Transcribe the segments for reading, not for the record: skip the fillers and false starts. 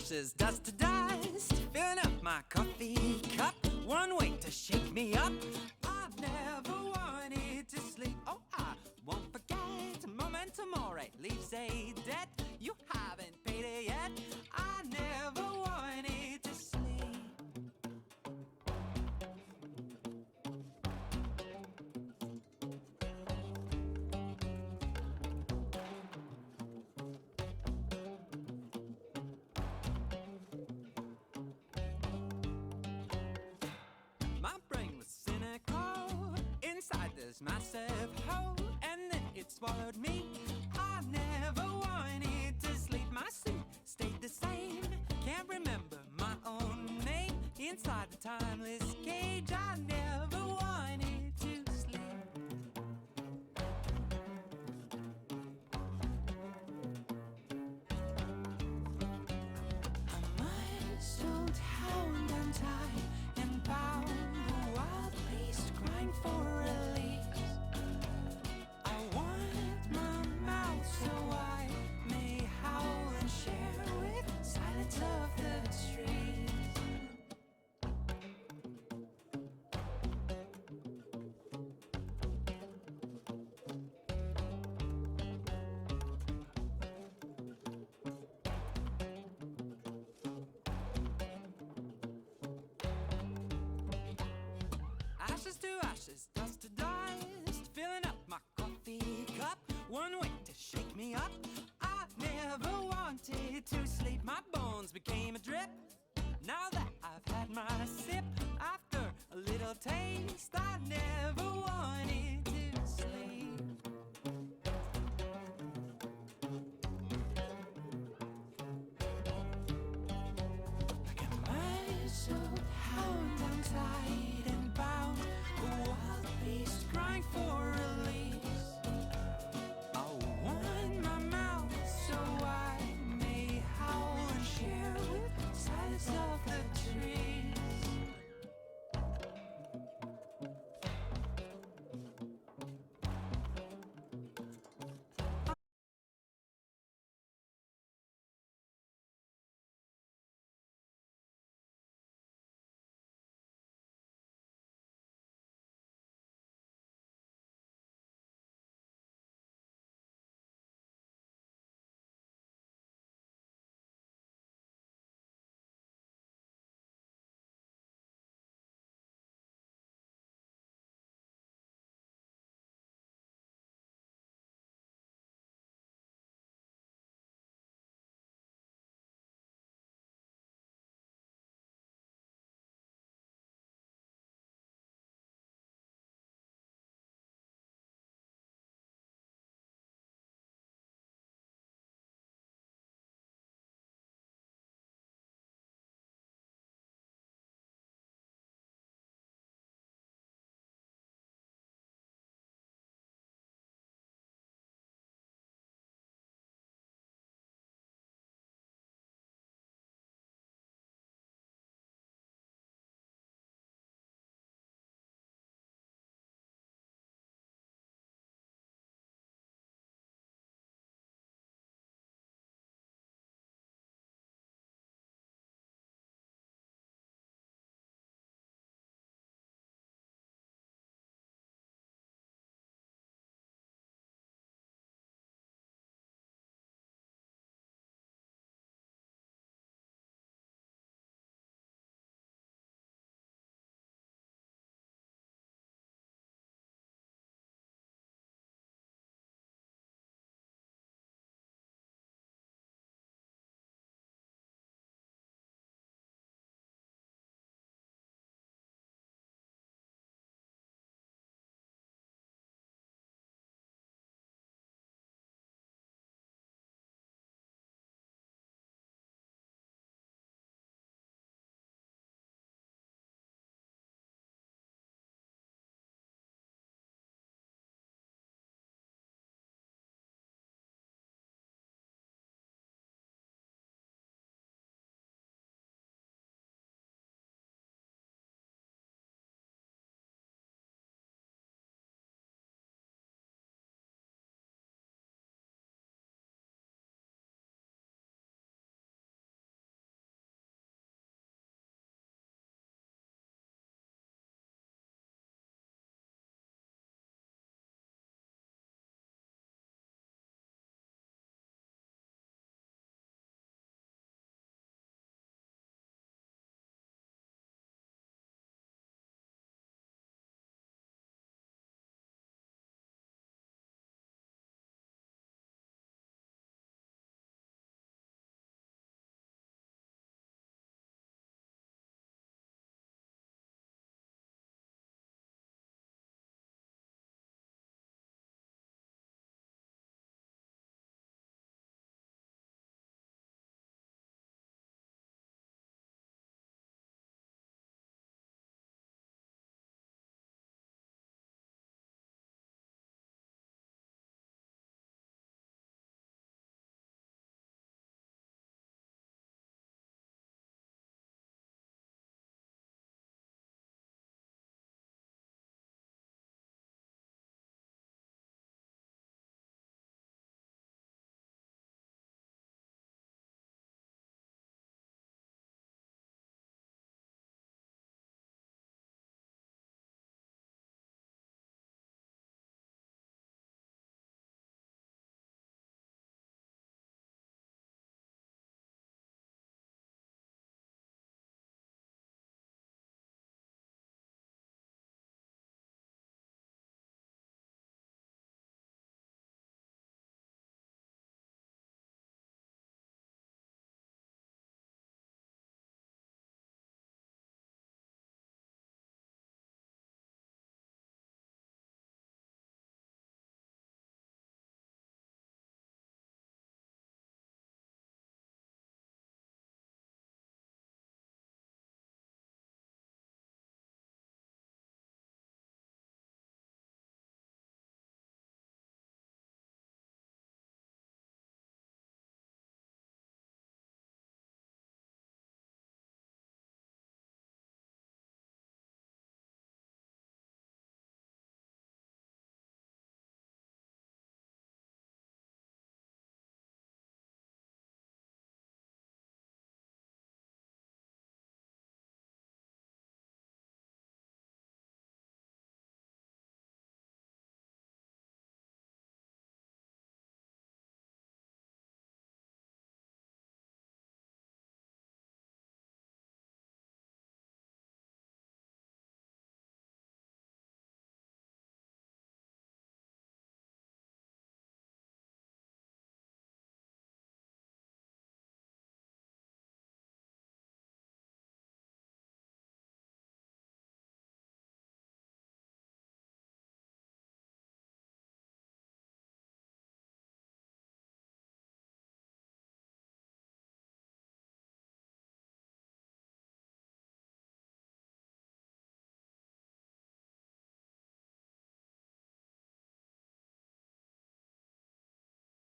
ashes, dust to dust, filling up my coffee cup. One way to shake me up. I've never wanted to sleep. Oh, I won't forget. Memento mori leaves a debt. You haven't paid it yet. I never wanted to sleep. My brain was cynical inside this massive hole, and then it swallowed me. I never wanted to sleep. My suit stayed the same. Can't remember my own name. Inside the timeless cage, I never wanted to sleep. A mind-sold hound untied and bound, a wild beast crying for release. I want my mouth so I may howl and share with silence of the trees. Ashes to ashes, dust to dust, filling up my coffee cup. One way to shake me up. I never wanted to sleep. My bones became a drip. Now that I've had my sip, after a little taste, I never wanted to sleep. Like a mind-sold hound untied and bound, a wild beast crying for release. I want my mouth so I may howl and share with silence of the trees.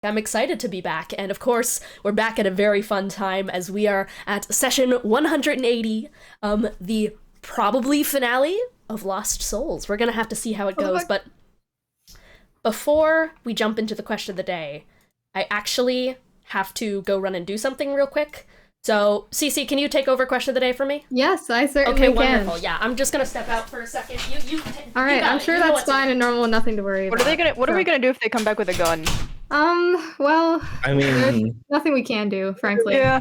I'm excited to be back, and of course, we're back at a very fun time as we are at session 180, the probably finale of Lost Souls. We're gonna have to see how it goes, but before we jump into the question of the day, I actually have to go run and do something real quick. So, Cece, can you take over question of the day for me? Yes, I certainly can. Okay, can. wonderful. Yeah, I'm just gonna step out for a second. All right, I'm sure that's fine and normal and nothing to worry about. What are we gonna do if they come back with a gun? Well, I mean, there's nothing we can do, frankly. Yeah.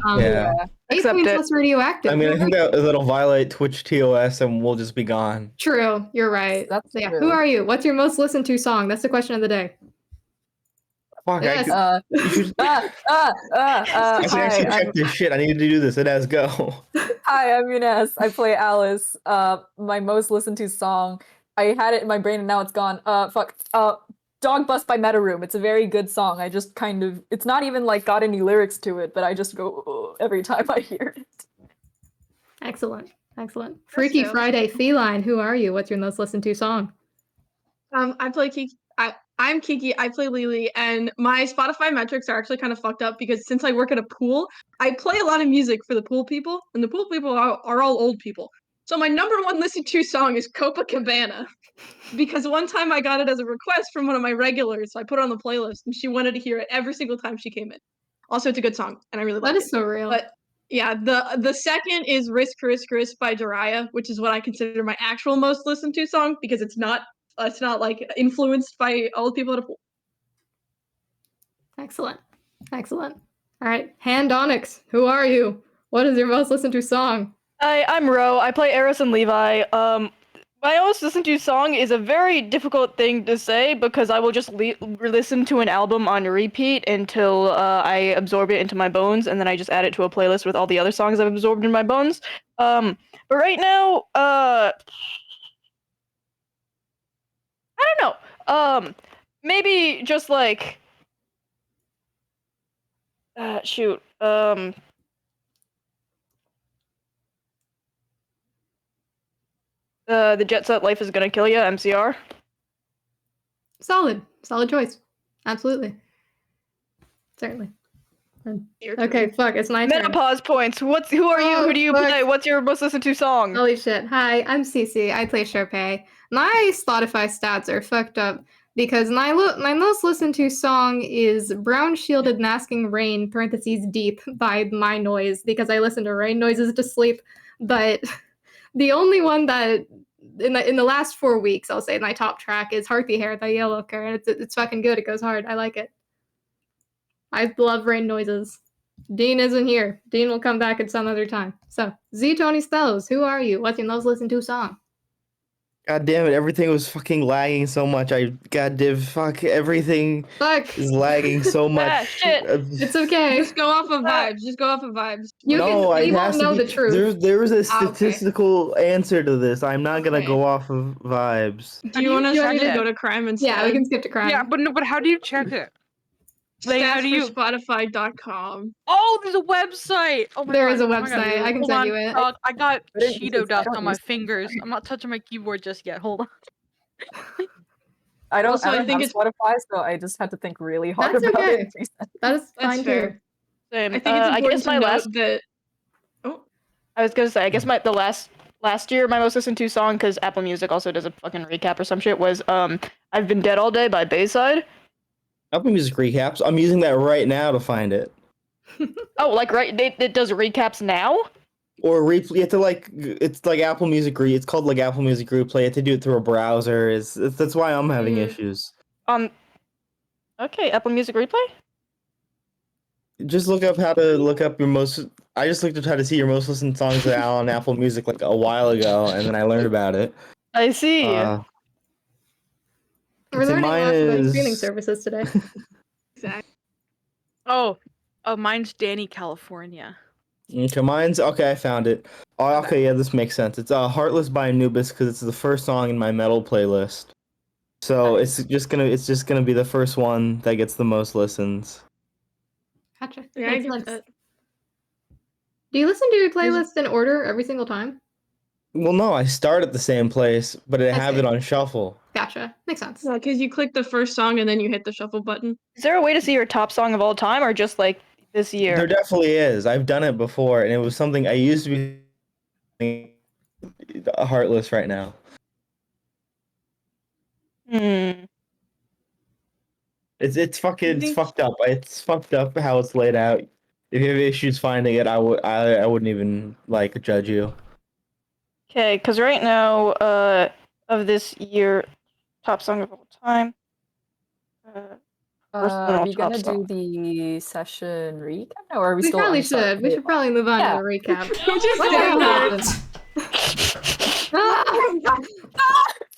Accept it. Radioactive. I mean, I think that'll violate Twitch TOS and we'll just be gone. True, you're right. That's yeah. true. Who are you? What's your most listened to song? That's the question of the day. Fuck, yes. I Hi, check this shit. I need to do this. It has go. Hi, I'm Ines. I play Alice. My most listened to song. I had it in my brain and now it's gone. Dog Bus by Metaroom. It's a very good song. I just kind of, it's not even like got any lyrics to it, but I just go oh, every time I hear it. Excellent. Freaky Friday Feline. Who are you? What's your most listened to song? I play Kiki. I'm Kiki. I play Lily, and my Spotify metrics are actually kind of fucked up because since I work at a pool, I play a lot of music for the pool people, and the pool people are all old people. So my number one listened to song is Copacabana, because one time I got it as a request from one of my regulars, so I put it on the playlist, and she wanted to hear it every single time she came in. Also, it's a good song, and I really like it. That is so real. But yeah, the second is Risk by Jiraiya, which is what I consider my actual most listened to song because it's not like influenced by old people at a pool. Excellent. All right, Hand Onyx. Who are you? What is your most listened to song? Hi, I'm Ro. I play Eris and Levi. My most listened to song is a very difficult thing to say because I will just listen to an album on repeat until I absorb it into my bones, and then I just add it to a playlist with all the other songs I've absorbed in my bones. But right now, I don't know. Maybe just like the Jet Set Life is Gonna Kill Ya, MCR. Solid choice. Absolutely. Certainly. Okay, fuck, it's my turn. Menopause points. Who are you? Who do you play? What's your most listened to song? Holy shit. Hi, I'm Cece. I play Charpay. My Spotify stats are fucked up because my most listened to song is Brown Shielded Masking Rain (Deep) by My Noise because I listen to rain noises to sleep. But the only one that in the last 4 weeks, I'll say my top track is Hearthy Hair by Yellowcare, and it's fucking good. It goes hard. I like it. I love rain noises. Dean isn't here. Dean will come back at some other time. So, Z Tony Spells, who are you? What's your most listened to song? God damn it, everything was fucking lagging so much. Fuck, everything is lagging so much. Shit. It's okay. Just go off of vibes. You won't know the truth. There was a statistical answer to this. I'm not gonna go off of vibes. Do you want to go to crime instead? Yeah, we can skip to crime. Yeah, but how do you check it? Like, how do you Spotify.com? Oh, there's a website. Oh my There God. is a Oh my website. God. I can send you it. I got Cheeto dust on my fingers. I'm not touching my keyboard just yet. Hold on. I don't think have Spotify, so I just had to think really hard That's about okay. it. That is fine too. Same. I think it's important to note that. Oh, I was gonna say, I guess the last year my most listened to song, because Apple Music also does a fucking recap or some shit, was I've Been Dead All Day by Bayside. Apple Music recaps. I'm using that right now to find it. Oh, like it does recaps now? Or replay. You have to it's like Apple Music It's called like Apple Music Replay. You have to do it through a browser. That's why I'm having issues. Okay, Apple Music Replay. Just look up how to look up your most. I just looked up how to see your most listened songs on Apple Music like a while ago, and then I learned about it. I see. We're learning lots about streaming services today. exactly. Oh, mine's Danny California. Okay, I found it. Oh, okay, yeah, this makes sense. It's Heartless by Anubis because it's the first song in my metal playlist. So it's just gonna be the first one that gets the most listens. Gotcha. Yeah, I get that. Do you listen to your playlist in order every single time? Well, no, I start at the same place, but I I have see. it on shuffle. Gotcha. Makes sense. Because you click the first song and then you hit the shuffle button. Is there a way to see your top song of all time, or just like this year? There definitely is. I've done it before, and it was something I used to be heartless right now. Hmm. It's fucked up. It's fucked up how it's laid out. If you have issues finding it, I wouldn't even like judge you. Okay, because right now, of this year, top song of all time. Are we gonna top song. do the session recap now, or are we We still probably on start should. We date? should probably move on Yeah. to the recap. Just What do happened?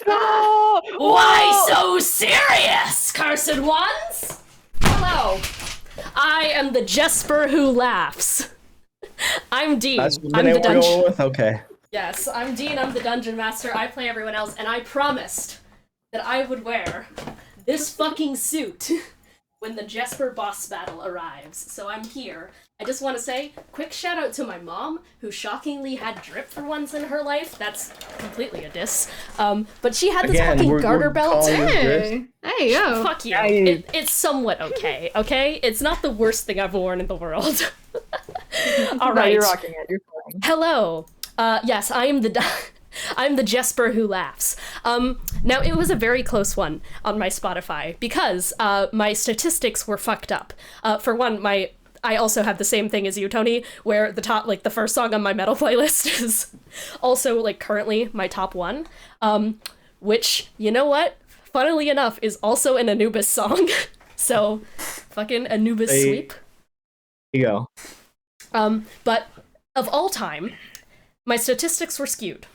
Oh, Why so serious, cursed ones? Hello. I am the Jespar who laughs. I'm Dean. That's the I'm name the we're going dungeon. with. Okay. Yes, I'm Dean. I'm the dungeon master. I play everyone else, and I promised that I would wear this fucking suit when the Jespar boss battle arrives. So I'm here. I just want to say, quick shout out to my mom, who shockingly had drip for once in her life. That's completely a diss. But she had this Again, fucking we're garter belt. calling this Hey, hey, yo. Fuck you. Nice. It's somewhat okay, okay? It's not the worst thing I've worn in the world. All No, right. you're rocking it. You're fine. Hello. Yes, I am the I'm the Jespar who laughs. Now it was a very close one on my Spotify because my statistics were fucked up. For one, I also have the same thing as you, Tony, where the first song on my metal playlist is also like currently my top one. Which, you know what? Funnily enough, is also an Anubis song. So, fucking Anubis Hey. sweep. Here you go. But of all time, my statistics were skewed.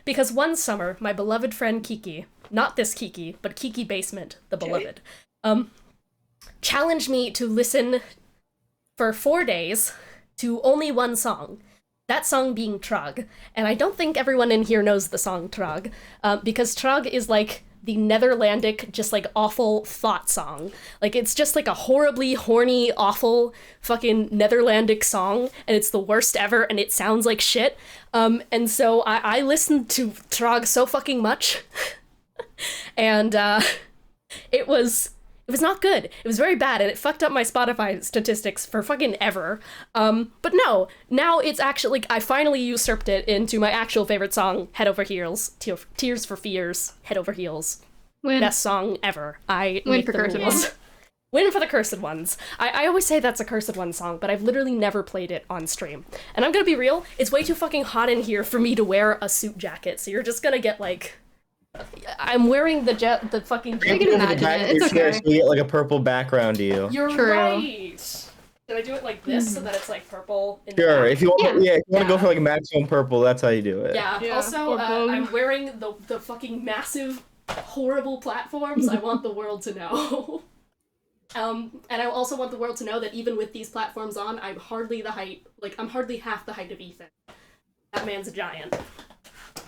Because one summer, my beloved friend Kiki, not this Kiki, but Kiki Basement, the beloved, challenged me to listen for 4 days to only one song. That song being Trog. And I don't think everyone in here knows the song Trog, because Trog is like the Netherlandic, just like awful thought song. Like it's just like a horribly horny, awful fucking Netherlandic song, and it's the worst ever, and it sounds like shit. And so I listened to Trog so fucking much, and it was not good. It was very bad, and it fucked up my Spotify statistics for fucking ever. But no, now it's actually, I finally usurped it into my actual favorite song, Head Over Heels, Tears for Fears, Head Over Heels. Win. Best song ever. I Win make for the Cursed rules. Ones. Win for the Cursed Ones. I always say that's a Cursed One song, but I've literally never played it on stream. And I'm gonna be real, it's way too fucking hot in here for me to wear a suit jacket, so you're just gonna get like... I'm wearing the fucking... I can imagine it. It's Chair, okay. so you get like a purple background to you. You're True. right. Did I do it like this so that it's like purple? In the Sure, back? if you want, Yeah. if you want to go Yeah. for like maximum purple, that's how you do it. Yeah. Yeah, Also, or both. I'm wearing the fucking massive, horrible platforms. I want the world to know. And I also want the world to know that even with these platforms on, I'm hardly the height. Like I'm hardly half the height of Ethan. That man's a giant.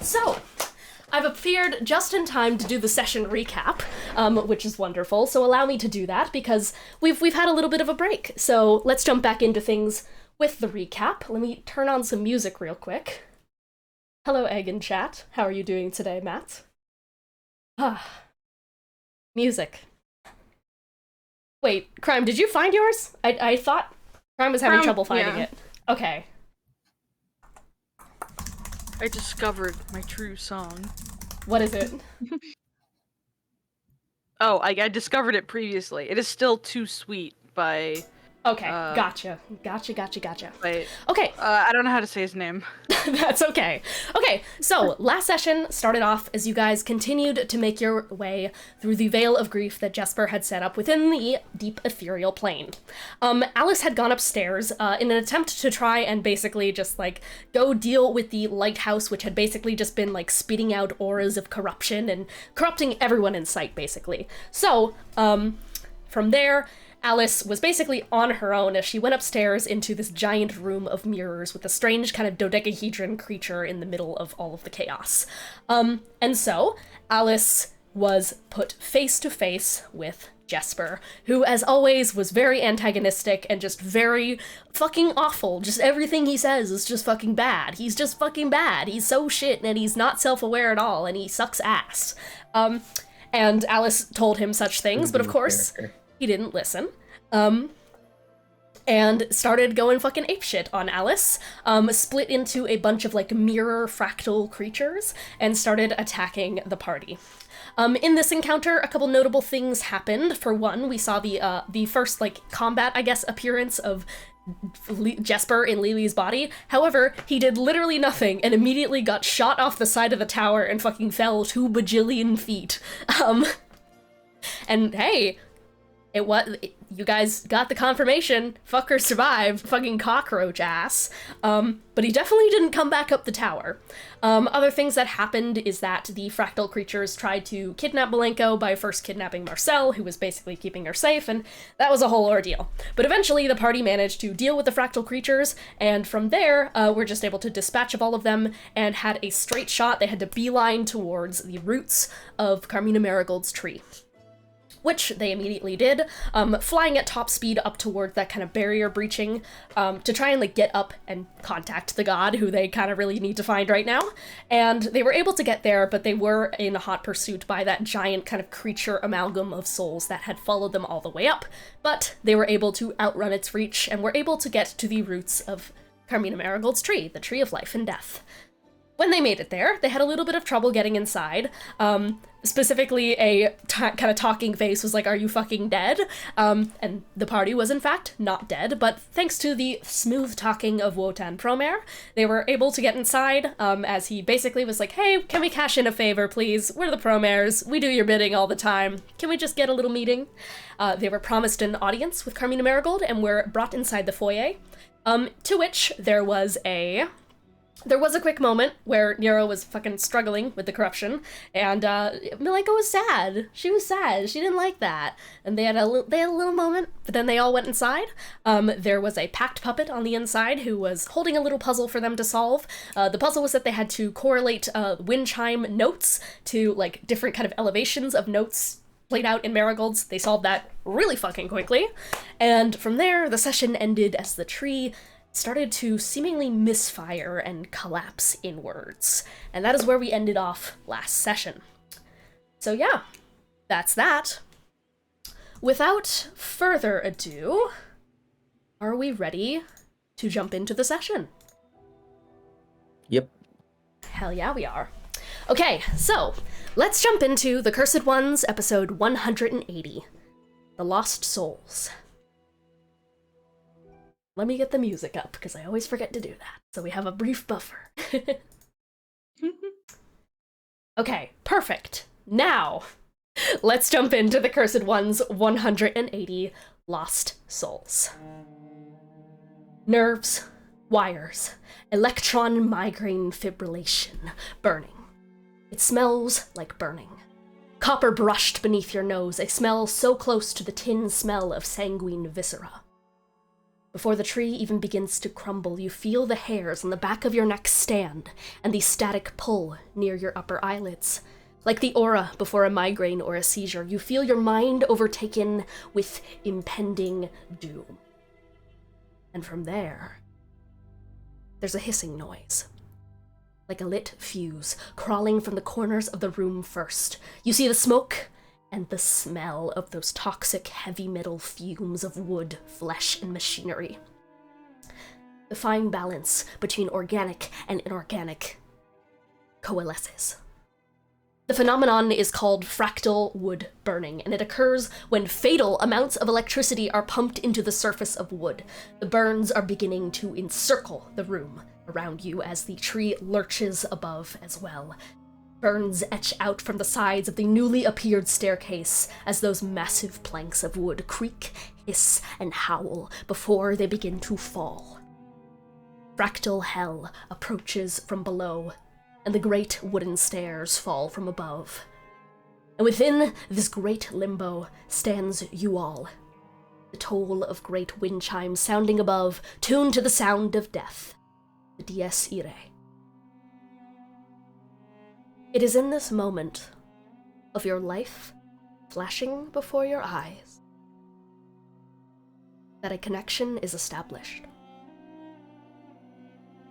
So. I've appeared just in time to do the session recap, which is wonderful, so allow me to do that, because we've had a little bit of a break. So let's jump back into things with the recap. Let me turn on some music real quick. Hello, Egg in chat. How are you doing today, Matt? Music. Wait, Crime, did you find yours? I thought Crime was having Crime, trouble finding yeah. it. Okay. I discovered my true song. What is it? Oh, I discovered it previously. It is still Too Sweet by... Okay, gotcha. by Okay, I don't know how to say his name. that's okay. Okay, so last session started off as you guys continued to make your way through the veil of grief that Jespar had set up within the deep ethereal plane. Alice had gone upstairs in an attempt to try and basically just like go deal with the lighthouse, which had basically just been like spitting out auras of corruption and corrupting everyone in sight, basically. So, from there, Alice was basically on her own as she went upstairs into this giant room of mirrors with a strange kind of dodecahedron creature in the middle of all of the chaos. And so, Alice was put face to face with Jespar, who, as always, was very antagonistic and just very fucking awful. Just everything he says is just fucking bad. He's just fucking bad. He's so shit, and he's not self-aware at all, and he sucks ass. And Alice told him such things, but of course, he didn't listen. And started going fucking apeshit on Alice, split into a bunch of, like, mirror fractal creatures, and started attacking the party. In this encounter, a couple notable things happened. For one, we saw the first, like, combat, I guess, appearance of Jespar in Lily's body. However, he did literally nothing and immediately got shot off the side of the tower and fucking fell 2 bajillion feet. And hey, you guys got the confirmation. Fucker survived, fucking cockroach ass. But he definitely didn't come back up the tower. Other things that happened is that the fractal creatures tried to kidnap Malenko by first kidnapping Marcel, who was basically keeping her safe, and that was a whole ordeal. But eventually the party managed to deal with the fractal creatures, and from there, we're just able to dispatch of all of them and had a straight shot. They had to beeline towards the roots of Carmina Marigold's tree, which they immediately did, flying at top speed up toward that kind of barrier breaching, to try and, like, get up and contact the god, who they kind of really need to find right now. And they were able to get there, but they were in hot pursuit by that giant kind of creature amalgam of souls that had followed them all the way up. But they were able to outrun its reach, and were able to get to the roots of Carmina Marigold's tree, the Tree of Life and Death. When they made it there, they had a little bit of trouble getting inside. Specifically, a kind of talking face was like, "Are you fucking dead?" And the party was, in fact, not dead, but thanks to the smooth talking of Wotan Promare, they were able to get inside, as he basically was like, "Hey, can we cash in a favor, please? We're the Promares. We do your bidding all the time. Can we just get a little meeting?" They were promised an audience with Carmina Marigold and were brought inside the foyer, to which there was a quick moment where Nero was fucking struggling with the corruption, and Malenko was sad. She was sad. She didn't like that. And they had a little moment, but then they all went inside. There was a packed puppet on the inside who was holding a little puzzle for them to solve. The puzzle was that they had to correlate wind chime notes to, like, different kind of elevations of notes played out in Marigolds. They solved that really fucking quickly. And from there, the session ended as the tree started to seemingly misfire and collapse inwards. And that is where we ended off last session. So yeah, that's that. Without further ado, are we ready to jump into the session? Yep. Hell yeah, we are. Okay, so let's jump into The Cursed Ones, episode 180, The Lost Souls. Let me get the music up, because I always forget to do that. So we have a brief buffer. Okay, perfect. Now, let's jump into The Cursed Ones 180 Lost Souls. Nerves, wires, electron migraine fibrillation, burning. It smells like burning. Copper brushed beneath your nose, a smell so close to the tin smell of sanguine viscera. Before the tree even begins to crumble, you feel the hairs on the back of your neck stand, and the static pull near your upper eyelids. Like the aura before a migraine or a seizure, you feel your mind overtaken with impending doom. And from there, there's a hissing noise. Like a lit fuse, crawling from the corners of the room first. You see the smoke and the smell of those toxic heavy metal fumes of wood, flesh, and machinery. The fine balance between organic and inorganic coalesces. The phenomenon is called fractal wood burning, and it occurs when fatal amounts of electricity are pumped into the surface of wood. The burns are beginning to encircle the room around you as the tree lurches above as well. Burns etch out from the sides of the newly appeared staircase as those massive planks of wood creak, hiss, and howl before they begin to fall. Fractal hell approaches from below, and the great wooden stairs fall from above. And within this great limbo stands you all, the toll of great wind chimes sounding above, tuned to the sound of death, the Dies Irae. It is in this moment of your life flashing before your eyes, that a connection is established.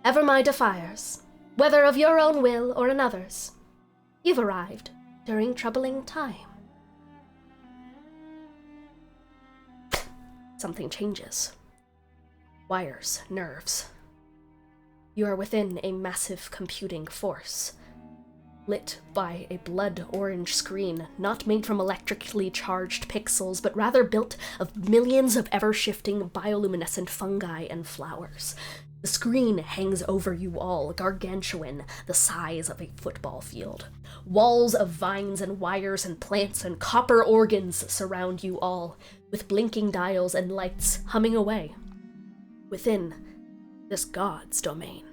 Ever my defiers, whether of your own will or another's, you've arrived during troubling time. Something changes. Wires, nerves. You are within a massive computing force, lit by a blood orange screen, not made from electrically charged pixels, but rather built of millions of ever-shifting bioluminescent fungi and flowers. The screen hangs over you all, gargantuan, the size of a football field. Walls of vines and wires and plants and copper organs surround you all, with blinking dials and lights humming away. Within this god's domain.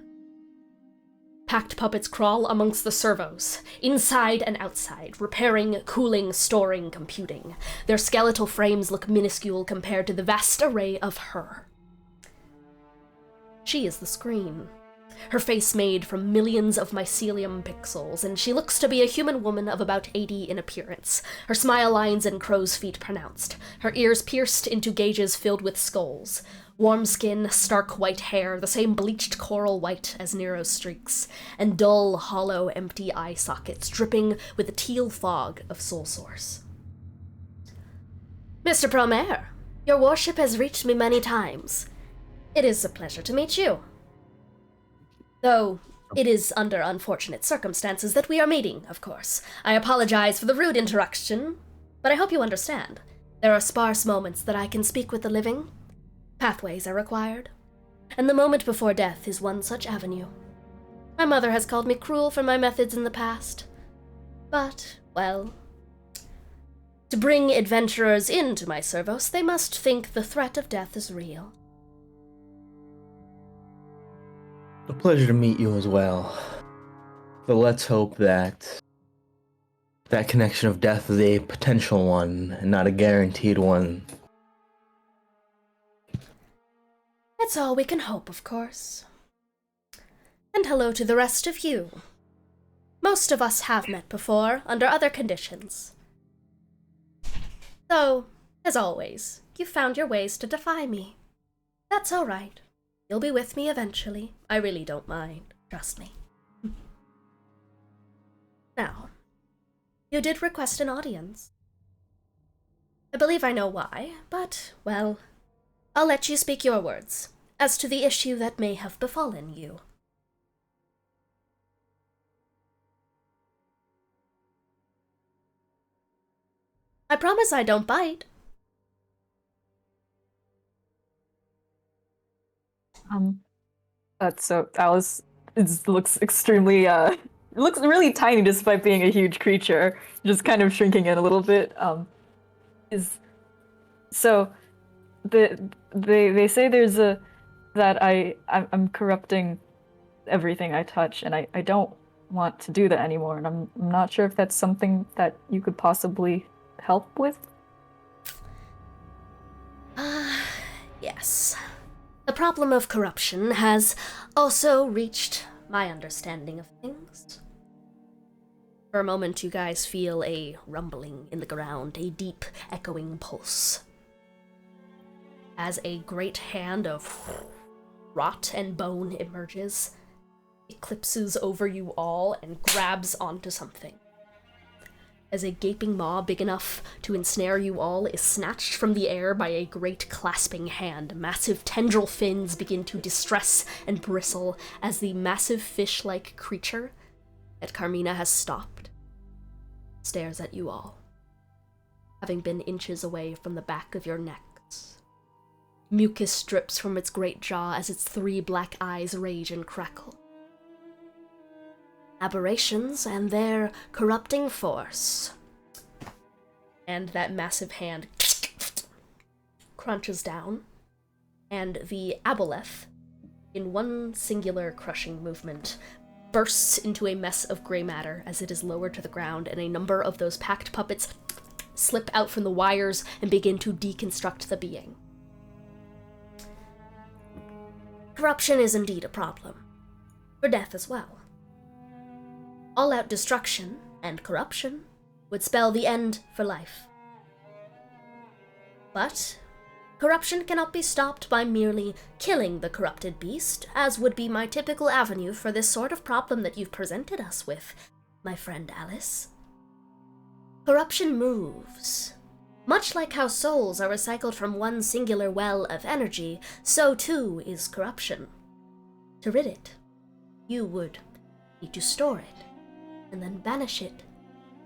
Packed puppets crawl amongst the servos, inside and outside, repairing, cooling, storing, computing. Their skeletal frames look minuscule compared to the vast array of her. She is the screen, her face made from millions of mycelium pixels, and she looks to be a human woman of about 80 in appearance, her smile lines and crow's feet pronounced, her ears pierced into gauges filled with skulls. Warm skin, stark white hair, the same bleached coral white as Nero's streaks, and dull, hollow, empty eye sockets dripping with a teal fog of soul source. Mr. Promare, your worship has reached me many times. It is a pleasure to meet you. Though it is under unfortunate circumstances that we are meeting, of course. I apologize for the rude interruption, but I hope you understand. There are sparse moments that I can speak with the living. Pathways are required, and the moment before death is one such avenue. My mother has called me cruel for my methods in the past, but, well, to bring adventurers into my servos, they must think the threat of death is real. A pleasure to meet you as well. But let's hope that that connection of death is a potential one and not a guaranteed one. That's all we can hope, of course. And hello to the rest of you. Most of us have met before, under other conditions. Though, as always, you've found your ways to defy me. That's all right. You'll be with me eventually. I really don't mind. Trust me. Now, you did request an audience. I believe I know why, but, well, I'll let you speak your words as to the issue that may have befallen you. I promise I don't bite. So Alice looks extremely, looks really tiny despite being a huge creature, just kind of shrinking in a little bit. They say there's that I'm corrupting everything I touch, and I don't want to do that anymore, and I'm not sure if that's something that you could possibly help with. Yes. The problem of corruption has also reached my understanding of things. For a moment, you guys feel a rumbling in the ground, a deep, echoing pulse. As a great hand of rot and bone emerges, eclipses over you all and grabs onto something. As a gaping maw big enough to ensnare you all is snatched from the air by a great clasping hand, massive tendril fins begin to distress and bristle as the massive fish-like creature that Carmina has stopped stares at you all, having been inches away from the back of your necks. Mucus drips from its great jaw as its 3 black eyes rage and crackle. Aberrations and their corrupting force. And that massive hand crunches down, and the aboleth, in one singular crushing movement, bursts into a mess of gray matter as it is lowered to the ground, and a number of those packed puppets slip out from the wires and begin to deconstruct the being. Corruption is indeed a problem, for death as well. All-out destruction and corruption would spell the end for life, But corruption cannot be stopped by merely killing the corrupted beast, as would be my typical avenue for this sort of problem that you've presented us with, my friend Alice. Corruption moves. Much like how souls are recycled from one singular well of energy, so too is corruption. To rid it, you would need to store it, and then banish it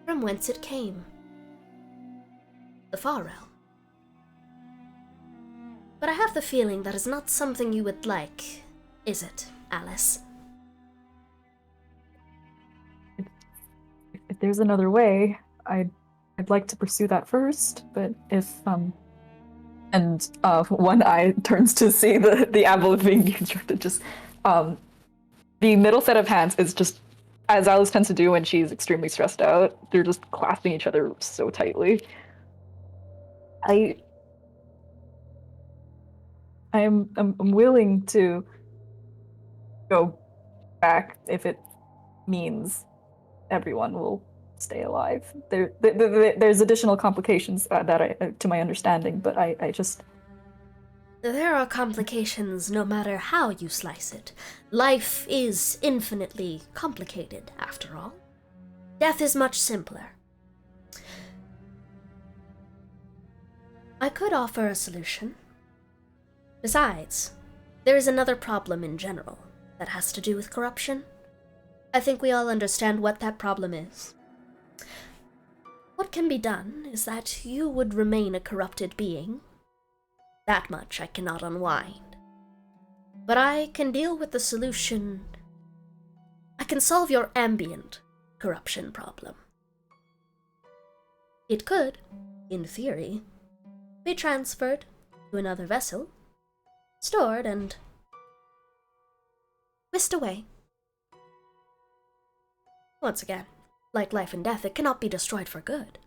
from whence it came. The far realm. But I have the feeling that is not something you would like, is it, Alice? If there's another way, I'd like to pursue that first, but if and one eye turns to see the apple being constructed. Just the middle set of hands is just, as Alice tends to do when she's extremely stressed out, they're just clasping each other so tightly. I'm willing to go back if it means everyone will stay alive. There's additional complications to my understanding, but I just... There are complications no matter how you slice it. Life is infinitely complicated, after all. Death is much simpler. I could offer a solution. Besides, there is another problem in general that has to do with corruption. I think we all understand what that problem is. What can be done is that you would remain a corrupted being. That much I cannot unwind. But I can deal with the solution. I can solve your ambient corruption problem. It could, in theory, be transferred to another vessel, stored and whisked away. Once again, like life and death, it cannot be destroyed for good.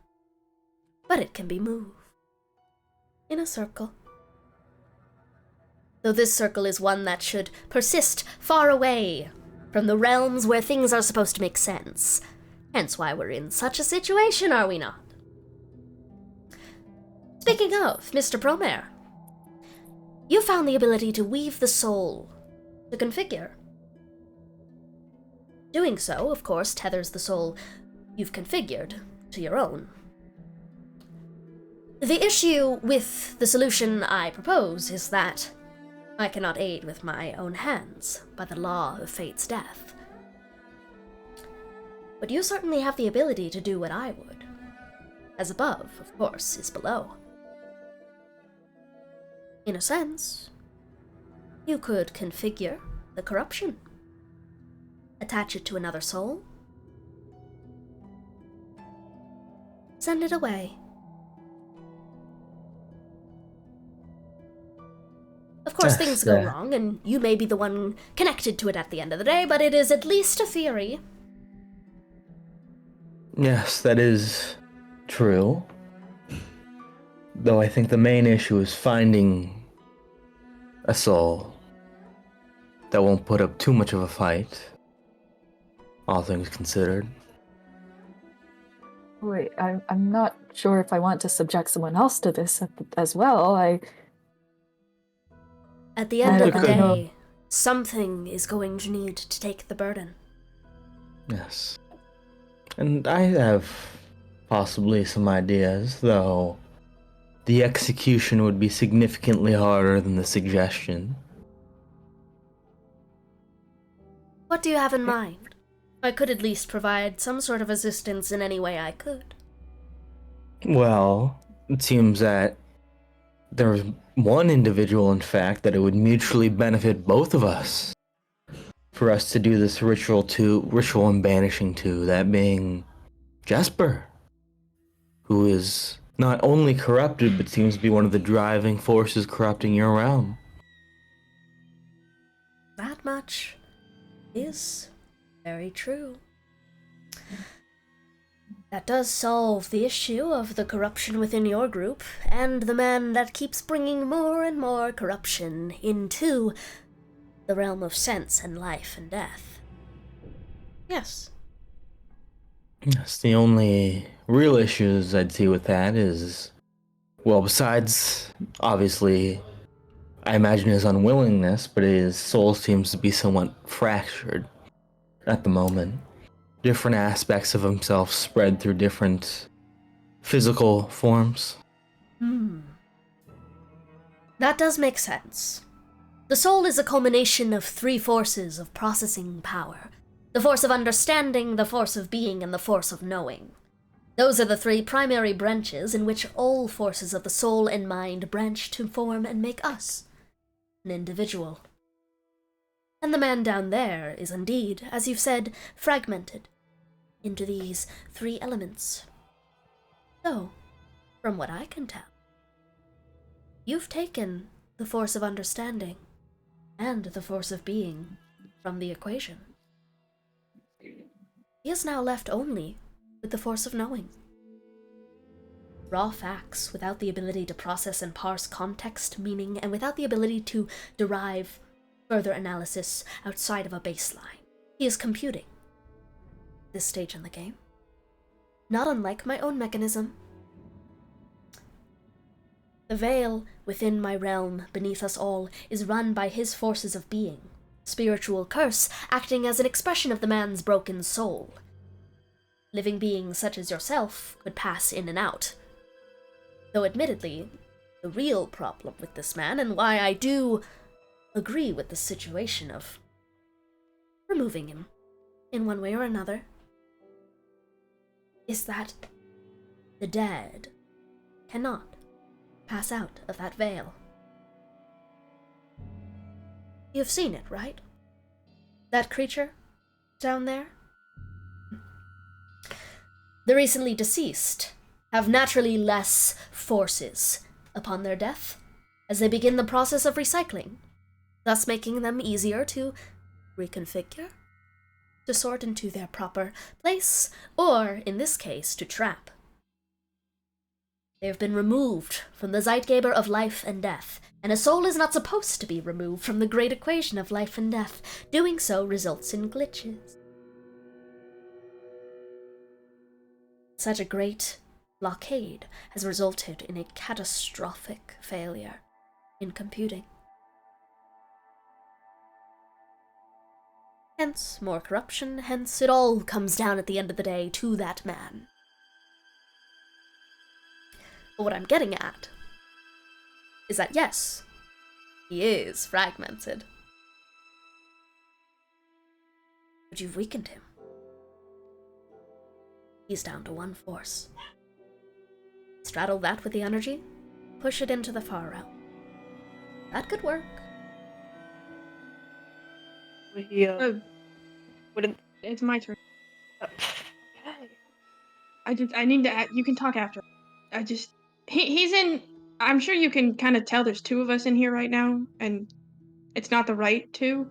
But it can be moved. In a circle. Though this circle is one that should persist far away from the realms where things are supposed to make sense. Hence why we're in such a situation, are we not? Speaking of, Mr. Promare, you found the ability to weave the soul, to configure. Doing so, of course, tethers the soul you've configured to your own. The issue with the solution I propose is that I cannot aid with my own hands by the law of fate's death. But you certainly have the ability to do what I would. As above, of course, is below. In a sense, you could configure the corruption. Attach it to another soul. Send it away. Of course, things go wrong, and you may be the one connected to it at the end of the day, but it is at least a theory. Yes, that is true. Though I think the main issue is finding a soul that won't put up too much of a fight, all things considered. Wait, I'm not sure if I want to subject someone else to this as well. At the end of the day, something is going to need to take the burden. Yes. And I have possibly some ideas, though the execution would be significantly harder than the suggestion. What do you have in mind? I could at least provide some sort of assistance in any way I could. Well, it seems that there's one individual, in fact, that it would mutually benefit both of us for us to do this ritual and banishing to, that being Jespar, who is not only corrupted, but seems to be one of the driving forces corrupting your realm. That much is very true. That does solve the issue of the corruption within your group, and the man that keeps bringing more and more corruption into the realm of sense and life and death. Yes. Yes, the only real issues I'd see with that is Well, besides, obviously, I imagine his unwillingness, but his soul seems to be somewhat fractured at the moment. Different aspects of himself spread through different physical forms. That does make sense. The soul is a culmination of three forces of processing power. The force of understanding, the force of being, and the force of knowing. Those are the three primary branches in which all forces of the soul and mind branch to form and make us, an individual. And the man down there is indeed, as you've said, fragmented into these three elements. So, from what I can tell, you've taken the force of understanding and the force of being from the equation. He is now left only with the force of knowing. Raw facts without the ability to process and parse context, meaning, and without the ability to derive further analysis outside of a baseline. He is computing. This stage in the game. Not unlike my own mechanism. The veil within my realm, beneath us all, is run by his forces of being. Spiritual curse acting as an expression of the man's broken soul. Living beings such as yourself could pass in and out. Though admittedly, the real problem with this man, and why I do agree with the situation of removing him in one way or another, is that the dead cannot pass out of that veil. You've seen it, right? That creature down there? The recently deceased have naturally less forces upon their death as they begin the process of recycling, thus making them easier to reconfigure, to sort into their proper place, or, in this case, to trap. They have been removed from the Zeitgeber of life and death, and a soul is not supposed to be removed from the great equation of life and death. Doing so results in glitches. Such a great blockade has resulted in a catastrophic failure in computing. Hence, more corruption, hence it all comes down at the end of the day to that man. But what I'm getting at is that yes, he is fragmented. But you've weakened him. He's down to one force. Straddle that with the energy, push it into the far realm. That could work. Wouldn't. It's my turn. Okay. I need to. You can talk after. He's in. I'm sure you can kind of tell there's two of us in here right now, and it's not the right two.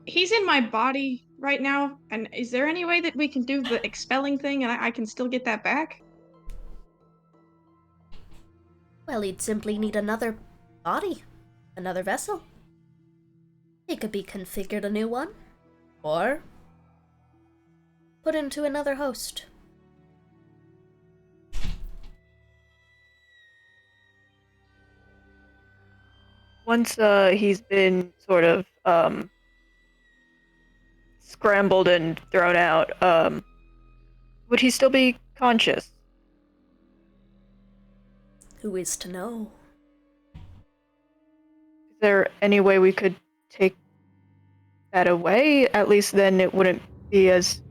He's in my body right now, and is there any way that we can do the expelling thing, and I can still get that back? Well, he'd simply need another body, another vessel. He could be configured a new one, or put into another host. Once he's been sort of scrambled and thrown out, would he still be conscious? Who is to know? Is there any way we could take that away? At least then it wouldn't be as...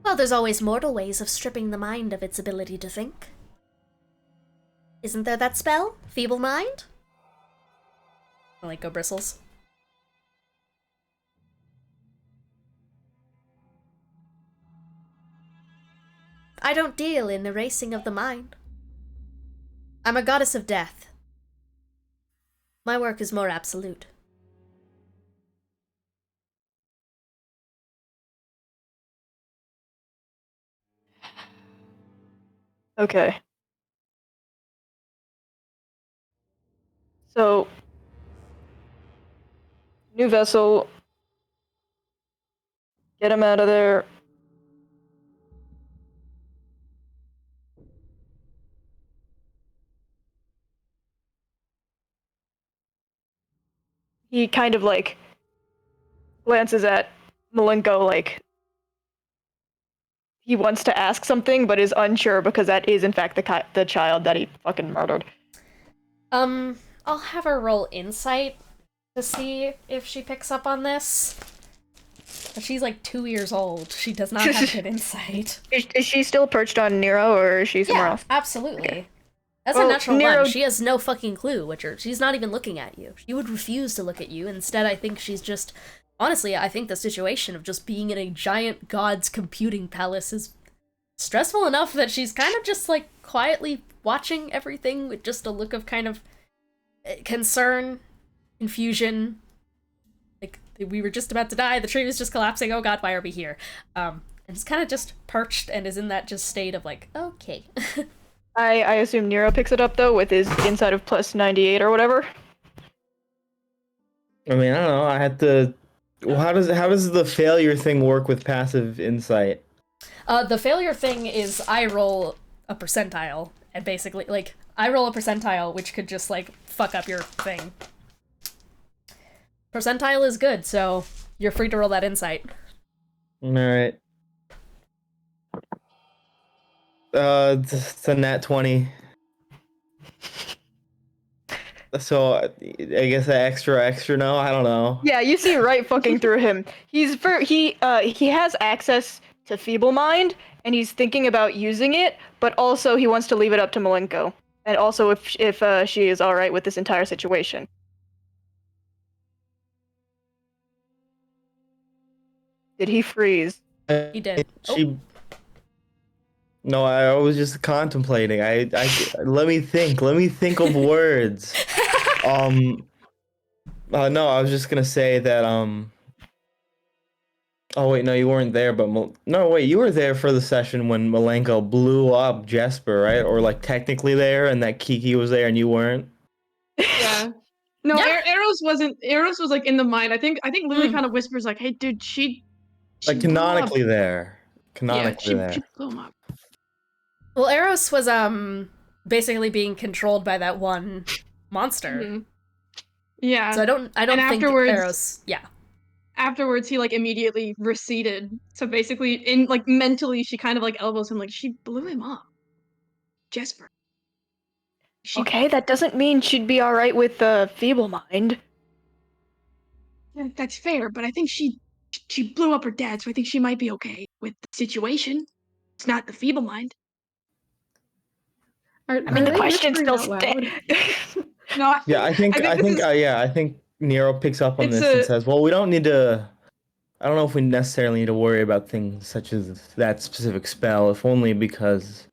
Well, there's always mortal ways of stripping the mind of its ability to think. Isn't there that spell? Feeble mind? I like go bristles. I don't deal in erasing of the mind. I'm a goddess of death. My work is more absolute. Okay. So, new vessel. Get him out of there. he kind of like glances at Malenko like he wants to ask something but is unsure because that is in fact the child that he fucking murdered. I'll have her roll insight to see if she picks up on this. But she's like 2 years old. She does not have good insight. Is she still perched on Nero, or is she somewhere else? Absolutely. Okay. As a natural one, she has no fucking clue she's not even looking at you. She would refuse to look at you. Instead, I think she's just... Honestly, I think the situation of just being in a giant god's computing palace is stressful enough that she's kind of just, like, quietly watching everything with just a look of kind of concern, confusion. Like, we were just about to die, the tree was just collapsing, oh god, why are we here? And it's kind of just perched and is in that just state of, like, okay. I assume Nero picks it up, though, with his insight of plus 98 or whatever. I mean, I don't know. I had to... Well, how does the failure thing work with passive insight? The failure thing is I roll a percentile, and basically, like, I roll a percentile, which could just, like, fuck up your thing. Percentile is good, so you're free to roll that insight. Alright. It's a nat 20. So, I guess extra no? I don't know. Yeah, you see right fucking through him. He has access to Feeble Mind, and he's thinking about using it, but also he wants to leave it up to Malenko. And also if she is alright with this entire situation. Did he freeze? He did. No, I was just contemplating. I let me think of words. No, I was just gonna say that oh wait, no, you weren't there, but no, wait, you were there for the session when Malenko blew up Jespar, right? Or like technically there, and that Kiki was there and you weren't. Yeah. No, Yeah. Eros wasn't. Eros was like in the mind. I think Lily kind of whispers like, "Hey, dude, she Like blew canonically up." there. Canonically there. She blew him up. Well, Eros was, basically being controlled by that one monster. Mm-hmm. Yeah. So I don't And think afterwards- Eros... Yeah. Afterwards, he like immediately receded. So basically, in like mentally, she kind of like elbows him like she blew him up. Jespar. Okay, that doesn't mean she'd be alright with the Feeble Mind. Yeah, that's fair, but I think she blew up her dad, so I think she might be okay with the situation. It's not the Feeble Mind. I mean, the question still stands. No, I think Nero picks up on It's this and says, "Well, we don't need to. I don't know if we necessarily need to worry about things such as that specific spell, if only because,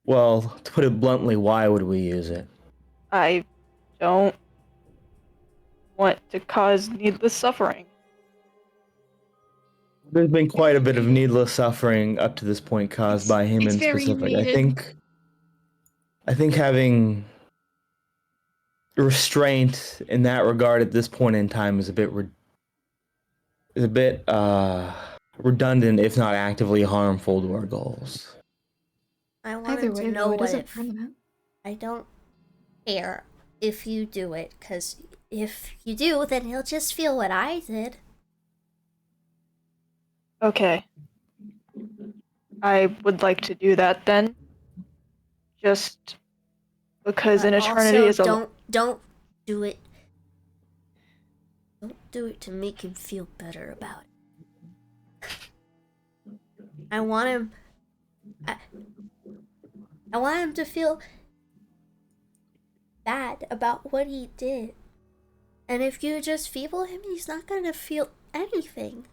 well, to put it bluntly, why would we use it? I don't want to cause needless suffering. There's been quite a bit of needless suffering up to this point caused by him in very specific. needed. I think having restraint in that regard at this point in time is a bit redundant, if not actively harmful to our goals. I Either wanted way, to know though, it what isn't if. permanent. I don't care if you do it, because if you do, then he'll just feel what I did. Okay. I would like to do that then. Just because an eternity also, is a... don't do it. Don't do it to make him feel better about it. I want him... I want him to feel bad about what he did. And if you just feeble him, he's not gonna feel anything.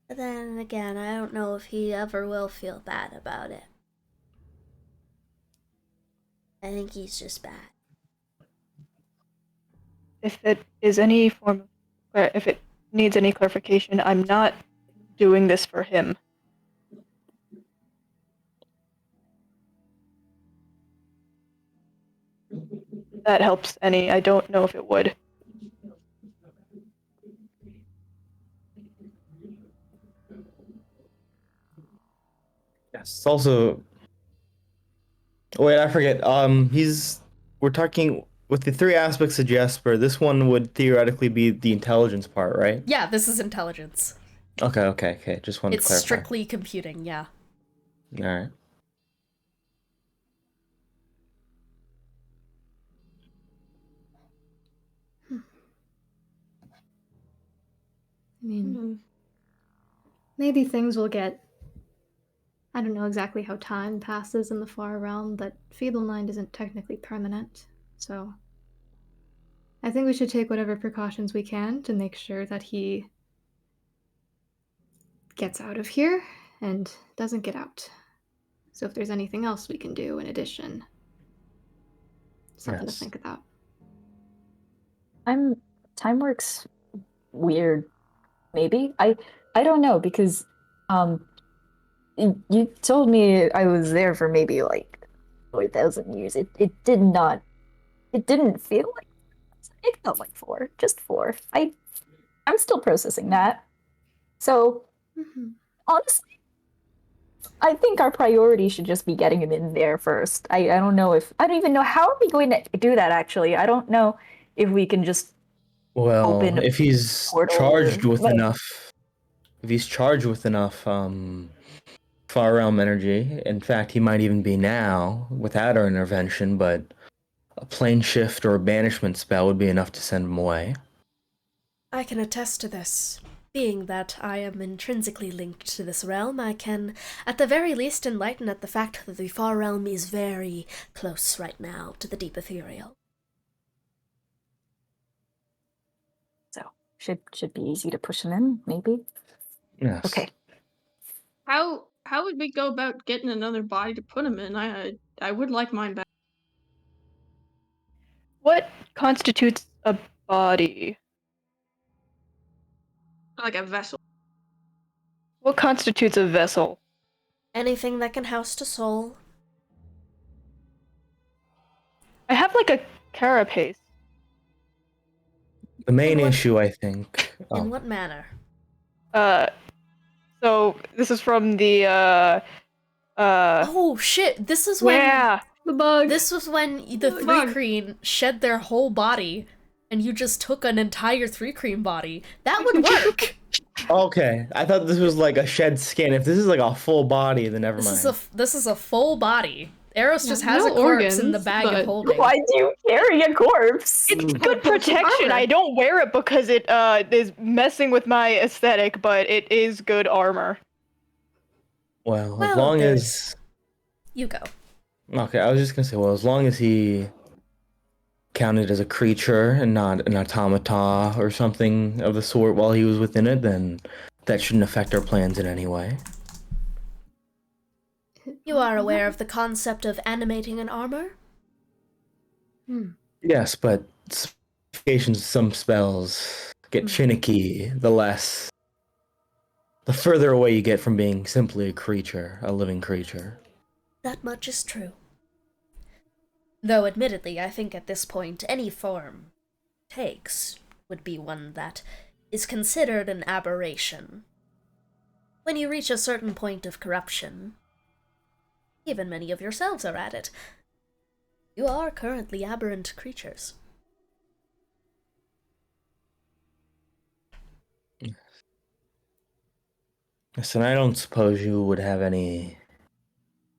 But then again, I don't know if he ever will feel bad about it. I think he's just bad. If it is any form of... If it needs any clarification, I'm not doing this for him. That helps any. I don't know if it would. Yes. It's also... Wait, I forget. He's we're talking with the three aspects of Jesper. This one would theoretically be the intelligence part, right? Yeah, this is intelligence. Okay. Just wanted to It's clarify. strictly computing, yeah. All right. I mean, maybe things will get. I don't know exactly how time passes in the far realm, but Feeble Mind isn't technically permanent, so I think we should take whatever precautions we can to make sure that he gets out of here and doesn't get out. So if there's anything else we can do in addition, something to Yes. think about. Time works weird. Maybe I don't know because you told me I was there for maybe like 4,000 years. It didn't feel like it felt like 4, just 4. I'm still processing that. So honestly, I think our priority should just be getting him in there first. I don't know if I don't even know how are we going to do that actually. I don't know if we can just Well, open if he's portal charged or- with like- enough, if he's charged with enough far realm energy, in fact, he might even be now without our intervention, but a plane shift or a banishment spell would be enough to send him away. I can attest to this. Being that I am intrinsically linked to this realm, I can, at the very least, enlighten at the fact that the far realm is very close right now to the deep ethereal. So should be easy to push him in, maybe. Yes. Okay. How would we go about getting another body to put him in? I would like mine back. What constitutes a body? Like a vessel. What constitutes a vessel? Anything that can house a soul. I have like a carapace. The main In what- issue, I think. In what manner? So this is from the Oh shit, this is when yeah. The bug. this was when the Bug. three cream shed their whole body and you just took an entire three cream body. That would work. Okay, I thought this was like a shed skin. If this is like a full body, then never mind. This is a full body. Eros just Yeah, has no a corpse in organs, the bag but- of holding. Why do you carry a corpse? It's good Put some protection. armor. I don't wear it because it is messing with my aesthetic, but it is good armor. Well, Well, as long there's- as You go. okay, I was just gonna say, well, as long as he counted as a creature and not an automata or something of the sort while he was within it, then that shouldn't affect our plans in any way. You are aware of the concept of animating an armor? Yes, but specifications of some spells get finicky the further away you get from being simply a creature, a living creature. That much is true. Though, admittedly, I think at this point any form takes would be one that is considered an aberration. When you reach a certain point of corruption, even many of yourselves are at it, you are currently aberrant creatures. Yes, and I don't suppose you would have any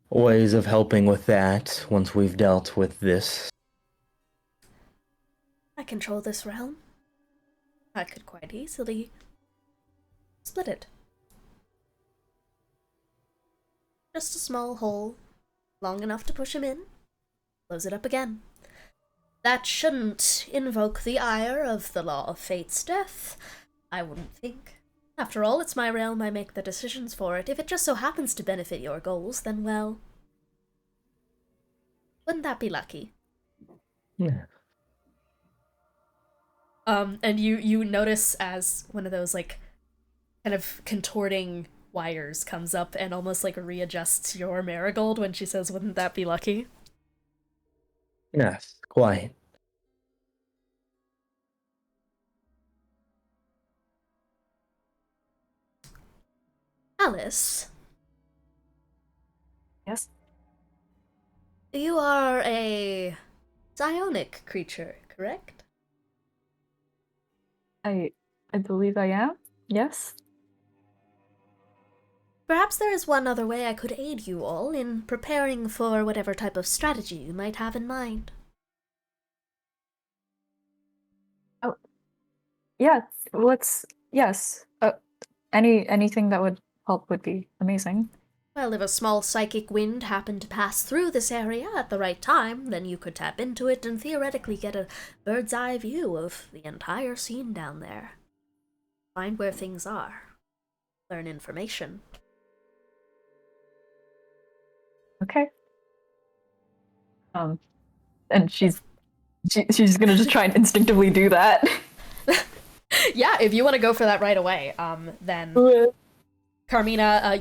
ways of helping with that once we've dealt with this. I control this realm. I could quite easily split it. Just a small hole, long enough to push him in, close it up again. That shouldn't invoke the ire of the law of fate's death, I wouldn't think. After all, it's my realm, I make the decisions for it. If it just so happens to benefit your goals, then well, wouldn't that be lucky? Yeah. And you notice as one of those, like, kind of contorting wires comes up and almost, like, readjusts your Marigold when she says, wouldn't that be lucky? Yes, quite. Alice, Yes. you are a psionic creature, correct? I believe I am. Yes. Perhaps there is one other way I could aid you all in preparing for whatever type of strategy you might have in mind. Oh, yeah. Yes. Anything that would help would be amazing. Well, if a small psychic wind happened to pass through this area at the right time, then you could tap into it and theoretically get a bird's eye view of the entire scene down there. Find where things are. Learn information. Okay. And she's gonna just try and instinctively do that. Yeah, if you want to go for that right away, then Carmina,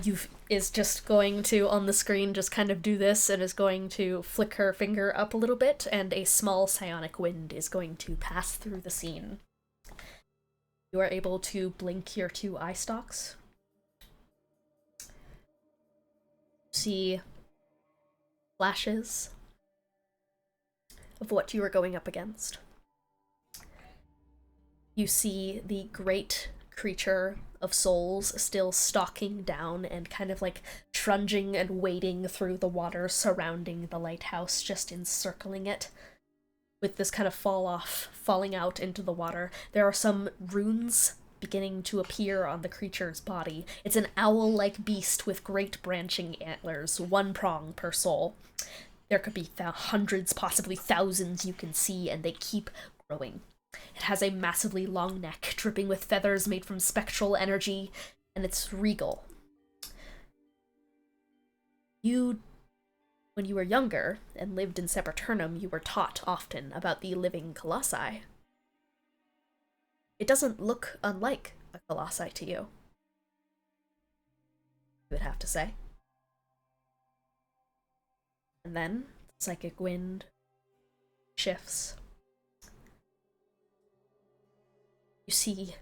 is just going to, on the screen, just kind of do this, and is going to flick her finger up a little bit, and a small psionic wind is going to pass through the scene. You are able to blink your 2 eye stalks. See flashes of what you are going up against. You see the great creature of souls still stalking down and kind of like trudging and wading through the water surrounding the lighthouse, just encircling it, with this kind of falling out into the water. There are some runes beginning to appear on the creature's body. It's an owl-like beast with great branching antlers, 1 prong per soul. There could be hundreds, possibly thousands you can see, and they keep growing. It has a massively long neck, dripping with feathers made from spectral energy, and it's regal. When you were younger and lived in Sepulturnum, you were taught often about the living colossi. It doesn't look unlike a colossi to you, you would have to say. And then, the psychic wind shifts. You see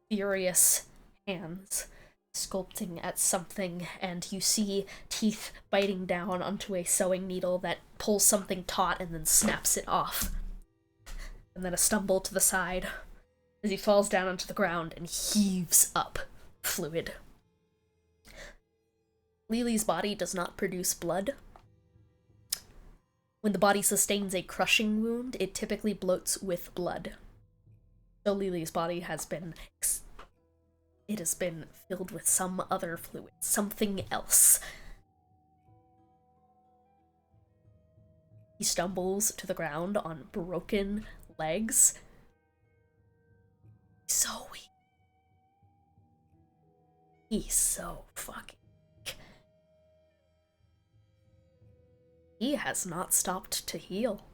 furious hands sculpting at something, and you see teeth biting down onto a sewing needle that pulls something taut and then snaps it off. And then a stumble to the side as he falls down onto the ground and heaves up fluid. Lily's body does not produce blood. When the body sustains a crushing wound, it typically bloats with blood. So Lily's body has been filled with some other fluid, something else. He stumbles to the ground on broken legs. So weak. He's so fucking weak. He has not stopped to heal.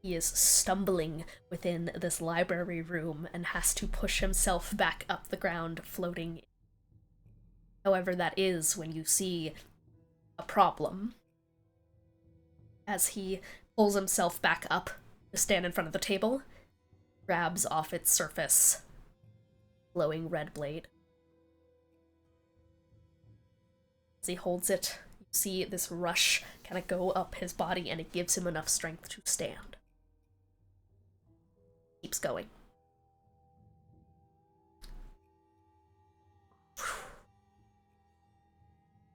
He is stumbling within this library room and has to push himself back up the ground, floating. However, that is when you see a problem. As he pulls himself back up to stand in front of the table, grabs off its surface glowing red blade. As he holds it, you see this rush kind of go up his body, and it gives him enough strength to stand. Keeps going.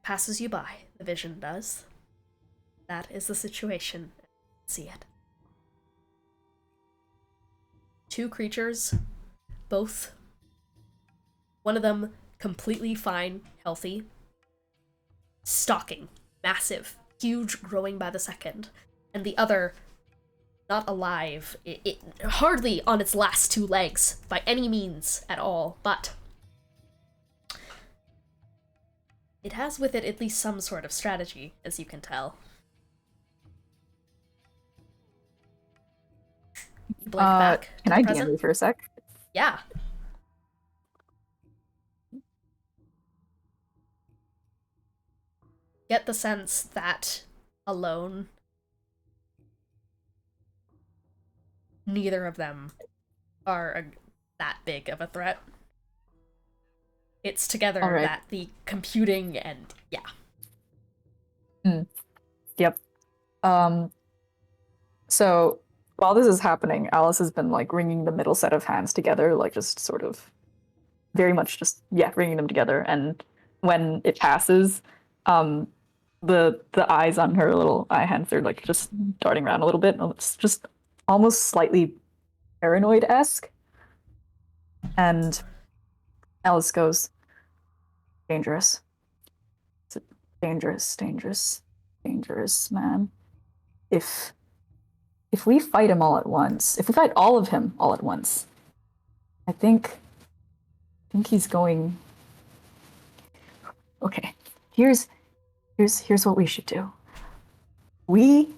Passes you by, the vision does. That is the situation. See it. 2 creatures, both. One of them completely fine, healthy, stalking, massive, huge, growing by the second, and the other not alive, it hardly on its last 2 legs by any means at all, but it has with it at least some sort of strategy, as you can tell. You blink back. Can I Present? DM for a sec? Yeah. Get the sense that alone, neither of them are that big of a threat. It's together All right. that the computing and, yeah. Yep. So while this is happening, Alice has been like wringing the middle set of hands together, like just sort of very much just wringing them together. And when it passes, the eyes on her little eye hands are like just darting around a little bit. It's just almost slightly paranoid-esque. And Alice goes, dangerous. It's dangerous, dangerous, dangerous, man. If we fight him all at once, if we fight all of him all at once, I think he's going. Okay, here's what we should do. We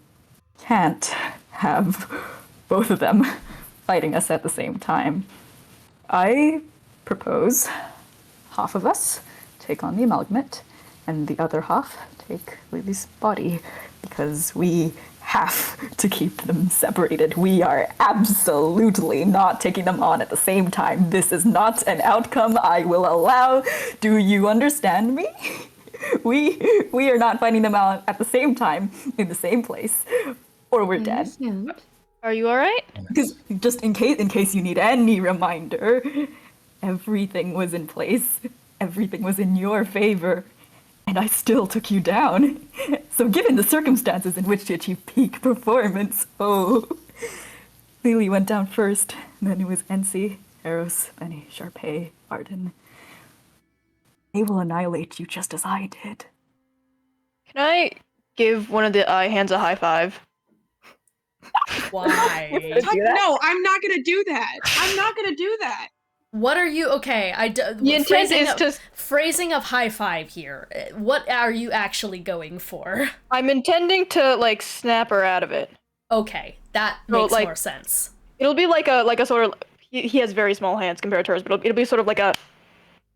can't have both of them fighting us at the same time. I propose half of us take on the amalgamate, and the other half take Lily's body, because we have to keep them separated. We are absolutely not taking them on at the same time. This is not an outcome I will allow. Do you understand me? We are not fighting them out at the same time in the same place, or we're dead. Are you all right? Because just in case you need any reminder, everything was in place. Everything was in your favor. And I still took you down. So given the circumstances in which to achieve peak performance, Lily went down first, then it was Ency, Eros, Benny, Charpay, Arden. They will annihilate you just as I did. Can I give one of the eye hands a high five? Why? No, I'm not gonna do that. I'm not gonna do that. What are you? Okay, the intent is to phrasing of high five here. What are you actually going for? I'm intending to like snap her out of it. Okay, that makes more sense. It'll be like a sort of. He has very small hands compared to hers, but it'll be sort of like a,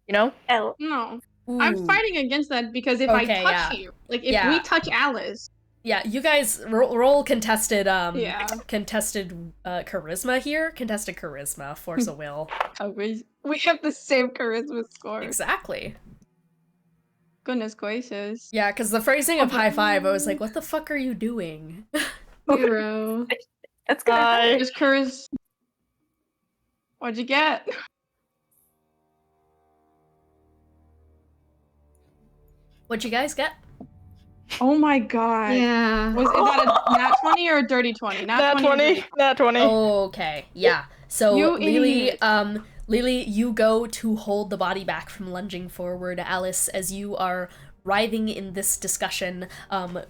L. No, Ooh. I'm fighting against that because if I touch you, like if we touch Alice. Yeah, you guys roll contested contested charisma here. Contested charisma, force a will. We have the same charisma score. Exactly. Goodness gracious. Yeah, because the phrasing of high five, I was like, what the fuck are you doing? Zero. That's good. Just charisma. What'd you get? What'd you guys get? Oh my god. Yeah. Is that a nat 20 or a dirty 20? Nat 20. Nat 20. Okay, yeah. So You Lily, you go to hold the body back from lunging forward. Alice, as you are writhing in this discussion,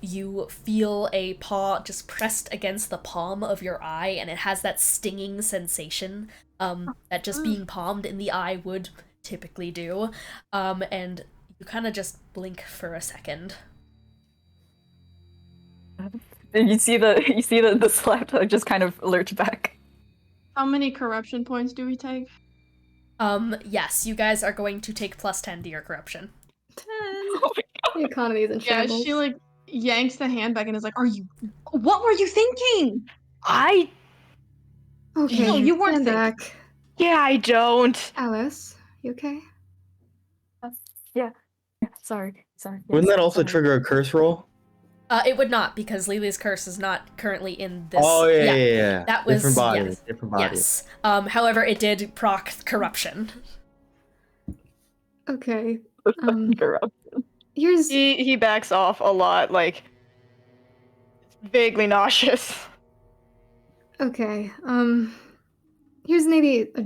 you feel a paw just pressed against the palm of your eye, and it has that stinging sensation that just being palmed in the eye would typically do. And you kind of just blink for a second. You see the slap just kind of lurch back. How many corruption points do we take? Yes, you guys are going to take +10 to your corruption. 10. The economy is in shambles. Yeah, she like yanks the hand back and is like, what were you thinking? Okay. No, you weren't stand back. Yeah, I don't. Alice, you okay? Yeah. Sorry. Wouldn't that also trigger a curse roll? It would not, because Lily's curse is not currently in this. Oh, yeah. That was different body. yes. Different body. Yes. However, it did proc corruption. Okay. Corruption. Here's He backs off a lot, like vaguely nauseous. okay. Here's maybe a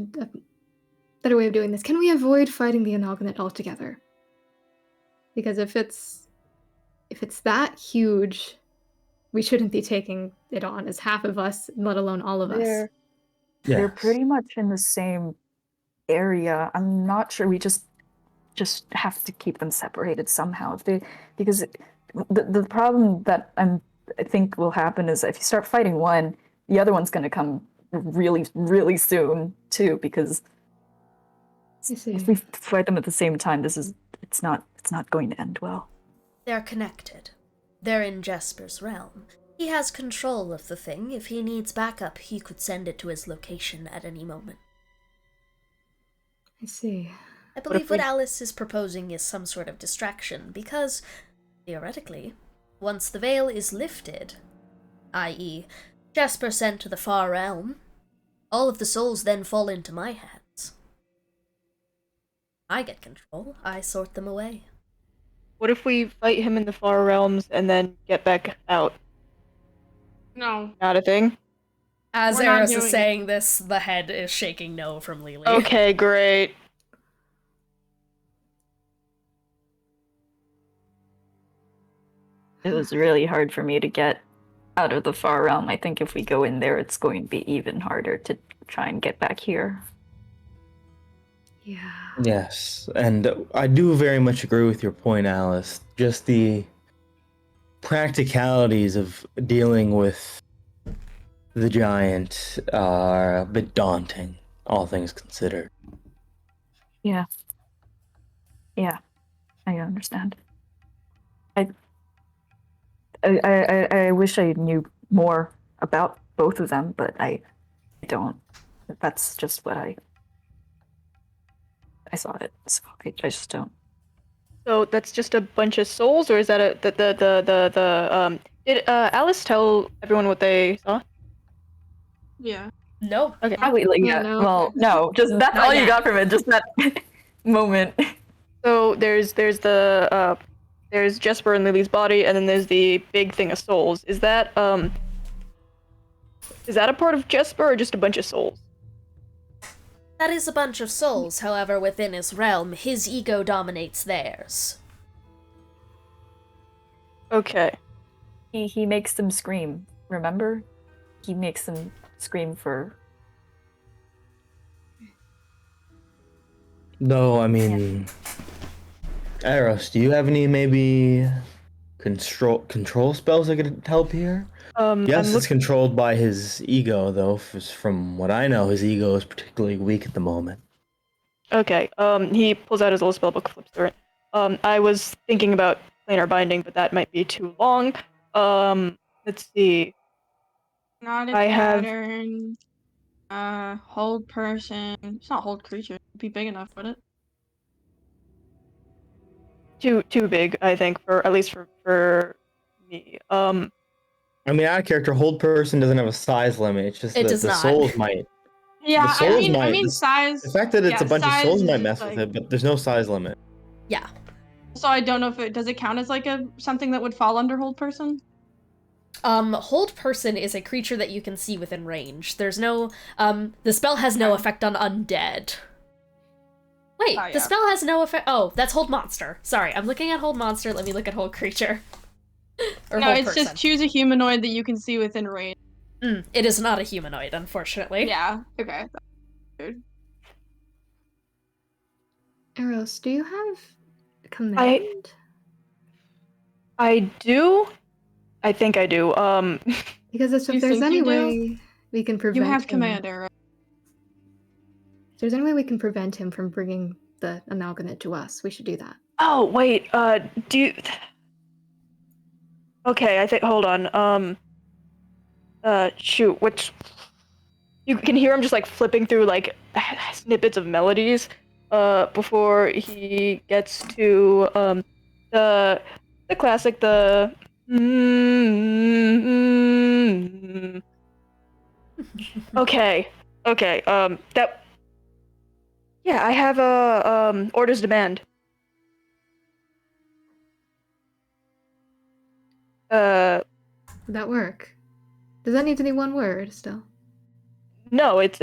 better way of doing this. Can we avoid fighting the amalgamate altogether? Because if it's that huge, we shouldn't be taking it on as half of us, let alone all of us. They're pretty much in the same area. I'm not sure. We just have to keep them separated somehow. Because the problem that I think will happen is if you start fighting one, the other one's going to come really, really soon too. Because if we fight them at the same time, it's not going to end well. They're connected. They're in Jespar's realm. He has control of the thing. If he needs backup, he could send it to his location at any moment. I see. I believe what Alice is proposing is some sort of distraction, because, theoretically, once the veil is lifted, i.e., Jespar sent to the far realm, all of the souls then fall into my hands. I get control. I sort them away. What if we fight him in the far realms and then get back out? No. Not a thing? As We're not Eris doing is it. saying this, the head is shaking no from Lily. Okay, great. It was really hard for me to get out of the far realm. I think if we go in there, it's going to be even harder to try and get back here. Yeah. Yes, and I do very much agree with your point, Alice. Just the practicalities of dealing with the giant are a bit daunting, all things considered. Yeah. Yeah, I understand. I wish I knew more about both of them, but I don't. That's just what I saw it, so I just don't. So that's just a bunch of souls, or is that did Alice tell everyone what they saw? Yeah. No. Okay. Probably like Yeah, yeah. no. Well, no, just that's Not all you yet. got from it, just that moment. So there's Jespar and Lily's body, and then there's the big thing of souls. Is that a part of Jespar or just a bunch of souls? That is a bunch of souls, however, within his realm, his ego dominates theirs. Okay. He makes them scream. Remember? He makes them scream for. Though, I mean, Eros, do you have any maybe control spells that could help here? Yes, it's controlled by his ego, though. From what I know, his ego is particularly weak at the moment. Okay. He pulls out his little spellbook, flips through it. I was thinking about planar binding, but that might be too long. Let's see. Not a I have- pattern. Hold person. It's not hold creature. It'd be big enough, would it? Too big, I think, for at least for me. I mean, out of character, hold person doesn't have a size limit. It's just It that does the not. souls might. Yeah, The souls I might- mean the- size. The fact that it's Yeah, a bunch of size souls is might just mess like- with it, but there's no size limit. Yeah. So I don't know if does it count as like something that would fall under hold person? Hold person is a creature that you can see within range. There's no, the spell has no effect on undead. Wait, Oh, the yeah. spell has no effect. Oh, that's hold monster. Sorry, I'm looking at hold monster. Let me look at hold creature. Or No, hold it's person. just choose a humanoid that you can see within range. It is not a humanoid, unfortunately. Yeah. Okay. Eros, do you have command? I do. I think I do. Because if You there's think any you do? way we can prevent You have him, commander. Right? if there's any way we can prevent him from bringing the amalgamate to us, we should do that. Oh wait. Do you? Okay, I think. Hold on. Shoot. Which? You can hear him just like flipping through like snippets of melodies. Before he gets to the classic the. Okay. That. Yeah, I have a orders demand. Would that work? Does that need to be one word still? No, it's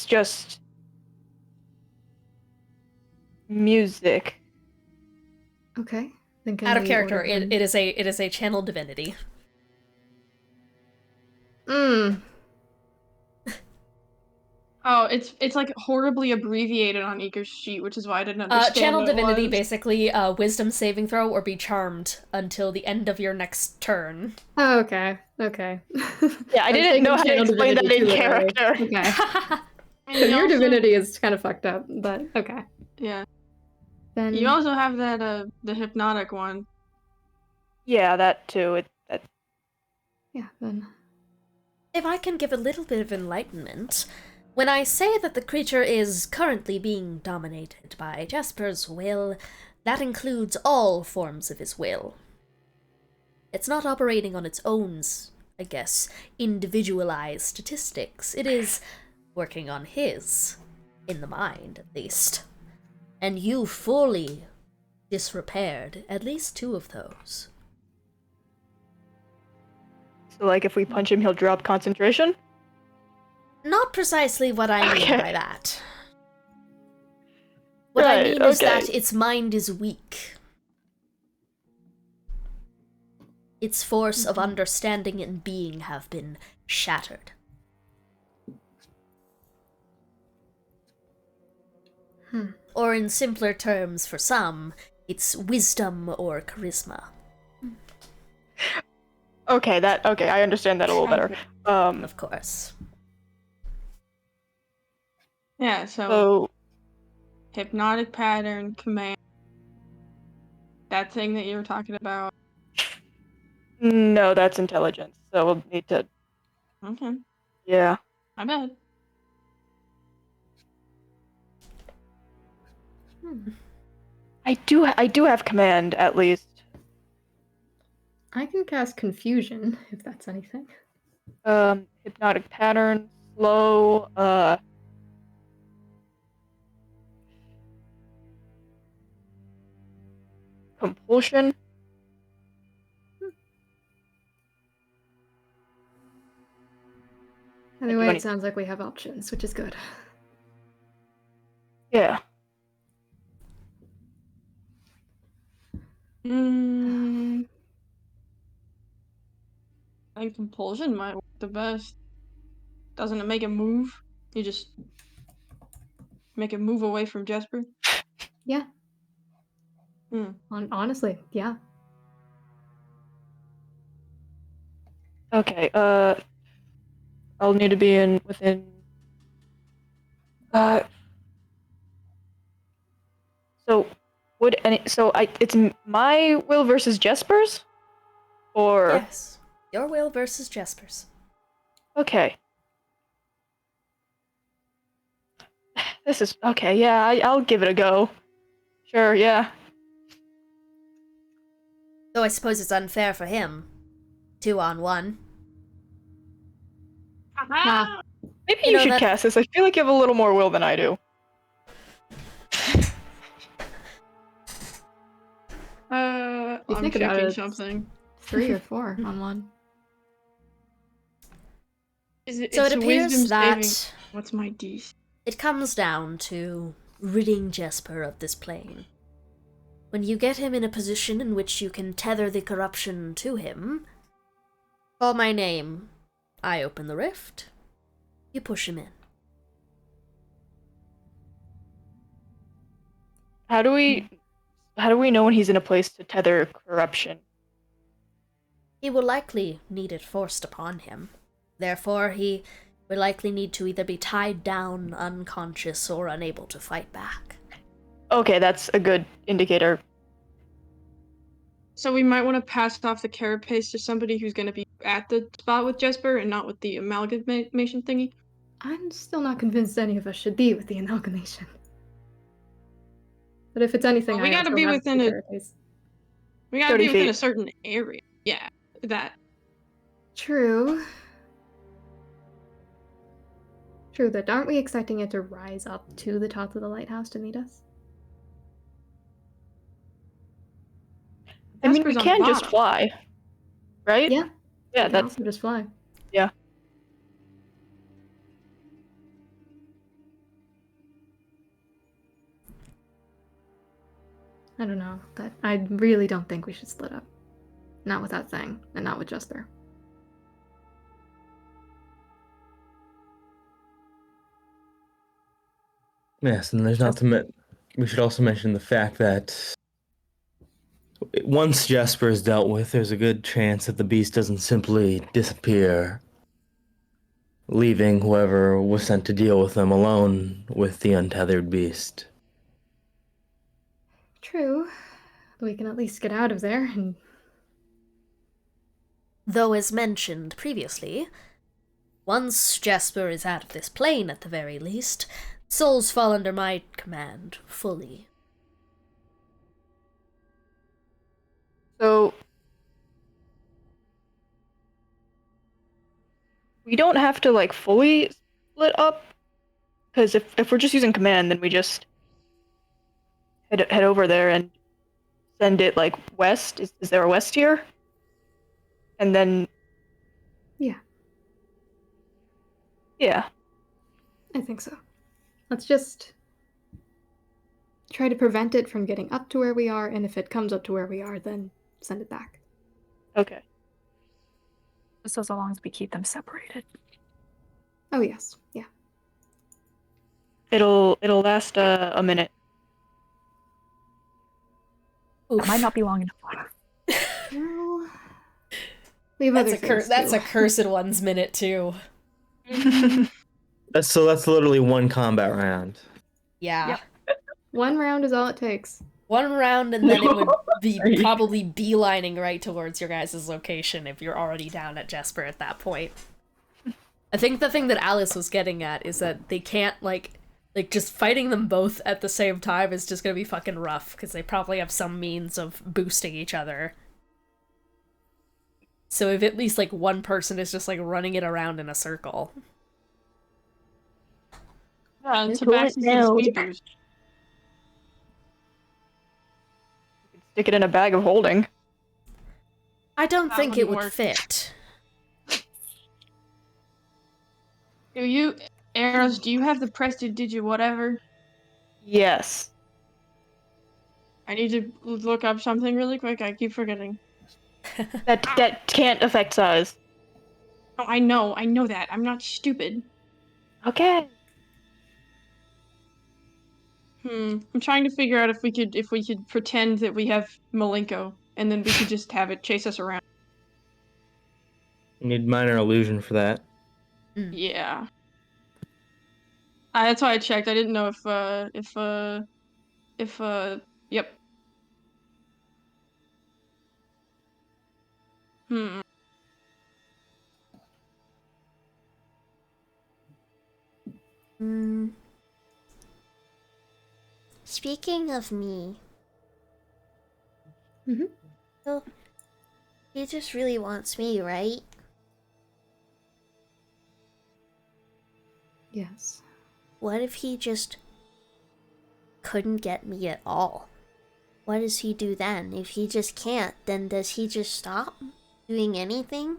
just music. Okay. Then can Out of we character, order him- it is a channel divinity. Oh, it's like horribly abbreviated on Eager's sheet, which is why I didn't understand. Channel what it divinity, was. basically, wisdom saving throw or be charmed until the end of your next turn. Oh, okay. Okay. Yeah, I didn't know how to explain that in character. Okay. And So you your also- divinity is kind of fucked up, but okay. Yeah. Then You also have that the hypnotic one. Yeah, that too. yeah, then If I can give a little bit of enlightenment, when I say that the creature is currently being dominated by Jespar's will, that includes all forms of his will. It's not operating on its own, I guess, individualized statistics. It is working on his, in the mind, at least. And you fully disrepaired at least 2 of those. So, like, if we punch him, he'll drop concentration? Not precisely what I mean Okay. by that. What I Right, mean is okay. that its mind is weak. Its force of understanding and being have been shattered. Or in simpler terms for some, it's wisdom or charisma. Okay, I understand that a little better. Of course. Yeah, so So, hypnotic pattern, command. That thing that you were talking about. no, that's intelligence. So we'll need to, Okay, yeah. my bad. I do have command, at least. I can cast confusion, if that's anything. Hypnotic pattern, slow, compulsion. Either way, any- it sounds like we have options, which is good. Yeah. I think compulsion might work the best. Doesn't it make him move? You just make him move away from Jesper? Yeah. Hmm. Honestly, yeah. Okay, I'll need to be within, so, it's my will versus Jesper's? Or, Yes. Your will versus Jesper's. okay. This is, okay, yeah, I'll give it a go. Sure, yeah. Though I suppose it's unfair for him. 2-on-1. Ah, Maybe You you know should that- cast this. I feel like you have a little more will than I do. You I'm think about checking it, something. 3 or 4 on one. Is it? So It's it a appears wisdom that saving. What's my DC? it comes down to ridding Jesper of this plane. When you get him in a position in which you can tether the corruption to him, call my name, I open the rift, you push him in. How do we know when he's in a place to tether corruption? He will likely need it forced upon him. Therefore, he will likely need to either be tied down, unconscious, or unable to fight back. Okay, that's a good indicator. So we might want to pass off the carapace to somebody who's going to be at the spot with Jesper and not with the amalgamation thingy. I'm still not convinced any of us should be with the amalgamation. But if it's anything, Well, we I gotta also be have within the a- carapace. We gotta 30 be within feet. a certain area. Yeah, that. True. True, but aren't we expecting it to rise up to the top of the lighthouse to meet us? I mean, we Jasper's on can just bottom. fly, right? Yeah. Yeah, we can that's also just fly. yeah. I don't know. But I really don't think we should split up. Not with that thing, and not with Jesper. Yes, and there's not to we should also mention the fact that once Jesper is dealt with, there's a good chance that the beast doesn't simply disappear, leaving whoever was sent to deal with them alone with the untethered beast. True. We can at least get out of there and Though, as mentioned previously, once Jasper is out of this plane at the very least, souls fall under my command fully. So We don't have to like fully split up, because if we're just using command, then we just head over there and send it like west. Is there a west here? And then Yeah, yeah. I think so. Let's just try to prevent it from getting up to where we are, and if it comes up to where we are, then send it back. Okay. So as long as we keep them separated. Oh yes, yeah. It'll last a minute. That might not be long enough. Well, we have That's other things that's too. a cursed one's minute too. That's literally one combat round. Yeah. Yep. One round is all it takes. One round and then it would be probably beelining right towards your guys' location if you're already down at Jespar at that point. I think the thing that Alice was getting at is that they can't, like just fighting them both at the same time is just gonna be fucking rough, because they probably have some means of boosting each other. So if at least, like, one person is just, like, running it around in a circle. Yeah, Who Tabaxi knows? speed boost. Stick it in a bag of holding. I don't That think it wouldn't would work. fit. Do you, Eros, do you have the prestidigit whatever? Yes. I need to look up something really quick. I keep forgetting. That can't affect size. Oh, I know that. I'm not stupid. Okay. I'm trying to figure out if we could pretend that we have Malenko, and then we could just have it chase us around. You need minor illusion for that. Yeah. That's why I checked. I didn't know yep. Hmm. Speaking of me. Mhm. So, he just really wants me, right? Yes. What if he just couldn't get me at all? What does he do then? If he just can't, then does he just stop doing anything?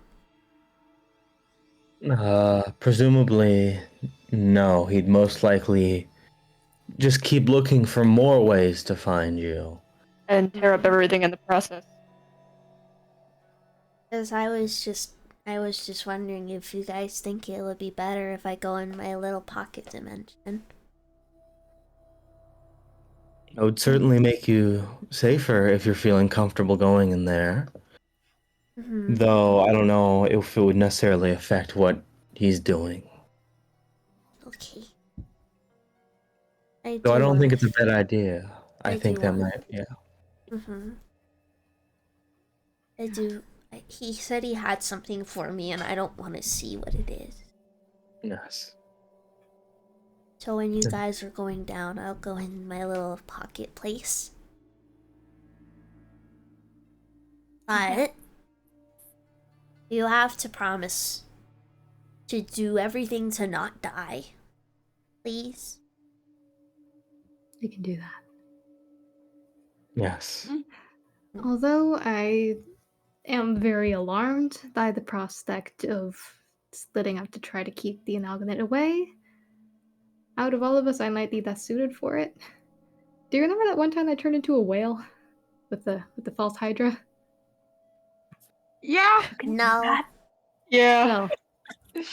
Presumably, no. He'd most likely just keep looking for more ways to find you. And tear up everything in the process. Because I was just wondering if you guys think it would be better if I go in my little pocket dimension. It would certainly make you safer if you're feeling comfortable going in there. Though I don't know if it would necessarily affect what he's doing. Okay. So I don't think it's a bad idea. I I think do that want- might, yeah. I do. He said he had something for me, and I don't want to see what it is. Yes. So when you guys are going down, I'll go in my little pocket place. But you have to promise to do everything to not die. Please? We can do that. Yes. Although I am very alarmed by the prospect of splitting up to try to keep the amalgamate away, out of all of us, I might be best suited for it. Do you remember that one time I turned into a whale with the false hydra? Yeah. No. Yeah. Well,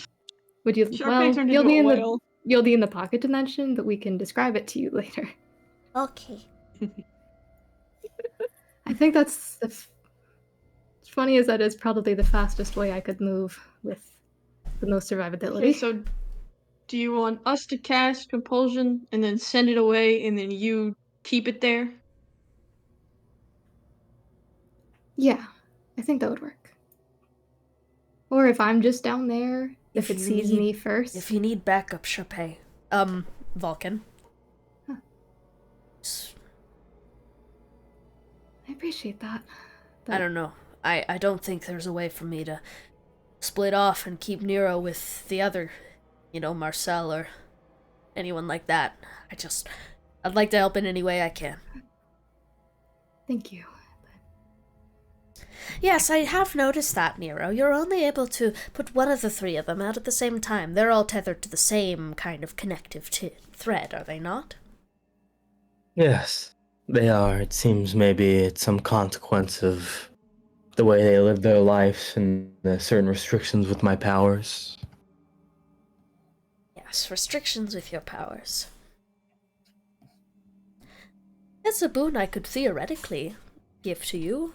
would you? Sharpay Well, turned you'll into be a in whale. you'll be in the pocket dimension, but we can describe it to you later. Okay. I think that's as funny as that is, probably the fastest way I could move with the most survivability. Okay, so do you want us to cast compulsion and then send it away, and then you keep it there? Yeah, I think that would work. Or if I'm just down there, if it you sees need- me first. If you need backup, Charpay. Vulcan. Huh. I appreciate that. I don't know. I don't think there's a way for me to split off and keep Nero with the other, Marcel or anyone like that. I'd like to help in any way I can. Thank you. Yes, I have noticed that, Nero. You're only able to put one of the three of them out at the same time. They're all tethered to the same kind of connective thread, are they not? Yes, they are. It seems maybe it's some consequence of the way they live their lives and the certain restrictions with my powers. Yes, restrictions with your powers. It's a boon I could theoretically give to you.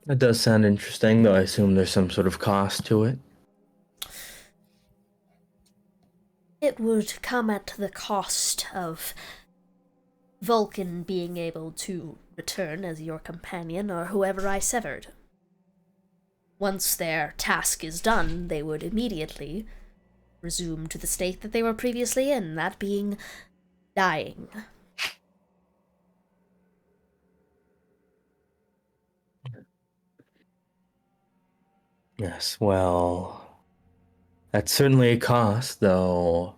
That does sound interesting, though I assume there's some sort of cost to it. It would come at the cost of Vulcan being able to return as your companion or whoever I severed. Once their task is done, they would immediately resume to the state that they were previously in, that being dying. Yes, well, that's certainly a cost, though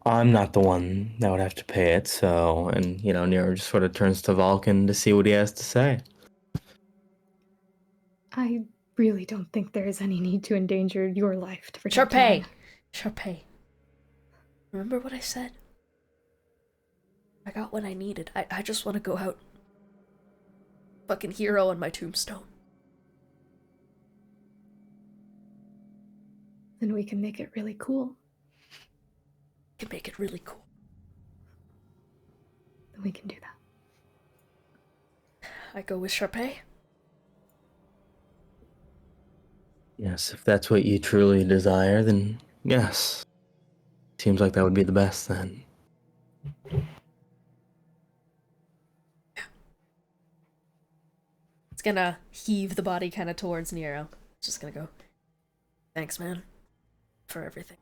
I'm not the one that would have to pay it, so, and, Nero just sort of turns to Vulcan to see what he has to say. I really don't think there is any need to endanger your life to protect Charpay! mine. Charpay. Remember what I said? I got what I needed. I just want to go out. Fucking hero on my tombstone. Then we can make it really cool. Can make it really cool. Then we can do that. I go with Charpay. Yes, if that's what you truly desire, then yes. Seems like that would be the best then. It's gonna heave the body kind of towards Nero. It's just gonna go, thanks, man, for everything.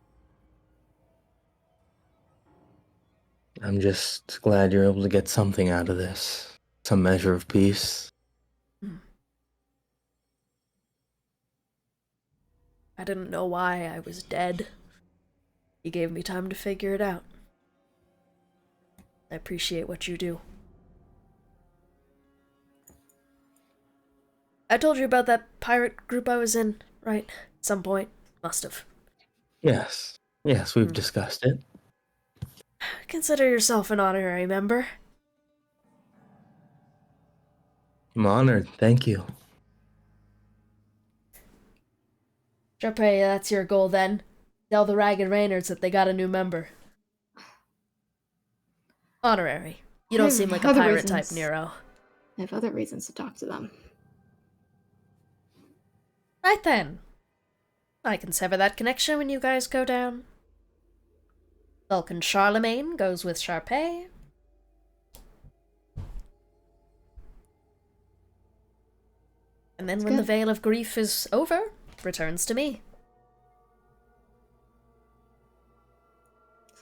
I'm just glad you're able to get something out of this. Some measure of peace. I didn't know why I was dead. He gave me time to figure it out. I appreciate what you do. I told you about that pirate group I was in, right? At some point. Must have. Yes. Yes, we've discussed it. Consider yourself an honorary member. I'm honored. Thank you. Charpay, that's your goal then. Tell the Ragged Rainers that they got a new member. Honorary. You don't seem like a pirate type, Nero. I have other reasons to talk to them. Right then. I can sever that connection when you guys go down. Vulcan Charlemagne goes with Charpay. And then when the Veil of Grief is over, returns to me.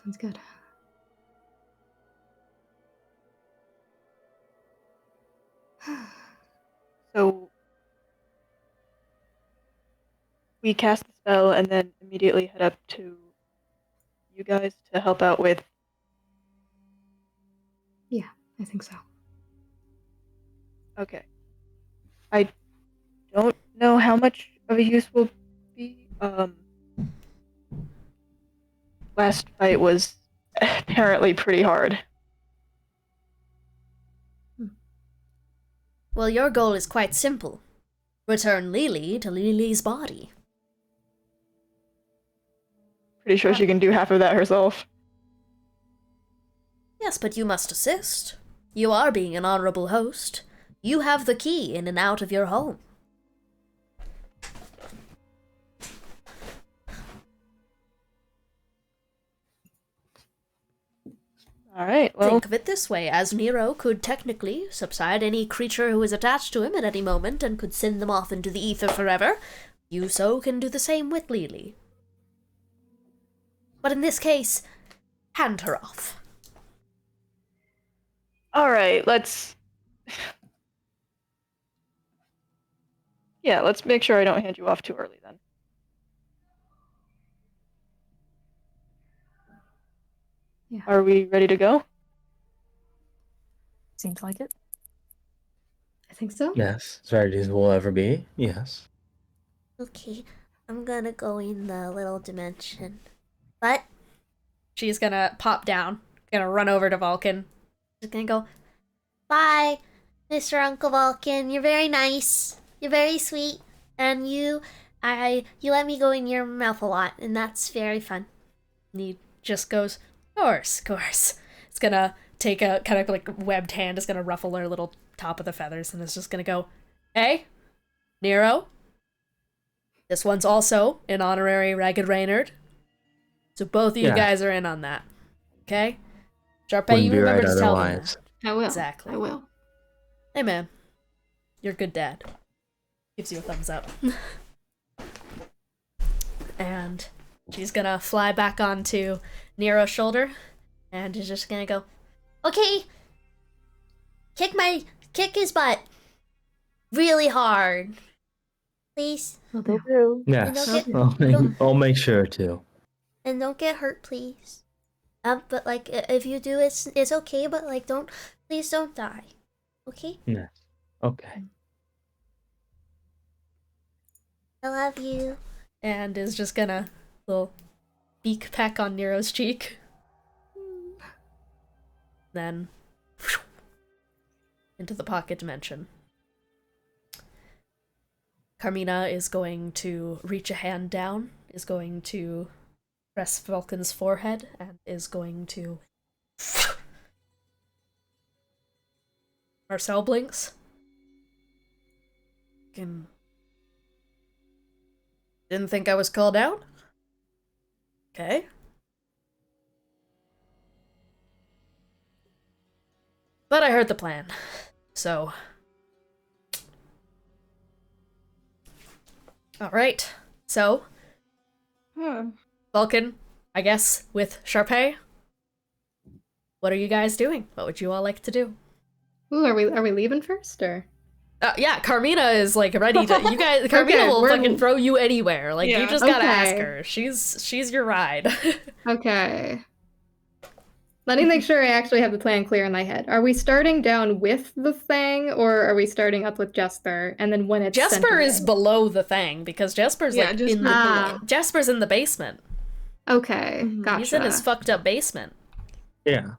Sounds good. So we cast the spell and then immediately head up to you guys to help out with. Yeah, I think so. Okay. I don't know how much of a use will be. Last fight was apparently pretty hard. Well, your goal is quite simple. Return Lily to Lily's body. Pretty sure she can do half of that herself. Yes, but you must assist. You are being an honorable host. You have the key in and out of your home. Alright, well. Think of it this way, as Nero could technically subside any creature who is attached to him at any moment and could send them off into the ether forever, you so can do the same with Lily. But in this case, hand her off. Alright, let's Yeah, let's make sure I don't hand you off too early then. Yeah. Are we ready to go? Seems like it. I think so. Yes, as ready as we'll ever be. Yes. Okay, I'm gonna go in the little dimension. But She's gonna pop down, gonna run over to Vulcan. she's gonna go, bye, Mr. Uncle Vulcan. You're very nice. You're very sweet. And you let me go in your mouth a lot, and that's very fun. And he just goes, of course. It's gonna take a kind of like webbed hand, is gonna ruffle her little top of the feathers, and is just gonna go, hey, Nero. This one's also an honorary Ragged Reynard. So both of you Yeah. guys are in on that. Okay? Charpay, Wouldn't you be remember right to tell them otherwise. that. I will. Exactly. I will. Hey, man. You're a good dad. Gives you a thumbs up. And she's gonna fly back onto Nero's shoulder and is just gonna go, Okay. Kick his butt. Really hard. Please. Will do. Yes. Don't I'll make sure to. And don't get hurt, please. But like, if you do, it's okay. But like, please don't die. Okay? Yes. Okay. I love you. and is just gonna little beak peck on Nero's cheek. Then into the pocket dimension. Carmina is going to reach a hand down, is going to press Vulcan's forehead, and is going to... Marcel blinks. Didn't think I was called out? Okay. But I heard the plan, so... Alright, so... Vulcan, I guess, with Charpay. What are you guys doing? What would you all like to do? Ooh, are we leaving first or? Yeah, Carmina is like ready to. You guys, Carmina Okay, will we're- fucking throw you anywhere. Like you Yeah. just gotta ask Okay. her. She's your ride. Okay. Let me make sure I actually have the plan clear in my head. Are we starting down with the thing, or are we starting up with Jesper? And then when it's sent Jesper is away? below the thing because Jesper's Yeah, like just in the below. Jesper's in the basement. Okay, Mhm. gotcha. He's in his fucked up basement. Yeah.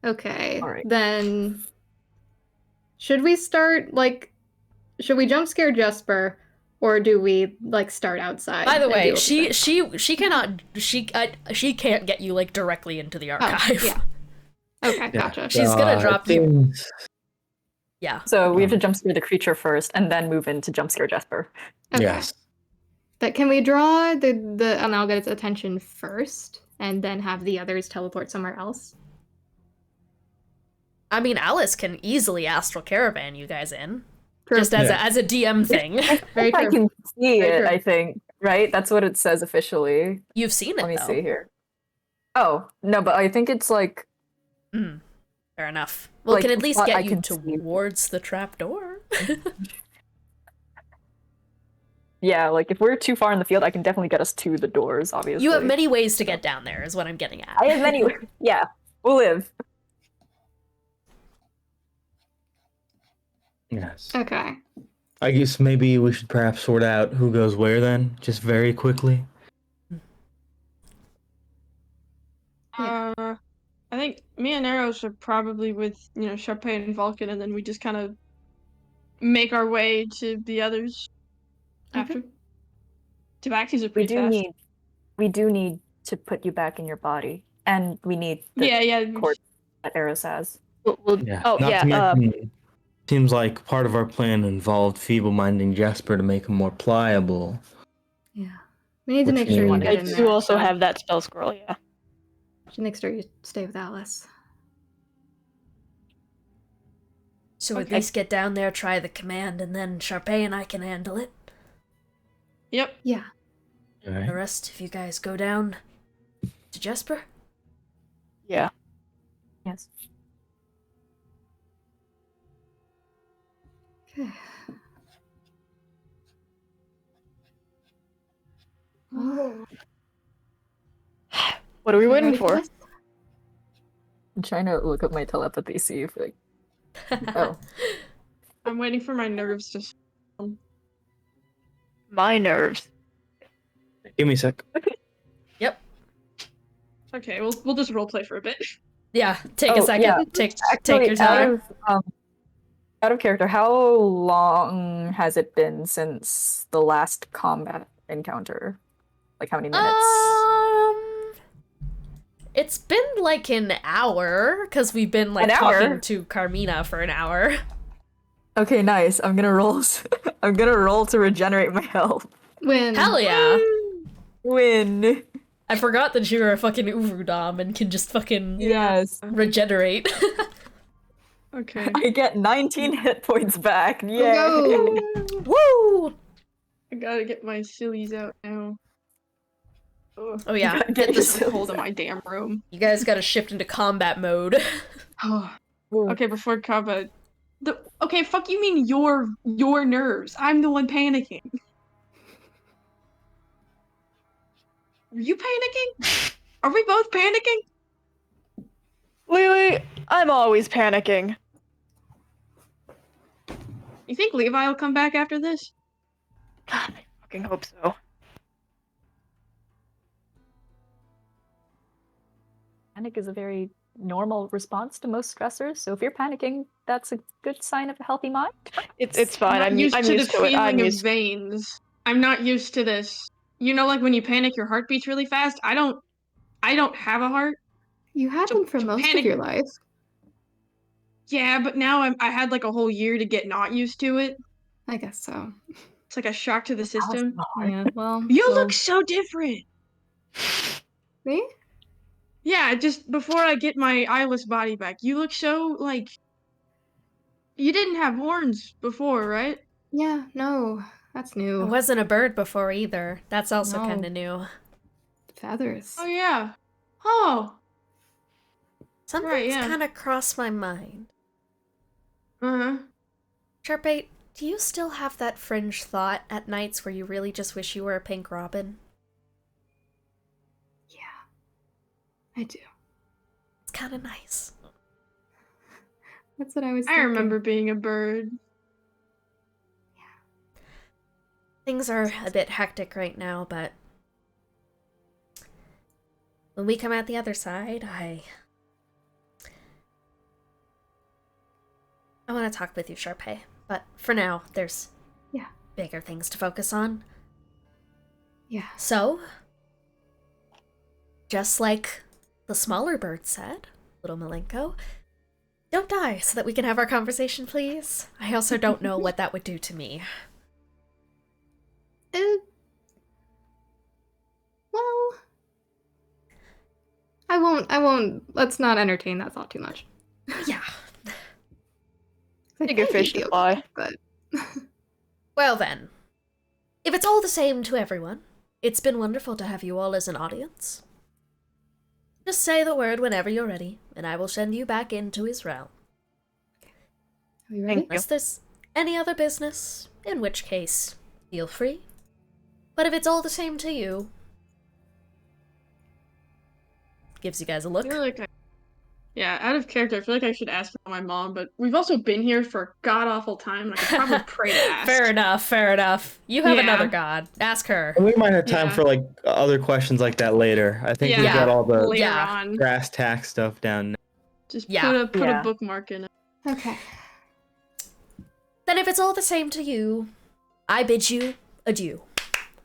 Okay, Alright. then should we start should we jump scare Jesper, or do we start outside? By the and way, deal with it? she cannot she can't get you like directly into the archive. yeah. Okay, Yeah. gotcha. She's gonna drop you. things- Yeah. So we have to jump scare the creature first, and then move into jump scare Jesper. Okay. Yes. But can we draw the Amalgamate's attention first, and then have the others teleport somewhere else? I mean, Alice can easily astral caravan you guys in, True. just as Yeah. as a DM thing. Very I true. can see Very it, true. I think. Right? That's what it says officially. You've seen it. Let me though. see here. Oh, no, but I think it's like... Fair enough. Well, it Like, can at least what get I you can see. towards the trapdoor. Yeah, like if we're too far in the field, I can definitely get us to the doors, obviously. You have many ways to get down there, is what I'm getting at. I have many... Yeah, we'll live. Yes. Okay. I guess maybe we should perhaps sort out who goes where then, just very quickly. I think me and Arrow should probably with Charpay and Vulcan, and then we just kind of make our way to the others after. Tabaxis are We pretty fast. we do need to put you back in your body. And we need the Yeah. cord that Eros has. Yeah. Oh, Not yeah, to mention, seems like part of our plan involved feeble-minding Jesper to make him more pliable. Yeah. We need to Which make sure you means- get I in do there. also so- have that spell scroll, yeah. Should make sure you stay with Alice. So at Okay. least get down there, try the command, and then Charpay and I can handle it. Yep. Yeah. The Alright. rest of you guys go down to Jesper. Yeah. Yes. Okay. What are we waiting Ready for? this? I'm trying to look up my telepathy, see if like. Oh, I'm waiting for my nerves to. My nerves. Give me a sec. Yep. Okay, we'll just roleplay for a bit. Yeah, take a Oh, second. yeah. Take actually, your time. out of character, how long has it been since the last combat encounter? Like how many minutes? It's been like an hour because we've been like An talking hour? to Carmina for an hour. Okay, nice. I'm gonna roll. I'm gonna roll to regenerate my health. Win. Hell yeah! Win. I forgot that you're a fucking Urudam and can just fucking Yes. regenerate. Okay. I get 19 hit points back. Yay. Go. Woo! I gotta get my sillies out now. Ugh, Oh yeah, Get get your this. sillies cold in my damn room. You guys gotta shift into combat mode. Okay, before combat. Okay, fuck you mean your nerves. I'm the one panicking. Are you panicking? Are we both panicking? Lily, I'm always panicking. You think Levi will come back after this? God, I fucking hope so. Panic is a very normal response to most stressors, so if you're panicking, that's a good sign of a healthy mind. It's fine. I'm I'm used I'm to used the to it. I'm feeling of used. veins. I'm not used to this. You know, like when you panic, your heart beats really fast. I don't have a heart. You had So- them for so most panic- of your life. Yeah, but now I had like a whole year to get not used to it. I guess so. It's like a shock to the system. Yeah, well. You well, look so different. Me? Yeah, just before I get my eyeless body back, you look so like you didn't have horns before, right? Yeah, no. That's I new. wasn't a bird before either. That's also No. kind of new. Feathers. Oh yeah. Oh. Something's yeah. kind of crossed my mind. Uh-huh. Charpay, do you still have that fringe thought at nights where you really just wish you were a pink robin? Yeah. I do. It's kind of nice. That's what I was I thinking. remember being a bird. Things are a bit hectic right now, but when we come out the other side, I want to talk with you, Charpay. But for now, there's Yeah. bigger things to focus on. Yeah. So, just like the smaller bird said, little Malenko, don't die so that we can have our conversation, please. I also don't know what that would do to me. Well, I won't. Let's not entertain that thought too much. Yeah. I Bigger think fish you'd to be fly. okay, But Well then, if it's all the same to everyone, it's been wonderful to have you all as an audience. Just say the word whenever you're ready, and I will send you back into his realm. are you ready? Thank you. Unless there's any other business, in which case, feel free. But if it's all the same to you, gives you guys a I look. feel like yeah, out of character, I feel like I should ask for my mom, but we've also been here for a god-awful time, and I could probably pray to ask. Fair enough, fair enough. You have Yeah. another god. Ask her. We might have time Yeah. for like other questions like that later. I think we Yeah. got all the Later Yeah. on. brass tack stuff down now. Just Yeah. put a Yeah. bookmark in it. Okay. Then if it's all the same to you, I bid you adieu.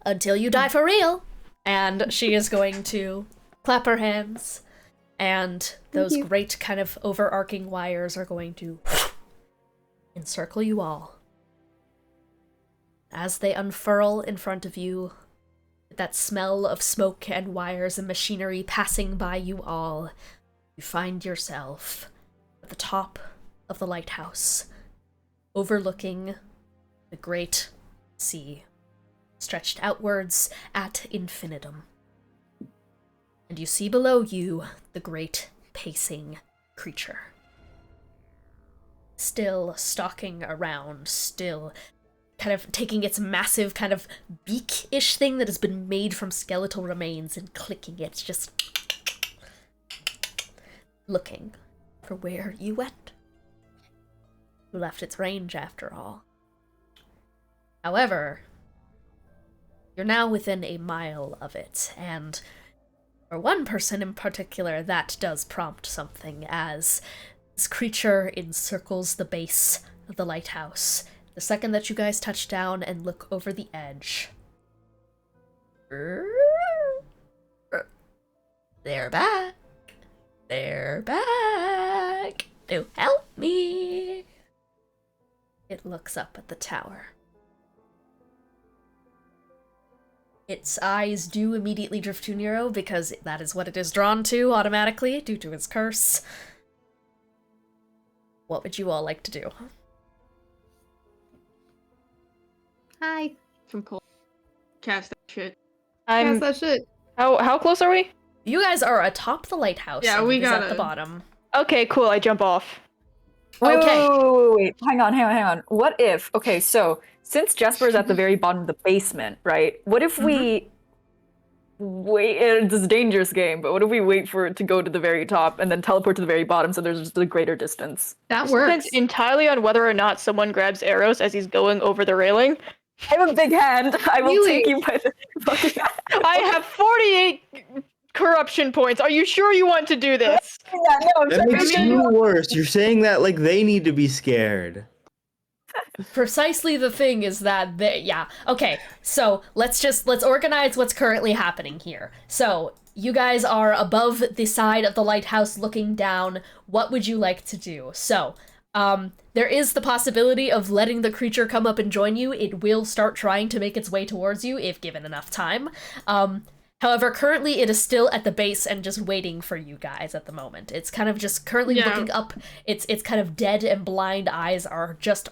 Until you die for real. And she is going to clap her hands, and those you. great kind of overarching wires are going to encircle you all. As they unfurl in front of you, with that smell of smoke and wires and machinery passing by you all, you find yourself at the top of the lighthouse, overlooking the great sea, stretched outwards at infinitum. And you see below you the great pacing creature. Still stalking around, still kind of taking its massive kind of beak-ish thing that has been made from skeletal remains and clicking it, just looking for where you went. You left its range after all. However, you're now within a mile of it, and for one person in particular, that does prompt something, as this creature encircles the base of the lighthouse. The second that you guys touch down and look over the edge, they're back. They're back to help me. It looks up at the tower. Its eyes do immediately drift to Nero, because that is what it is drawn to automatically due to its curse. What would you all like to do? Hi. From Cole. Cast that shit. Cast that shit. How close are we? You guys are atop the lighthouse. Yeah, and we it is got at the bottom. Okay, cool. I jump off. Okay. Wait. Hang on. What if, okay, so since Jespar's at the very bottom of the basement, right? What if we wait, it's a dangerous game, but what if we wait for it to go to the very top and then teleport to the very bottom so there's just a greater distance? That This works. depends entirely on whether or not someone grabs arrows as he's going over the railing. I have a big hand. I will Really? take you by the fucking hand. I have 48 corruption points. Are you sure you want to do this? That makes you worse. You're saying that like they need to be scared. Precisely the thing is that okay, so let's organize what's currently happening here. So you guys are above the side of the lighthouse looking down. What would you like to do? So there is the possibility of letting the creature come up and join you. It will start trying to make its way towards you if given enough time. However, currently it is still at the base and just waiting for you guys at the moment. It's kind of just currently looking up. Its kind of dead and blind eyes are just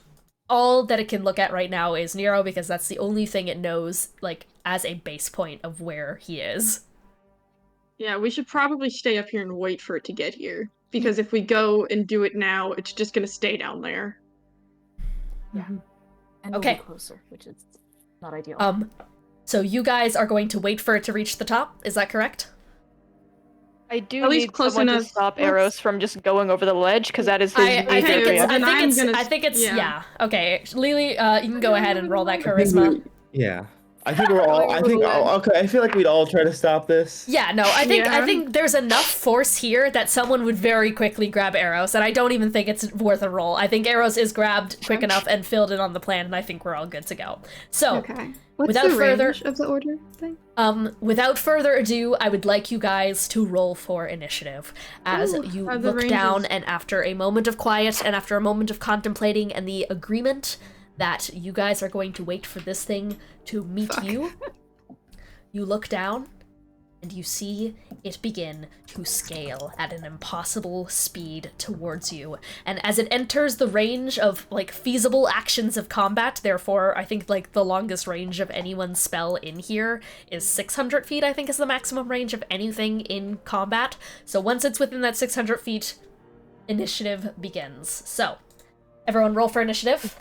all that it can look at right now is Nero, because that's the only thing it knows, like, as a base point of where he is. Yeah, we should probably stay up here and wait for it to get here. Because if we go and do it now, it's just gonna stay down there. Yeah. And Okay. we'll be closer, which is not ideal. So you guys are going to wait for it to reach the top, is that correct? I do At least need close someone enough. to stop arrows from just going over the ledge, because that is his I weak think area. it's yeah. Okay, Lily, you can go ahead and roll that charisma. Yeah. I think we're all. Okay. I feel like we'd all try to stop this. Yeah, no, I think there's enough force here that someone would very quickly grab arrows, and I don't even think it's worth a roll. I think arrows is grabbed quick enough and filled in on the plan, and I think we're all good to go. So, Okay. What's without the further range of the order thing? without further ado, I would like you guys to roll for initiative as you are the look down, ranges? and after a moment of quiet and after a moment of contemplating and the agreement that you guys are going to wait for this thing to meet you, you look down and you see it begin to scale at an impossible speed towards you. And as it enters the range of, like, feasible actions of combat, therefore, I think, like, the longest range of anyone's spell in here is 600 feet, I think is the maximum range of anything in combat. So once it's within that 600 feet, initiative begins. So, everyone roll for initiative.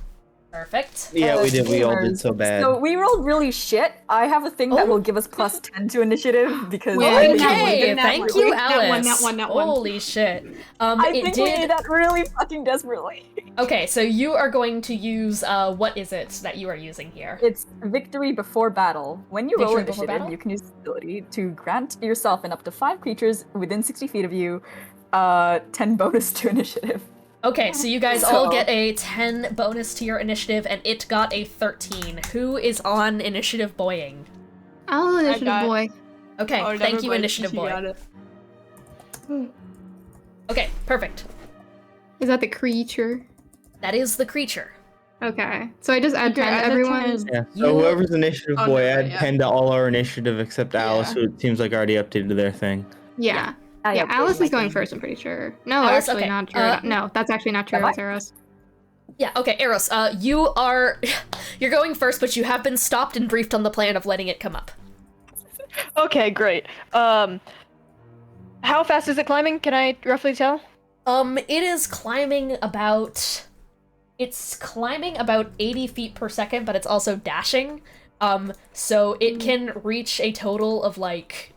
Perfect. Yeah, we did. We all did so bad. So we rolled really shit. I have a thing that will give us plus 10 to initiative because Okay, thank you, That Alice. one. Holy shit. I think we need that really fucking desperately. Okay, so you are going to use, what is it that you are using here? It's victory before battle. When you roll Victory before initiative, battle? you can use the ability to grant yourself and up to 5 creatures within 60 feet of you 10 bonus to initiative. Okay, so you guys all get a 10 bonus to your initiative, and it got a 13. Who is on initiative boying? I'll initiative got- boy. Okay, Oh, thank never you, mind, initiative she boy. got it. Okay, perfect. Is that the creature? That is the creature. Okay. So I just add Okay, 10 to add the everyone. 10. Yeah. You- So whoever's initiative Oh, boy, no, add yeah. 10 to all our initiative except Alice, Yeah. who it seems like already updated their thing. Yeah. Ah, Yeah, Alice my is going thing. first, I'm pretty sure. No, Alice, actually okay. not true. No, that's actually not true. Am I? It's Eros. Yeah, okay, Eros, you are... You're going first, but you have been stopped and briefed on the plan of letting it come up. Okay, great. How fast is it climbing? Can I roughly tell? It is climbing about It's climbing about 80 feet per second, but it's also dashing. So it can reach a total of like,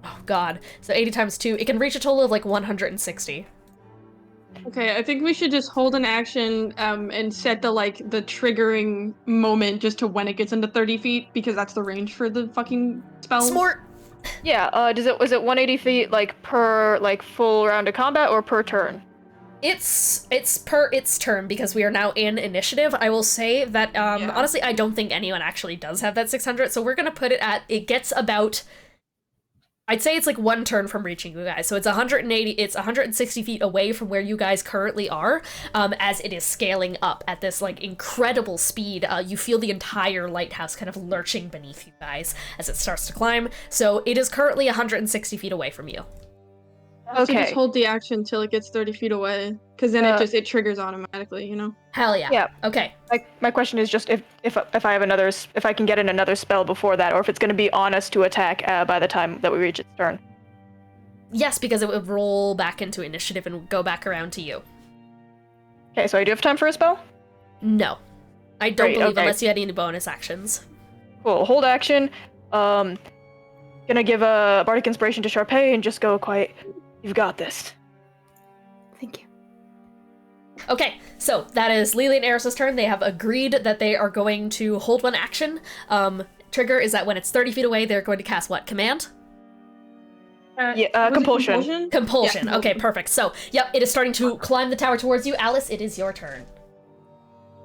oh god, so 80 times 2, it can reach a total of like 160. Okay, I think we should just hold an action and set the triggering moment just to when it gets into 30 feet, because that's the range for the fucking spells. Smart. Yeah, was it 180 feet like per full round of combat or per turn? It's per its turn because we are now in initiative. I will say that honestly I don't think anyone actually does have that 600, so we're gonna put it at, it gets about, I'd say it's like 1 turn from reaching you guys. So it's 180, it's 160 feet away from where you guys currently are, as it is scaling up at this like incredible speed. You feel the entire lighthouse kind of lurching beneath you guys as it starts to climb. So it is currently 160 feet away from you. So just hold the action till it gets 30 feet away, because then it triggers automatically, you know? Hell yeah. Yeah. Okay. My question is just if I have if I can get in another spell before that, or if it's going to be on us to attack by the time that we reach its turn. Yes, because it would roll back into initiative and go back around to you. Okay, so I do have time for a spell? No. I don't believe okay. unless you had any bonus actions. Cool. Hold action. Gonna give a bardic inspiration to Charpay and just go quiet. You've got this. Thank you. Okay, so that is Lily and Eris's turn. They have agreed that they are going to hold one action. Trigger is that when it's 30 feet away, they're going to cast what? Command? Compulsion. Compulsion. Yeah, Okay, perfect. So, yep, it is starting to climb the tower towards you. Alice, it is your turn.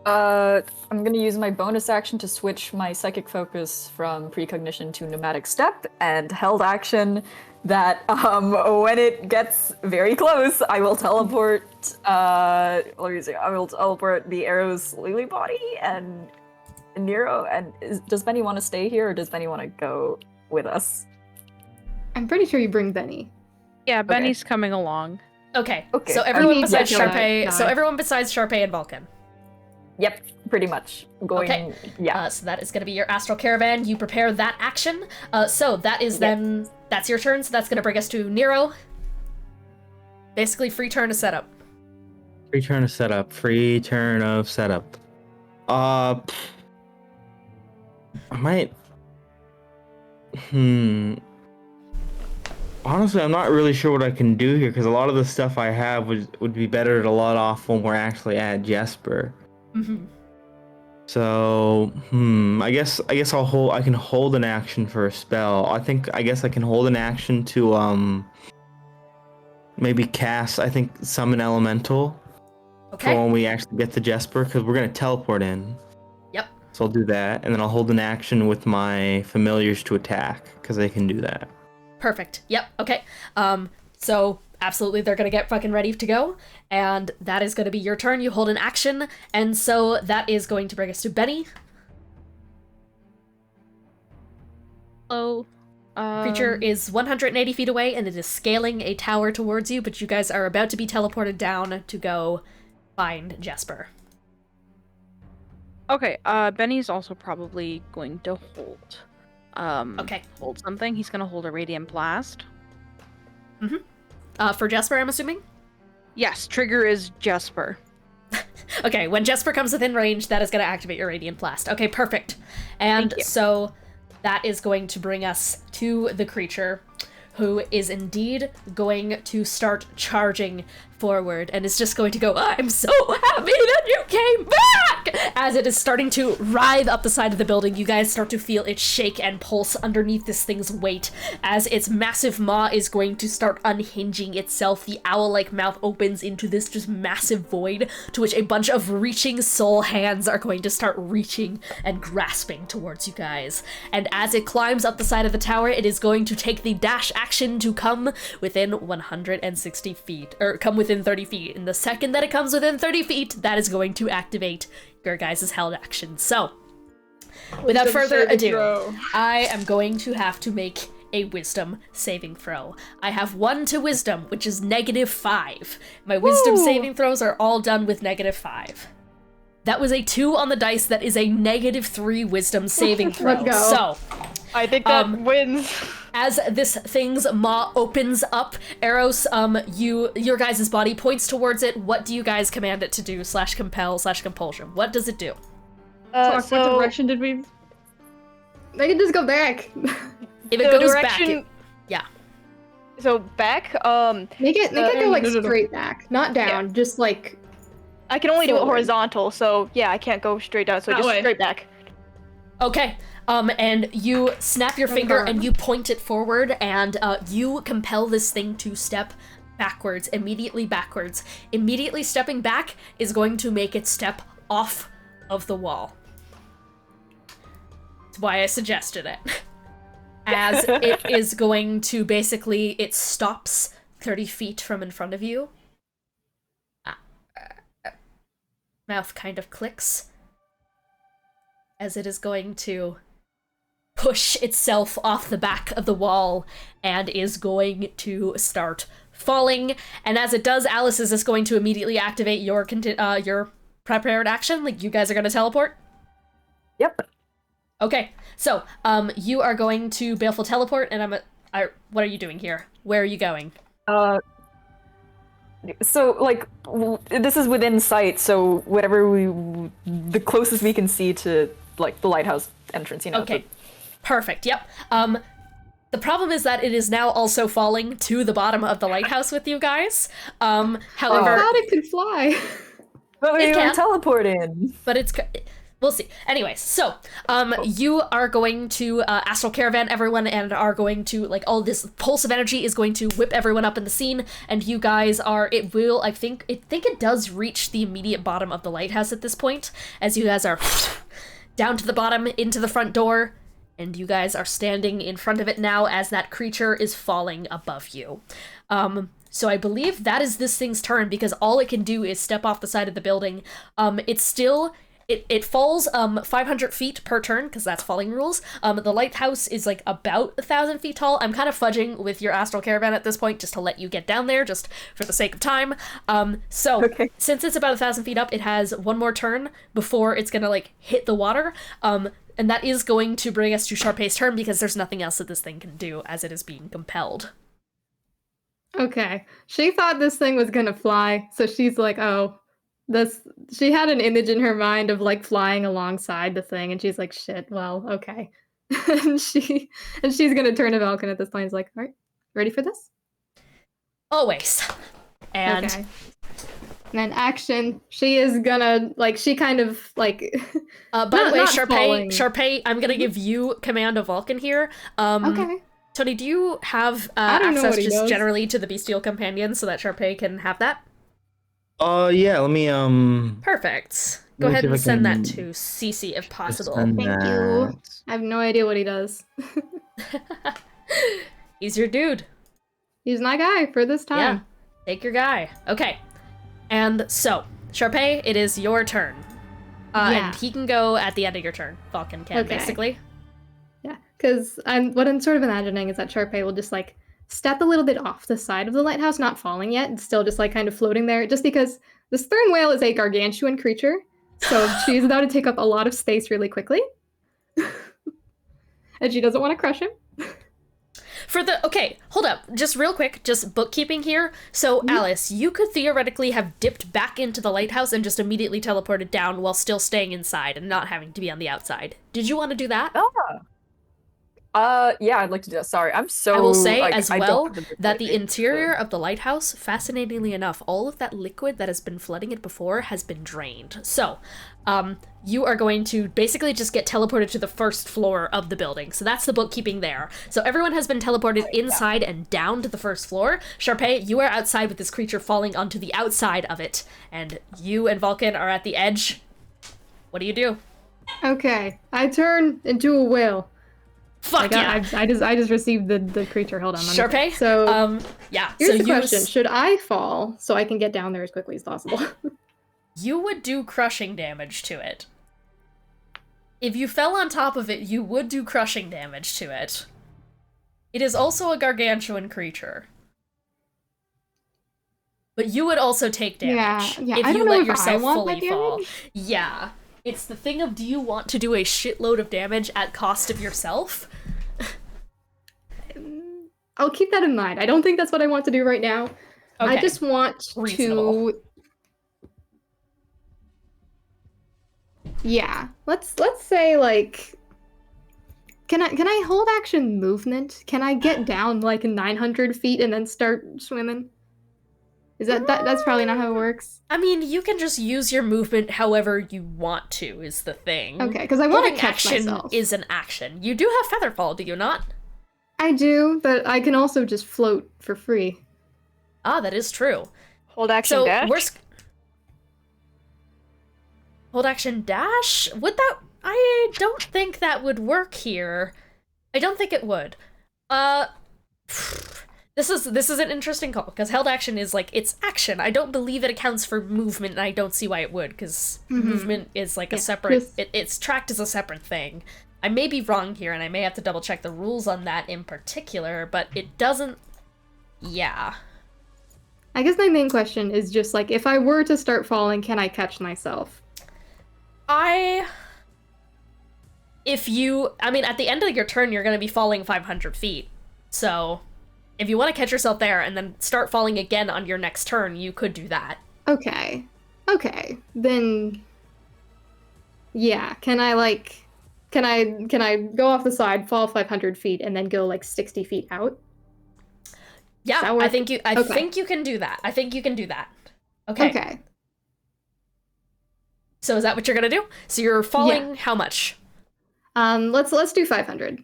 I'm gonna use my bonus action to switch my psychic focus from precognition to nomadic step, and held action that when it gets very close, I will teleport. I will teleport the arrow's Lily body and Nero. And does Benny want to stay here, or does Benny want to go with us? I'm pretty sure you bring Benny. Yeah, Benny's coming along. Okay. Okay. So everyone mean, besides yeah, Charpay. no. So everyone besides Charpay and Vulcan. Yep, pretty much. Going. Okay. Yeah. So that is going to be your astral caravan. You prepare that action. So that is then that's your turn. So that's going to bring us to Nero. Basically, free turn to set up. Free turn of setup. Free turn of setup. I might. Honestly, I'm not really sure what I can do here because a lot of the stuff I have would be better to lot off when we're actually at Jespar. Mm-hmm. So, I guess I'll hold. I can hold an action for a spell. I guess I can hold an action to maybe cast. I think summon elemental. Okay. For when we actually get to Jespar, because we're gonna teleport in. Yep. So I'll do that, and then I'll hold an action with my familiars to attack, because they can do that. Perfect. Yep. Okay. So absolutely, they're gonna get fucking ready to go, and that is gonna be your turn. You hold an action, and so that is going to bring us to Benny. Oh. Creature is 180 feet away, and it is scaling a tower towards you, but you guys are about to be teleported down to go find Jespar. Okay, Benny's also probably going to hold. Okay. Hold something. He's gonna hold a Radiant Blast. For Jespar, I'm assuming? Yes, trigger is Jespar. Okay, when Jespar comes within range, that is going to activate your Radiant Blast. Okay, perfect. And so that is going to bring us to the creature, who is indeed going to start charging forward, and is just going to go, I'm so happy that you came back! As it is starting to writhe up the side of the building, you guys start to feel it shake and pulse underneath this thing's weight, as its massive maw is going to start unhinging itself. The owl-like mouth opens into this just massive void, to which a bunch of reaching soul hands are going to start reaching and grasping towards you guys. And as it climbs up the side of the tower, it is going to take the dash action to come within 160 feet, or come within 30 feet. And the second that it comes within 30 feet, that is going to activate your guys' held action. So, without further ado, I am going to have to make a wisdom saving throw. I have 1 to wisdom, which is -5. My wisdom saving throws are all done with -5. That was a 2 on the dice. That is a -3 wisdom saving throw. Let's go. So, I think that wins. as this thing's maw opens up, Eros, your guys' body points towards it. What do you guys command it to do? /compel/compulsion. What does it do? What direction did we? They can just go back. If it goes back, yeah. So back, Make it go like no. straight back, not down. Just like I can only do it forward. horizontal, so yeah, I can't go straight down, so That just way. straight back. Okay. And you snap your finger and you point it forward, and you compel this thing to step backwards, immediately backwards. Immediately stepping back is going to make it step off of the wall. That's why I suggested it. As it is going to basically, it stops 30 feet from in front of you. Mouth kind of clicks. As it is going to push itself off the back of the wall and is going to start falling. And as it does, Alice, is this going to immediately activate your prepared action? Like, you guys are going to teleport? Yep. Okay, so you are going to Baleful Teleport, and what are you doing here? Where are you going? So, like, this is within sight, so the closest we can see to, like, the lighthouse entrance, you know. Okay, perfect, yep. The problem is that it is now also falling to the bottom of the lighthouse with you guys. However... I thought it could fly. But we It were can. teleporting. But it's... We'll see. Anyways, so, you are going to Astral Caravan everyone and are going to, like, all this pulse of energy is going to whip everyone up in the scene, and you guys are, I think it does reach the immediate bottom of the lighthouse at this point, as you guys are down to the bottom, into the front door, and you guys are standing in front of it now as that creature is falling above you. So I believe that is this thing's turn, because all it can do is step off the side of the building. It's still... It falls 500 feet per turn, because that's falling rules. The lighthouse is like about 1,000 feet tall. I'm kind of fudging with your Astral Caravan at this point, just to let you get down there, just for the sake of time. Since it's about 1,000 feet up, it has one more turn before it's gonna, like, hit the water. And that is going to bring us to Charpay's turn, because there's nothing else that this thing can do as it is being compelled. Okay. She thought this thing was gonna fly, so she's like, oh, she had an image in her mind of, like, flying alongside the thing, and she's like, shit, well, okay. and she's gonna turn to Valken at this point. She's like, all right, ready for this? Always. And okay. And then action, she is gonna, like, she kind of, like... by the way, Charpay, I'm gonna give you command of Vulcan here. Okay. Tony, do you have I don't know access what he just knows. generally to the Bestial Companion so that Charpay can have that? Yeah, let me, Perfect. Go Let me ahead see if and I send that can to Cece if possible. send Thank you. that. I have no idea what he does. He's your dude. He's my guy for this Yeah. time. Take your guy. Okay. And so, Charpay, it is your turn. Yeah. And he can go at the end of your turn. Vulcan can, Okay. basically. Yeah, because what I'm sort of imagining is that Charpay will just, like, step a little bit off the side of the lighthouse, not falling yet, and still just, like, kind of floating there, just because the stern whale is a gargantuan creature, so she's about to take up a lot of space really quickly. And she doesn't want to crush him. Okay, hold up. Just real quick, just bookkeeping here. So, Alice, you could theoretically have dipped back into the lighthouse and just immediately teleported down while still staying inside and not having to be on the outside. Did you want to do that? Yeah, I'd like to do that. Sorry, I'm so... I will say like, as I don't well have the that the ability, interior of the lighthouse, fascinatingly enough, all of that liquid that has been flooding it before has been drained. So, you are going to basically just get teleported to the first floor of the building. So that's the bookkeeping there. So everyone has been teleported inside and down to the first floor. Charpay, you are outside with this creature falling onto the outside of it. And you and Vulcan are at the edge. What do you do? Okay, I turn into a whale. Fuck yeah! I just received the creature. Hold on. Charpay? So, yeah. here's so the question. Should I fall so I can get down there as quickly as possible? You would do crushing damage to it. If you fell on top of it, you would do crushing damage to it. It is also a gargantuan creature. but you would also take damage Yeah, if I you don't know let if I yourself want fully that fall. damage. Yeah. It's the thing of, do you want to do a shitload of damage at cost of yourself? I'll keep that in mind. I don't think that's what I want to do right now. I Okay. just want Reasonable. to. Yeah, let's say like. Can I hold action movement? Can I get down like 900 feet and then start swimming? Is that's probably not how it works? I mean, you can just use your movement however you want to, is the thing. Okay, because I want to Holding catch action myself. is an action. You do have Featherfall, do you not? I do, but I can also just float for free. Ah, that is true. Hold action So, dash? Hold action dash? Would that... I don't think that would work here. I don't think it would. This is an interesting call, because held action is like, it's action. I don't believe it accounts for movement, and I don't see why it would, because movement is like a separate... It's tracked as a separate thing. I may be wrong here, and I may have to double check the rules on that in particular, but it doesn't... Yeah. I guess my main question is just like, if I were to start falling, can I catch myself? If you... I mean, at the end of your turn, you're going to be falling 500 feet. So, if you want to catch yourself there and then start falling again on your next turn, you could do that. Okay. Okay. Then... Yeah, can I go off the side, fall 500 feet, and then go like 60 feet out? Yeah, I think you can do that. I think you can do that. Okay. Okay. So is that what you're gonna do? So you're falling how much? Let's do 500.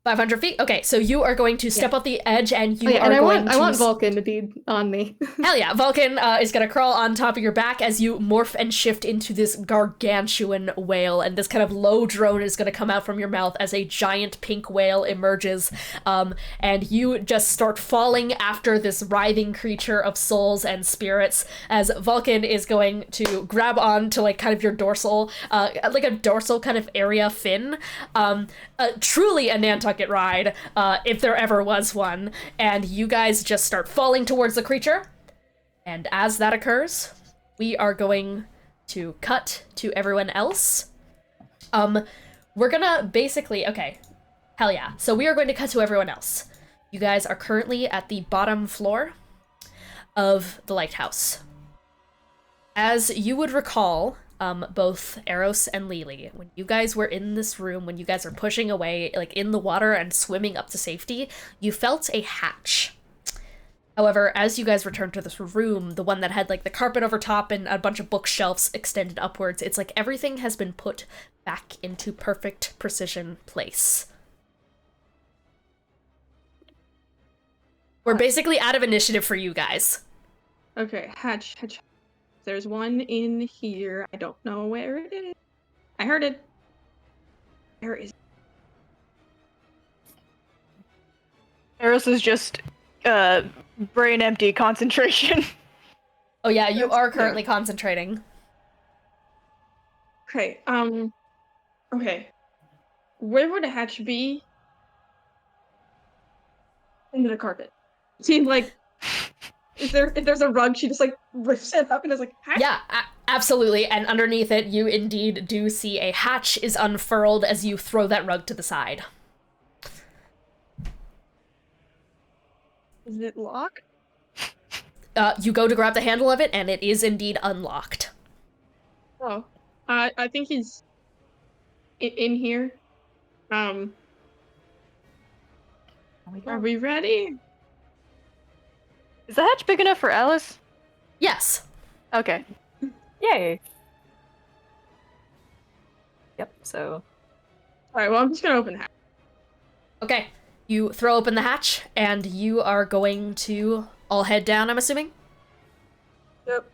500 feet? Okay, so you are going to step off the edge and you are and going to... I want Vulcan to be on me. Hell yeah, Vulcan is going to crawl on top of your back as you morph and shift into this gargantuan whale, and this kind of low drone is going to come out from your mouth as a giant pink whale emerges, and you just start falling after this writhing creature of souls and spirits, as Vulcan is going to grab on to like kind of your dorsal, like a dorsal kind of area fin, truly a Nantucket ride, if there ever was one, and you guys just start falling towards the creature. And as that occurs, we are going to cut to everyone else. We're gonna basically, okay, hell yeah. So we are going to cut to everyone else. You guys are currently at the bottom floor of the lighthouse. As you would recall, both Eros and Lily, when you guys were in this room, when you guys are pushing away, like in the water and swimming up to safety, you felt a hatch. However, as you guys returned to this room, the one that had like the carpet over top and a bunch of bookshelves extended upwards, it's like everything has been put back into perfect precision place. We're basically out of initiative for you guys. Okay, hatch. There's one in here. I don't know where it is. I heard it. Where is it? Eros is just brain empty concentration. Oh yeah, you are currently concentrating. Okay, okay. Where would a hatch be? Into the carpet. See, like, if there's a rug, she just like lifts it up and is like, hatch? Yeah, absolutely. And underneath it, you indeed do see a hatch is unfurled as you throw that rug to the side. Is it locked? You go to grab the handle of it, and it is indeed unlocked. Oh, I think he's in here. Are we ready? Is the hatch big enough for Alice? Yes. Okay. Yay. Yep, so... Alright, well, I'm just gonna open the hatch. Okay. You throw open the hatch, and you are going to all head down, I'm assuming? Yep.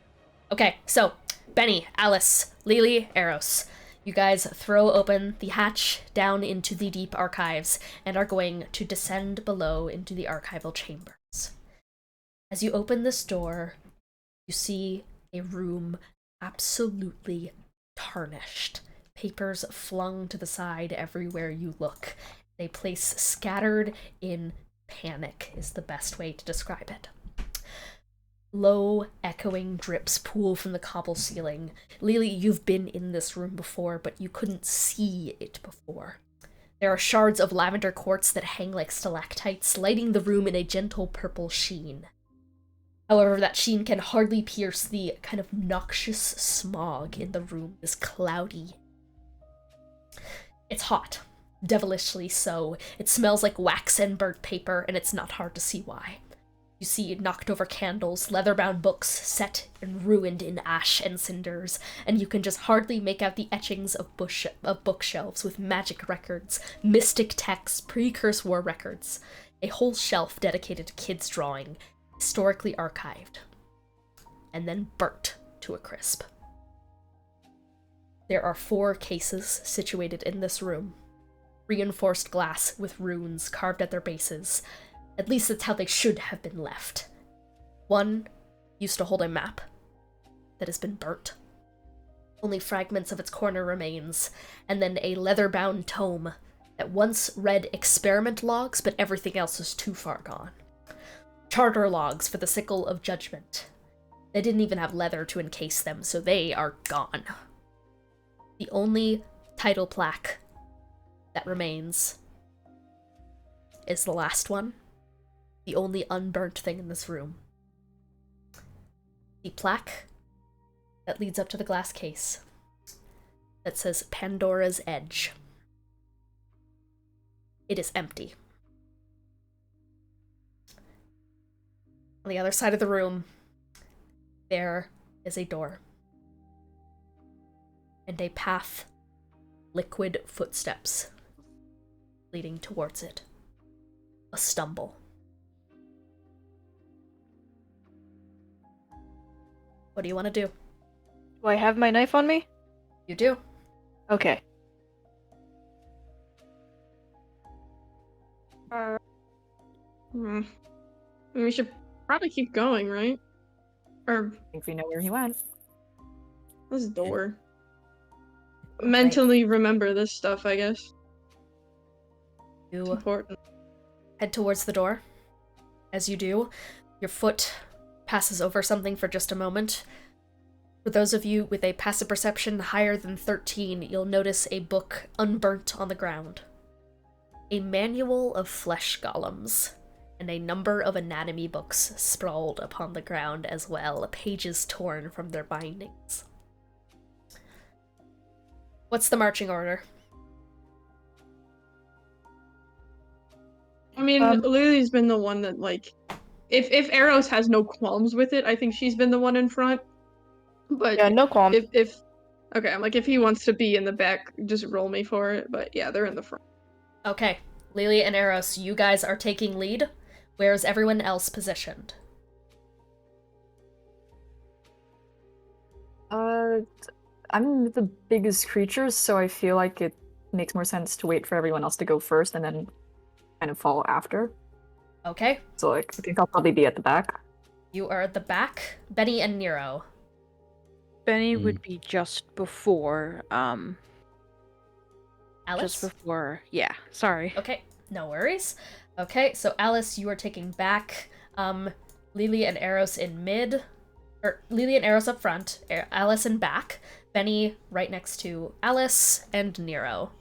Okay, so, Benny, Alice, Lily, Eros. You guys throw open the hatch down into the deep archives, and are going to descend below into the archival chambers. As you open this door, you see a room absolutely tarnished. Papers flung to the side everywhere you look. A place scattered in panic is the best way to describe it. Low, echoing drips pool from the cobble ceiling. Lily, you've been in this room before, but you couldn't see it before. There are shards of lavender quartz that hang like stalactites, lighting the room in a gentle purple sheen. However, that sheen can hardly pierce the kind of noxious smog in the room, this cloudy. It's hot, devilishly so. It smells like wax and burnt paper, and it's not hard to see why. You see knocked-over candles, leather-bound books set and ruined in ash and cinders, and you can just hardly make out the etchings of bookshelves with magic records, mystic texts, pre-curse war records, a whole shelf dedicated to kids' drawing, historically archived, and then burnt to a crisp. There are 4 cases situated in this room, reinforced glass with runes carved at their bases. At least that's how they should have been left. One used to hold a map that has been burnt. Only fragments of its corner remains, and then a leather-bound tome that once read experiment logs, but everything else was too far gone. Charter logs for the Sickle of Judgment. They didn't even have leather to encase them, so they are gone. The only title plaque that remains is the last one. The only unburnt thing in this room. The plaque that leads up to the glass case that says Pandora's Edge. It is empty. On the other side of the room, there is a door. And a path, liquid footsteps, leading towards it. A stumble. What do you want to do? Do I have my knife on me? You do. Okay. We should probably keep going, right? Or I think we know where he went. this door. Mentally remember this stuff, I guess. It's You important. head towards the door. As you do, your foot passes over something for just a moment. For those of you with a passive perception higher than 13, you'll notice a book unburnt on the ground. A manual of flesh golems, and a number of anatomy books sprawled upon the ground as well, pages torn from their bindings. What's the marching order? I mean, Lily's been the one that, like, if Eros has no qualms with it, I think she's been the one in front. But Yeah, no qualms. if okay, I'm like, if he wants to be in the back, just roll me for it. But yeah, they're in the front. Okay, Lily and Eros, you guys are taking lead. Where's everyone else positioned? I'm the biggest creature, so I feel like it makes more sense to wait for everyone else to go first and then kind of follow after. Okay. So like, I think I'll probably be at the back. You are at the back. Benny and Nero. Benny would be just before, Alice? just before, yeah, sorry. Okay, no worries. Okay, so Alice, you are taking back. Lily and Eros in mid. Or Lily and Eros up front. Alice in back. Benny right next to Alice and Nero.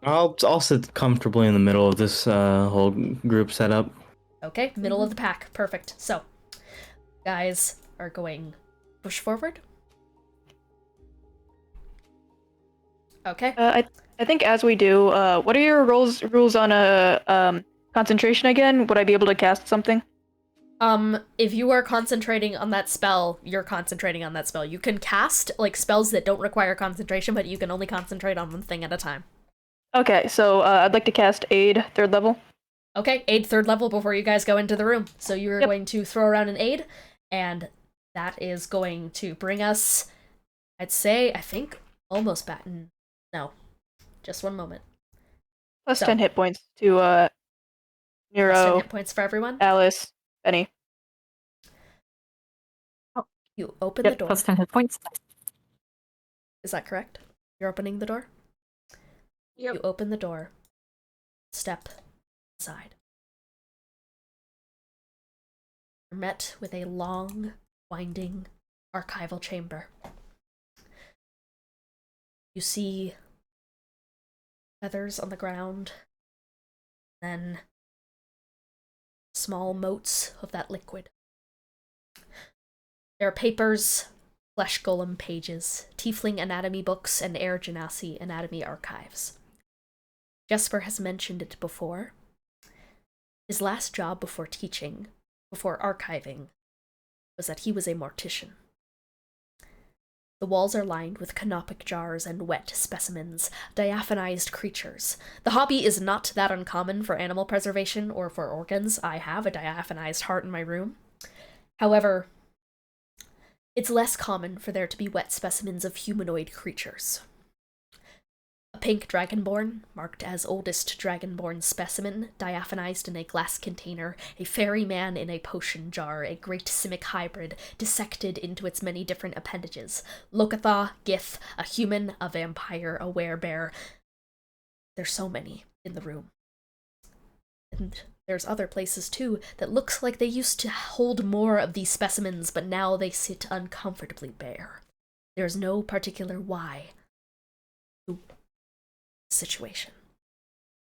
I'll sit comfortably in the middle of this whole group setup. Okay, middle of the pack. Perfect. So, guys are going push forward. Okay. I think as we do, what are your rules on a concentration again? Would I be able to cast something? If you are concentrating on that spell, you're concentrating on that spell. You can cast, like, spells that don't require concentration, but you can only concentrate on one thing at a time. Okay, so I'd like to cast Aid, 3rd level. Okay, aid 3rd level before you guys go into the room. So you're going to throw around an aid, and that is going to bring us, I'd say, I think, almost back. No, just one moment. Plus 10 hit points to Nero, Plus 10 hit points for everyone. Alice, Benny. You open the door. Plus 10 hit points. Is that correct? You're opening the door? Yep. You open the door. Step inside. You're met with a long, winding archival chamber. You see feathers on the ground, then small motes of that liquid. There are papers, flesh golem pages, tiefling anatomy books, and air genasi anatomy archives. Jespar has mentioned it before. His last job before teaching, before archiving, was that he was a mortician. The walls are lined with canopic jars and wet specimens, diaphanized creatures. The hobby is not that uncommon for animal preservation or for organs. I have a diaphanized heart in my room. However, it's less common for there to be wet specimens of humanoid creatures. A pink dragonborn, marked as oldest dragonborn specimen, diaphanized in a glass container, a fairy man in a potion jar, a great simic hybrid, dissected into its many different appendages. Lokatha, Gith, a human, a vampire, a werebear. There's so many in the room. And there's other places too that looks like they used to hold more of these specimens, but now they sit uncomfortably bare. There's no particular why. Situation.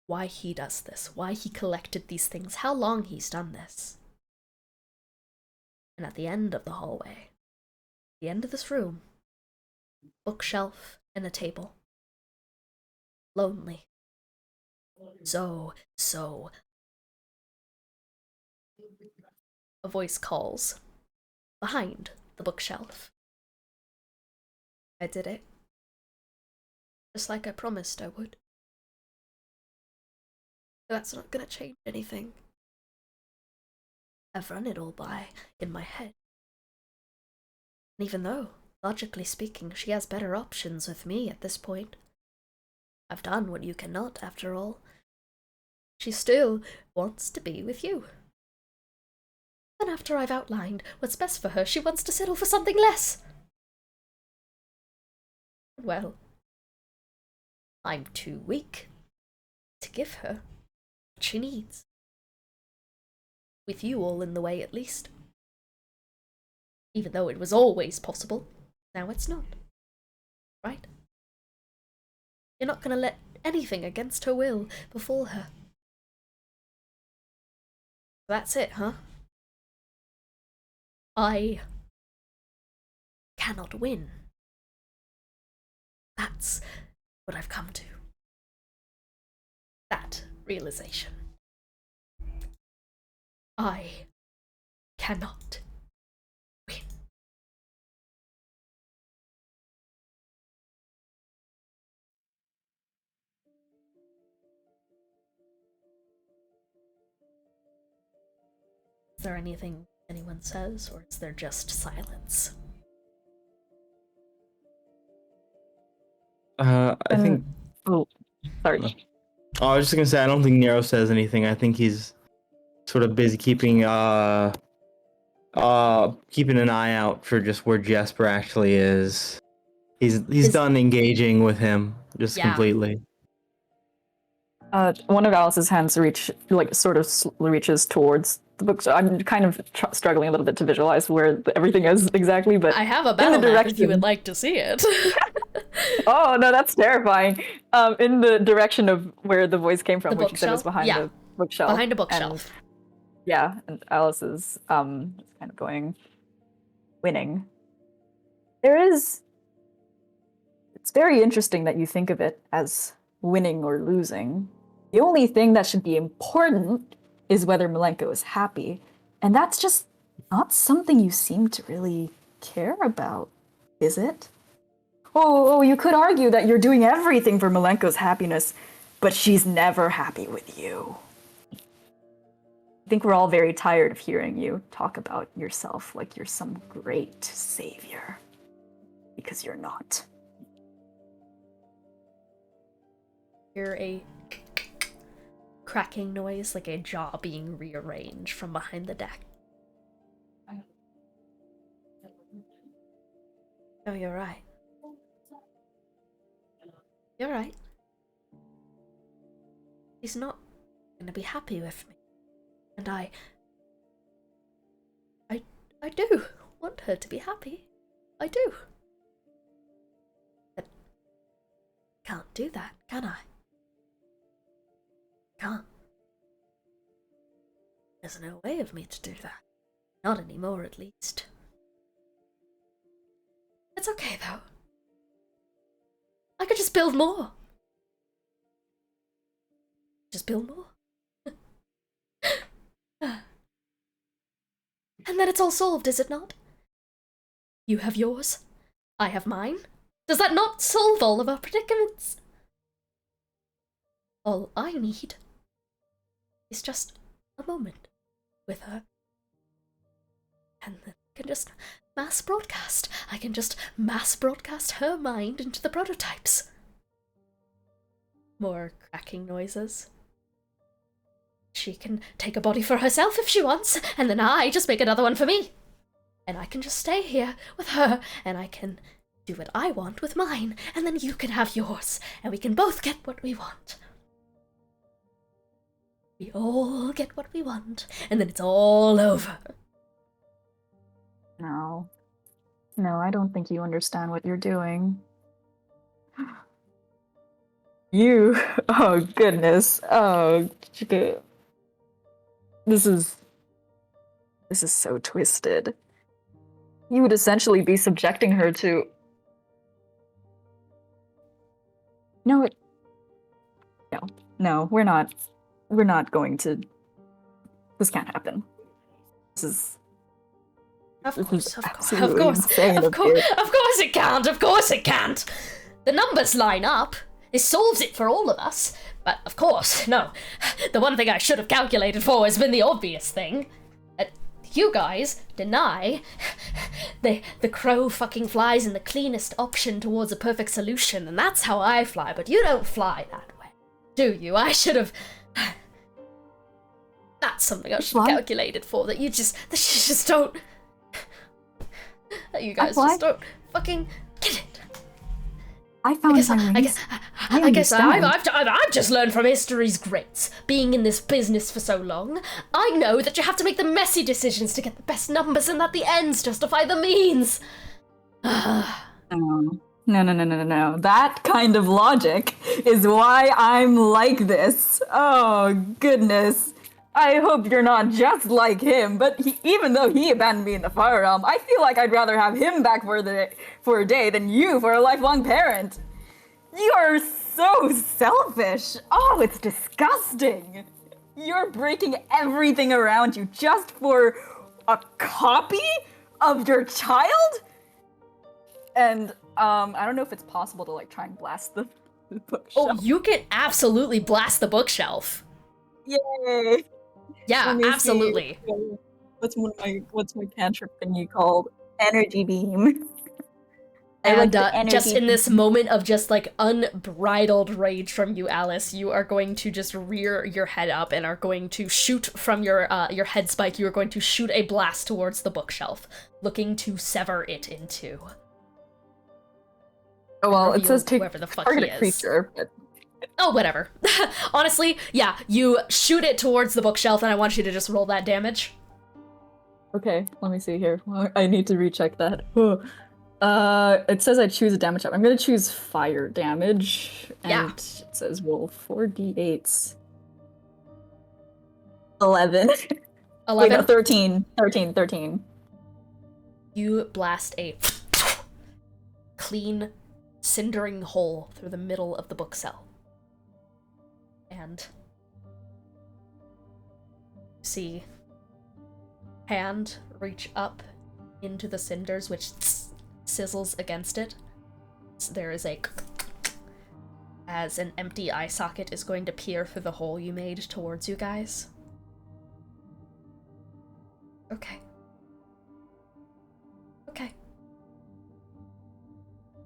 Why he does this, why he collected these things, how long he's done this. And at the end of the hallway, the end of this room, bookshelf and a table. Lonely. So. A voice calls behind the bookshelf. I did it. Just like I promised I would. That's not gonna change anything. I've run it all by in my head. And even though, logically speaking, she has better options with me at this point, I've done what you cannot, after all. She still wants to be with you. And after I've outlined what's best for her, she wants to settle for something less. Well, I'm too weak to give her what she needs. With you all in the way, at least. Even though it was always possible, now it's not. Right? You're not gonna let anything against her will befall her. That's it, huh? I cannot win. That's what I've come to. That realization. I cannot win. Is there anything anyone says, or is there just silence? I think. Oh, sorry. Oh, I was just gonna say I don't think Nero says anything. I think he's sort of busy keeping an eye out for just where Jesper actually is. He's done engaging with him just completely. One of Alice's hands reaches towards the book. So I'm kind of struggling a little bit to visualize where everything is exactly, but I have a battle map if you would like to see it. Oh no, that's terrifying. In the direction of where the voice came from, which you said was behind the bookshelf. Behind a bookshelf. And Alice is kind of going, winning. It's very interesting that you think of it as winning or losing. The only thing that should be important is whether Malenko is happy, and that's just not something you seem to really care about, is it? Oh, you could argue that you're doing everything for Malenko's happiness, but she's never happy with you. I think we're all very tired of hearing you talk about yourself like you're some great savior, because you're not. Hear a cracking noise, like a jaw being rearranged from behind the deck. Oh, you're right. You're right. He's not gonna be happy with me. And I do want her to be happy. I do. But can't do that, can I? Can't. There's no way of me to do that. Not anymore, at least. It's okay, though. I could just build more. Just build more. And then it's all solved, is it not? You have yours, I have mine. Does that not solve all of our predicaments? All I need is just a moment with her. And then I can just mass broadcast. I can just mass broadcast her mind into the prototypes. More cracking noises. She can take a body for herself if she wants, and then I just make another one for me. And I can just stay here with her, and I can do what I want with mine, and then you can have yours, and we can both get what we want. We all get what we want, and then it's all over. No. No, I don't think you understand what you're doing. You... Oh, goodness. Oh, this is so twisted. You would essentially be subjecting her to... No, we're not going to... This can't happen. This is... Of course it can't, of course it can't! The numbers line up. It solves it for all of us. But, of course, no. The one thing I should have calculated for has been the obvious thing. You guys deny the crow fucking flies in the cleanest option towards a perfect solution, and that's how I fly, but you don't fly that way, do you? I should have... That's something I should have calculated for, that you just don't... You guys just don't fucking get it. I guess I've just learned from history's greats. Being in this business for so long, I know that you have to make the messy decisions to get the best numbers, and that the ends justify the means. No. That kind of logic is why I'm like this. Oh, goodness. I hope you're not just like him, but even though he abandoned me in the Fire Realm, I feel like I'd rather have him back for a day than you for a lifelong parent. You're so selfish. Oh, it's disgusting. You're breaking everything around you just for a copy of your child? And, I don't know if it's possible to, like, try and blast the bookshelf. Oh, you can absolutely blast the bookshelf. Yay! Yeah, absolutely. What's my cantrip thingy called? Energy beam. And just in this moment of just like unbridled rage from you, Alice, you are going to just rear your head up and are going to shoot from your head spike. You are going to shoot a blast towards the bookshelf, looking to sever it in two. Oh well, it says take whoever the fuck target he is. Creature. But... Oh, whatever. Honestly, yeah, you shoot it towards the bookshelf, and I want you to just roll that damage. Okay, let me see here. I need to recheck that. It says I choose a damage type. I'm gonna choose fire damage. And it says roll 4d8s. 11. 11? Wait, no, 13. 13. You blast a clean, cindering hole through the middle of the bookshelf. And see hand reach up into the cinders, which sizzles against it. So there is a as an empty eye socket is going to peer through the hole you made towards you guys. Okay.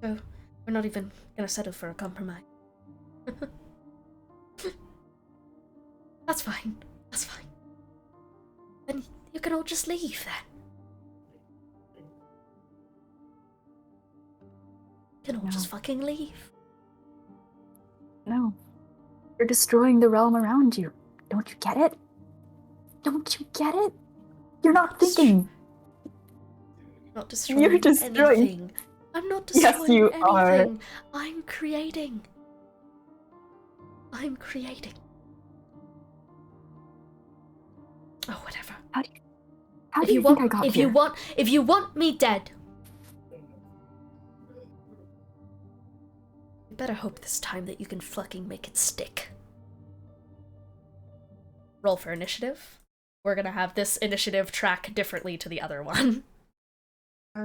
So we're not even gonna settle for a compromise. That's fine. Then you can all just leave then. You can all just fucking leave. No. You're destroying the realm around you. Don't you get it? You're not thinking. Not destroying You're destroying. anything. I'm not destroying Yes, you anything. are. I'm creating. I'm creating. Oh, whatever. How If do you you think want, I got if here? you want me dead, you better hope this time that you can fucking make it stick. Roll for initiative. We're gonna have this initiative track differently to the other one.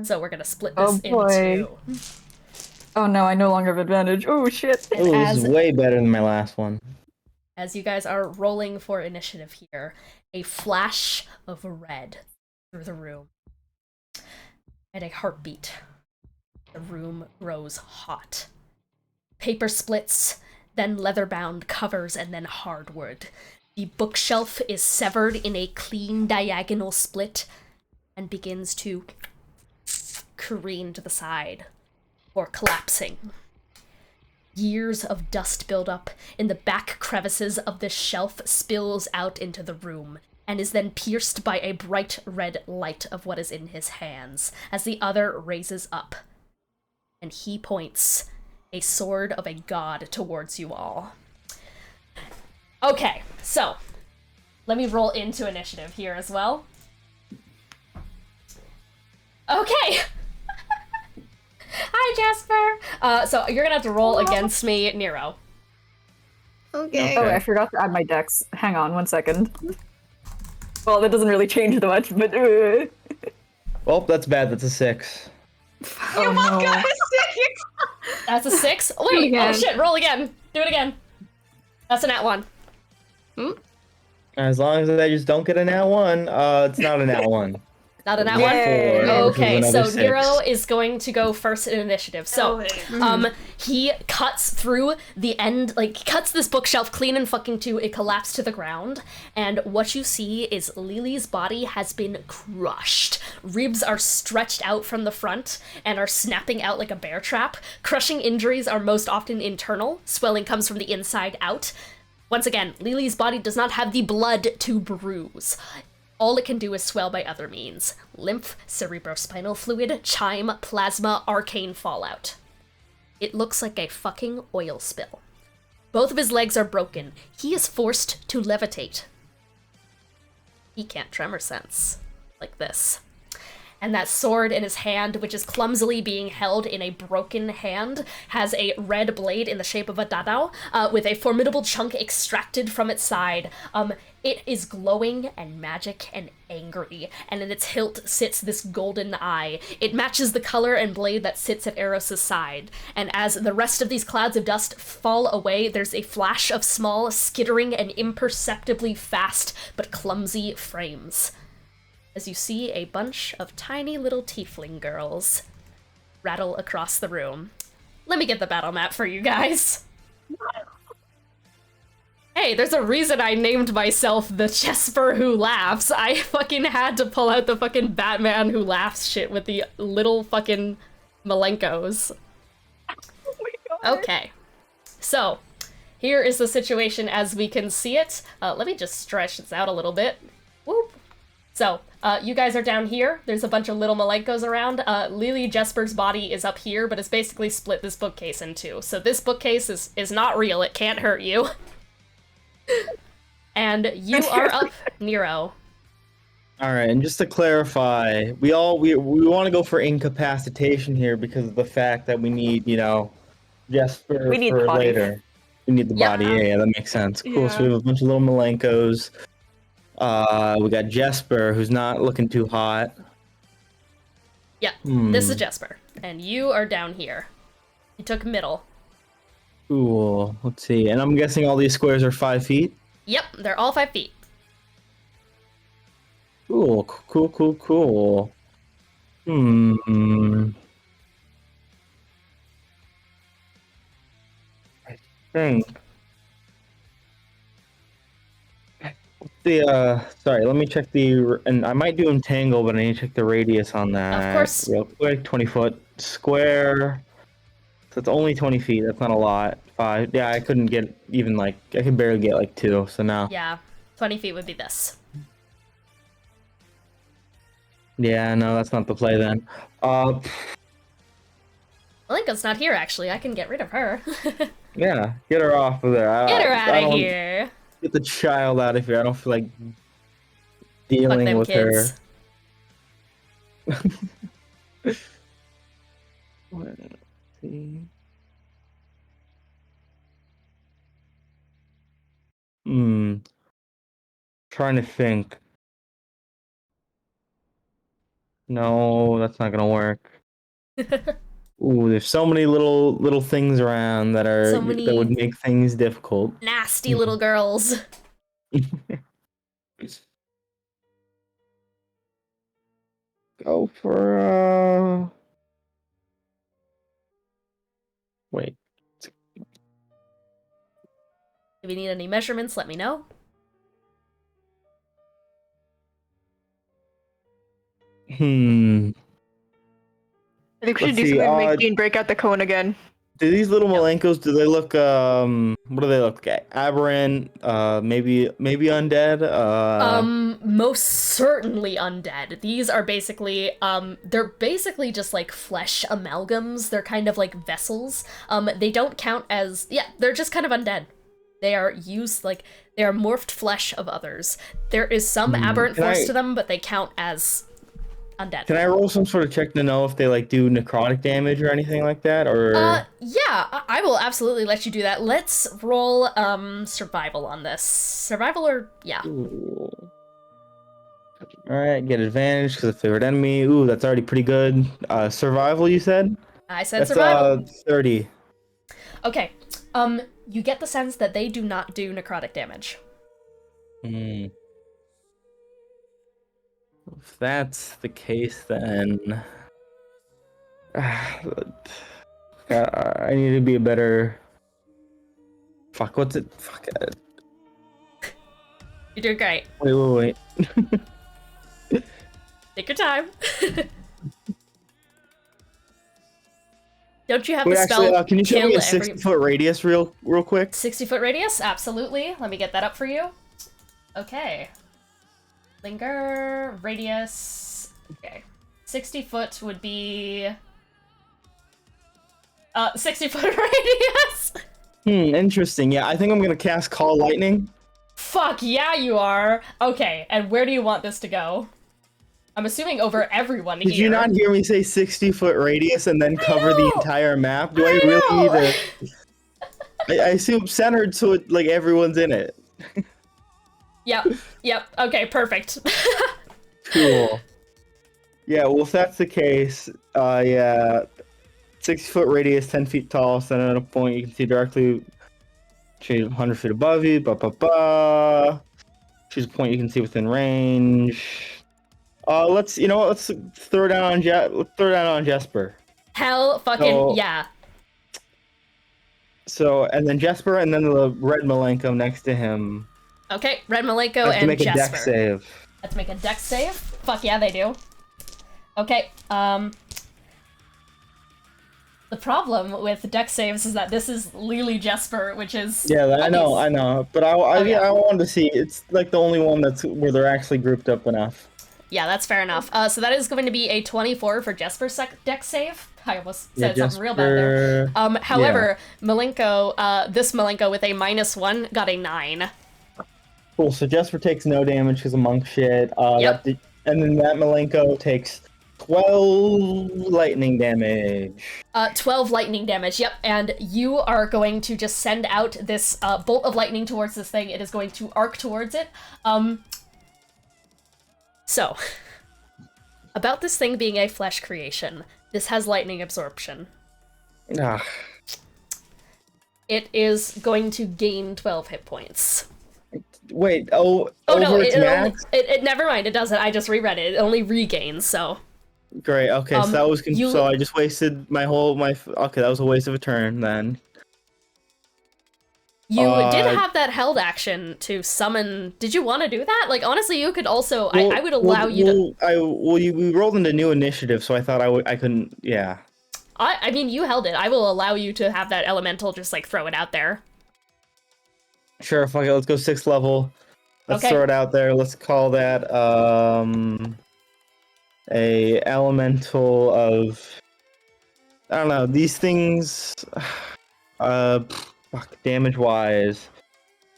So we're gonna split this Oh, boy. into. Oh no, I no longer have advantage. Oh shit. And Ooh, this as is way better than my last one. As you guys are rolling for initiative here, a flash of red through the room. And a heartbeat. The room grows hot. Paper splits, then leather-bound covers, and then hardwood. The bookshelf is severed in a clean diagonal split and begins to careen to the side, or collapsing. Years of dust buildup in the back crevices of this shelf spills out into the room, and is then pierced by a bright red light of what is in his hands, as the other raises up. And he points a sword of a god towards you all. Okay, so, let me roll into initiative here as well. Okay! Hi, Jasper! So you're gonna have to roll against me, Nero. Okay. Oh, I forgot to add my dex. Hang on 1 second. Well, that doesn't really change much, but Well, that's bad. That's a 6. oh no. That's a 6? Wait, oh again. shit, roll again. Do it again. That's a nat 1. As long as I just don't get a nat 1, it's not a nat 1. Not a nat Yay. 1? Okay, Which is so another 6. Nero is going to go first in initiative. So, he cuts through the end, like, cuts this bookshelf clean and fucking to it collapsed to the ground, and what you see is Lily's body has been crushed. Ribs are stretched out from the front and are snapping out like a bear trap. Crushing injuries are most often internal. Swelling comes from the inside out. Once again, Lily's body does not have the blood to bruise. All it can do is swell by other means. Lymph, cerebrospinal fluid, chime, plasma, arcane fallout. It looks like a fucking oil spill. Both of his legs are broken. He is forced to levitate. He can't tremor sense. Like this. And that sword in his hand, which is clumsily being held in a broken hand, has a red blade in the shape of a dadao, with a formidable chunk extracted from its side. It is glowing and magic and angry, and in its hilt sits this golden eye. It matches the color and blade that sits at Eros' side, and as the rest of these clouds of dust fall away, there's a flash of small, skittering, and imperceptibly fast but clumsy frames. As you see a bunch of tiny little tiefling girls rattle across the room. Let me get the battle map for you guys. Hey, there's a reason I named myself the Jespar who laughs. I fucking had to pull out the fucking Batman who laughs shit with the little fucking Malenkos. Oh my god. Okay, so here is the situation as we can see it. Let me just stretch this out a little bit. Whoop. So, you guys are down here. There's a bunch of little Malenkos around. Lily Jesper's body is up here, but it's basically split this bookcase in two. So this bookcase is not real. It can't hurt you. And you are up, Nero. All right, and just to clarify, we want to go for incapacitation here because of the fact that we need, Jesper We need for body. later. We need the Yep. body. Yeah, that makes sense. Cool. So Yeah. we have a bunch of little Malenkos. We got Jesper, who's not looking too hot. Yep, this is Jesper. And you are down here. You took middle. Cool. Let's see. And I'm guessing all these squares are 5 feet. Yep, they're all 5 feet. Cool. Cool. I think. Sorry, let me check and I might do entangle, but I need to check the radius on that. Of course. Real quick, 20-foot square. So it's only 20 feet. That's not a lot. 5. Yeah, I couldn't get even I could barely get 2. So now. Yeah, 20 feet would be this. Yeah, no, that's not the play then. Malenko's not here, actually. I can get rid of her. Yeah, get her off of there. Get her I out of don't- here. Get the child out of here. I don't feel like Fuck dealing them with kids. her. Let's see. Trying to think. No, that's not gonna work. Ooh, there's so many little things around that So that many- would make things difficult. Nasty little girls. Go for wait. If you need any measurements, let me know. I think we should Let's do see, something to make Dean break out the cone again. Do these little Malenkos, do they look what do they look like? Aberrant, maybe undead? Most certainly undead. These are basically, they're basically just like flesh amalgams. They're kind of like vessels. They don't count as, yeah, they're just kind of undead. They are used, like, they are morphed flesh of others. There is some aberrant force to them, but they count as undead. Can I roll some sort of check to know if they like do necrotic damage or anything like that, or? Yeah, I will absolutely let you do that. Let's roll, survival on this. Survival or, yeah. Alright, get advantage because of favorite enemy. Ooh, that's already pretty good. Survival, you said? I said That's, survival. 30. Okay, you get the sense that they do not do necrotic damage. If that's the case, then I need to be a better. Fuck, what's it? Fuck it. You're doing great. Wait. Take your time. Don't you have Wait, the spell? actually, can you show me a kill 60-foot radius real quick? 60-foot radius? Absolutely. Let me get that up for you. Okay. Linger, radius. Okay. 60 foot would be 60-foot radius. Interesting. Yeah, I think I'm gonna cast Call Lightning. Fuck yeah, you are. Okay, and where do you want this to go? I'm assuming over everyone here. Did you not hear me say 60-foot radius and then cover the entire map? Do I really need to? I assume centered so it, like everyone's in it. Yep. Okay, perfect. Cool. Yeah, well, if that's the case, yeah, 60-foot radius, 10 feet tall, center at a point you can see directly. Choose 100 feet above you. Choose a point you can see within range. Let's throw down on Jespar. Hell fucking yeah. So, and then Jespar, and then the red Malenko next to him. Okay, Red Malenko and make Jespar. a dex save. Let's make a dex save. Fuck yeah, they do. Okay, the problem with dex saves is that this is Lily Jespar, which is... Yeah, I know. But I wanted to see. It's like the only one that's where they're actually grouped up enough. Yeah, that's fair enough. So that is going to be a 24 for Jespar's dex save. I almost said something real bad there. However, Malenko, this Malenko with a -1 got a 9. Cool, so Jespar takes no damage because of monk shit. Yep. And then that Malenko takes 12 lightning damage. 12 lightning damage, yep. And you are going to just send out this bolt of lightning towards this thing. It is going to arc towards it. So, about this thing being a flesh creation, this has lightning absorption. Ah. It is going to gain 12 hit points. Wait, no, its max? it never mind, it doesn't. I just reread it. It only regains, so. Great, okay, so that was so I just wasted okay, that was a waste of a turn then. You did have that held action to summon. Did you want to do that? Like, honestly, you could also. I would allow you to. We rolled into new initiative, so I thought I couldn't. Yeah. I mean, you held it. I will allow you to have that elemental just like throw it out there. Sure, fuck it. Let's go 6th level. Let's Okay. throw it out there. Let's call that a elemental of, I don't know, these things, damage wise.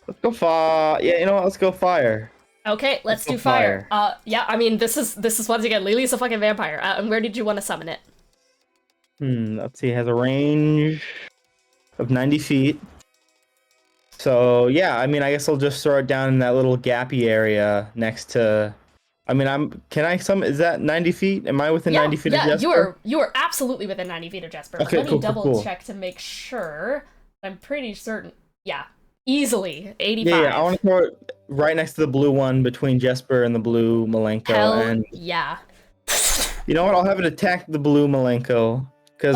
Let's go fire. Yeah, you know what? Let's go fire. Okay, let's go do fire. Yeah, I mean, this is once again, Lily's a fucking vampire. And where did you want to summon it? Let's see. It has a range of 90 feet. So yeah, I mean, I guess I'll just throw it down in that little gappy area next to. I mean, can I summon? Is that 90 feet? Am I within 90 feet of Jespar? you are absolutely within 90 feet of Jespar. Okay, Let me cool, double check to make sure. I'm pretty certain. Yeah, easily 85. Yeah, I want to throw it right next to the blue one between Jespar and the blue Malenko. Hell and yeah. you know what? I'll have it attack the blue Malenko because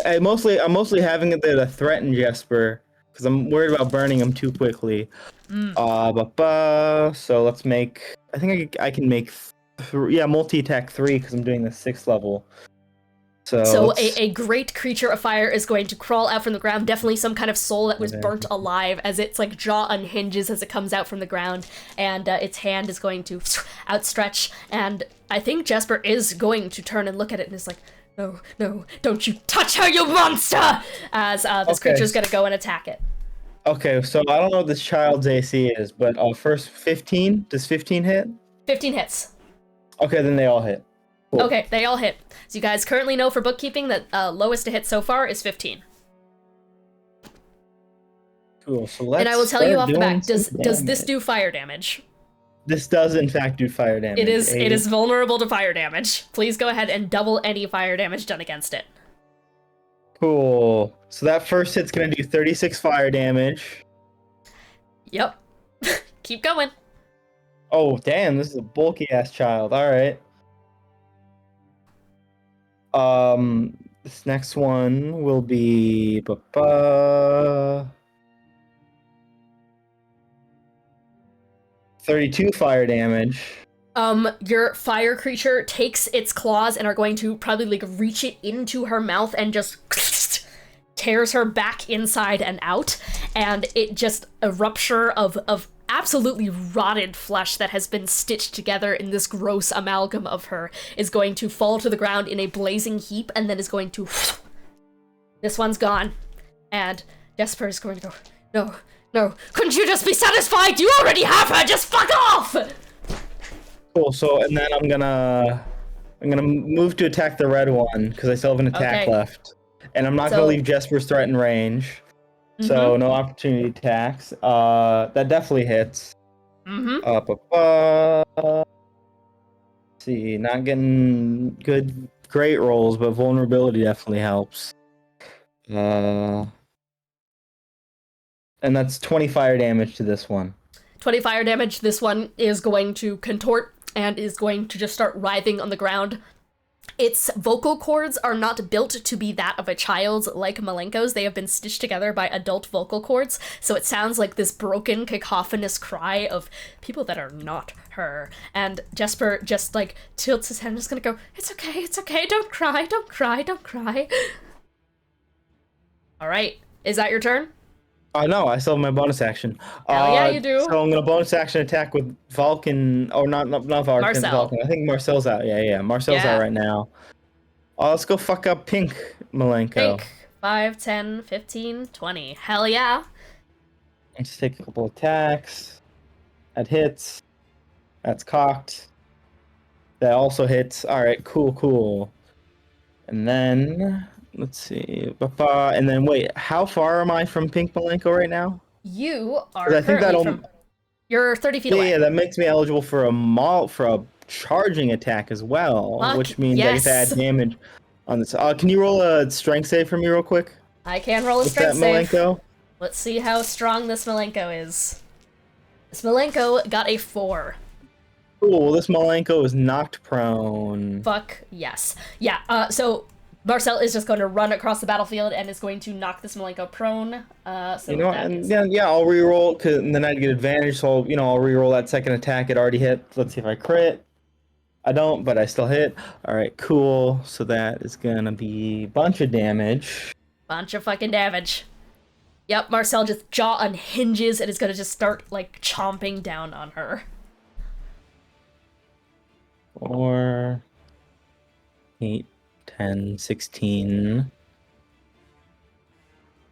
I'm mostly having it there to threaten Jespar because I'm worried about burning him too quickly. So let's make. I think I can make. Multi-attack 3 because I'm doing the 6th level. So a great creature of fire is going to crawl out from the ground, definitely some kind of soul that was burnt alive, as its like jaw unhinges as it comes out from the ground, and its hand is going to outstretch, and I think Jespar is going to turn and look at it and is like, no, don't you touch her, you monster! As this creature's gonna go and attack it. Okay, so I don't know what this child's AC is, but first 15? Does 15 hit? 15 hits. Okay, then they all hit. Cool. Okay, they all hit. So you guys currently know for bookkeeping that lowest to hit so far is 15. Cool. So let's. And I will tell you off the back. Does this do fire damage? This does in fact do fire damage. It is vulnerable to fire damage. Please go ahead and double any fire damage done against it. Cool. So that first hit's gonna do 36 fire damage. Yep. Keep going. Oh damn! This is a bulky ass child. All right. This next one will be 32 fire damage. Your fire creature takes its claws and are going to probably like reach it into her mouth and just tears her back inside and out, and it just a rupture of absolutely rotted flesh that has been stitched together in this gross amalgam of her is going to fall to the ground in a blazing heap, and then is going to this one's gone. And Jespar is going to go, no, couldn't you just be satisfied? You already have her, just fuck off! Cool, so and then I'm gonna move to attack the red one because I still have an attack left. And I'm not gonna leave Jespar's threat in range. So no opportunity attacks. That definitely hits. See, not getting great rolls, but vulnerability definitely helps. And that's 20 fire damage to this one. 20 fire damage. This one is going to contort and is going to just start writhing on the ground. Its vocal cords are not built to be that of a child's like Malenko's. They have been stitched together by adult vocal cords, so it sounds like this broken, cacophonous cry of people that are not her. And Jespar just, like, tilts his head and is gonna go, it's okay, don't cry. Alright, is that your turn? No, I still have my bonus action. Hell yeah, you do. So I'm gonna bonus action attack with Vulcan, or not Vulcan, Marcel. Vulcan. I think Marcel's out. Yeah, Marcel's out right now. Let's go fuck up Pink Malenko. Pink. 5, 10, 15, 20. Hell yeah. Let's take a couple attacks. That hits. That's cocked. That also hits. Alright, cool. And then let's see. And then wait, how far am I from Pink Malenko right now? You are you're 30 feet away. Yeah, that makes me eligible for a charging attack as well, which means I get to add damage on this. Can you roll a strength save for me real quick? I can roll a strength save. Malenko? Let's see how strong this Malenko is. This Malenko got a 4. Cool, this Malenko is knocked prone. Fuck yes. Yeah, so Marcel is just going to run across the battlefield and is going to knock this Malenko prone. So you know, I'll reroll, and then I'd get advantage. So I'll reroll that second attack. It already hit. Let's see if I crit. I don't, but I still hit. All right, cool. So that is gonna be a bunch of damage. Bunch of fucking damage. Yep, Marcel just jaw unhinges and is gonna just start like chomping down on her. 4, 8, 10, 16.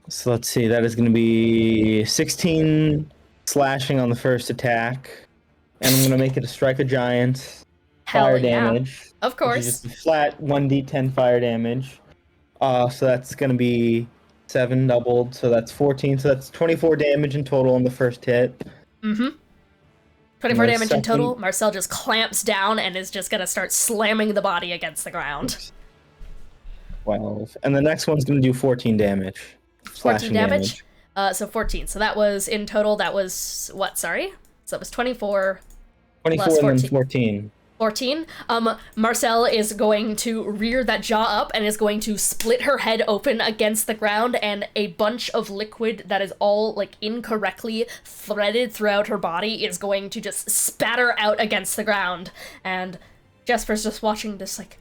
So let's see, that is going to be 16 slashing on the first attack. And I'm going to make it a strike a giant fire damage. Of Which course. is just a flat 1d10 fire damage. So that's going to be 7 doubled, so that's 14. So that's 24 damage in total on the first hit. 24 damage in total. Marcel just clamps down and is just going to start slamming the body against the ground. 12. And the next one's going to do 14 damage. 14 damage? So 14. So that was, in total, that was, what, sorry? So it was 24 plus 14. And then 14. 14. Marcel is going to rear that jaw up and is going to split her head open against the ground, and a bunch of liquid that is all, like, incorrectly threaded throughout her body is going to just spatter out against the ground. And Jespar's just watching this, like,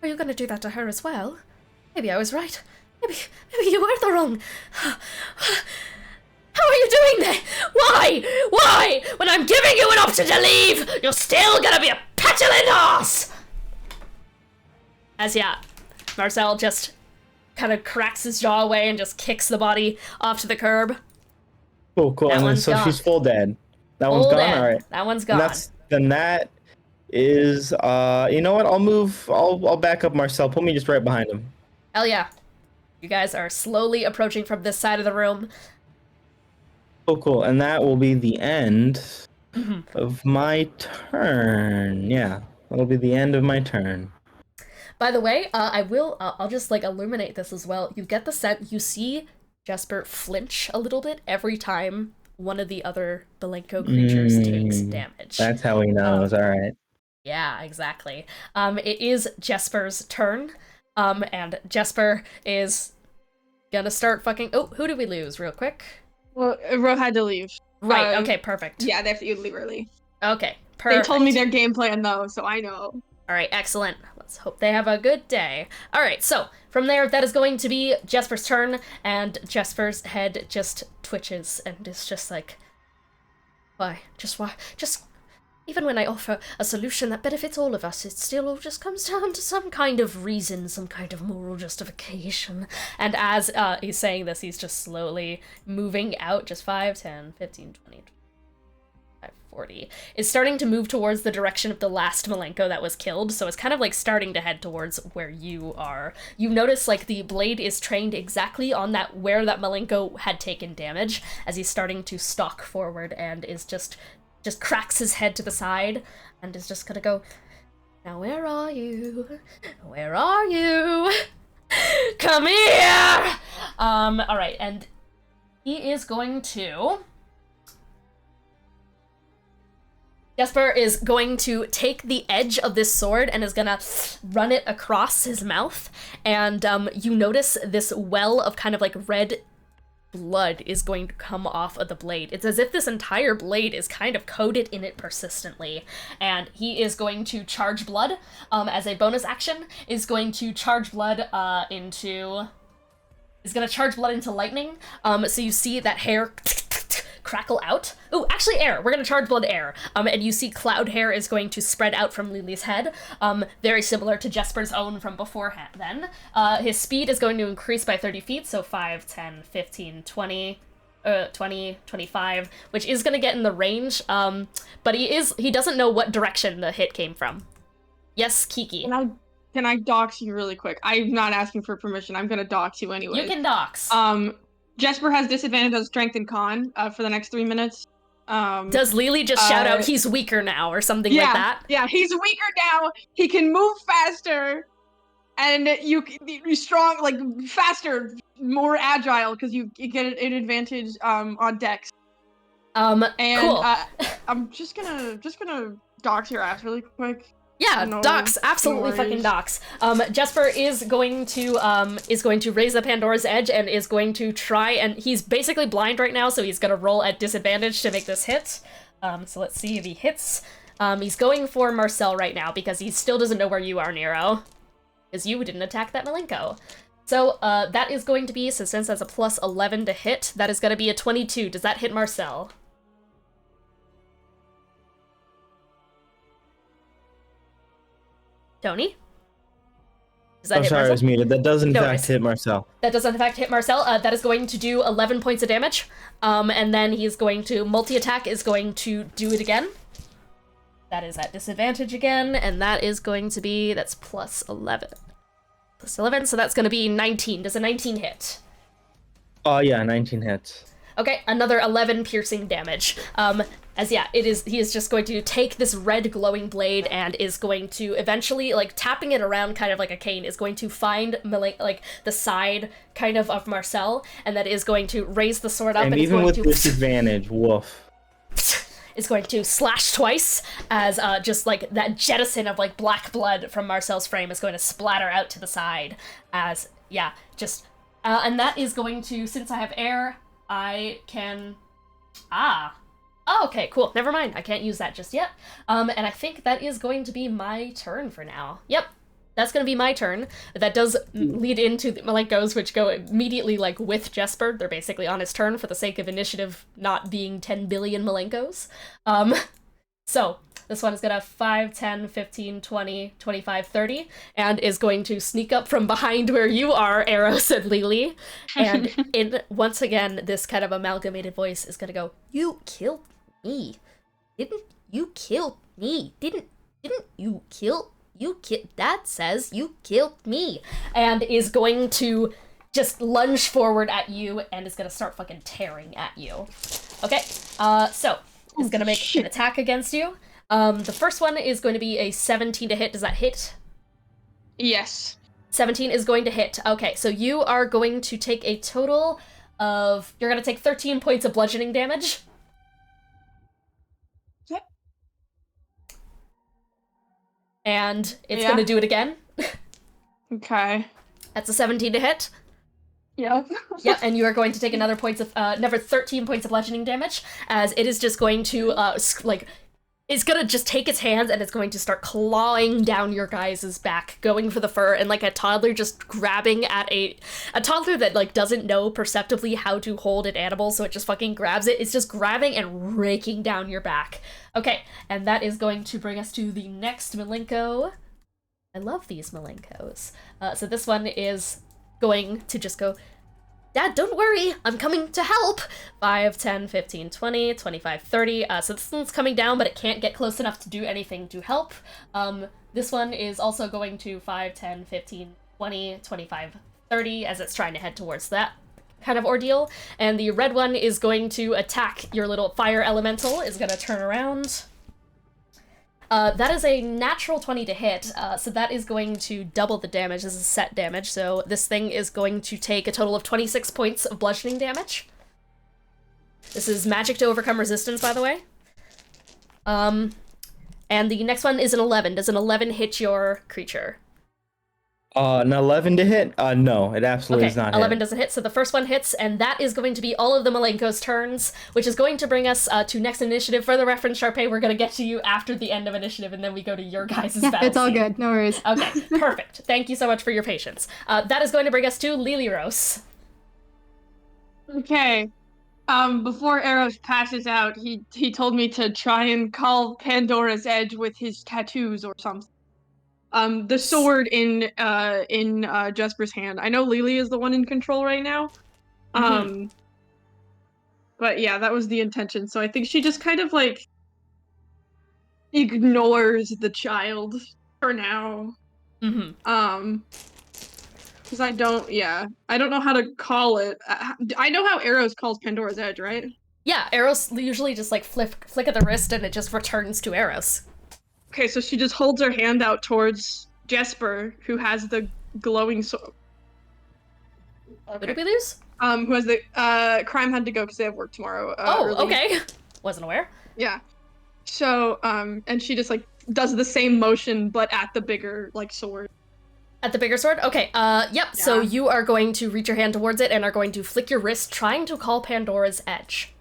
are you gonna do that to her as well? Maybe I was right. Maybe you were the wrong. How are you doing that? Why? Why? When I'm giving you an option to leave, you're still gonna be a petulant ass! As Marcel just kind of cracks his jaw away and just kicks the body off to the curb. Cool. And then, so she's full dead. That one's gone? Dead. Alright. That one's gone. Then that is, you know what? I'll back up Marcel. Put me just right behind him. Hell yeah. You guys are slowly approaching from this side of the room. Oh, cool. And that will be the end of my turn. Yeah, that'll be the end of my turn. By the way, I'll just, like, illuminate this as well. You get the sense, you see Jespar flinch a little bit every time one of the other Malenko creatures takes damage. That's how he knows, alright. Yeah, exactly. It is Jespar's turn, and Jespar is gonna start fucking... Oh, who did we lose, real quick? Well, Ro had to leave. Right, okay, perfect. Yeah, they have to leave early. Okay, perfect. They told me their game plan, though, so I know. Alright, excellent. Let's hope they have a good day. Alright, so, from there, that is going to be Jespar's turn, and Jespar's head just twitches, and is just like... Why? Just... Even when I offer a solution that benefits all of us, it still all just comes down to some kind of reason, some kind of moral justification. And as he's saying this, he's just slowly moving out, just 5, 10, 15, 20, 25, 40. Is starting to move towards the direction of the last Malenko that was killed, so it's kind of like starting to head towards where you are. You notice, like, the blade is trained exactly on that where that Malenko had taken damage, as he's starting to stalk forward and is just cracks his head to the side and is just gonna go, now where are you? Where are you? Come here! Alright, and he is going to... Jespar is going to take the edge of this sword and is gonna run it across his mouth, and you notice this well of kind of like red blood is going to come off of the blade. It's as if this entire blade is kind of coated in it persistently, and he is going to charge blood as a bonus action, is going to charge blood into lightning. So you see that hair crackle out. Oh, actually air. We're gonna charge blood air. And you see cloud hair is going to spread out from Lily's head. Very similar to Jespar's own from beforehand then. His speed is going to increase by 30 feet, so 5, 10, 15, 20, 20, 25, which is gonna get in the range. But he doesn't know what direction the hit came from. Yes, Kiki. Can I dox you really quick? I'm not asking for permission. I'm gonna dox you anyway. You can dox. Jespar has disadvantage on strength and con for the next 3 minutes. Does Lily just shout out, he's weaker now, or something like that? Yeah, he's weaker now. He can move faster, and you strong, like, faster, more agile, because you get an advantage on dex. Cool. I'm just gonna dox your ass really quick. Yeah, dox, absolutely fucking dox. Jespar is going to raise the Pandora's Edge and is going to try, and he's basically blind right now, so he's gonna roll at disadvantage to make this hit. So let's see if he hits. He's going for Marcel right now because he still doesn't know where you are, Nero, because you didn't attack that Malenko. So that is going to be, so since that's a plus 11 to hit, that is gonna be a 22. Does that hit Marcel? Tony? Does that I'm hit sorry, I Marcel? was muted. That does in No fact worries. hit Marcel. That does in fact hit Marcel. That is going to do 11 points of damage. And then he's going to multi-attack is going to do it again. That is at disadvantage again, and that is going to be, that's plus 11. Plus 11, so that's going to be 19. Does a 19 hit? Oh yeah, 19 hits. Okay, another 11 piercing damage. He is just going to take this red glowing blade and is going to eventually, like, tapping it around kind of like a cane, is going to find, like, the side kind of Marcel, and that is going to raise the sword up And and even is with going to... disadvantage, woof. is going to slash twice as just like that jettison of like black blood from Marcel's frame is going to splatter out to the side as and that is going to, since I have air, I can okay, cool, never mind, I can't use that just yet. And I think that is going to be my turn for now. Yep, that's going to be my turn. That does lead into the Malenkos, which go immediately, like, with Jespar. They're basically on his turn for the sake of initiative not being 10 billion Malenkos. So, this one is going to 5, 10, 15, 20, 25, 30, and is going to sneak up from behind where you are, Eros and Lily. And once again, this kind of amalgamated voice is going to go, "You killed me. Didn't you kill me? Didn't you kill Dad says you killed me," and is going to just lunge forward at you and is gonna start fucking tearing at you. Okay, so is gonna make an attack against you. The first one is going to be a 17 to hit. Does that hit? Yes. 17 is going to hit. Okay, so you are going to take a total of, you're gonna take 13 points of bludgeoning damage. Yep. And it's gonna do it again. Okay. That's a 17 to hit. Yep. Yep, and you are going to take another 13 points of bludgeoning damage, as it is just going to, it's gonna just take its hands and it's going to start clawing down your guys' back, going for the fur, and like a toddler just grabbing at a toddler that, like, doesn't know perceptibly how to hold an animal, so it just fucking grabs it. It's just grabbing and raking down your back. Okay, and that is going to bring us to the next Malenko. I love these Malenkos. So this one is going to just go, "Dad, don't worry, I'm coming to help." 5, 10, 15, 20, 25, 30. So this one's coming down, but it can't get close enough to do anything to help. This one is also going to 5, 10, 15, 20, 25, 30, as it's trying to head towards that kind of ordeal. And the red one is going to attack your little fire elemental, is going to turn around. That is a natural 20 to hit, so that is going to double the damage. This is set damage, so this thing is going to take a total of 26 points of bludgeoning damage. This is magic to overcome resistance, by the way. And the next one is an 11. Does an 11 hit your creature? An 11 to hit? No, it absolutely does not 11 hit. doesn't hit, so the first one hits, and that is going to be all of the Malenko's turns, which is going to bring us to next initiative. For the reference, Charpay, we're going to get to you after the end of initiative, and then we go to your guys' battle It's all scene. good. No worries. Okay, perfect. Thank you so much for your patience. That is going to bring us to Liliros. Okay. Before Eros passes out, he told me to try and call Pandora's Edge with his tattoos or something. The sword in Jespar's hand. I know Lily is the one in control right now. But yeah, that was the intention. So I think she just kind of, like, ignores the child for now. Because I don't know how to call it. I know how Eros calls Pandora's Edge, right? Yeah, Eros usually just, like, flick of the wrist and it just returns to Eros. Okay, so she just holds her hand out towards Jespar, who has the glowing sword. What did we lose? Who has the Crime had to go because they have work tomorrow. Early. Okay. Wasn't aware. Yeah. So, and she just, like, does the same motion, but at the bigger, like, sword. At the bigger sword? Okay, yep, so you are going to reach your hand towards it and are going to flick your wrist, trying to call Pandora's Edge.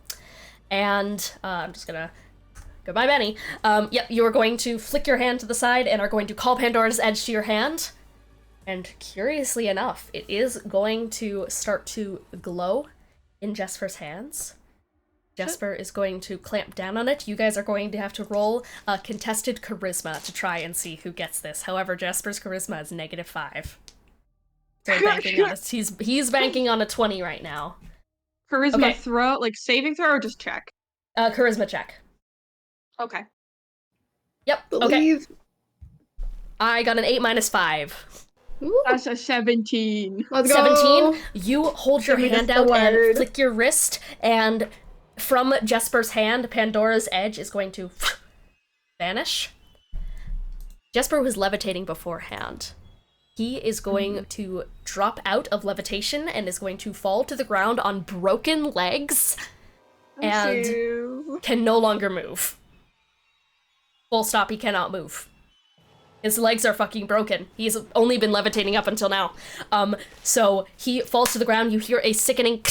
And, I'm just gonna... Goodbye, Benny. Yep, you are going to flick your hand to the side and are going to call Pandora's Edge to your hand. And curiously enough, it is going to start to glow in Jespar's hands. Jespar is going to clamp down on it. You guys are going to have to roll a contested charisma to try and see who gets this. However, Jasper's charisma is -5. So he's banking on a 20 right now. Charisma throw, like saving throw, or just check? Charisma check. Okay. Yep. Believe. Okay. I got an 8 -5. Ooh. That's a 17. Let's go. 17. You hold your hand out and flick your wrist, and from Jespar's hand, Pandora's edge is going to vanish. Jespar was levitating beforehand. He is going to drop out of levitation and is going to fall to the ground on broken legs and can no longer move. Full stop, he cannot move. His legs are fucking broken. He's only been levitating up until now. So he falls to the ground. You hear a sickening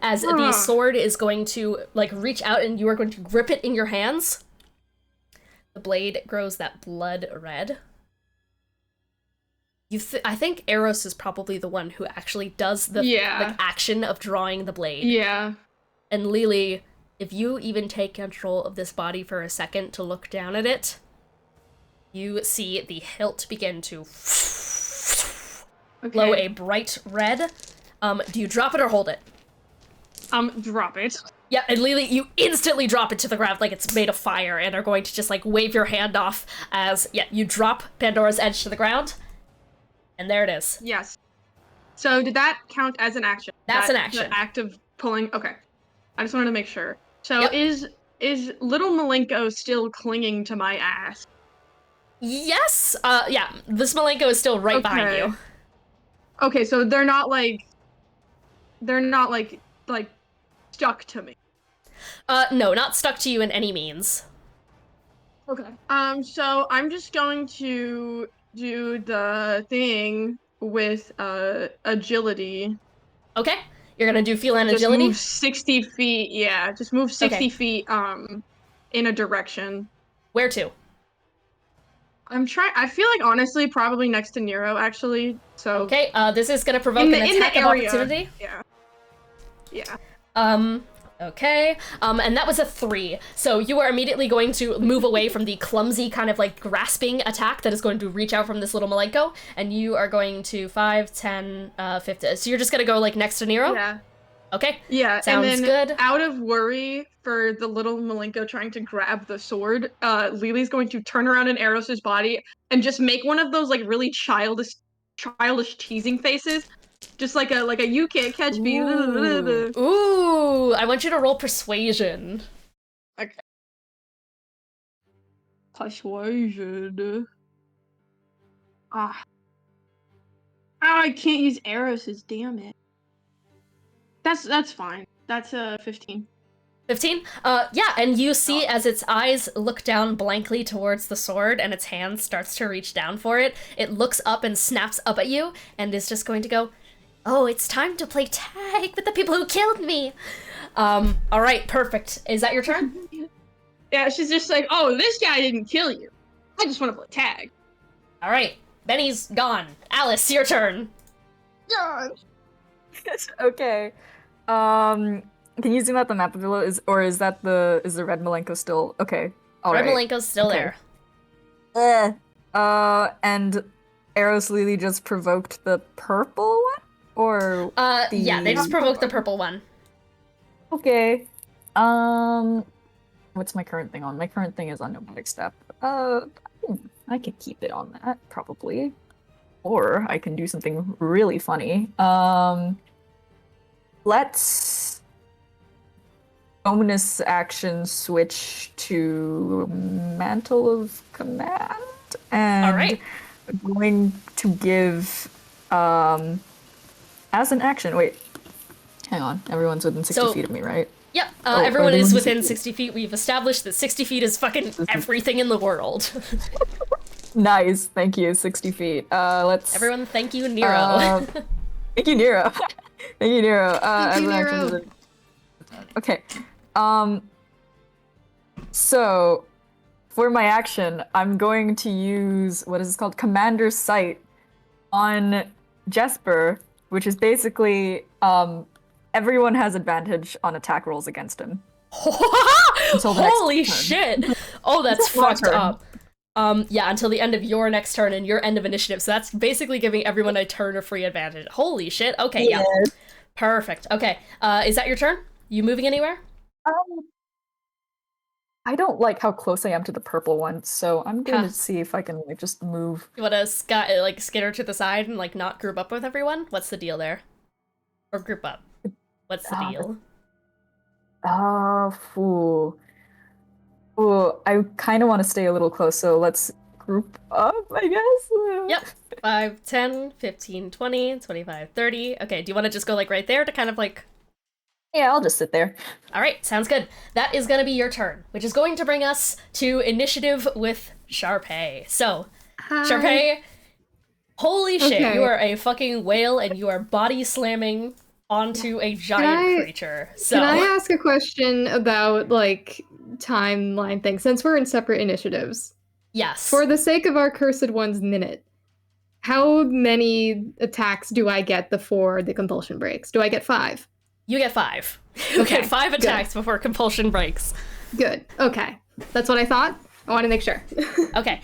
as the sword is going to, like, reach out and you are going to grip it in your hands. The blade grows that blood red. I think Eros is probably the one who actually does the like, action of drawing the blade. Yeah. And Lily, if you even take control of this body for a second to look down at it, you see the hilt begin to glow a bright red. Do you drop it or hold it? Drop it. Yeah, and Lily, you instantly drop it to the ground like it's made of fire and are going to just, like, wave your hand off as, you drop Pandora's edge to the ground. And there it is. Yes. So did that count as an action? That's an action. The act of pulling. Okay. I just wanted to make sure. So is little Malenko still clinging to my ass? Yes. Yeah. This Malenko is still right behind you. Okay, so they're not like stuck to me. No, not stuck to you in any means. Okay. So I'm just going to do the thing with agility. Okay. You're gonna do feline just agility? Move 60 feet, yeah. Just move 60 feet in a direction. Where to? I feel like honestly probably next to Nero actually. So okay, this is gonna provoke an attack of opportunity. Yeah. Yeah. Okay, and that was a 3. So you are immediately going to move away from the clumsy kind of like grasping attack that is going to reach out from this little Malenko, and you are going to 5, 10, 50. So you're just gonna go like next to Nero? Yeah. Okay. Yeah, sounds and then good. Out of worry for the little Malenko trying to grab the sword, Lily's going to turn around in Eros's body and just make one of those like really childish teasing faces. Just like a you can't catch me. Ooh, I want you to roll persuasion. Okay. Persuasion. I can't use Eros's, damn it. That's fine. That's 15. 15? Yeah, and you see as its eyes look down blankly towards the sword and its hand starts to reach down for it, it looks up and snaps up at you and is just going to go, "Oh, it's time to play tag with the people who killed me." Alright, perfect. Is that your turn? Yeah, she's just like, "Oh, this guy didn't kill you. I just want to play tag." Alright, Benny's gone. Alice, your turn. God. Okay. Can you zoom out the map a little? Is the red Malenko still okay? All red right. Malenko's still there. And Eros Lily just provoked the purple one? Or yeah, they just provoked the purple one. Okay. What's my current thing on? My current thing is on nomadic step. I could keep it on that, probably. Or I can do something really funny. Let's bonus action switch to Mantle of Command. And alright. I'm going to give as an action. Wait, hang on. Everyone's within 60 feet of me, right? Yep, everyone is within 60 feet. We've established that 60 feet is fucking everything in the world. Nice, thank you, 60 feet. Let's... Everyone, thank you, Nero. Thank you, Nero. Thank you, Nero. Thank you, Nero. Okay. So, for my action, I'm going to use, what is this called? Commander's Sight on Jespar, which is basically, everyone has advantage on attack rolls against him. Until the next Holy turn. shit! Oh, that's Until my fucked turn. up. Yeah, until the end of your next turn and your end of initiative. So that's basically giving everyone a turn of free advantage. Holy shit. Okay, yeah. Perfect. Okay. Is that your turn? You moving anywhere? I don't like how close I am to the purple one, so I'm going to see if I can like just move. You want to skitter to the side and like not group up with everyone? What's the deal there? Or group up? What's the deal? I kind of want to stay a little close, so let's group up, I guess. Yep. 5, 10, 15, 20, 25, 30. Okay, do you want to just go like right there to kind of like... Yeah, I'll just sit there. All right, sounds good. That is going to be your turn, which is going to bring us to initiative with Charpay. So, Charpay, holy shit, you are a fucking whale and you are body slamming onto a giant creature. So, can I ask a question about, like, timeline things, since we're in separate initiatives? Yes. For the sake of our Cursed One's minute, how many attacks do I get before the compulsion breaks? Do I get 5? You get 5. You get 5 attacks before compulsion breaks. Good. Okay. That's what I thought. I want to make sure. Okay.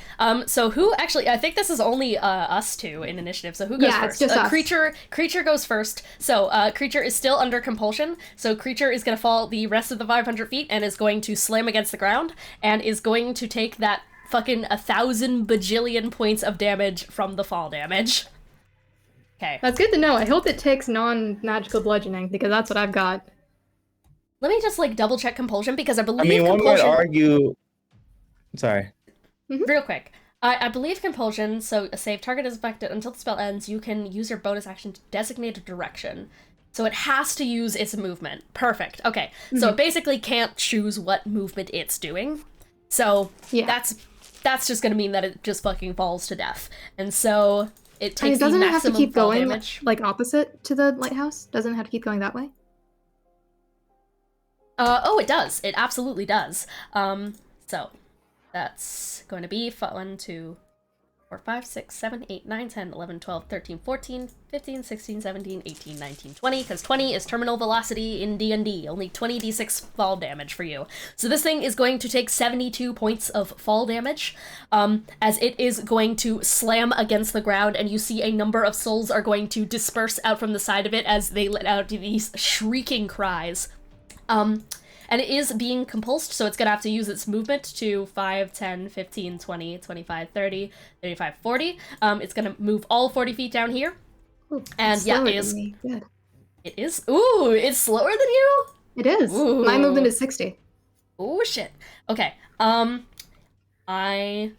So who actually? I think this is only us two in initiative. So who goes first? It's just us. Creature goes first. So creature is still under compulsion. So creature is going to fall the rest of the 500 feet and is going to slam against the ground and is going to take that fucking 1,000 bajillion points of damage from the fall damage. Okay. That's good to know. I hope it takes non-magical bludgeoning because that's what I've got. Let me just like double check compulsion because I believe I mean, one compulsion... might argue. Sorry. Real quick. I believe compulsion, so a save target is affected until the spell ends, you can use your bonus action to designate a direction. So it has to use its movement. Perfect. Okay. So it basically can't choose what movement it's doing. So that's just gonna mean that it just fucking falls to death. And so it takes the maximum doesn't it have to keep fall going damage. like opposite to the lighthouse? Doesn't it have to keep going that way? Oh, it does. It absolutely does. So that's going to be 1, 2, 4, 5, 6, 7, 8, 9, 10, 11, 12, 13, 14, 15, 16, 17, 18, 19, 20, because 20 is terminal velocity in D&D. Only 20d6 fall damage for you. So this thing is going to take 72 points of fall damage, as it is going to slam against the ground, and you see a number of souls are going to disperse out from the side of it as they let out these shrieking cries. And it is being compulsed, so it's going to have to use its movement to 5, 10, 15, 20, 25, 30, 35, 40. It's going to move all 40 feet down here. Ooh, and it's yeah, slower it than is. me. Good. It is. Ooh, it's slower than you? It is. Ooh. My movement is 60. Oh shit. Okay. So I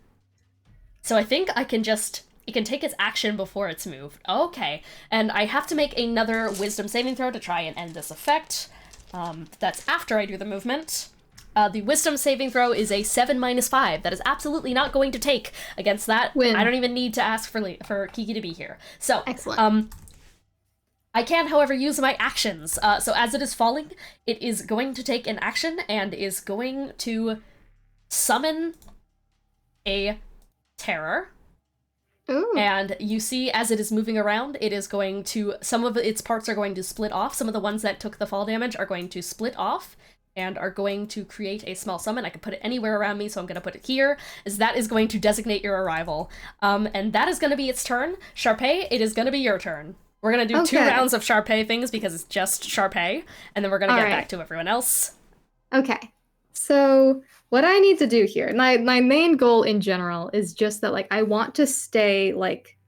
think I can just... It can take its action before it's moved. Okay. And I have to make another wisdom saving throw to try and end this effect. That's after I do the movement. The wisdom saving throw is a 7 - 5. That is absolutely not going to take against that. Win. I don't even need to ask for Kiki to be here. So, Excellent. I can, however, use my actions. So as it is falling, it is going to take an action and is going to summon a terror. Ooh. And you see, as it is moving around, it is going to... Some of its parts are going to split off. Some of the ones that took the fall damage are going to split off and are going to create a small summon. I can put it anywhere around me, so I'm going to put it here, as that is going to designate your arrival. And that is going to be its turn. Charpay, it is going to be your turn. We're going to do 2 rounds of Charpay things because it's just Charpay, and then we're going to get back to everyone else. Okay. So what I need to do here, my main goal in general is just that, like, I want to stay, like,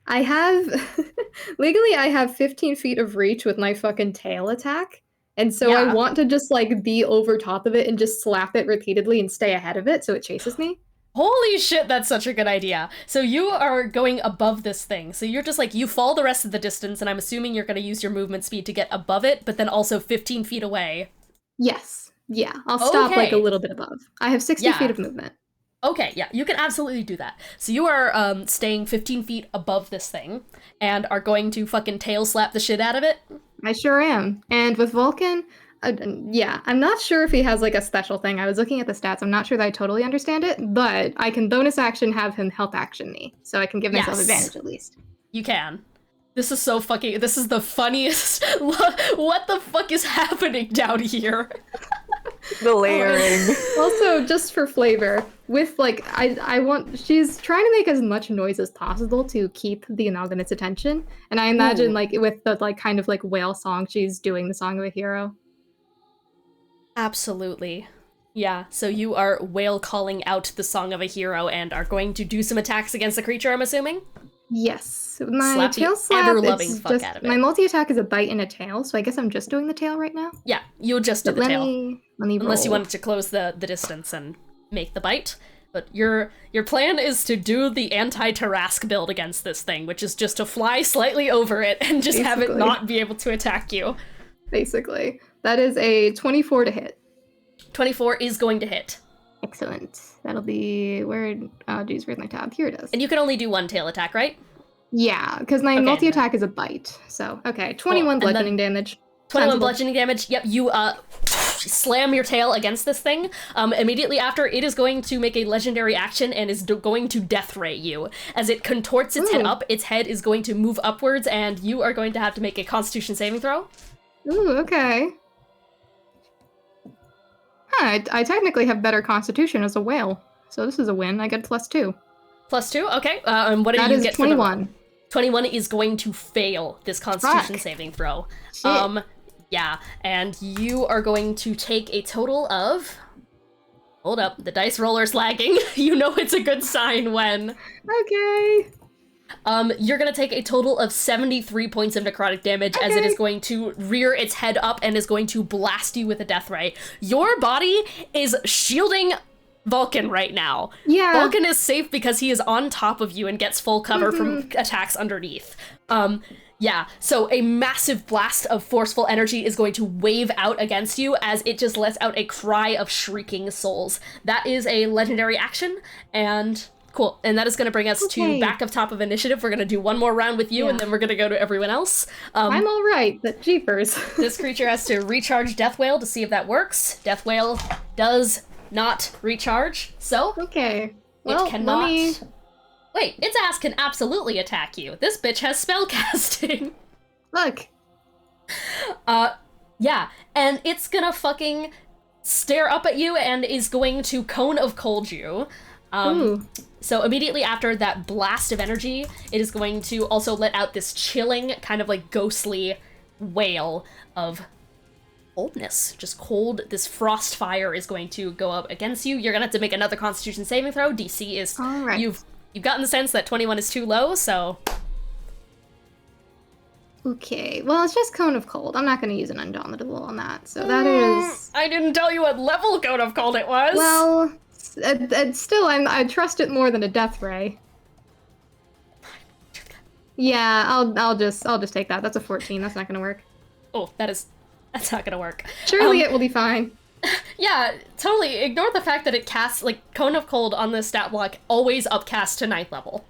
I have, legally I have 15 feet of reach with my fucking tail attack, and so I want to just, like, be over top of it and just slap it repeatedly and stay ahead of it so it chases me. Holy shit, that's such a good idea. So you are going above this thing. So you're just like, you fall the rest of the distance, and I'm assuming you're going to use your movement speed to get above it, but then also 15 feet away. Yes. Yeah, I'll stop like a little bit above. I have 60 feet of movement. Okay, yeah, you can absolutely do that. So you are staying 15 feet above this thing and are going to fucking tail slap the shit out of it? I sure am. And with Vulcan, yeah, I'm not sure if he has like a special thing. I was looking at the stats. I'm not sure that I totally understand it, but I can bonus action have him help action me. So I can give myself advantage at least. You can. This is so fucking. This is the funniest. What the fuck is happening down here? The layering. Also, just for flavor, with like, I want. She's trying to make as much noise as possible to keep the anonymous attention, and I imagine like with the like kind of like whale song, she's doing the Song of a Hero. Absolutely. Yeah, so you are whale calling out the Song of a Hero and are going to do some attacks against the creature, I'm assuming? Yes. My Slap the tail slap, ever-loving it's fuck just, out of it. my multi-attack is a bite and a tail, so I guess I'm just doing the tail right now. Yeah, you'll just do the Let tail. me Unless you roll. wanted to close the distance and make the bite. But your plan is to do the anti-Tarask build against this thing, which is just to fly slightly over it and just have it Basically. not be able to attack you. Basically. That is a 24 to hit. 24 is going to hit. Excellent. That'll be oh geez, where's my tab? Here it is. And you can only do one tail attack, right? Yeah, because my Okay, multi-attack is a bite. So, okay, 21 and then- bludgeoning damage. 21 Sensible. bludgeoning damage. Yep, you slam your tail against this thing. Immediately after, it is going to make a legendary action and is going to death ray you. As it contorts its head Ooh. up, its head is going to move upwards, and you are going to have to make a Constitution saving throw. Ooh, okay. Huh, I technically have better constitution as a whale. So this is a win. I get +2. +2, okay. And what do That you is get 21. for the 21 is going to fail this Constitution Fuck. saving throw. Shit. Yeah, and you are going to take a total of... Hold up, the dice roller's lagging. You know it's a good sign when... Okay. You're gonna take a total of 73 points of necrotic damage as it is going to rear its head up and is going to blast you with a death ray. Your body is shielding Vulcan right now. Yeah. Vulcan is safe because he is on top of you and gets full cover from attacks underneath. Yeah, so a massive blast of forceful energy is going to wave out against you as it just lets out a cry of shrieking souls. That is a legendary action, and cool. And that is going to bring us to back of top of initiative. We're going to do one more round with you, and then we're going to go to everyone else. I'm all right, but jeepers. This creature has to recharge Death Whale to see if that works. Death Whale does not recharge, so Okay. Well, it cannot... let me... Wait, its ass can absolutely attack you. This bitch has spellcasting. Look. Yeah, and it's gonna fucking stare up at you and is going to Cone of Cold you. Ooh. So immediately after that blast of energy, it is going to also let out this chilling, kind of like ghostly wail of coldness. Just cold. This frost fire is going to go up against you. You're gonna have to make another Constitution saving throw. DC is... All right. You've gotten the sense that 21 is too low, so... Okay, well, it's just Cone of Cold. I'm not going to use an Undaunted on that, so that is... I didn't tell you what level Cone of Cold it was! Well, still, I trust it more than a Death Ray. Yeah, I'll just take that. That's a 14. That's not going to work. Oh, that's not gonna work. Surely it will be fine. Yeah, totally. Ignore the fact that it casts, like, Cone of Cold on the stat block always upcast to 9th level.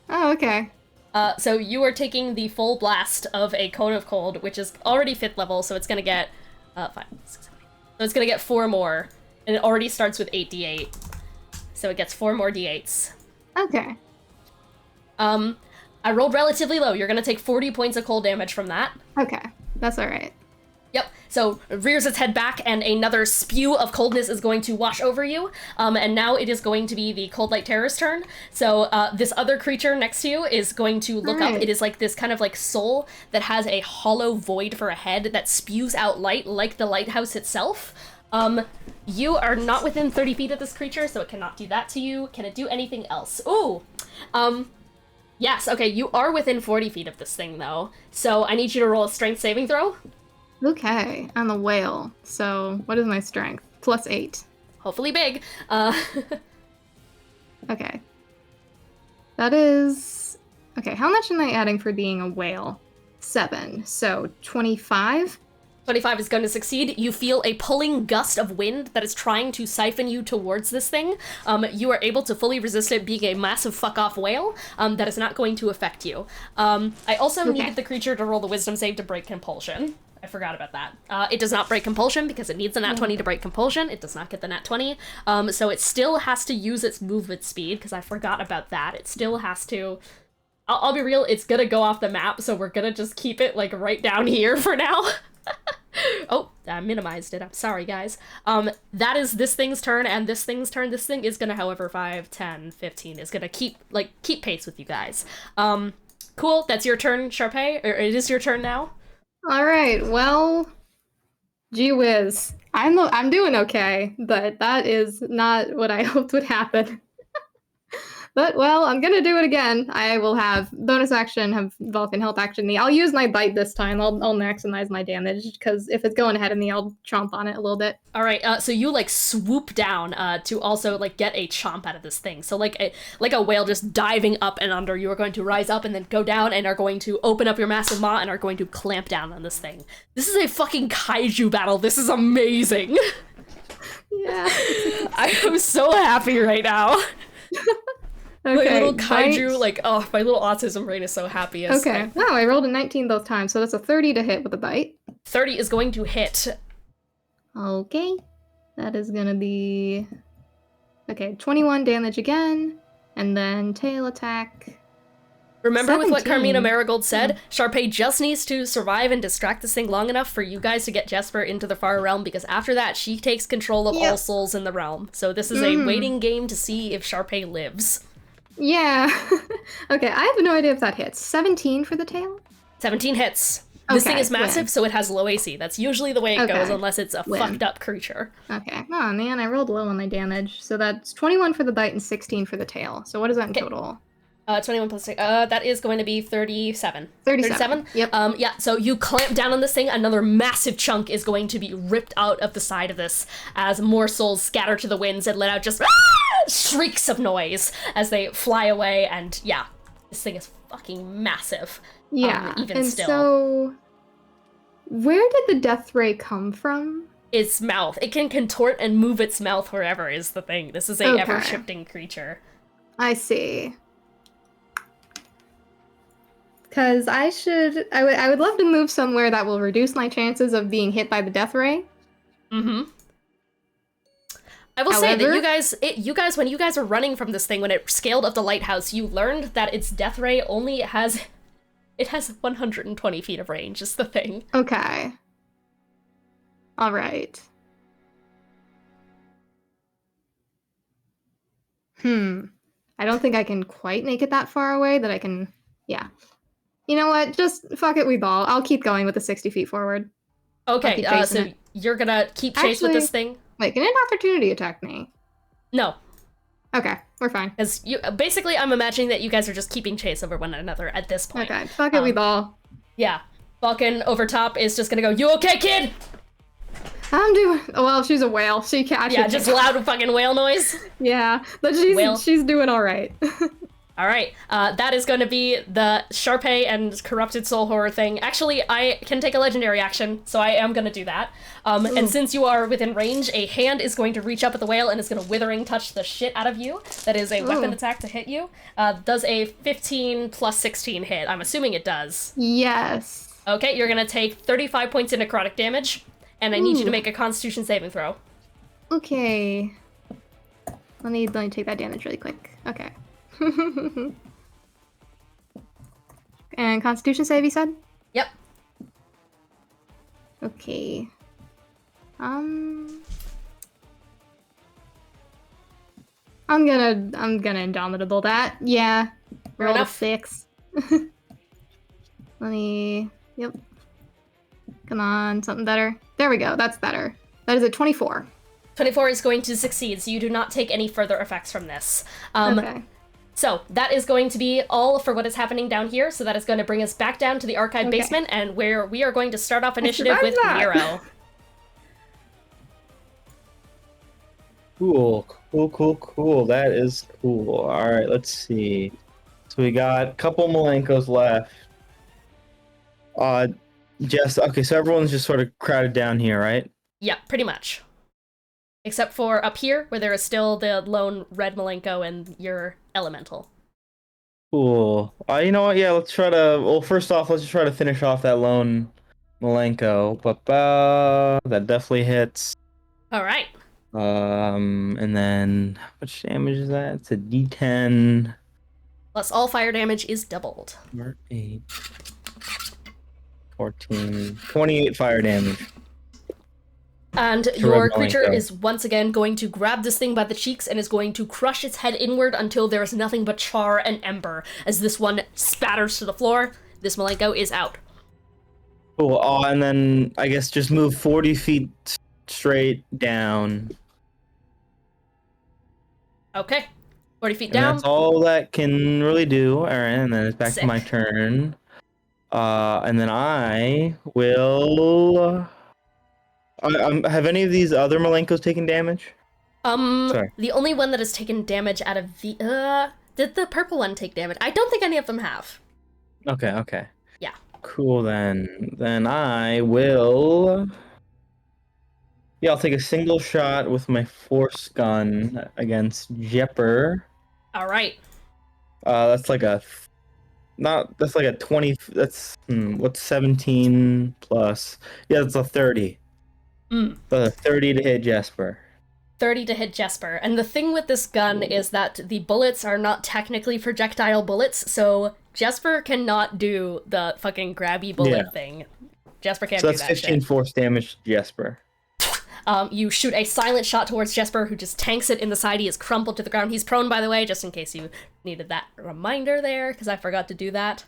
Oh, okay. So you are taking the full blast of a Cone of Cold, which is already 5th level, so it's gonna get, 5, 6, 7, 8. So it's gonna get 4 more, and it already starts with 8d8. So it gets 4 more d8s. Okay. I rolled relatively low. You're gonna take 40 points of cold damage from that. Okay. That's alright. Yep, so it rears its head back and another spew of coldness is going to wash over you. And now it is going to be the Cold Light Terror's turn. So this other creature next to you is going to look up. It is like this kind of like soul that has a hollow void for a head that spews out light like the lighthouse itself. You are not within 30 feet of this creature, so it cannot do that to you. Can it do anything else? Ooh! Yes, okay, you are within 40 feet of this thing though. So I need you to roll a strength saving throw. Okay, I'm a whale. So, what is my strength? +8. Hopefully big. Okay. That is... Okay, how much am I adding for being a whale? 7. So, 25? 25 is going to succeed. You feel a pulling gust of wind that is trying to siphon you towards this thing. You are able to fully resist it being a massive fuck-off whale that is not going to affect you. I also needed the creature to roll the wisdom save to break compulsion. I forgot about that. It does not break compulsion because it needs a nat 20 to break compulsion. It does not get the nat 20. So it still has to use its movement speed because I forgot about that. It still has to I'll be real, it's gonna go off the map, so we're gonna just keep it, like, right down here for now. Oh, I minimized it. I'm sorry, guys. That is this thing's turn, and this thing's turn. This thing is gonna, however, 5, 10, 15, is gonna keep pace with you guys. Cool, that's your turn, Charpay, or it is your turn now? Alright, well, gee whiz. I'm doing okay, but that is not what I hoped would happen. But, well, I'm gonna do it again. I will have bonus action, have Vulcan help action me. I'll use my bite this time. I'll maximize my damage, because if it's going ahead of me, I'll chomp on it a little bit. Alright, so you, like, swoop down to also, like, get a chomp out of this thing. So, like a whale just diving up and under, you are going to rise up and then go down and are going to open up your massive maw and are going to clamp down on this thing. This is a fucking kaiju battle. This is amazing. Yeah. I am so happy right now. Okay, my little kaiju, bite. like, oh, my little autism brain is so happy. Okay, wow, I rolled a 19 both times, so that's a 30 to hit with a bite. 30 is going to hit. Okay, that is gonna be... Okay, 21 damage again, and then tail attack. Remember with what 17. Carmina Marigold said, Charpay just needs to survive and distract this thing long enough for you guys to get Jespar into the far realm, because after that, she takes control of all souls in the realm. So this is a waiting game to see if Charpay lives. Yeah. Okay, I have no idea if that hits. 17 for the tail? 17 hits. This thing Okay, is massive, win. so it has low AC. That's usually the way it goes, Okay, unless it's a win. fucked up creature. Okay. Oh man, I rolled low on my damage. So that's 21 for the bite and 16 for the tail. So what is that in total? 21 plus 6, that is going to be 37. 37? Yep. Yeah, so you clamp down on this thing, another massive chunk is going to be ripped out of the side of this as more souls scatter to the winds and let out just shrieks of noise as they fly away, and yeah, this thing is fucking massive. Yeah, even and still. so... Where did the death ray come from? Its mouth. It can contort and move its mouth wherever is the thing. This is a Okay. ever-shifting creature. I see. Because I would love to move somewhere that will reduce my chances of being hit by the death ray. Mm-hmm. I will say that However- you guys, when you guys are running from this thing, when it scaled up the lighthouse, you learned that its death ray only has 120 feet of range, is the thing. Okay. Alright. I don't think I can quite make it that far away that I can... Yeah. You know what? Just fuck it, we ball. I'll keep going with the 60 feet forward. Okay, keep chasing so it. you're gonna keep chase with this thing? Wait, can an opportunity attack me? No. Okay, we're fine. Because basically, I'm imagining that you guys are just keeping chase over one another at this point. Okay, fuck it, we ball. Yeah. Vulcan over top is just gonna go, "You okay, kid?" I'm doing... Well, she's a whale. She can't... Yeah, just loud fucking whale noise. Yeah, but she's doing alright. Alright, that is going to be the Charpay and Corrupted Soul Horror thing. Actually, I can take a legendary action, so I am going to do that. And since you are within range, a hand is going to reach up at the whale and is going to withering touch the shit out of you. That is a weapon attack to hit you. Does a 15 plus 16 hit? I'm assuming it does. Yes. Okay, you're going to take 35 points of necrotic damage, and I need you to make a Constitution saving throw. Okay. Let me take that damage really quick. Okay. And Constitution save, you said? Yep. Okay. I'm gonna indomitable that. Yeah. Roll a enough. 6. Yep. Come on, something better. There we go, that's better. That is a 24. 24 is going to succeed, so you do not take any further effects from this. Okay. So that is going to be all for what is happening down here. So that is going to bring us back down to the archive basement, and where we are going to start off initiative with Nero. Cool. That is cool. All right, let's see. So we got a couple Malenkos left. Okay, so everyone's just sort of crowded down here, right? Yeah, pretty much. Except for up here, where there is still the lone red Malenko and your elemental. Cool. You know what? Yeah, let's try to... Well, first off, let's just try to finish off that lone Malenko. That definitely hits. All right. And then... How much damage is that? It's a D10. Plus all fire damage is doubled. 8, 14, 28 fire damage. And To your Red creature Malenko. is once again going to grab this thing by the cheeks and is going to crush its head inward until there is nothing but char and ember. As this one spatters to the floor, this Malenko is out. Cool. And then I guess just move 40 feet straight down. Okay. 40 feet And down. that's all that can really do. All right, and then it's back Sick. to my turn. And then I will. Have any of these other Malenkos taken damage? Sorry. The only one that has taken damage out of the, did the purple one take damage? I don't think any of them have. Okay. Yeah. Cool, then. Then I will... Yeah, I'll take a single shot with my force gun against Jespar. Alright. That's like a... That's like a 20... That's... what's 17 plus? Yeah, that's a 30. The 30 to hit Jespar. 30 to hit Jespar. And the thing with this gun is that the bullets are not technically projectile bullets, so Jespar cannot do the fucking grabby bullet thing. Jespar can't So do that's that 15 shit. force damage to Jespar. You shoot a silent shot towards Jespar, who just tanks it in the side. He is crumpled to the ground. He's prone, by the way, just in case you needed that reminder there, because I forgot to do that.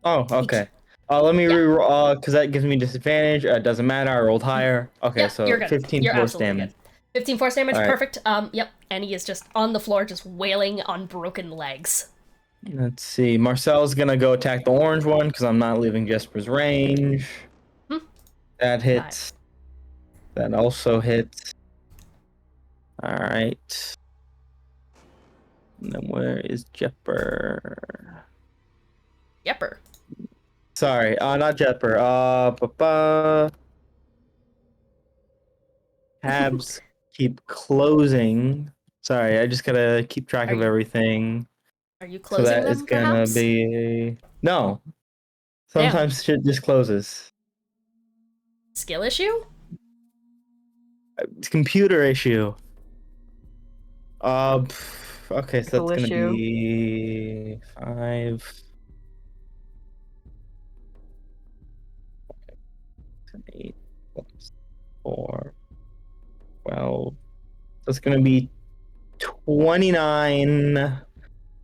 Oh, okay. Let me reroll, because that gives me disadvantage. It doesn't matter, I rolled higher. Okay, Yeah, so you're good. 15 You're force absolutely damage. good. 15 force damage, All right. perfect. Yep, and he is just on the floor, just wailing on broken legs. Let's see. Marcel's gonna go attack the orange one, because I'm not leaving Jesper's range. That hits. That also hits. Alright. And then where is Jesper? Yepper. Sorry, not Jesper. Tabs keep closing. Sorry, I just gotta keep track of everything. Are you So closing that them, is gonna perhaps? be... No. Sometimes shit just closes. Skill issue? It's computer issue. Okay, so that's gonna be 5... 8 plus 4, 12. So it's gonna be 29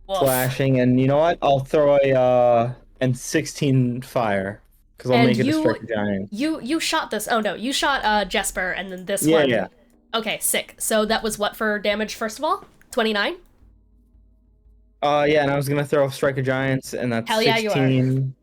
slashing, and you know what? I'll throw a and 16 fire because I'll make it a strike giant. You shot this. Oh no, you shot Jespar, and then this Yeah, one. yeah. Okay, sick. So that was what for damage? First of all, 29. Yeah, and I was gonna throw Strike of Giants, and that's Hell yeah, 16.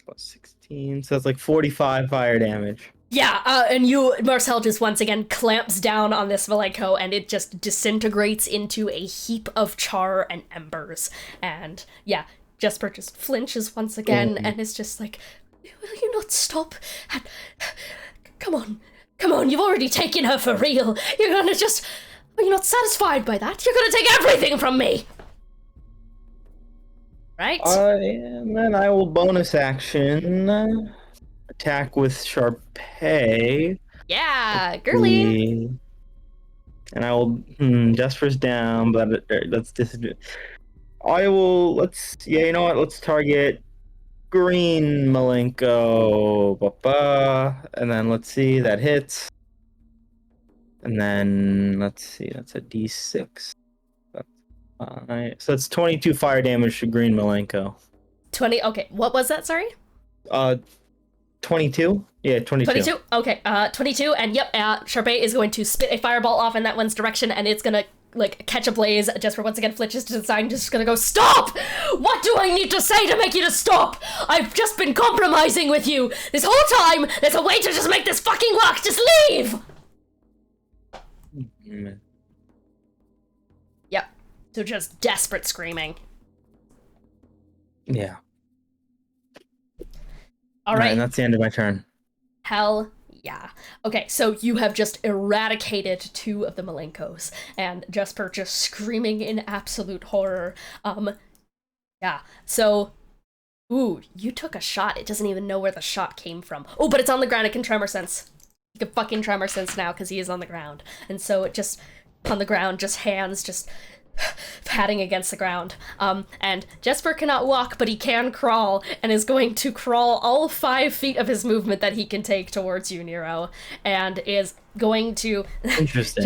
Plus 16, so that's like 45 fire damage. Yeah, and Marcel just once again clamps down on this Malenko, and it just disintegrates into a heap of char and embers. And yeah, Jespar just flinches once again, and is just like, "Will you not stop? And come on, you've already taken her for real. You're gonna just, are you not satisfied by that? You're gonna take everything from me!" Right? And then I will bonus action attack with Charpay. Yeah, girly. And I will. Jesper's down, but that's disadvantage. I will. You know what? Let's target green Malenko. And then let's see. That hits. And then let's see. That's a D6. So it's 22 fire damage to green Malenko. 20. Okay, what was that? Sorry. 22? Yeah, 22. 22? Okay, 22, and yep, Charpay is going to spit a fireball off in that one's direction, and it's gonna, like, catch a blaze. Jesper once again flinches to the side and just gonna go, "Stop! What do I need to say to make you to stop? I've just been compromising with you this whole time! There's a way to just make this fucking work! Just leave!" Yep. So just desperate screaming. Yeah. Alright. And that's the end of my turn. Hell yeah. Okay, so you have just eradicated 2 of the Malenkos, and Jespar just screaming in absolute horror. Yeah, so, ooh, you took a shot. It doesn't even know where the shot came from. Oh, but it's on the ground. It can tremor sense. It can fucking tremor sense now, because he is on the ground. And so it just, on the ground, just hands, just patting against the ground. And Jespar cannot walk, but he can crawl, and is going to crawl all 5 feet of his movement that he can take towards you, Nero, and is going to Interesting.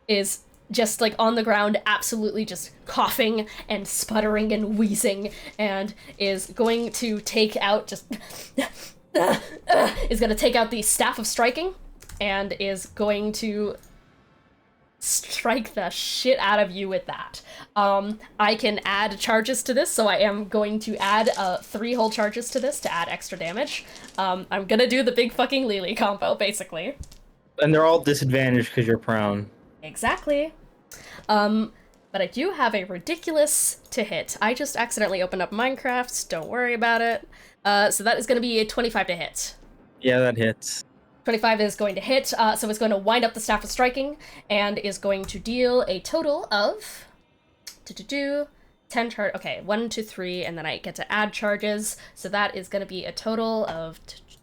is just like on the ground, absolutely just coughing and sputtering and wheezing, and is going to take out is going to take out the Staff of Striking, and is going to strike the shit out of you with that. I can add charges to this, so I am going to add 3 whole charges to this to add extra damage. I'm gonna do the big fucking Lily combo, basically. And they're all disadvantaged because you're prone. Exactly. But I do have a ridiculous to hit. I just accidentally opened up Minecraft, don't worry about it. So that is gonna be a 25 to hit. Yeah, that hits. 25 is going to hit, so it's going to wind up the Staff of Striking, and is going to deal a total of 10 charge. Okay, 1, 2, 3, and then I get to add charges, so that is going to be a total of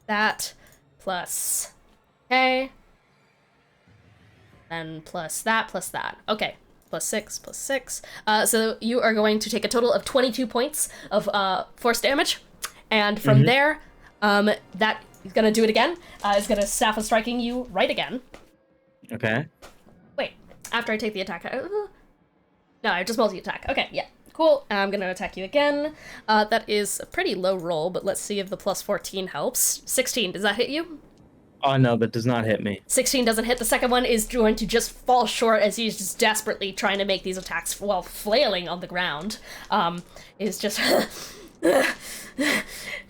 that plus and plus that. Okay, plus 6. So you are going to take a total of 22 points of force damage, and from there, that is going to do it again. Is going to Staff of Striking you right again. Okay. Wait, after I take the attack. No, I just multi-attack. Okay, yeah. Cool. I'm going to attack you again. That is a pretty low roll, but let's see if the plus 14 helps. 16, does that hit you? Oh no, that does not hit me. 16 doesn't hit. The second one is going to just fall short as he's just desperately trying to make these attacks while flailing on the ground. Is just...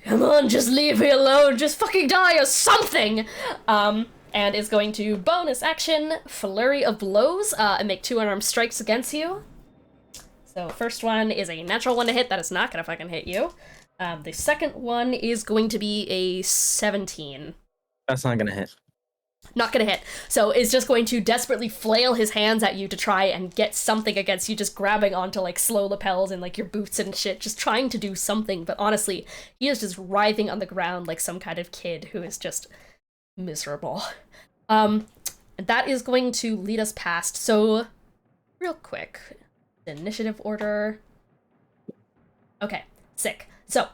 Come on, just leave me alone. Just fucking die or something. And is going to bonus action, Flurry of Blows, and make 2 unarmed strikes against you. So first one is a natural 1 to hit. That is not gonna fucking hit you. The second one is going to be a 17. That's not gonna hit. Not gonna hit. So is just going to desperately flail his hands at you to try and get something against you, just grabbing onto like slow lapels and like your boots and shit, just trying to do something. But honestly, he is just writhing on the ground like some kind of kid who is just miserable. That is going to lead us past. So real quick, initiative order. Okay, sick. So,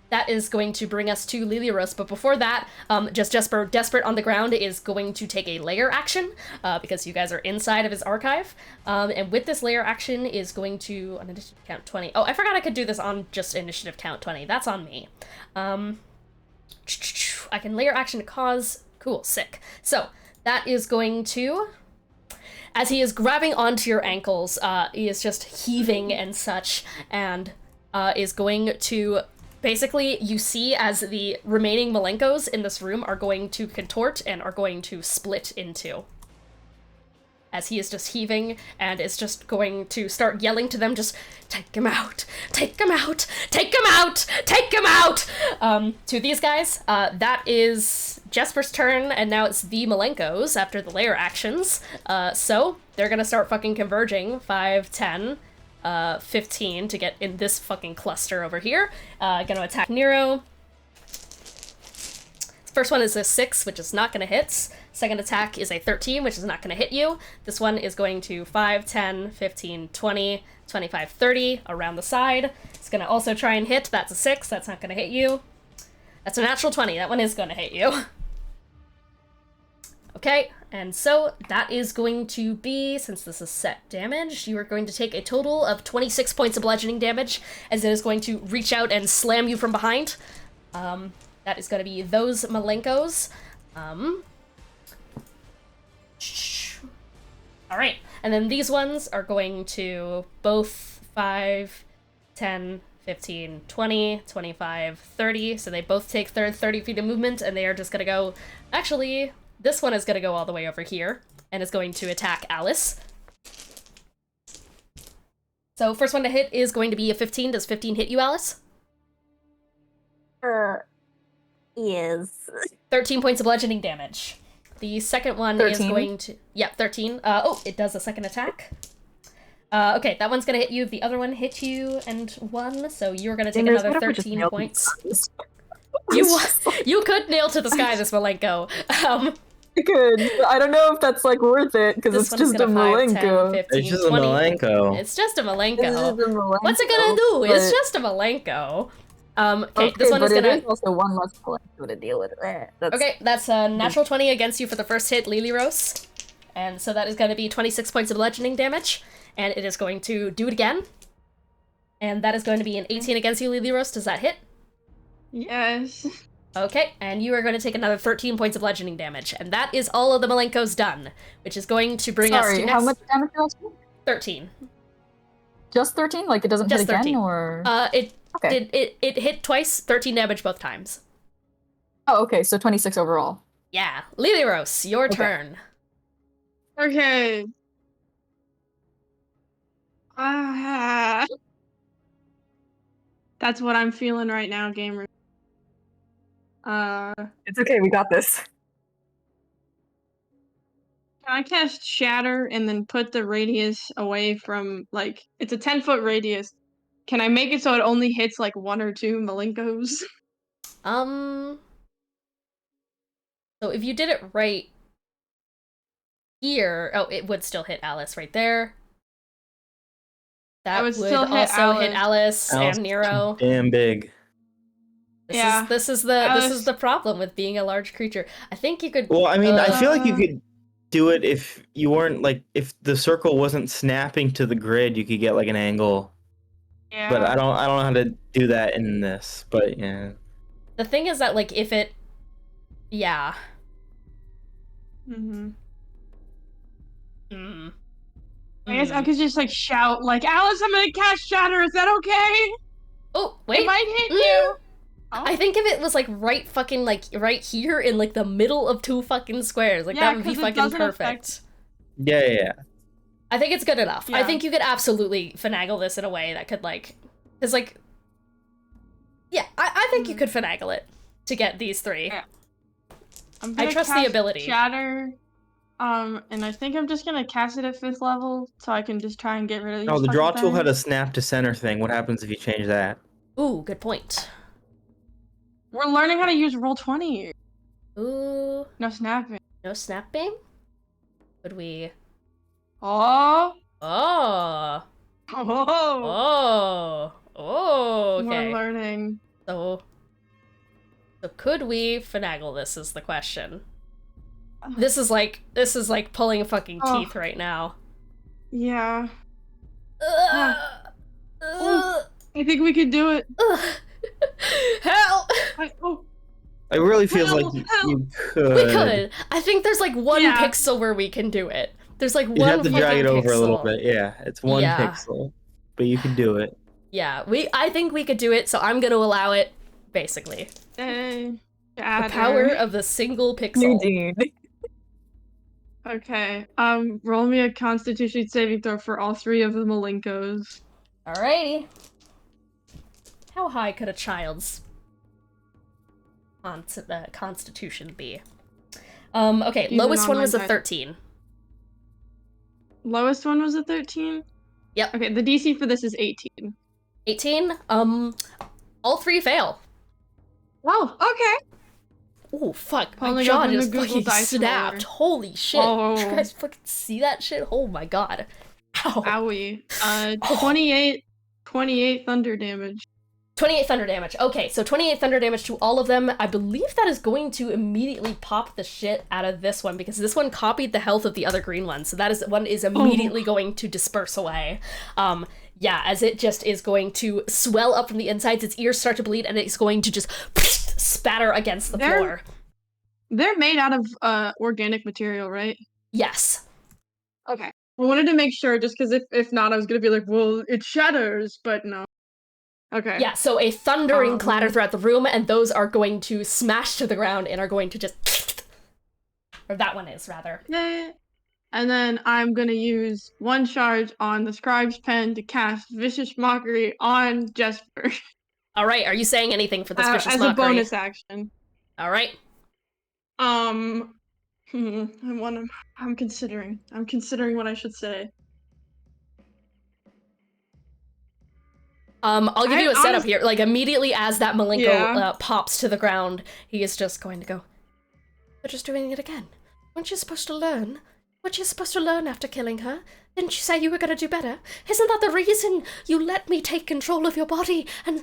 that is going to bring us to Liliaros, but before that, just Jespar, desperate on the ground, is going to take a layer action, because you guys are inside of his archive, and with this layer action is going to, on initiative count 20, oh, I forgot I could do this on just initiative count 20, that's on me. I can layer action to cause, cool, sick. So, that is going to, as he is grabbing onto your ankles, he is just heaving and such, and is going to... Basically, you see as the remaining Malenkos in this room are going to contort and are going to split in 2. As he is just heaving and is just going to start yelling to them, just, take him out, take him out, take him out, take him out! To these guys, that is Jespar's turn, and now it's the Malenkos after the layer actions. So, they're gonna start fucking converging, 5, 10... 15 to get in this fucking cluster over here. Gonna attack Nero. First one is a 6, which is not gonna hit. Second attack is a 13, which is not gonna hit you. This one is going to 5, 10, 15, 20, 25, 30 around the side. It's gonna also try and hit. That's a 6, that's not gonna hit you. That's a natural 20, that one is gonna hit you. Okay, and so that is going to be, since this is set damage, you are going to take a total of 26 points of bludgeoning damage, as it is going to reach out and slam you from behind. That is going to be those Malenkos. Alright, and then these ones are going to both 5, 10, 15, 20, 25, 30, so they both take 30 feet of movement, and they are just going to go, actually... This one is going to go all the way over here, and is going to attack Alice. So, first one to hit is going to be a 15. Does 15 hit you, Alice? Yes. 13 points of bludgeoning damage. The second one 13? Is going to... Yeah, 13. Oh, it does a second attack. Okay, that one's going to hit you. The other one hit you and 1, so you're going to take another 13 points. You could nail to the sky this Malenko. could. But I don't know if that's like worth it because This it's one's just a gonna 5, 10, Malenko. 15, It's just a 20. Malenko. It's just a It's Malenko. just a Malenko, What's it gonna do? It's but- just a Malenko. Okay, this one but is gonna. it is also one less Malenko to deal with. That's... Okay, that's a natural 20 against you for the first hit, Lily Rose. And so that is going to be 26 points of bludgeoning damage. And it is going to do it again. And that is going to be an 18 against you, Lily Rose. Does that hit? Yes. Okay, and you are going to take another 13 points of bludgeoning damage. And that is all of the Malenkos done. Which is going to bring us to next... how much damage are you 13. Just 13? Like it doesn't Just hit again, 13. or? It hit twice, 13 damage both times. Oh, okay, so 26 overall. Yeah. Lily Rose, your turn. Okay. That's what I'm feeling right now, Gaymer. It's okay, we got this. Can I cast Shatter and then put the radius away from, like, it's a 10-foot radius. Can I make it so it only hits, like, 1 or 2 Malenkos? So if you did it right here, oh, it would still hit Alice right there. That would still hit also hit Alice and Nero. Damn big. This is the problem with being a large creature. I think you could. Well, I mean, I feel like you could do it if you weren't like if the circle wasn't snapping to the grid, you could get like an angle. Yeah. But I don't know how to do that in this. But yeah. The thing is that like if it, yeah. I guess I could just like shout like, Alice, I'm gonna cast Shatter. Is that okay? Oh wait, It might hit you. I think if it was like right fucking like right here in like the middle of 2 fucking squares, like Yeah, that would be 'cause it fucking doesn't perfect. Yeah. I think it's good enough. I Yeah. think you could absolutely finagle this in a way that could like, cause like, yeah, I think you could finagle it to get these 3. Yeah. I trust the cast ability. Shatter. And I think I'm just gonna cast it at 5th level so I can just try and get rid of these. Oh, the draw fucking tool had a things. snap to center thing. What happens if you change that? Ooh, good point. We're learning how to use Roll20. Ooh, No snapping. no snapping? Could we? Oh. Oh, Oh. okay. We're learning. So could we finagle this is the question. This is like pulling fucking teeth right now. Yeah. Ugh. I think we could do it. Help! It really feels like Help. you could. We could. I think there's like 1 Yeah. pixel where we can do it. There's like You one have to drag it fucking over a little pixel. bit. Yeah, it's 1 Yeah. pixel, but you can do it. Yeah, I think we could do it, so I'm gonna allow it, basically. The power of the single pixel. Okay. Roll me a Constitution saving throw for all 3 of the Malenkos. Alrighty. How high could a child's constitution be? Okay, Use an lowest one was a online 13. Lowest one was a 13? Yep. Okay, the DC for this is 18. 18? All 3 fail. Oh, okay. Oh, fuck. My Pulling jaw open the just Google fucking Dice snapped. roller. Holy shit. Oh. Did you guys fucking see that shit? Oh my god. Ow. Owie. 28 thunder damage. 28 thunder damage. Okay, so 28 thunder damage to all of them. I believe that is going to immediately pop the shit out of this one because this one copied the health of the other green one. So that is one is immediately going to disperse away. Yeah, as it just is going to swell up from the insides, its ears start to bleed, and it's going to just spatter against the floor. They're made out of organic material, right? Yes. Okay. I wanted to make sure just because if not, I was going to be like, well, it shatters, but no. Okay. Yeah, so a thundering clatter throughout the room, and those are going to smash to the ground and are going to just... Or that one is, rather. Yeah. And then I'm going to use 1 charge on the Scribe's Pen to cast Vicious Mockery on Jespar. Alright, are you saying anything for this Vicious as Mockery? a bonus action. Alright. I'm considering what I should say. I'll give you a setup here. Like, immediately as that Malenko Yeah. pops to the ground, he is just going to go, they're just doing it again. Weren't you supposed to learn? Weren't you supposed to learn after killing her? Didn't you say you were gonna do better? Isn't that the reason you let me take control of your body and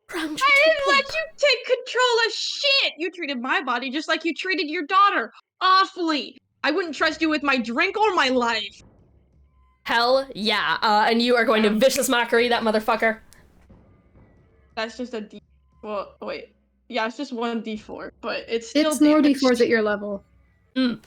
ground you I to a didn't let pulp? you take control of shit! You treated my body just like you treated your daughter. Awfully. I wouldn't trust you with my drink or my life. Hell yeah. And you are going to vicious mockery that motherfucker. That's just a D. Well, wait. Yeah, it's just one D4, but it's still It's more damage. D4s at your level.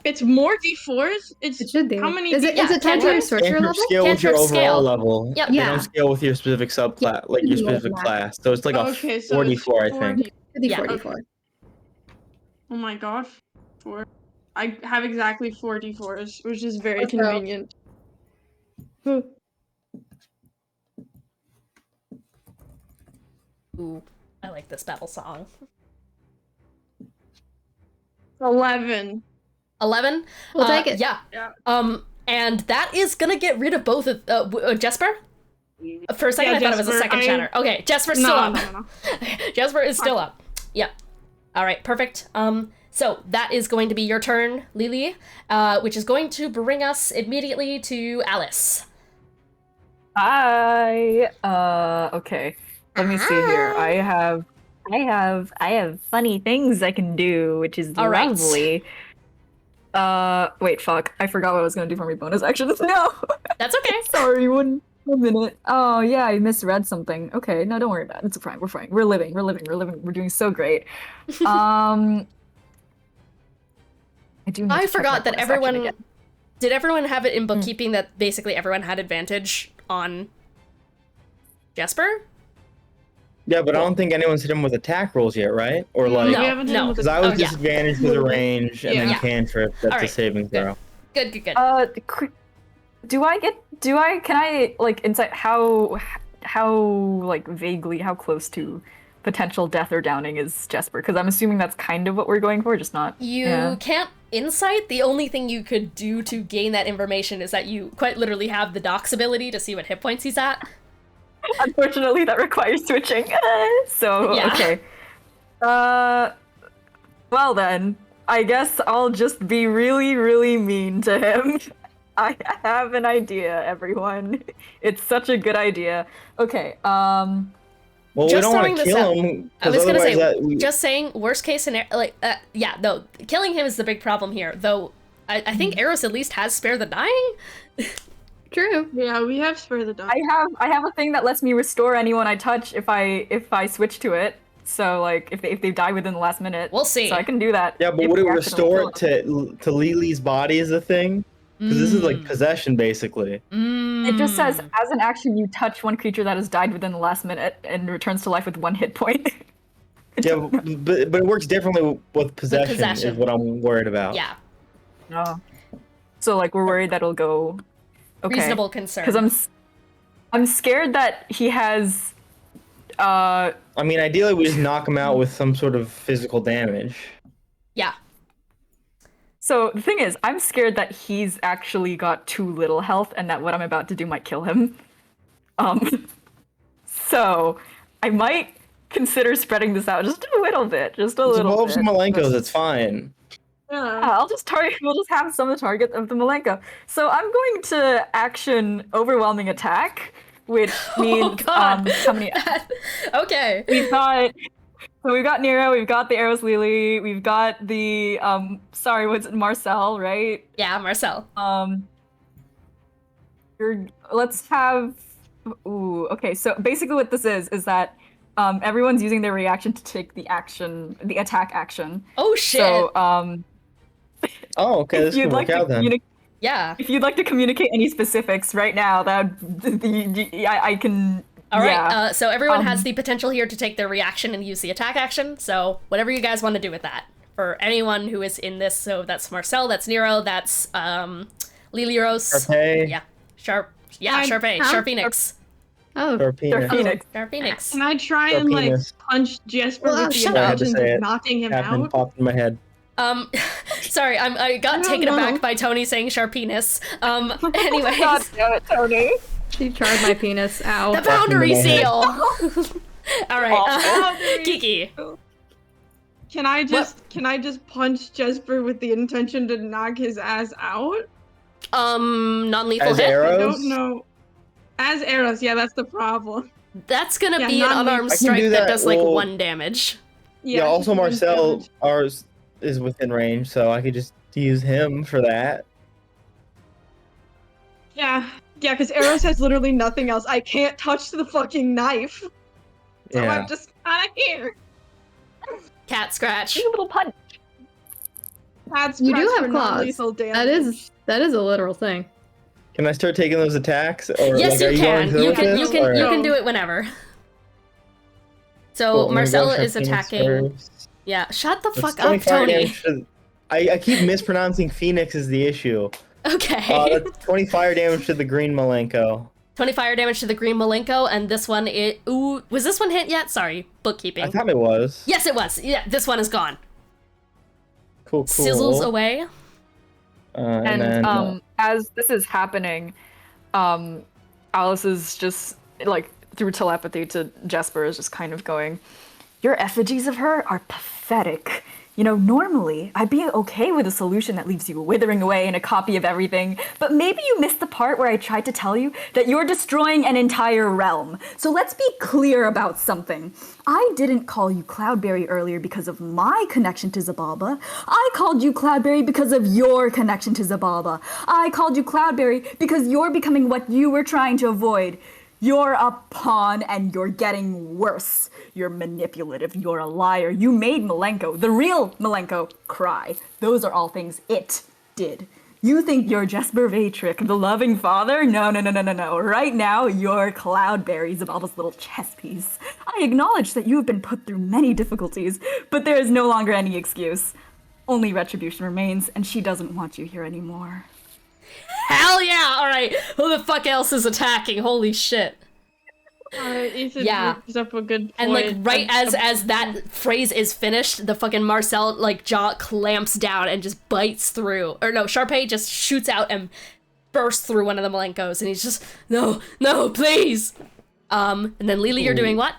It's more D4s? It should be. How many Is it Yeah, Tangerine sorcerer Cantrip level? scale with your Cantrip overall scale. level. Yep. They Yeah. don't scale with your specific subclass, like your specific Yeah. class. So it's like Okay, a so 44, I it's think. 40. Yeah. D4. Oh my god. 4. I have exactly 4 D4s, which is very Let's go. convenient. Ooh, I like this battle song. 11. 11? We'll take it. Yeah. Yeah. And that is gonna get rid of both of Jespar? For a second, Yeah, I thought it was a Jespar, second I- chatter. Okay, Jespar's still up. No. Jespar is still up. Yeah. All right, perfect. So that is going to be your turn, Lily, which is going to bring us immediately to Alice. Okay. Let me see here. I have funny things I can do, which is All right. lovely. Wait, fuck. I forgot what I was gonna do for my bonus actions. No! That's okay. Sorry, one minute. Oh, yeah, I misread something. Okay, no, don't worry about it. It's fine. We're fine. We're living. We're doing so great. I do need I to check forgot my that bonus action everyone... again. Did everyone have it in bookkeeping that basically everyone had advantage on Jespar? Yeah, but I don't think anyone's hit him with attack rolls yet, right? Or No, like, we No, haven't done no. with because the- I was Oh, yeah. disadvantaged with a range and then Yeah. cantrip. That's a Alright, saving throw. Good. Good. Can I like insight how like vaguely how close to potential death or downing is Jespar? Because I'm assuming that's kind of what we're going for, just not. You Yeah. can't insight. The only thing you could do to gain that information is that you quite literally have the Doc's ability to see what hit points he's at. Unfortunately, that requires switching. So Yeah. okay. Well then, I guess I'll just be really, really mean to him. I have an idea, everyone. It's such a good idea. Okay. Well, we Just don't want throwing to this kill out. him. I was gonna say, that, just saying, worst case scenario, killing him is the big problem here. Though, I think Eros at least has Spare the Dying. True. Yeah, we have Spare the Dog. I have a thing that lets me restore anyone I touch if I switch to it. So like if they die within the last minute. We'll see. So I can do that. yeah, but if would it we accidentally restore kill it to Lily's body is the thing? Because this is like possession, basically. him. It just says as an action you touch one creature that has died within the last minute and returns to life with 1 hit point. Yeah, but it works differently with possession, possession. is what I'm worried about. Yeah, Oh. So like we're worried that it'll go. Okay. reasonable concern. Because I'm scared that he has. I mean, ideally, we just knock him out with some sort of physical damage. Yeah. So the thing is, I'm scared that he's actually got too little health, and that what I'm about to do might kill him. So I might consider spreading this out just a little bit, Just involve some Malenkos, it's fine. Yeah. I'll just target. We'll just have some of the target of the Malenko. So I'm going to action overwhelming attack, which means Oh God. how many? Okay. We've got Nero, we've got the Eros Lily, we've got the what's it, Marcel, right? Yeah, Marcel. Let's have. Ooh, okay. So basically, what this is that everyone's using their reaction to take the attack action. Oh shit. So Oh, okay, this if you'd can like work to out then. Yeah. if you'd like to communicate any specifics right now, I can. All right. Yeah. So everyone has the potential here to take their reaction and use the attack action. So whatever you guys want to do with that. For anyone who is in this, so that's Marcel, that's Nero, that's Lilios. Charpay. Yeah. Charpay. Sharphoenix. Oh, Or penis. Phoenix. Sharphoenix. Can I try Or and like penis. punch Jesper Well, with the shut up. I had to intentions say of it. knocking him Happened, out? popped in my head. Sorry, I got I taken don't know. aback by Tony saying Sharpeenis. Anyways, God damn it, Tony. she charred my penis. Ow. the boundary Back in my head. seal. All right, Kiki. Can I just punch Jesper with the intention to knock his ass out? Non-lethal As hit. arrows? I don't know. As arrows, yeah, that's the problem. That's gonna Yeah, be an non-lethal. unarmed I can strike do that that, does like well- 1 damage. Yeah, it's also just one Marcel, damage. ours is within range, so I could just use him for that. Yeah, because arrows has literally nothing else. I can't touch the fucking knife. So Yeah. I'm just out of here. Cat scratch. Take a little punch. That's You do for have claws. non-lethal damage. That is a literal thing. Can I start taking those attacks? Or Yes, like, you are can. going You through can. with You this, can. or- You No. can do it whenever. So Cool, I'm gonna go Marcella for is Phoenix attacking. first. Yeah, shut the That's fuck up, 25 Tony. damage to- I keep mispronouncing Phoenix is the issue. Okay. That's 20 fire damage to the green Malenko. 20 fire damage to the green Malenko, and this one ooh, was this one hit yet? Sorry, bookkeeping. I thought it was. Yes, it was. Yeah, this one is gone. Cool. Sizzles away. And then, as this is happening, Alice is just like through telepathy to Jesper is just kind of going, "Your effigies of her are pathetic. You know, normally I'd be okay with a solution that leaves you withering away in a copy of everything, but maybe you missed the part where I tried to tell you that you're destroying an entire realm. So let's be clear about something. I didn't call you Cloudberry earlier because of my connection to Zabalba. I called you Cloudberry because of your connection to Zabalba. I called you Cloudberry because you're becoming what you were trying to avoid. You're a pawn and you're getting worse. You're manipulative, you're a liar. You made Malenko, the real Malenko, cry. Those are all things it did. You think you're Jesper Vatrick, the loving father? No. Right now, you're Cloudberry, Zabalba's little chess piece. I acknowledge that you have been put through many difficulties, but there is no longer any excuse. Only retribution remains, and she doesn't want you here anymore." Hell yeah! Alright, who the fuck else is attacking? Holy shit. Ethan Yeah. brings up a good point. And like right as that phrase is finished, the fucking Marcel like jaw clamps down and just bites through. Or no, Charpay just shoots out and bursts through one of the Malenkos, and he's just no, please. And then Lily, you're doing what?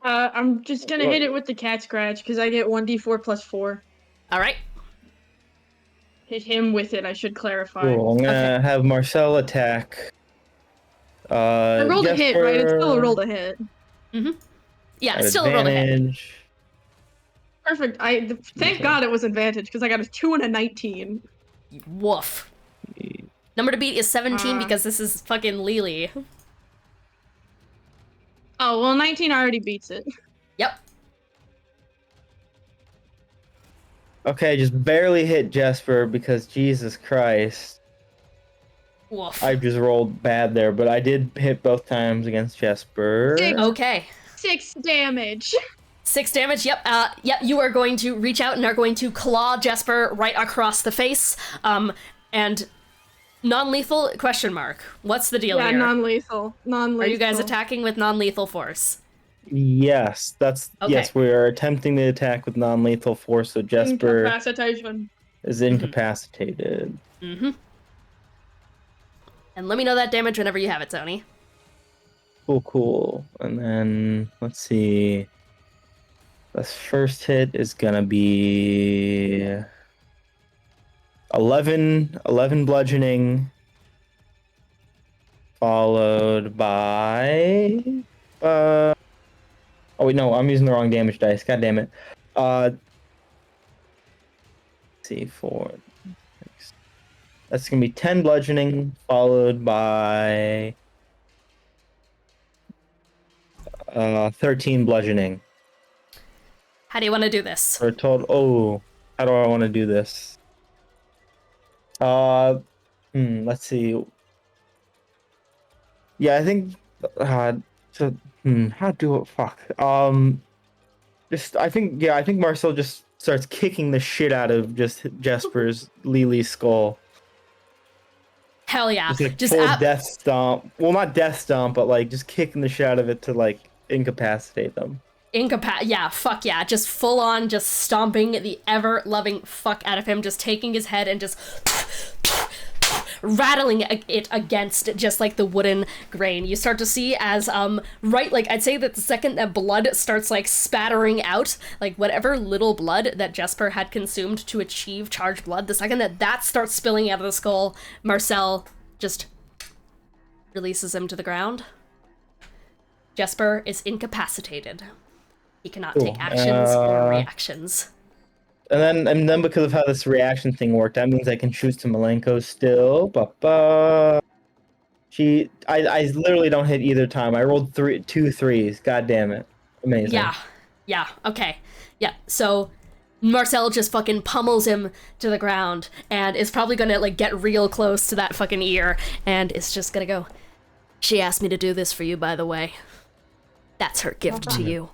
I'm just gonna hit it with the cat scratch because I get 1d4 plus 4. Alright. Hit him with it, I should clarify. Cool. I'm gonna have Marcel attack. I rolled a hit, right? It's still a roll to hit. Mm-hmm. Yeah, At it's still a roll to hit. advantage. Perfect. Thank God it was advantage because I got a 2 and a 19. Woof. Number to beat is 17 because this is fucking Lily. Oh, well, 19 already beats it. Yep. Okay, just barely hit Jesper because Jesus Christ. Woof. I just rolled bad there, but I did hit both times against Jesper. Okay. 6 damage. 6 damage, yep. Yep, you are going to reach out and are going to claw Jesper right across the face. And non-lethal, question mark. What's the deal Yeah, here? non-lethal. Are you guys attacking with non-lethal force? Yes, Okay. yes, we are attempting to attack with non-lethal force, so Jesper Incapacitation. is incapacitated. Mm-hmm. And let me know that damage whenever you have it, Tony. Cool. And then, let's see. This first hit is gonna be 11 bludgeoning, followed by oh wait, no, I'm using the wrong damage dice. God damn it. Let's see, 4. 6. That's gonna be 10 bludgeoning, followed by 13 bludgeoning. How do you want to do this? For a total. Oh, how do I want to do this? Let's see. Yeah, I think. How do it? Fuck. I think Marcel just starts kicking the shit out of just Jesper's Lily's skull. Hell yeah. Just like full death stomp. Well, not death stomp, but like just kicking the shit out of it to like incapacitate them. Yeah, fuck yeah. Just full on, just stomping the ever-loving fuck out of him, just taking his head and just rattling it against just like the wooden grain. You start to see as right, like I'd say that the second that blood starts like spattering out, like whatever little blood that Jespar had consumed to achieve charged blood, the second that that starts spilling out of the skull, Marcel just releases him to the ground. Jespar is incapacitated. He cannot take actions or reactions. And then because of how this reaction thing worked, that means I can choose to Malenko still. I literally don't hit either time. I rolled 2 threes. God damn it. Amazing. Yeah, okay. Yeah, so Marcel just fucking pummels him to the ground and is probably gonna like get real close to that fucking ear and is just gonna go, "She asked me to do this for you, by the way. That's her gift to you."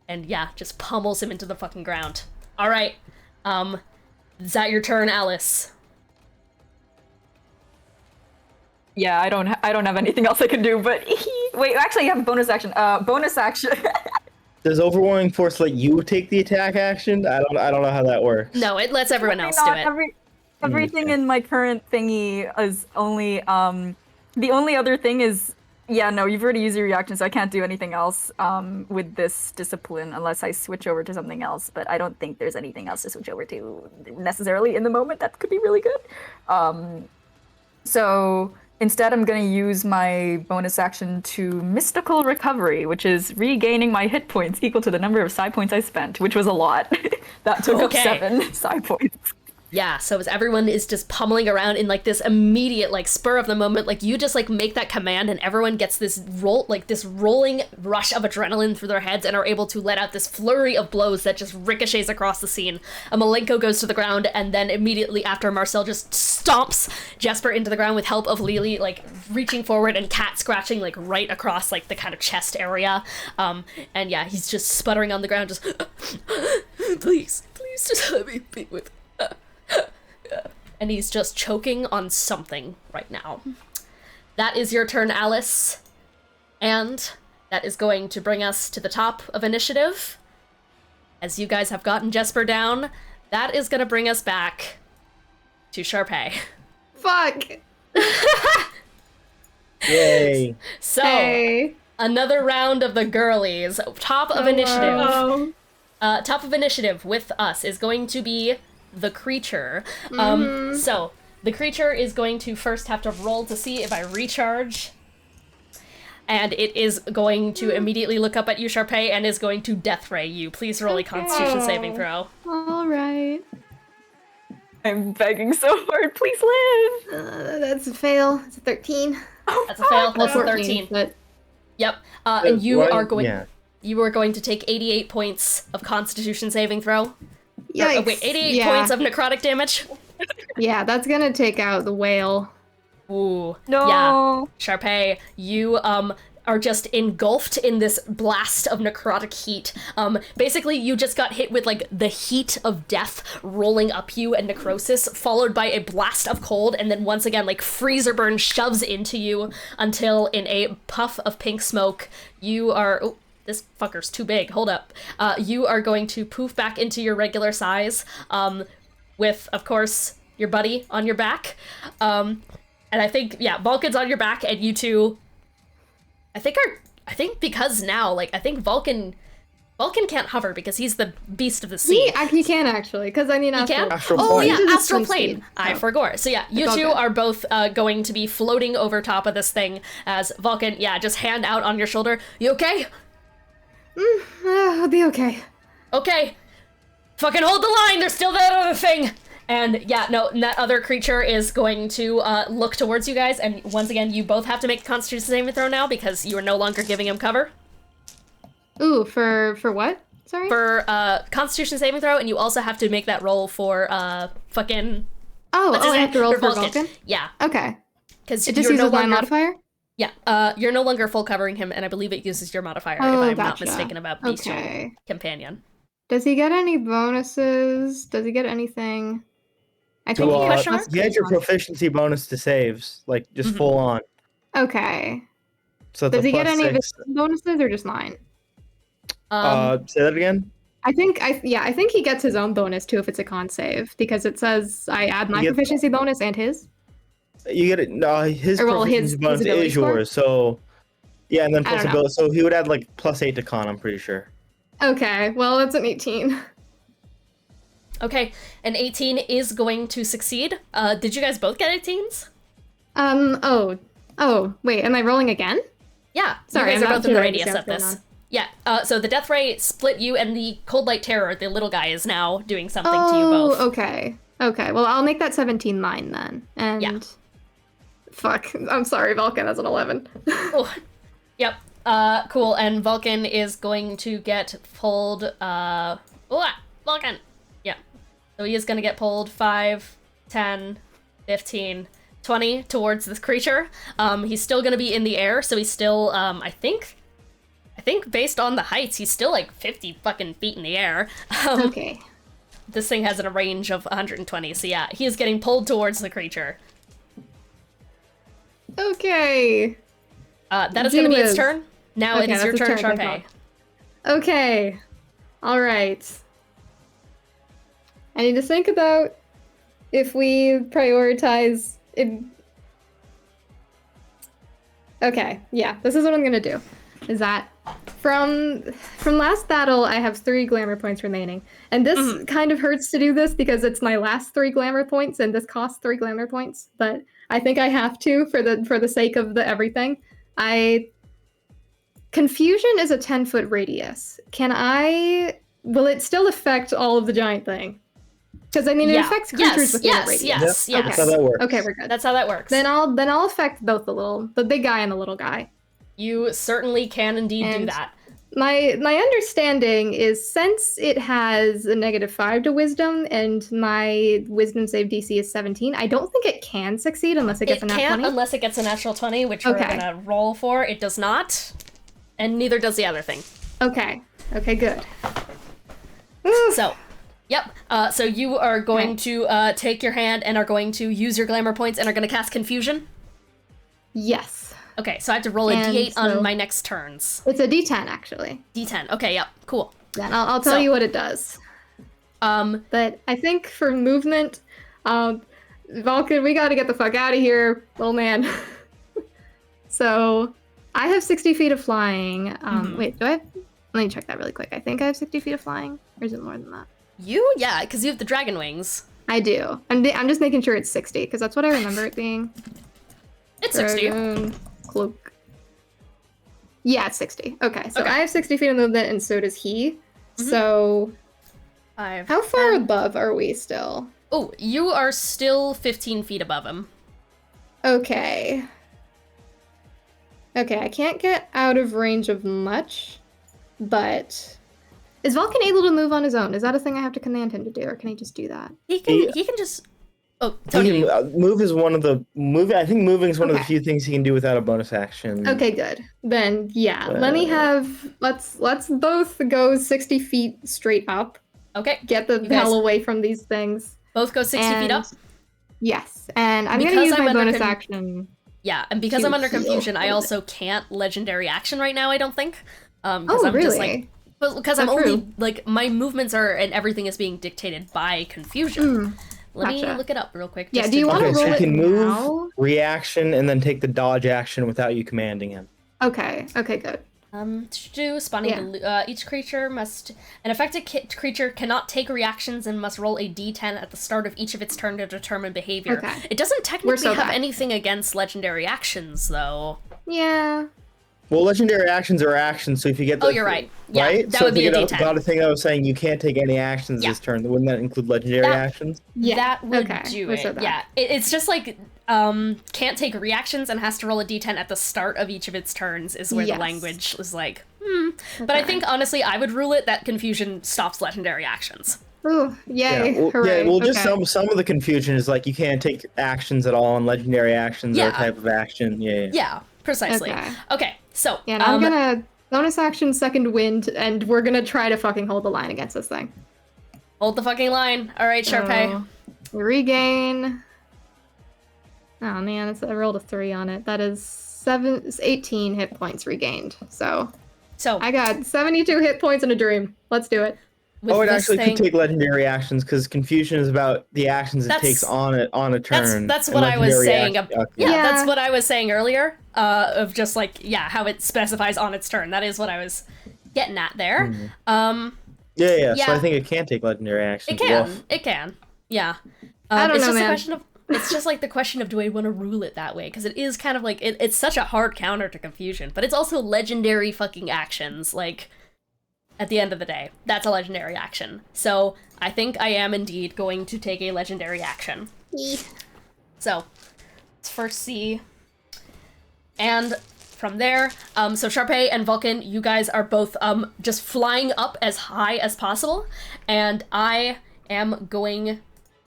And yeah, just pummels him into the fucking ground. All right, is that your turn, Alice? Yeah, I don't have anything else I can do. But wait, actually, I have a bonus action. Bonus action. Does Overwhelming Force let you take the attack action? I don't know how that works. No, it lets everyone else do it. Everything in my current thingy is only the only other thing is. Yeah, no, you've already used your reaction, so I can't do anything else with this discipline unless I switch over to something else. But I don't think there's anything else to switch over to necessarily in the moment. That could be really good. So instead, I'm going to use my bonus action to Mystical Recovery, which is regaining my hit points equal to the number of psi points I spent, which was a lot. That took up 7 psi points. Yeah, so as everyone is just pummeling around in like this immediate like spur of the moment, like you just like make that command and everyone gets this rolling rush of adrenaline through their heads and are able to let out this flurry of blows that just ricochets across the scene. Malenko goes to the ground and then immediately after Marcel just stomps Jespar into the ground with help of Lily like reaching forward and cat scratching like right across like the kind of chest area. And yeah, he's just sputtering on the ground just please just let me be with and he's just choking on something right now. That is your turn, Alice. And that is going to bring us to the top of initiative. As you guys have gotten Jespar down, that is going to bring us back to Charpay. Fuck! Yay. So, Hey. another round of the girlies. Top of initiative. Top of initiative with us is going to be the creature. So the creature is going to first have to roll to see if I recharge, and it is going to immediately look up at you, Charpay, and is going to death ray you. Please roll a Constitution saving throw. All right. I'm begging so hard, please live. That's a fail. It's a 13. That's a fail. That's a 14, 13. But Yep. And you Right, are going. yeah. You are going to take 88 points of Constitution saving throw. yikes. Wait, 88 points of necrotic damage. Yeah, that's gonna take out the whale. Ooh. No. Yeah. Charpay, you are just engulfed in this blast of necrotic heat. Basically, you just got hit with like the heat of death rolling up you and necrosis, followed by a blast of cold, and then once again, like freezer burn shoves into you until in a puff of pink smoke, you are. Oh, this fucker's too big. Hold up. You are going to poof back into your regular size, with, of course, your buddy on your back. And I think, yeah, Vulcan's on your back, and you two, I think because now, like, I think Vulcan can't hover because he's the beast of the sea. He can actually, because I mean, He can? Astral Oh plane. yeah, He just astral swim plane. speed, I so. forgot. So yeah, you all two good. are both going to be floating over top of this thing as Vulcan, yeah, just hand out on your shoulder. You okay? I'll be okay. Okay. Fucking hold the line, there's still that other thing. And yeah, no, that other creature is going to look towards you guys, and once again, you both have to make a Constitution saving throw now because you are no longer giving him cover. Ooh, for what? Sorry? For Constitution saving throw, and you also have to make that roll for fucking... Oh, what's his I name? have to roll for Vulcan? Yeah. Okay. Because It just uses my modifier? Yeah, you're no longer full covering him, and I believe it uses your modifier, if Oh, I'm not gotcha. mistaken about Bestial Okay. Companion. Does he get any bonuses? Does he get anything? I think So, he question gets mark? you had your proficiency bonus to saves, like just Mhm. full on. Okay. So Does the he get plus any of his 6. bonuses or just mine? Say that again. I think he gets his own bonus too if it's a con save because it says I add my You get- proficiency bonus and his. You get it. No, his Or, well, proficiency his bonus ability is score? yours. So yeah, and then I plus don't know. ability. So he would add like +8 to con. I'm pretty sure. Okay, well it's an 18. Okay, an 18 is going to succeed. Did you guys both get 18s? Oh, wait, am I rolling again? Yeah, Sorry, you guys I'm are not both in the sure radius of what's going this. on. Yeah, so the death ray split you, and the cold light terror, the little guy, is now doing something to you both. Okay. Okay, well I'll make that 17 mine then. And Yeah. Fuck, I'm sorry, Vulcan, that's an 11. Oh, yep. Cool, and Vulcan is going to get pulled, Vulcan! Yeah. So he is gonna get pulled 5, 10, 15, 20 towards this creature. He's still gonna be in the air, so he's still, I think based on the heights, he's still like 50 fucking feet in the air. Okay. This thing has a range of 120, so yeah, he is getting pulled towards the creature. Okay. That is gonna be its Gee whiz. turn. Now Okay, it is your that's turn, its turn, Charpay. thank Okay. Alright. I need to think about if we prioritize Okay, yeah, this is what I'm gonna do. Is that from last battle I have 3 glamour points remaining. And this kind of hurts to do this because it's my last 3 glamour points and this costs 3 glamour points, but I think I have to for the sake of the everything. Confusion is a 10-foot radius. Will it still affect all of the giant thing? Because I mean, it affects creatures within a radius. Yes. That's how that works. Okay, we're good. That's how that works. Then I'll affect both the big guy and the little guy. You certainly can indeed do And that. My understanding is since it has a -5 to wisdom and my wisdom save DC is 17, I don't think it can succeed unless it gets It a nat can't 20. unless it gets a natural 20, which we're Okay. gonna roll for. It does not, and neither does the other thing. Okay, good. So, yep. So you are going to take your hand and are going to use your glamour points and are going to cast Confusion? Yes. Okay, so I have to roll a And d8 so- on my next turns. It's a D10 actually. D10. Okay, yep, cool. Then I'll tell So- you what it does. But I think for movement, Vulcan, we gotta get the fuck out of here, little man. So I have 60 feet of flying. Wait, do I have... Let me check that really quick. I think I have 60 feet of flying, or is it more than that? You? Yeah, because you have the dragon wings. I do. I'm just making sure it's 60 because that's what I remember it being. It's 60. Dragon cloak. Yeah, it's 60. Okay, so Okay. I have 60 feet of movement, and so does he. So 5. how far above are we still? Oh, you are still 15 feet above him. Okay. Okay, I can't get out of range of much, but is Vulcan able to move on his own? Is that a thing I have to command him to do, or can he just do that? He can just... Oh, Tony. Move is one of the I think moving is one of the Okay. few things he can do without a bonus action. Okay, good. Then yeah, let me have let's both go 60 feet straight up. Okay. Get the You guys- hell away from these things. Both go 60 feet up? Yes, and I'm Because gonna use I'm my under bonus con- action. Yeah, and because to I'm under heal. confusion, I What is also can't legendary action right now, I don't think. Oh, I'm really? just like... Because I'm That's only, true. like, my movements are, and everything is being dictated by confusion. Let me gotcha. look it up real quick. Yeah, just do you to- want to Okay, so roll you it can move, now? reaction, and then take the dodge action without you commanding him. Okay, good. To do spawning each creature must... An affected creature cannot take reactions and must roll a d10 at the start of each of its turn to determine behavior. Okay. It doesn't technically so have bad. anything against legendary actions, though. Yeah. Well, legendary actions are actions, so if you get the... Oh, you're right. Yeah, right? that so would if be you a get D10. got a thing I was saying you can't take any actions Yeah. this turn. Wouldn't that include legendary That- actions? Yeah. That would okay, do we're it. so bad. Yeah, it's just like can't take reactions and has to roll a d10 at the start of each of its turns is where Yes. the language is like, But I think honestly, I would rule it that confusion stops legendary actions. Ooh, yay! Well, Hooray. just okay. some of the confusion is like you can't take actions at all on legendary actions or Yeah. type of action. Yeah. Yeah, precisely. Okay, so Yeah, and I'm gonna bonus action second wind, and we're gonna try to fucking hold the line against this thing. hold the fucking line. All right, Charpay. Regain. Oh man, I rolled a 3 on it. That is 18 hit points regained. So So I got 72 hit points in a dream. Let's do it. with Oh, it this actually thing. could take legendary actions because confusion is about the actions it That's- takes on a turn. That's and what I was legendary saying. action- Yeah, Yeah. that's what I was saying earlier. Of just like, yeah, how it specifies on its turn. That is what I was getting at there. Yeah. So Yeah. I think it can take legendary actions. It can. Woof. It can. Yeah. I don't it's know, just man. a question of. It's just like the question of, do I want to rule it that way? Because it is kind of like it's such a hard counter to confusion, but it's also legendary fucking actions. Like, at the end of the day, that's a legendary action. So I think I am indeed going to take a legendary action. So let's first see, and from there, so Charpay and Vulcan, you guys are both just flying up as high as possible, and I am going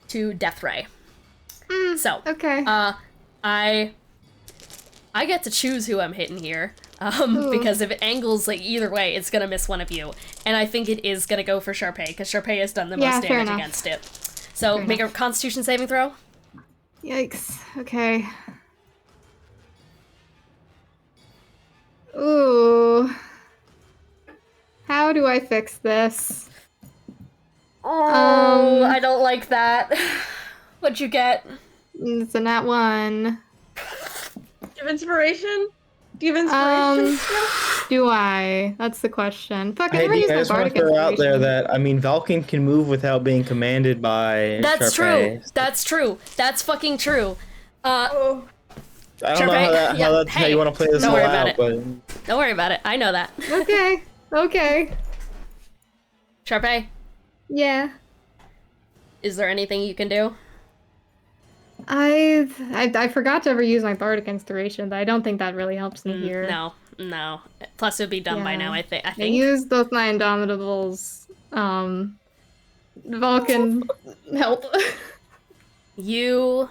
to Death Ray. So, Okay. I get to choose who I'm hitting here, because if it angles like either way, it's gonna miss one of you, and I think it is gonna go for Charpay because Charpay has done the Yeah, most fair damage enough. against it. So Fair make a Constitution saving throw. Yikes. Okay. Ooh. How do I fix this? Oh, I don't like that. What'd you get? It's a nat 1. Do you have inspiration? Do you have inspiration? Do I? That's the question. Fuck, I Hey, never D, used I my just want bardic to throw out there inspiration. that Vulcan can move without being commanded by. That's Charpay. true. That's true. That's fucking true. I don't know Charpay, how that's how you want to play this don't all worry about out, it. but Don't worry about it. I know that. Okay. Okay. Charpay, Yeah. is there anything you can do? I forgot to ever use my bardic inspiration, but I don't think that really helps me here. No. Plus, it would be done by Yeah. now. I I think. used both my Indomitables. Vulcan, help. You,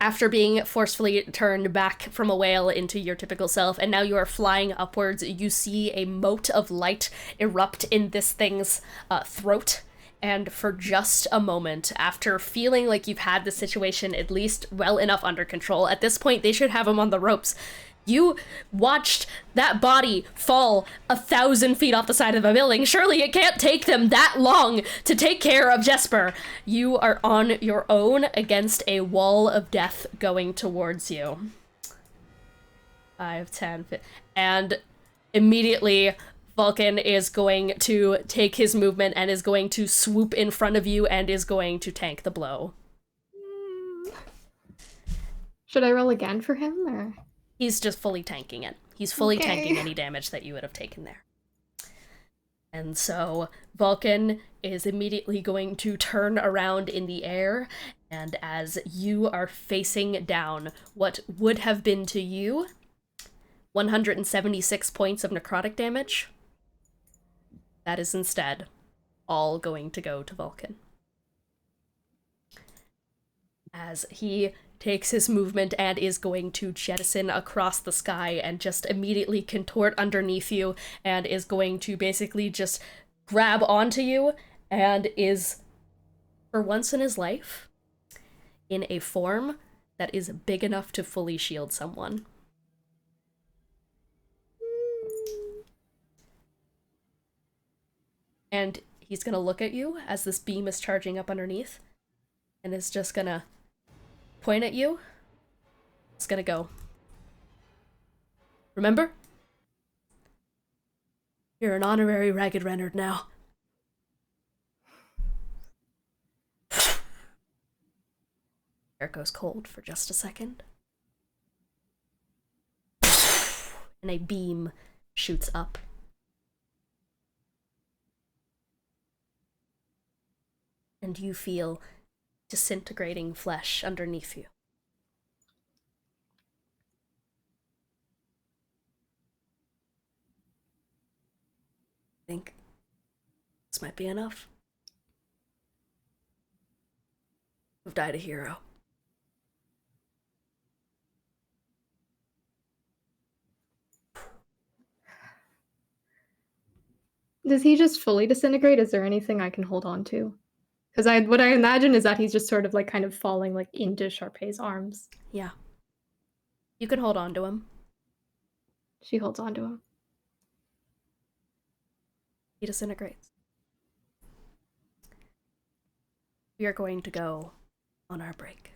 after being forcefully turned back from a whale into your typical self, and now you are flying upwards, you see a mote of light erupt in this thing's throat. And for just a moment, after feeling like you've had the situation at least well enough under control, at this point they should have him on the ropes. You watched that body fall 1,000 feet off the side of a building. Surely it can't take them that long to take care of Jespar. You are on your own against a wall of death going towards you. 5, 10, 15, and immediately Vulcan is going to take his movement and is going to swoop in front of you and is going to tank the blow. Should I roll again for him, or? He's just fully tanking it. He's fully Okay. tanking any damage that you would have taken there. And so Vulcan is immediately going to turn around in the air, and as you are facing down, what would have been to you 176 points of necrotic damage, that is instead all going to go to Vulcan. As he takes his movement and is going to jettison across the sky and just immediately contort underneath you and is going to basically just grab onto you and is, for once in his life, in a form that is big enough to fully shield someone. And he's gonna look at you as this beam is charging up underneath, and is just gonna point at you. It's gonna go. Remember? You're an honorary Ragged Reynard now. Air goes cold for just a second. And a beam shoots up. And you feel disintegrating flesh underneath you. I think this might be enough. You've died a hero. Does he just fully disintegrate? Is there anything I can hold on to? Because what I imagine is that he's just sort of like kind of falling like into Charpay's arms. Yeah. You can hold on to him. She holds on to him. He disintegrates. we are going to go on our break.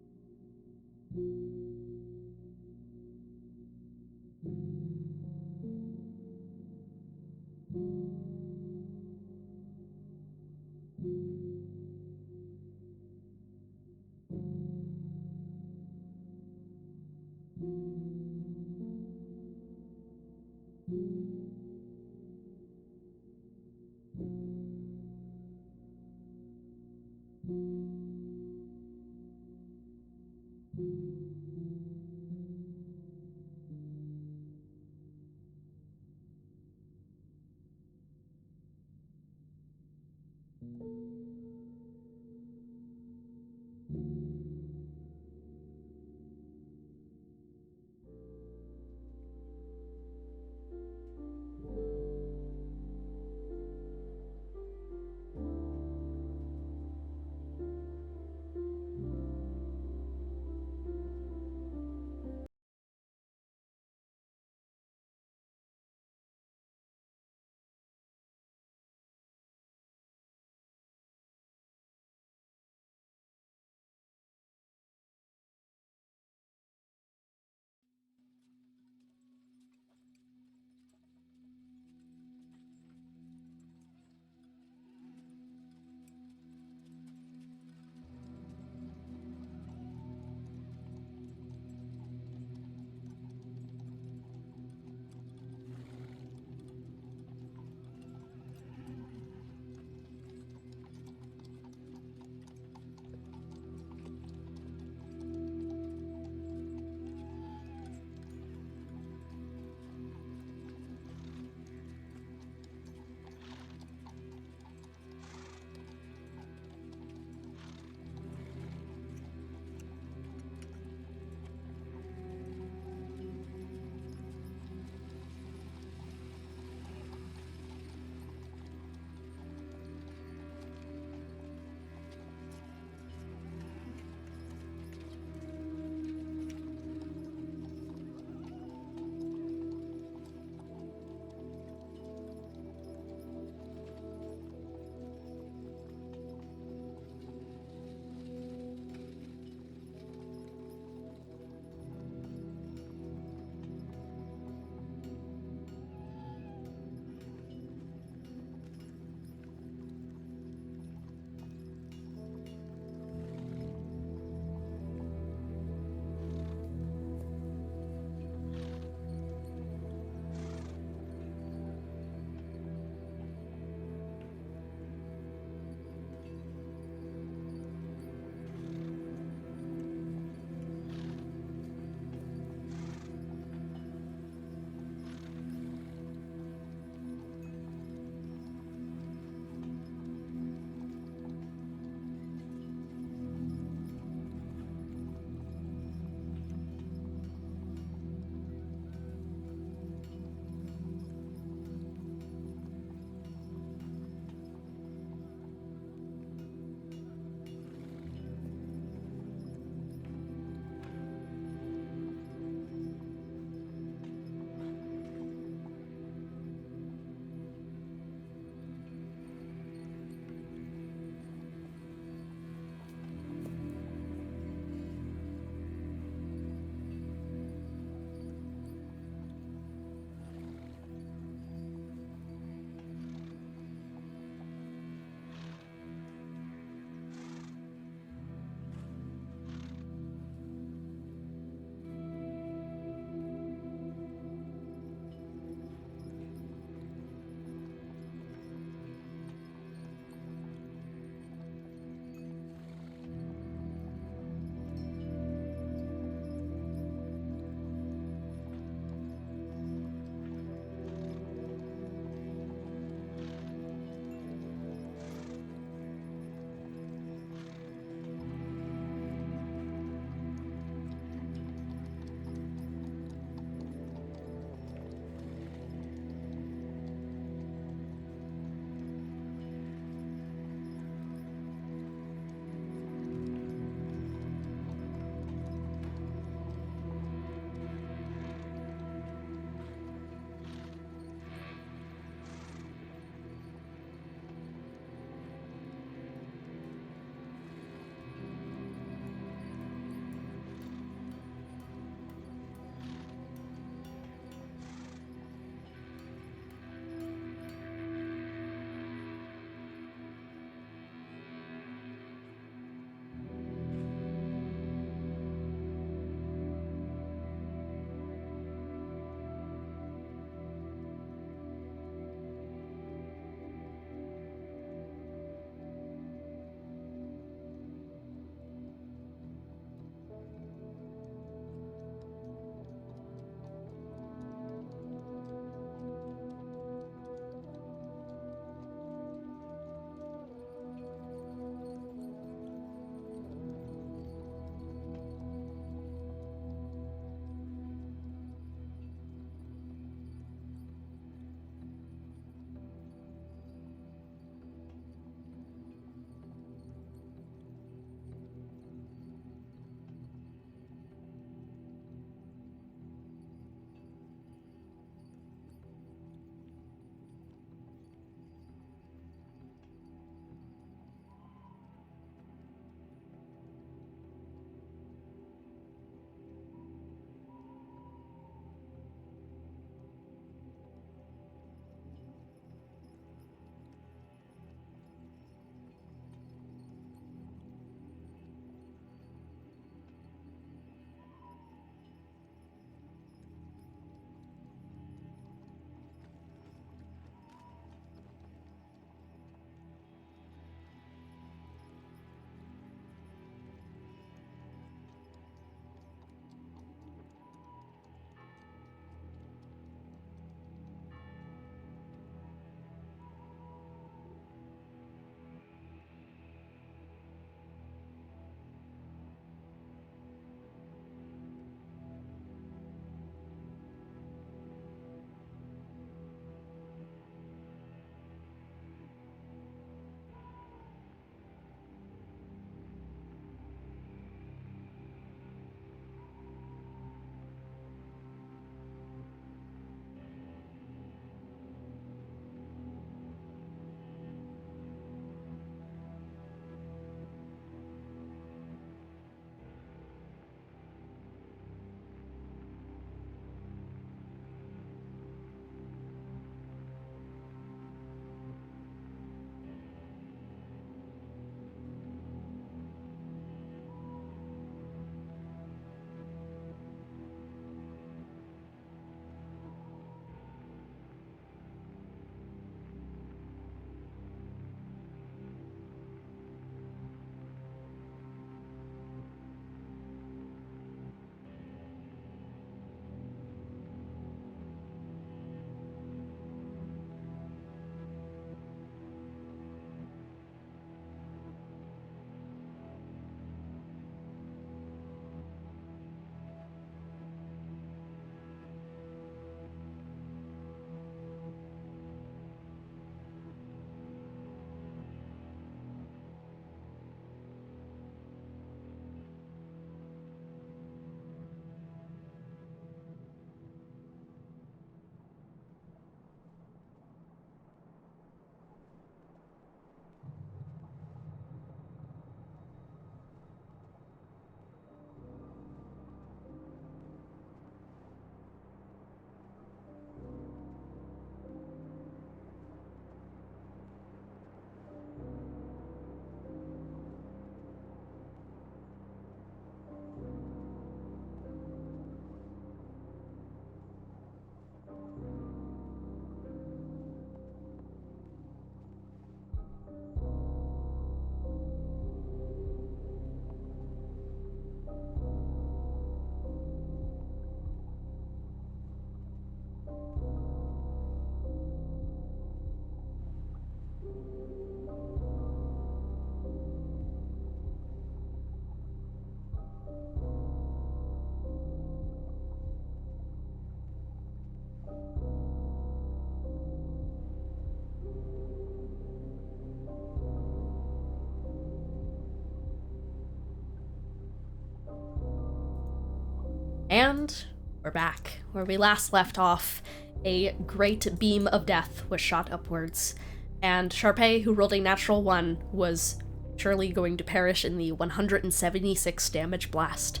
And we're back. Where we last left off, a great beam of death was shot upwards, and Charpay, who rolled a natural 1, was surely going to perish in the 176 damage blast.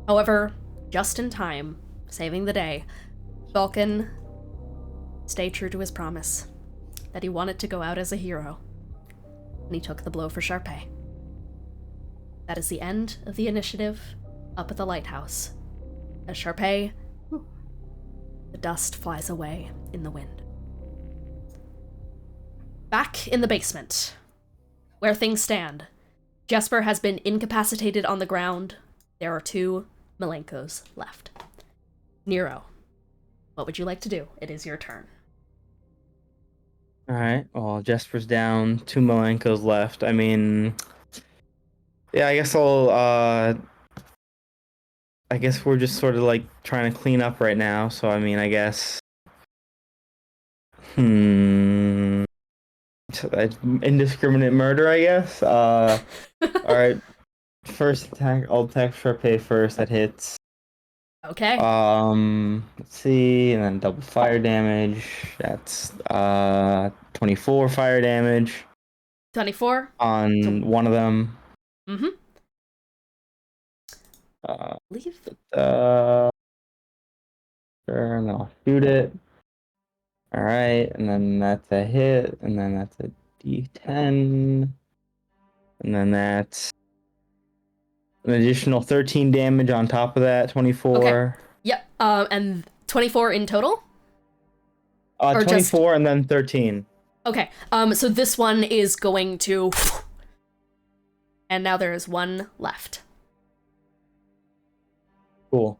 However, just in time, saving the day, Vulcan stayed true to his promise that he wanted to go out as a hero, and he took the blow for Charpay. That is the end of the initiative up at the lighthouse. As Charpay, the dust flies away in the wind. Back in the basement, where things stand, Jespar has been incapacitated on the ground. There are 2 Malenkos left. Nero, what would you like to do? It is your turn. Alright, well, Jesper's down, 2 Malenkos left. I mean, yeah, I guess we're just sort of like trying to clean up right now, so I mean, I guess. Indiscriminate murder, I guess. Alright. First attack, I'll attack Charpay first, that hits. Okay. Let's see, and then double fire damage. That's 24 fire damage. 24? On one of them. Mm-hmm. Leave. Sure, and I'll shoot it. Alright, and then that's a hit, and then that's a D10. And then that's an additional 13 damage on top of that, 24. Okay. Yep, and 24 in total? 24 and then 13. Okay, so this one is going to... And now there is 1 left. Cool.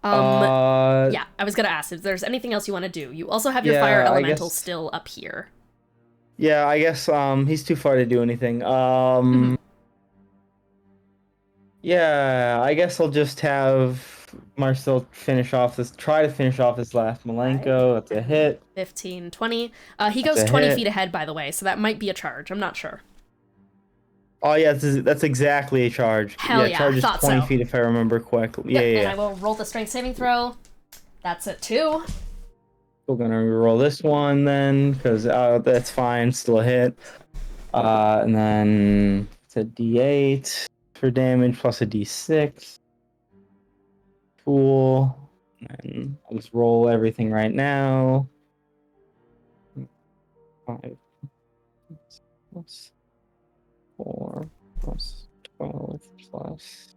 Yeah, I was gonna ask if there's anything else you want to do. You also have your fire elemental still up here. Yeah, I guess he's too far to do anything. Yeah, I guess I'll just have Marcel try to finish off this last Malenko. That's a hit. 15, 20. He goes 20 feet ahead, by the way, so that might be a charge. I'm not sure. Oh yeah, that's exactly a charge. Hell yeah, charge is 20 feet if I remember correctly. Yeah, And I will roll the strength saving throw. That's a 2. We're gonna roll this one then, because that's fine, still a hit. And then it's a D8 for damage plus a D6. Cool. And I'll just roll everything right now. 5 plus 4 plus 12 plus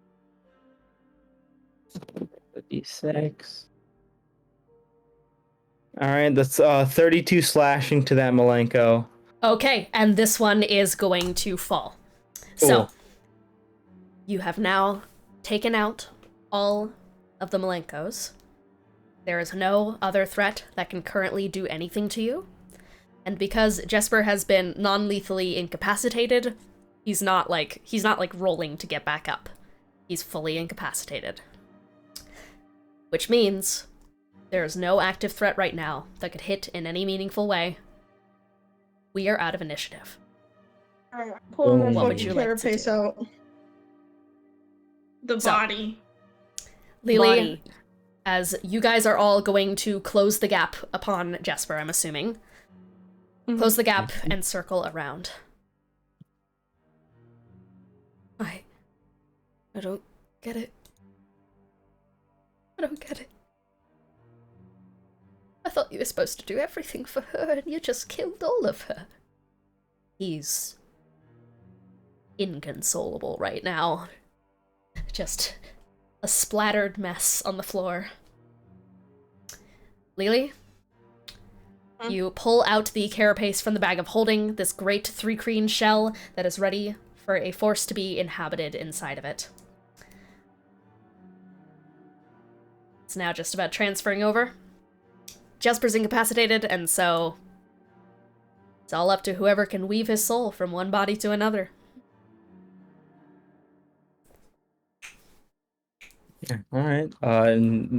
the D6. Alright, that's 32 slashing to that Malenko. Okay, and this one is going to fall. Cool. So, you have now taken out all of the Malenkos. There is no other threat that can currently do anything to you. And because Jespar has been non-lethally incapacitated, he's not rolling to get back up. He's fully incapacitated. Which means there is no active threat right now that could hit in any meaningful way. We are out of initiative. Alright, pulling the What would you fucking like to carapace do? out. The body. Lily, as you guys are all going to close the gap upon Jespar, I'm assuming. Close the gap and circle around. I don't get it. I don't get it. I thought you were supposed to do everything for her, and you just killed all of her. He's inconsolable right now. Just a splattered mess on the floor. Lily? You pull out the carapace from the bag of holding, this great 3-creen shell that is ready for a force to be inhabited inside of it. It's now just about transferring over. Jespar's incapacitated, and so it's all up to whoever can weave his soul from one body to another. Yeah, alright.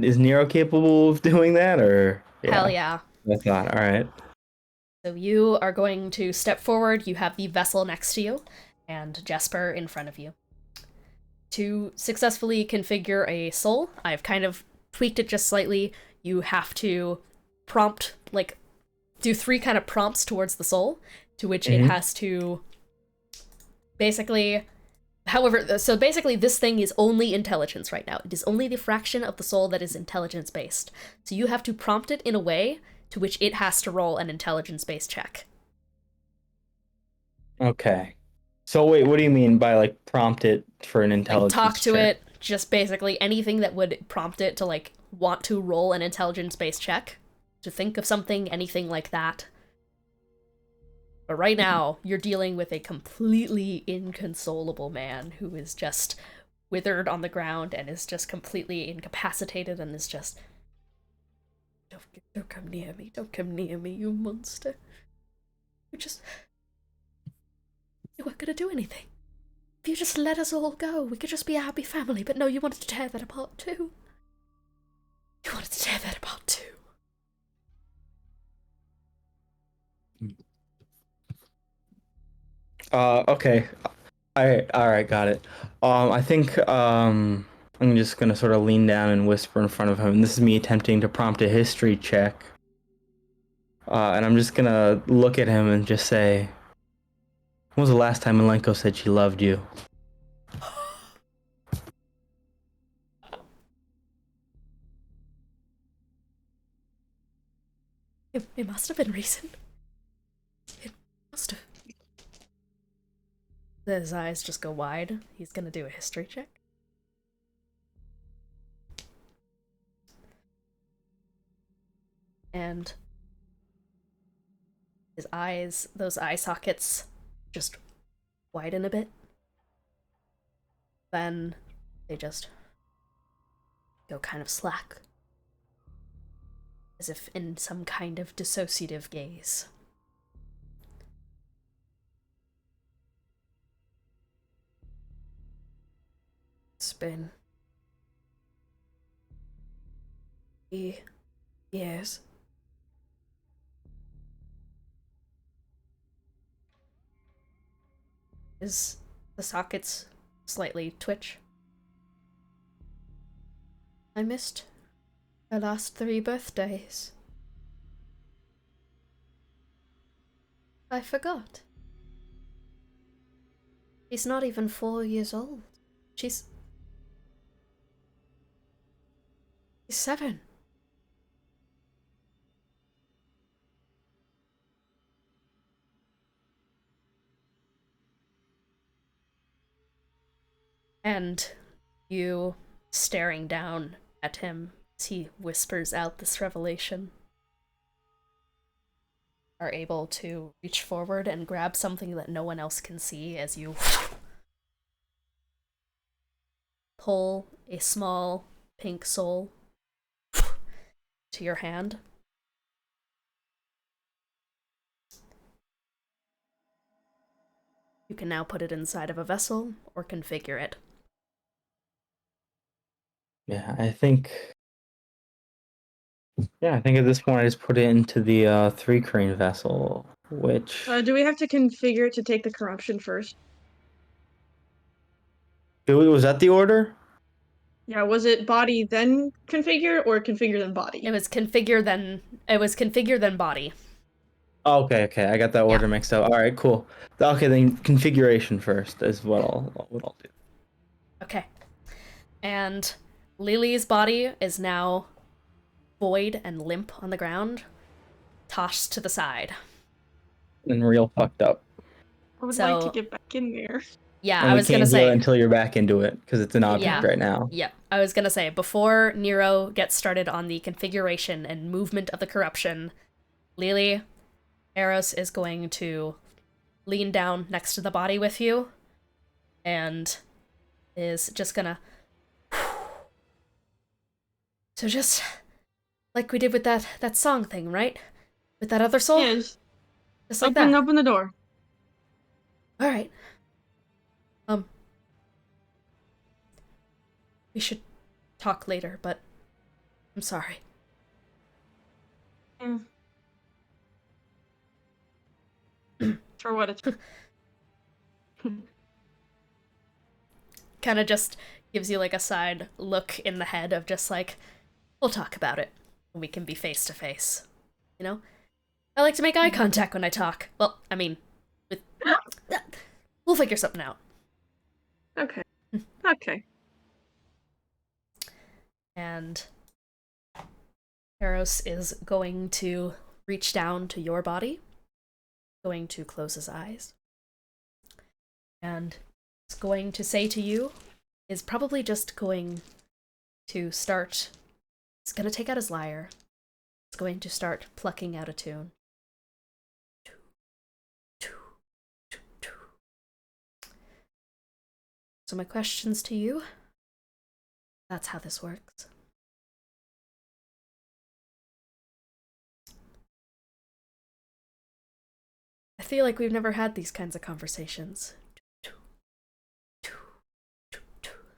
Is Nero capable of doing that, or? Yeah. Hell yeah. That's not, alright. So you are going to step forward. You have the vessel next to you, and Jespar in front of you. to successfully configure a soul, I've kind of tweaked it just slightly. You have to prompt, like, do 3 kind of prompts towards the soul, to which it has to basically... However, so basically this thing is only intelligence right now. It is only the fraction of the soul that is intelligence-based. So you have to prompt it in a way to which it has to roll an intelligence-based check. Okay. So wait, what do you mean by, like, prompt it for an intelligence Like, talk to check? it, just basically anything that would prompt it to, like, want to roll an intelligence-based check. To think of something, anything like that. But right now, you're dealing with a completely inconsolable man who is just withered on the ground and is just completely incapacitated and is just... Don't come near me, you monster. You weren't gonna do anything. If you just let us all go, we could just be a happy family, but no, you wanted to tear that apart too. You wanted to tear that apart too. Okay. Alright, got it. I think, I'm just gonna sort of lean down and whisper in front of him. This is me attempting to prompt a history check. And I'm just gonna look at him and just say, when was the last time Malenko said she loved you? It must have been recent. It must have. His eyes just go wide. He's gonna do a history check. And his eyes, those eye sockets, just widen a bit. Then they just go kind of slack. As if in some kind of dissociative gaze. It's been years. Is the sockets slightly twitch? I missed her last 3 birthdays. I forgot. She's not even 4 years old. She's 7. And you, staring down at him as he whispers out this revelation, are able to reach forward and grab something that no one else can see as you pull a small pink soul to your hand. You can now put it inside of a vessel or configure it. Yeah, I think at this point I just put it into the 3 crane vessel, which... Do we have to configure it to take the corruption first? Was that the order? Yeah, was it body then configure or configure then body? It was configure then body. Okay, I got that order mixed up. All right, cool. Okay, then configuration first is what I'll do. Okay. And Lily's body is now void and limp on the ground, tossed to the side. And real fucked up. I would like to get back in there. Yeah, and I was gonna say heal it until you're back into it because it's an object right now. Yeah, I was gonna say before Nero gets started on the configuration and movement of the corruption, Lily, Eros is going to lean down next to the body with you, and is just gonna. So just like we did with that song thing, right? With that other soul. Yes. Just like that. Open the door. All right. We should talk later, but I'm sorry. For what it's... kind of just gives you like a side look in the head of just like, we'll talk about it when we can be face to face. You know? I like to make eye contact when I talk. Well, I mean, we'll figure something out. Okay. Okay. And Eros is going to reach down to your body, going to close his eyes, and is going to say to you, is probably just going to start, he's going to take out his lyre, he's going to start plucking out a tune. So my questions to you, that's how this works. I feel like we've never had these kinds of conversations.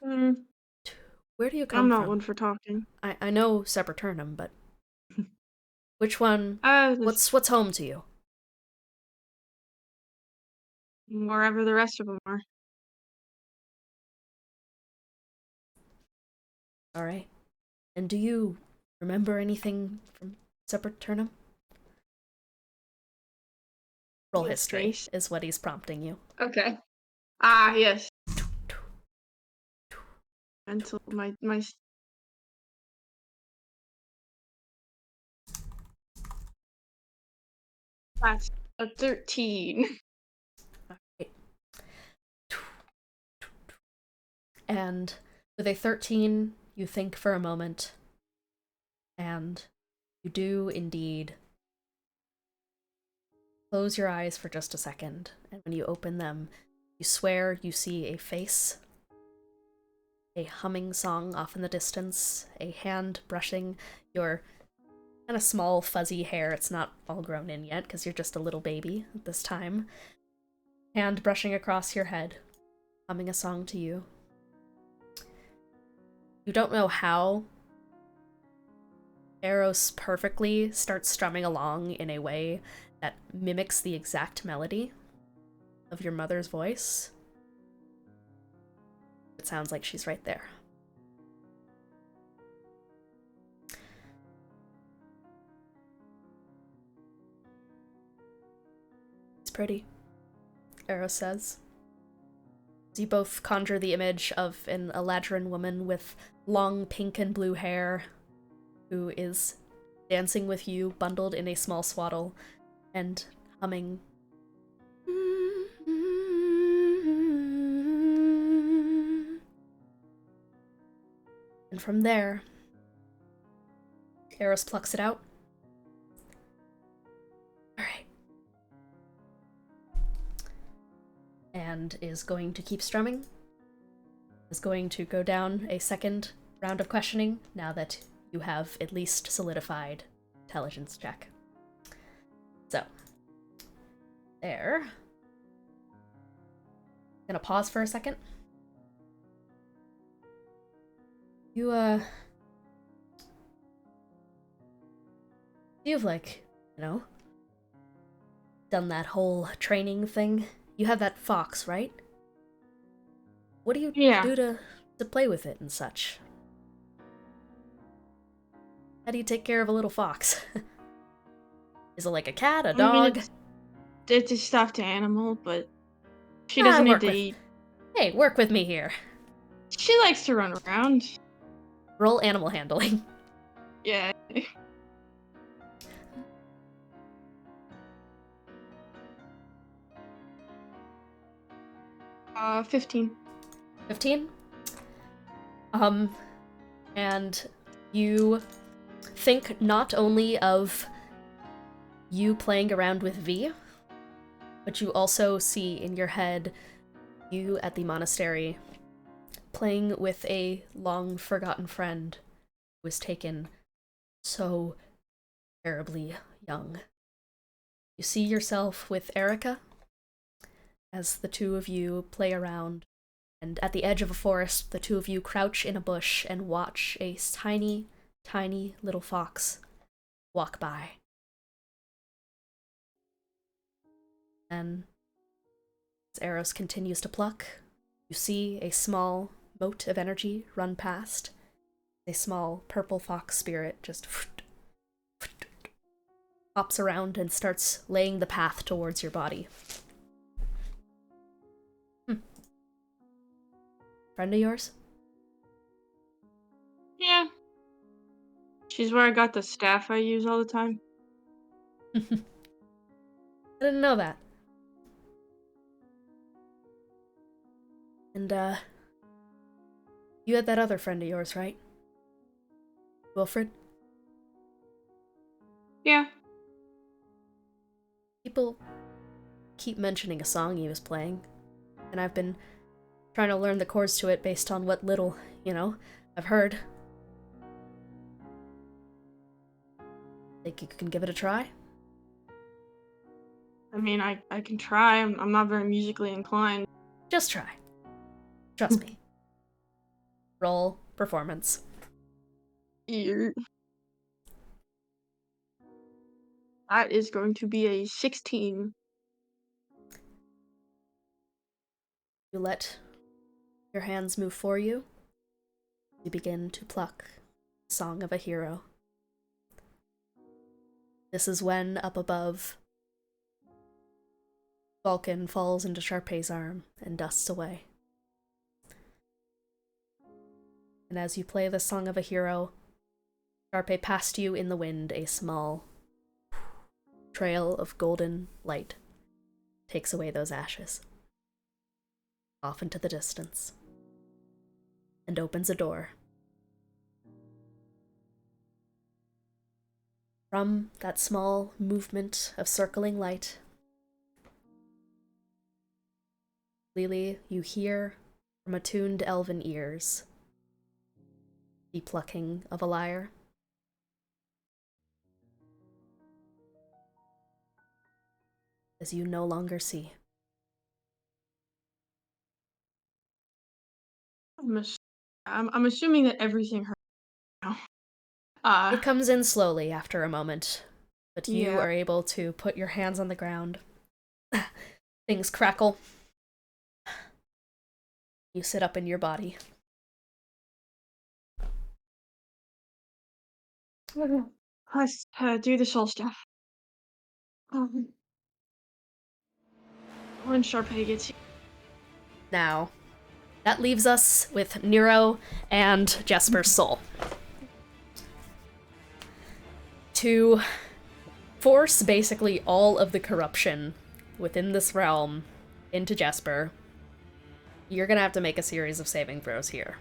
Where do you come I'm from? not one for talking. I know Sepulturnum, but which one? What's home to you? Wherever the rest of them are. All right. And do you remember anything from Sepulturnum? Roll history is what he's prompting you. Okay. Ah, yes. Until my that's a 13. Right. And with a 13, you think for a moment, and you do indeed close your eyes for just a second, and when you open them, you swear you see a face, a humming song off in the distance, a hand brushing your kind of small fuzzy hair. It's not all grown in yet because you're just a little baby at this time. Hand brushing across your head, humming a song to you. You don't know how Eros perfectly starts strumming along in a way that mimics the exact melody of your mother's voice. It sounds like she's right there. It's pretty, Eros says. You both conjure the image of an Eladrin woman with long pink and blue hair who is dancing with you, bundled in a small swaddle, and humming. And from there, Eros plucks it out. Alright. And is going to keep strumming. Is going to go down a second round of questioning now that you have at least solidified intelligence check. So, there. Gonna pause for a second. You've like, you know, done that whole training thing. You have that fox, right? What do you do to play with it and such? How do you take care of a little fox? Is it like a cat, a dog? I mean, it's a stuffed animal, but she doesn't need to eat. Hey, work with me here. She likes to run around. Roll animal handling. Yeah. 15. 15? And you think not only of you playing around with V, but you also see in your head you at the monastery playing with a long-forgotten friend who was taken so terribly young. You see yourself with Erica as the two of you play around, and at the edge of a forest, the two of you crouch in a bush and watch a tiny, tiny little fox walk by. And as Eros continues to pluck, you see a small, mote of energy run past. A small purple fox spirit just hops around and starts laying the path towards your body. Friend of yours? Yeah. She's where I got the staff I use all the time. I didn't know that. And, you had that other friend of yours, right? Wilfred? Yeah. People keep mentioning a song he was playing, and I've been trying to learn the chords to it based on what little, I've heard. Think you can give it a try? I mean, I can try. I'm not very musically inclined. Just try. Trust me. Roll performance. That is going to be a 16. You let your hands move for you. You begin to pluck Song of a Hero. This is when, up above, Vulcan falls into Charpay's arm and dusts away. And as you play the Song of a Hero, Charpay past you in the wind, a small trail of golden light takes away those ashes. Off into the distance, and opens a door. From that small movement of circling light, Lily, you hear from attuned elven ears the plucking of a lyre. As you no longer see. I'm assuming that everything hurts now. It comes in slowly after a moment, but you Yeah. are able to put your hands on the ground. Things crackle. You sit up in your body. Let's do the soul stuff. When Charpay gets here. Now, that leaves us with Nero and Jespar's soul. To force basically all of the corruption within this realm into Jespar, you're gonna have to make a series of saving throws here.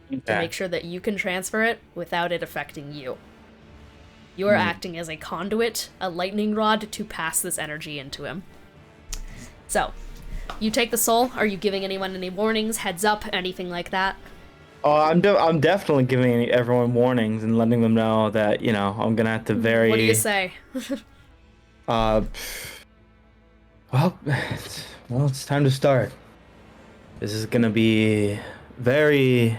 To make sure that you can transfer it without it affecting you. You are acting as a conduit, a lightning rod, to pass this energy into him. So, you take the soul. Are you giving anyone any warnings, heads up, anything like that? Oh, I'm definitely giving everyone warnings and letting them know that, I'm gonna have to very... What do you say? Well, it's time to start. This is gonna be very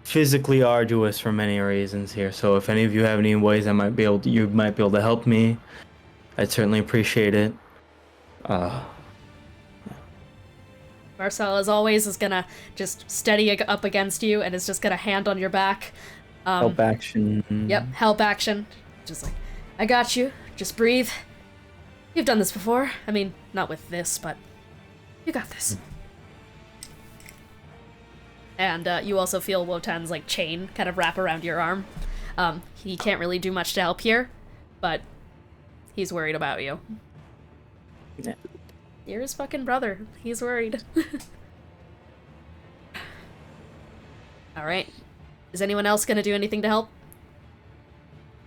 physically arduous for many reasons here. So if any of you have any ways you might be able to help me, I'd certainly appreciate it. Marcel, as always, is gonna just steady up against you and is just gonna hand on your back. Help action. Yep, help action. Just like, I got you. Just breathe. You've done this before. I mean, not with this, but you got this. And you also feel Wotan's chain kind of wrap around your arm. He can't really do much to help here, but he's worried about you. Yeah. You're his fucking brother. He's worried. Alright. Is anyone else gonna do anything to help?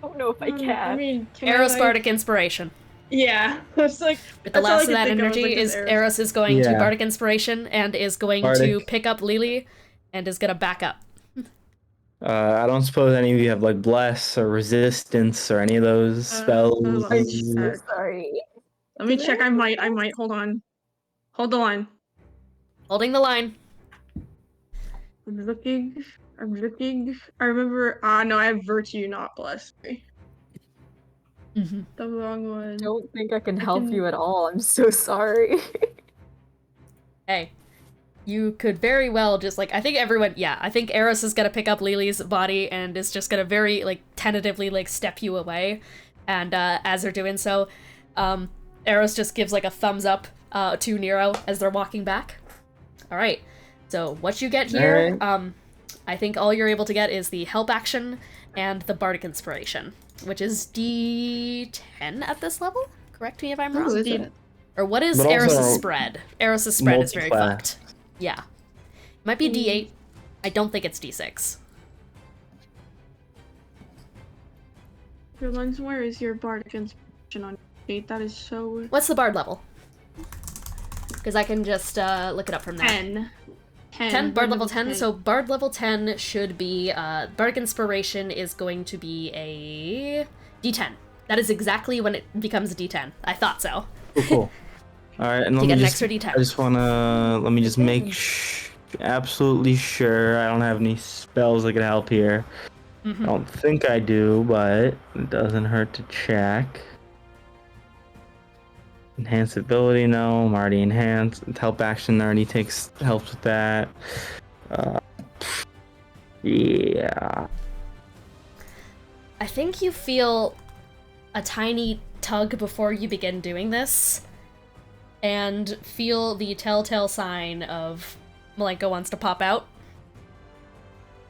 I don't know if I can. I mean, Eros Bardic Inspiration. Yeah. It's like, With the last of that energy, Eros is going to Bardic Inspiration and is going to pick up Lily and is gonna back up. I don't suppose any of you have bless or resistance or any of those spells. I'm so sorry. Let me check. I might. Hold on. Hold the line. Holding the line. I'm looking. I remember. No, I have virtue, not bless. Mm-hmm. The wrong one. I don't think I can help you at all. I'm so sorry. Hey, you could very well just, like, I think Eris is gonna pick up Lily's body and is just gonna very, like, tentatively, like, step you away. And, as they're doing so, Eris just gives, like, a thumbs up, to Nero as they're walking back. Alright, so what you get here, I think all you're able to get is the help action and the bardic inspiration, which is D10 at this level? Correct me if I'm wrong. Ooh, is it? Or what is But also Eris's spread? Eris's spread is very multi-class. fucked. Yeah. Might be D8. I don't think it's D6. Your lens, where is your bardic inspiration on 8? That is so... What's the bard level? Because I can just look it up from there. 10. 10? Bard level 10? So bard level 10 should be, bardic inspiration is going to be a D10. That is exactly when it becomes a D10. I thought so. Cool. All right, and You let get me an just, extra D10. I just wanna, let me just make absolutely sure I don't have any spells that can help here. I don't think I do, but it doesn't hurt to check. Enhanced ability, no. I'm already enhanced. Help action already helps with that. Yeah. I think you feel a tiny tug before you begin doing this, and feel the telltale sign of Malenko wants to pop out.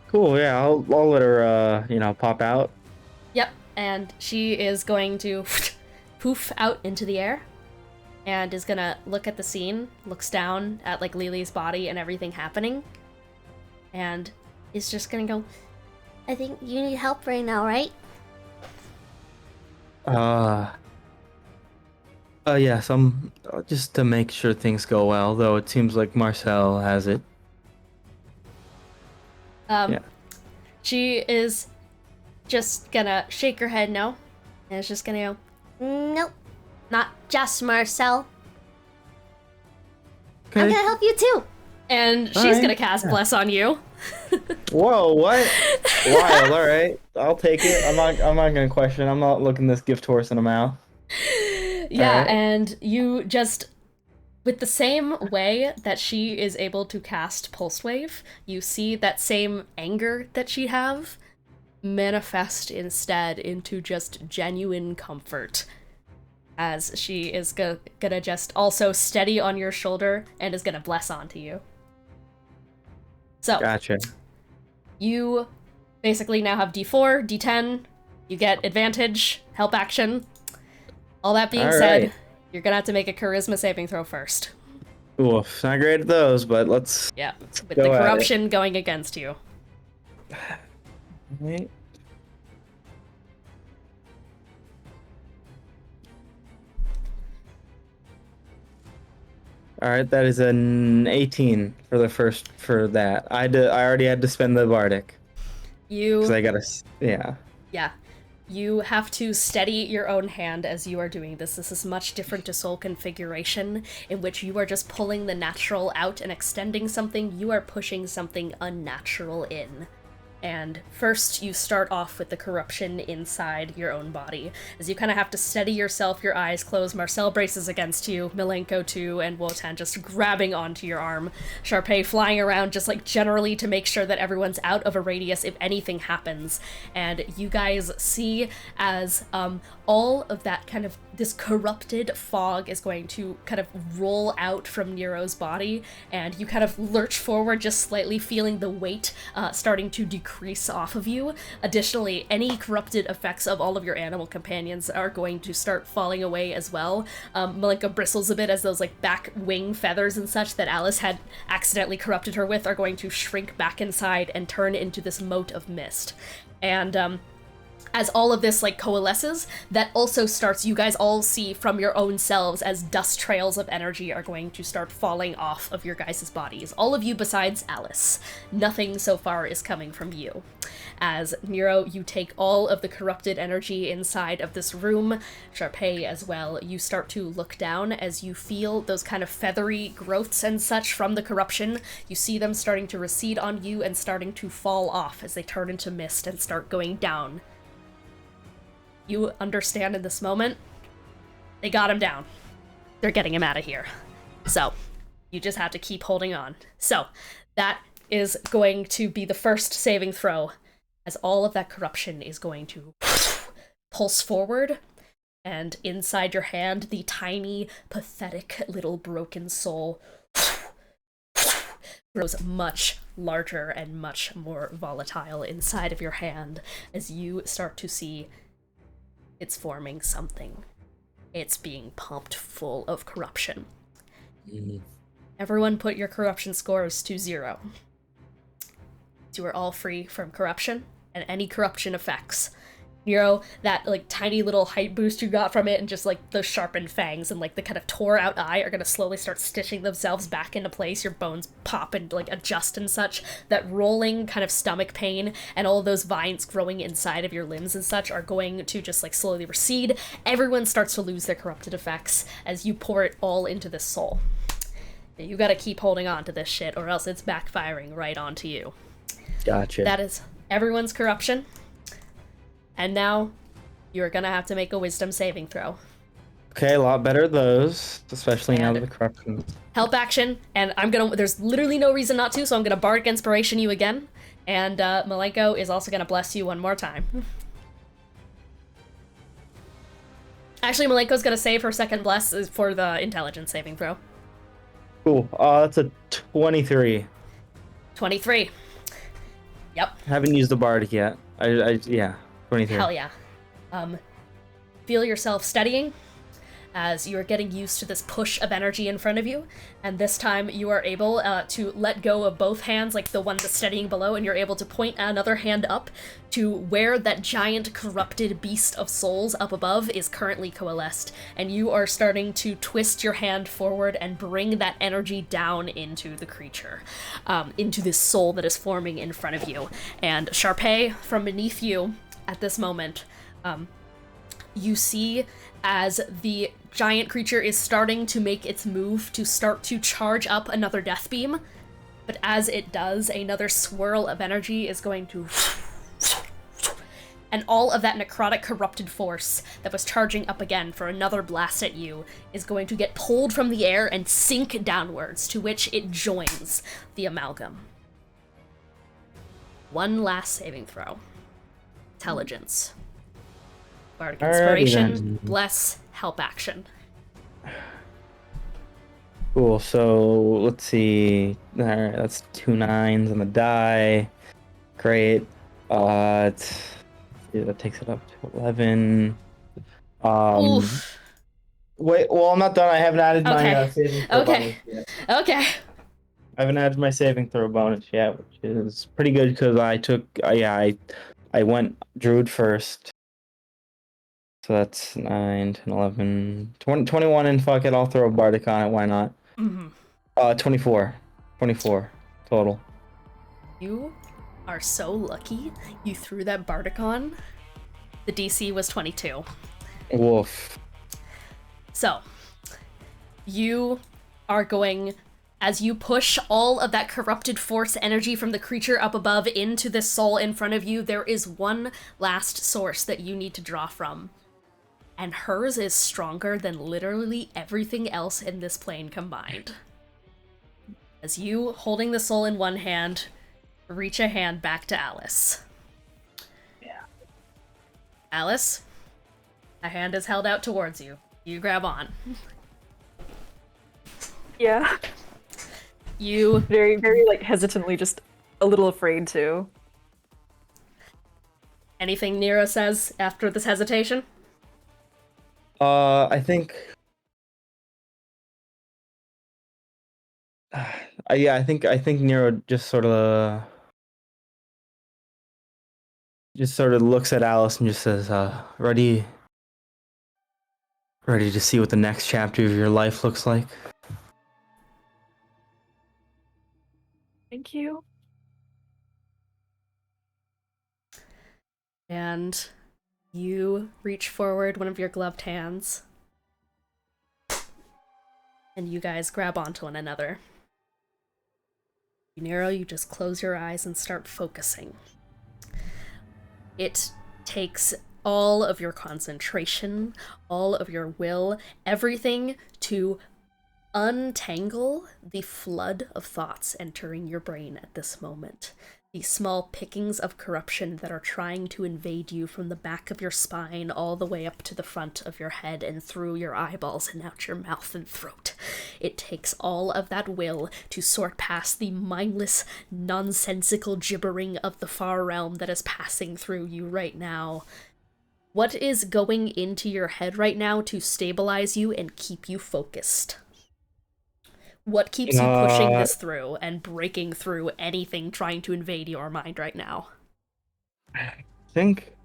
Cool. Yeah, I'll let her pop out. Yep, and she is going to poof out into the air, and is gonna look at the scene, looks down at, like, Lily's body and everything happening, and is just gonna go, I think you need help right now, right? Yes, I'm just to make sure things go well, though it seems like Marcel has it. Yeah. She is just gonna shake her head no, and is just gonna go, Nope. Not just Marcel. Okay. I'm gonna help you too. and she's Alright, gonna cast Bless on you. Whoa, what? Wild, alright. I'll take it. I'm not gonna question. I'm not looking this gift horse in the mouth. Yeah, Alright. and you just, with the same way that she is able to cast Pulse Wave, you see that same anger that she'd have manifest instead into just genuine comfort, as she is gonna just also steady on your shoulder and is gonna bless onto you. So, Gotcha. you basically now have D4, D10, you get advantage, help action. All that being said, Alright. you're gonna have to make a charisma saving throw first. Oof, not great at those, but let's Yeah, with go the at it. corruption going against you. Right. All right, that is an 18 for that. I already had to spend the bardic You, because I gotta. Yeah. yeah, you have to steady your own hand as you are doing this. This is much different to soul configuration, in which you are just pulling the natural out and extending something. You are pushing something unnatural in. And first, you start off with the corruption inside your own body. As you kind of have to steady yourself, your eyes closed, Marcel braces against you, Malenko too, and Wotan just grabbing onto your arm. Charpay flying around just, like, generally to make sure that everyone's out of a radius if anything happens. And you guys see as all of that kind of, this corrupted fog is going to kind of roll out from Nero's body, and you kind of lurch forward just slightly, feeling the weight starting to decrease off of you. Additionally, any corrupted effects of all of your animal companions are going to start falling away as well. Malenko bristles a bit as those, like, back wing feathers and such that Alice had accidentally corrupted her with are going to shrink back inside and turn into this mote of mist. And as all of this, like, coalesces, that also starts, you guys all see from your own selves as dust trails of energy are going to start falling off of your guys' bodies. All of you besides Alice. Nothing so far is coming from you. As Nero, you take all of the corrupted energy inside of this room, Charpay as well, you start to look down as you feel those kind of feathery growths and such from the corruption. You see them starting to recede on you and starting to fall off as they turn into mist and start going down. You understand in this moment, they got him down. They're getting him out of here. So, You just have to keep holding on. So, that is going to be the first saving throw, as all of that corruption is going to pulse forward, and inside your hand, the tiny, pathetic little broken soul grows much larger and much more volatile inside of your hand as you start to see it's forming something. It's being pumped full of corruption. Everyone put your corruption scores to 0. You are all free from corruption and any corruption effects. Nero, that like tiny little height boost you got from it and just like the sharpened fangs and like the kind of tore out eye are gonna slowly start stitching themselves back into place. Your bones pop and like adjust and such. That rolling kind of stomach pain and all of those vines growing inside of your limbs and such are going to just like slowly recede. Everyone starts to lose their corrupted effects as you pour it all into this soul. You gotta keep holding on to this shit or else it's backfiring right onto you. Gotcha. That is everyone's corruption. And now, you're gonna have to make a wisdom saving throw. Okay, a lot better those, especially now with the corruption. Help action, and there's literally no reason not to, so I'm gonna Bardic Inspiration you again. And Malenko is also gonna bless you one more time. Actually, Malenko's gonna save her second bless for the intelligence saving throw. Cool. That's a 23. 23. Yep. Haven't used the Bardic yet. Yeah. 23. Hell yeah. Feel yourself steadying as you are getting used to this push of energy in front of you, and this time you are able to let go of both hands, like the one that's steadying below, and you're able to point another hand up to where that giant corrupted beast of souls up above is currently coalesced, and you are starting to twist your hand forward and bring that energy down into the creature, into this soul that is forming in front of you. And Charpay, from beneath you, at this moment, you see as the giant creature is starting to make its move to start to charge up another death beam, but as it does, another swirl of energy is going to and all of that necrotic corrupted force that was charging up again for another blast at you is going to get pulled from the air and sink downwards, to which it joins the amalgam. One last saving throw. Intelligence. Bardic Inspiration, Bless, Help Action. Cool, so let's see. Alright, that's 2 9s on the die. Great. That takes it up to 11. Oof. Wait, well, I'm not done. I haven't added my saving throw Okay. bonus yet. Okay. I haven't added my saving throw bonus yet, which is pretty good because I took, I went Druid first. So that's 9, 10, 11, 20, 21, and fuck it, I'll throw a Bardic on it, why not? 24. 24 total. You are so lucky you threw that Bardic on. The DC was 22. Woof. So, you are going, as you push all of that corrupted force energy from the creature up above into this soul in front of you, there is one last source that you need to draw from. And hers is stronger than literally everything else in this plane combined. As you, holding the soul in one hand, reach a hand back to Alice. Yeah. Alice, a hand is held out towards you. You grab on. Yeah. You... Very, very, like, hesitantly, just a little afraid to. Anything Nero says after this hesitation? I think... I think Nero just sort of looks at Alice and just says, ready to see what the next chapter of your life looks like? Thank you. And you reach forward one of your gloved hands, and you guys grab onto one another. Nero, you just close your eyes and start focusing. It takes all of your concentration, all of your will, everything to untangle the flood of thoughts entering your brain at this moment. The small pickings of corruption that are trying to invade you from the back of your spine all the way up to the front of your head and through your eyeballs and out your mouth and throat. It takes all of that will to sort past the mindless, nonsensical gibbering of the far realm that is passing through you right now. What is going into your head right now to stabilize you and keep you focused? What keeps you pushing this through and breaking through anything trying to invade your mind right now? I think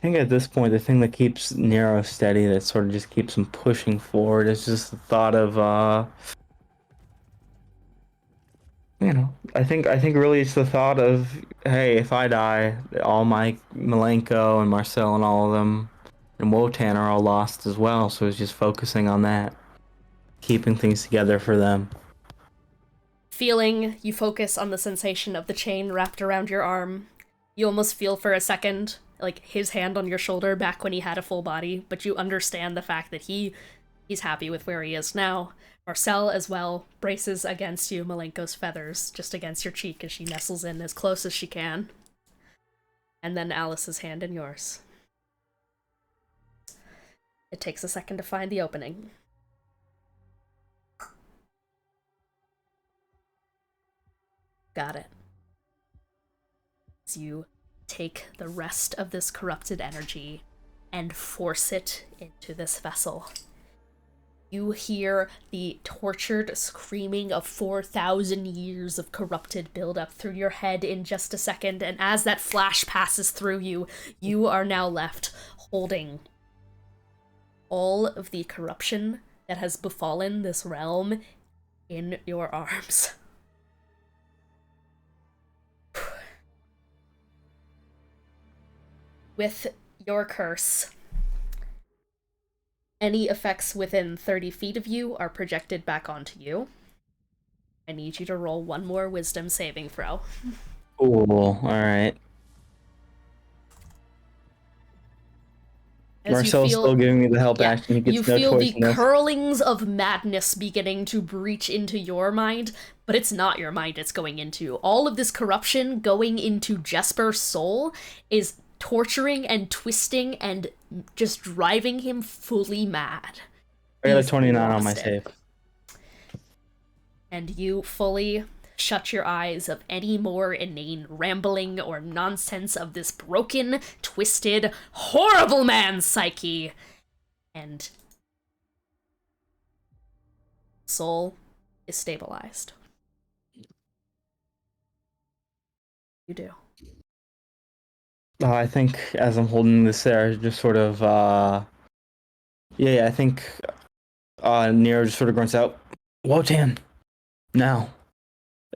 at this point, the thing that keeps Nero steady, that sort of just keeps him pushing forward, is just the thought of, I think really it's the thought of, hey, if I die, all my Malenko and Marcel and all of them and Wotan are all lost as well, so it's just focusing on that. Keeping things together for them. You focus on the sensation of the chain wrapped around your arm. You almost feel for a second, like, his hand on your shoulder back when he had a full body, but you understand the fact that he's happy with where he is now. Marcel, as well, braces against you, Malenko's feathers, just against your cheek as she nestles in as close as she can. And then Alice's hand in yours. It takes a second to find the opening. Got it. As you take the rest of this corrupted energy and force it into this vessel. You hear the tortured screaming of 4,000 years of corrupted buildup through your head in just a second, and as that flash passes through you, you are now left holding all of the corruption that has befallen this realm in your arms. With your curse, any effects within 30 feet of you are projected back onto you. I need you to roll one more wisdom saving throw. Cool, alright. Marcel's still giving me the help action. He gets you no feel choice the in this. curlings of madness beginning to breach into your mind, but it's not your mind it's going into. All of this corruption going into Jespar's soul is torturing and twisting and just driving him fully mad. I got a He's 29 on my lost it. save. And you fully shut your eyes of any more inane rambling or nonsense of this broken, twisted, horrible man's psyche. And soul is stabilized. You do. I think as I'm holding this there, just sort of, I think Nero just sort of grunts out, Wotan, now.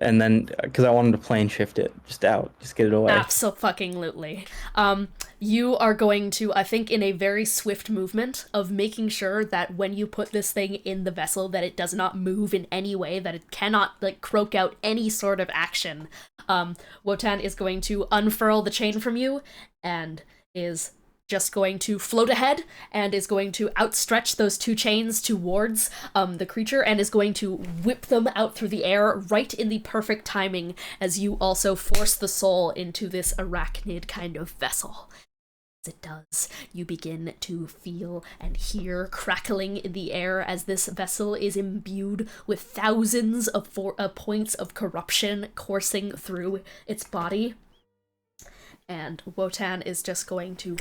And then, because I wanted to plane shift it, just out, just get it away. Abso-fucking-lutely. You are going to, I think, in a very swift movement of making sure that when you put this thing in the vessel, that it does not move in any way, that it cannot, like, croak out any sort of action. Wotan is going to unfurl the chain from you, and is just going to float ahead, and is going to outstretch those two chains towards the creature, and is going to whip them out through the air right in the perfect timing as you also force the soul into this arachnid kind of vessel. As it does, you begin to feel and hear crackling in the air as this vessel is imbued with thousands of points of corruption coursing through its body. And Wotan is just going to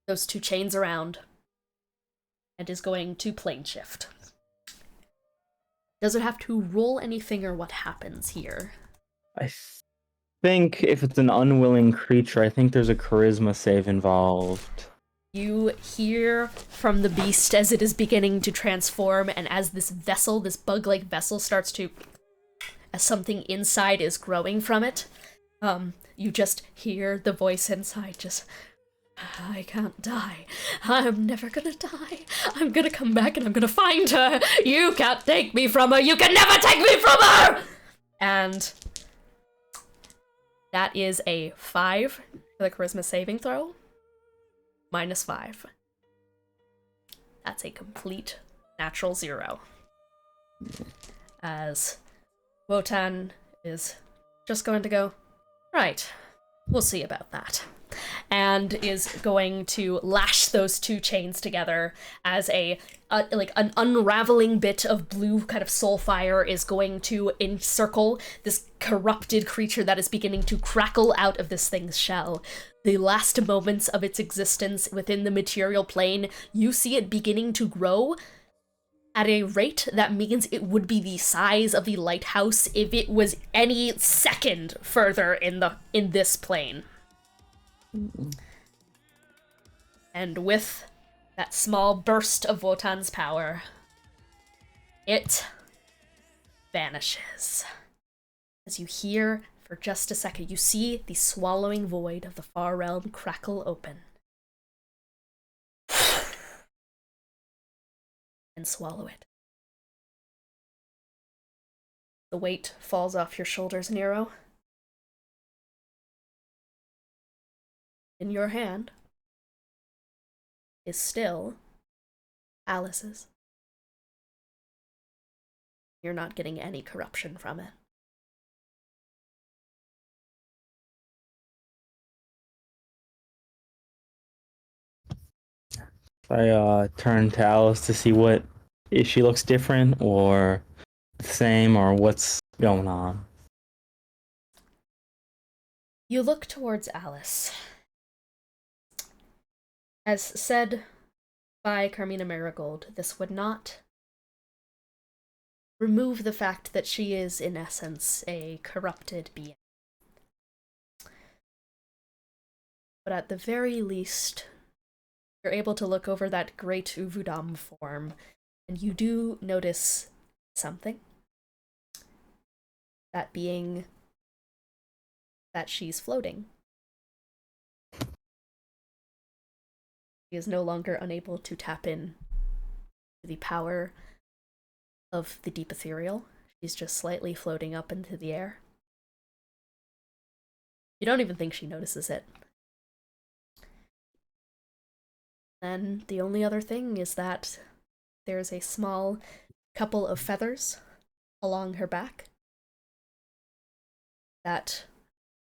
those two chains around and is going to plane shift. Does it have to roll anything or what happens here? I think if it's an unwilling creature, I think there's a charisma save involved. You hear from the beast as it is beginning to transform, and as this vessel, this bug-like vessel starts to, as something inside is growing from it, you just hear the voice inside just, I can't die. I'm never gonna die. I'm gonna come back and I'm gonna find her. You can't take me from her. You can never take me from her! And that is a 5 for the charisma saving throw. -5. That's a complete natural 0. As Wotan is just going to go, right, we'll see about that. And is going to lash those two chains together as like an unraveling bit of blue kind of soul fire is going to encircle this corrupted creature that is beginning to crackle out of this thing's shell. The last moments of its existence within the material plane, you see it beginning to grow at a rate that means it would be the size of the lighthouse if it was any second further in this plane. And with that small burst of Wotan's power, it vanishes. As you hear, for just a second, you see the swallowing void of the far realm crackle open. And swallow it. The weight falls off your shoulders, Nero. In your hand is still Alice's. You're not getting any corruption from it. I turn to Alice to see if she looks different or the same or what's going on. You look towards Alice. As said by Carmina Marigold, this would not remove the fact that she is, in essence, a corrupted being. But at the very least, you're able to look over that great Uvudam form, and you do notice something. That being that she's floating. She is no longer unable to tap in to the power of the deep ethereal. She's just slightly floating up into the air. You don't even think she notices it. Then the only other thing is that there's a small couple of feathers along her back that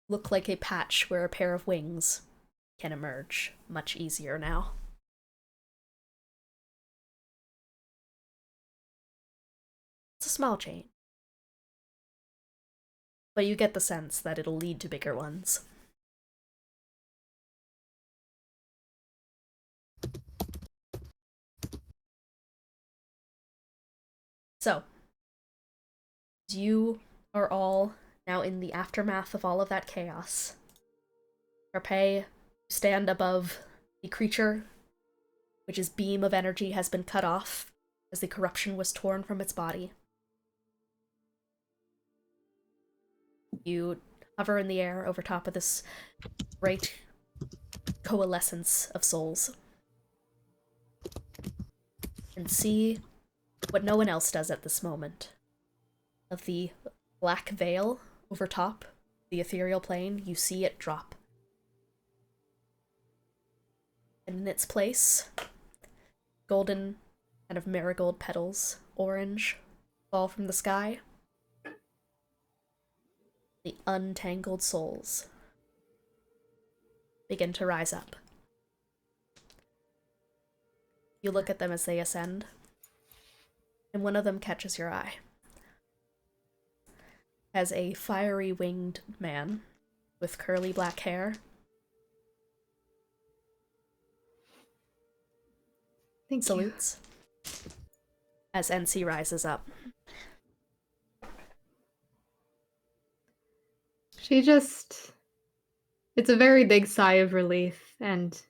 look like a patch where a pair of wings can emerge much easier now. It's a small change, but you get the sense that it'll lead to bigger ones. So, you are all now in the aftermath of all of that chaos. Charpay, stand above the creature, which his beam of energy has been cut off as the corruption was torn from its body. You hover in the air over top of this great coalescence of souls and see what no one else does at this moment. Of the black veil over top the ethereal plane, you see it drop. And in its place, golden kind of marigold petals, orange, fall from the sky. The untangled souls begin to rise up. You look at them as they ascend, and one of them catches your eye. As a fiery winged man with curly black hair. Thank salutes as NC rises up. It's a very big sigh of relief, and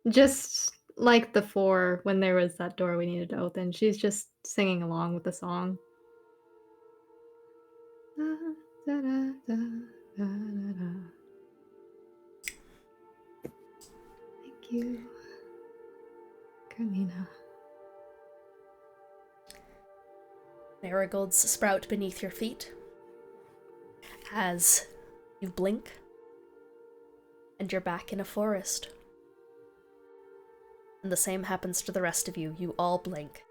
just like before when there was that door we needed to open, she's just singing along with the song. Thank you, Carmina. Marigolds sprout beneath your feet as you blink, and you're back in a forest. And the same happens to the rest of you. You all blink,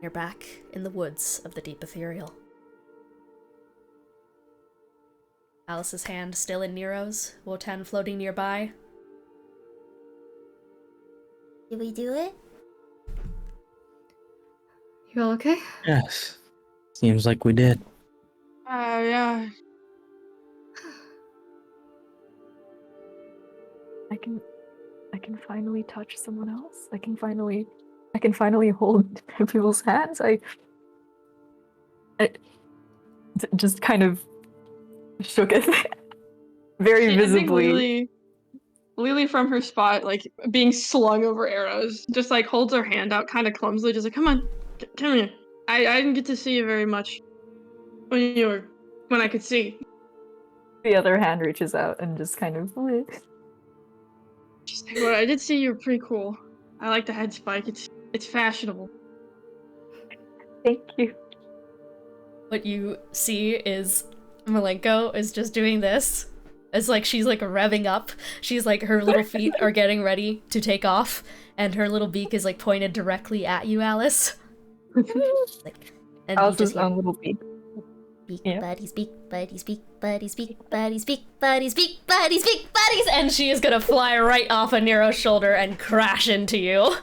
You're back in the woods of the deep ethereal. Alice's hand still in Nero's, Wotan floating nearby. Did we do it? You all okay? Yes. Seems like we did. Yeah. I can finally touch someone else. I can finally hold people's hands. I just kind of shook it very I think visibly. Lily from her spot, like being slung over arrows, just like holds her hand out kind of clumsily, just like, come on, come here. I didn't get to see you very much when I could see. The other hand reaches out and just kind of. Just like, well, I did see you were pretty cool. I like the head spike. It's fashionable. Thank you. What you see is Malenko is just doing this. It's like she's like revving up. She's like, her little feet are getting ready to take off, and her little beak is like pointed directly at you, Alice. Like, and Alice's own little beak. Beak Yeah. buddies, beak buddies, beak buddies, beak buddies, beak buddies, beak buddies, beak buddies. And she is gonna fly right off of Nero's shoulder and crash into you.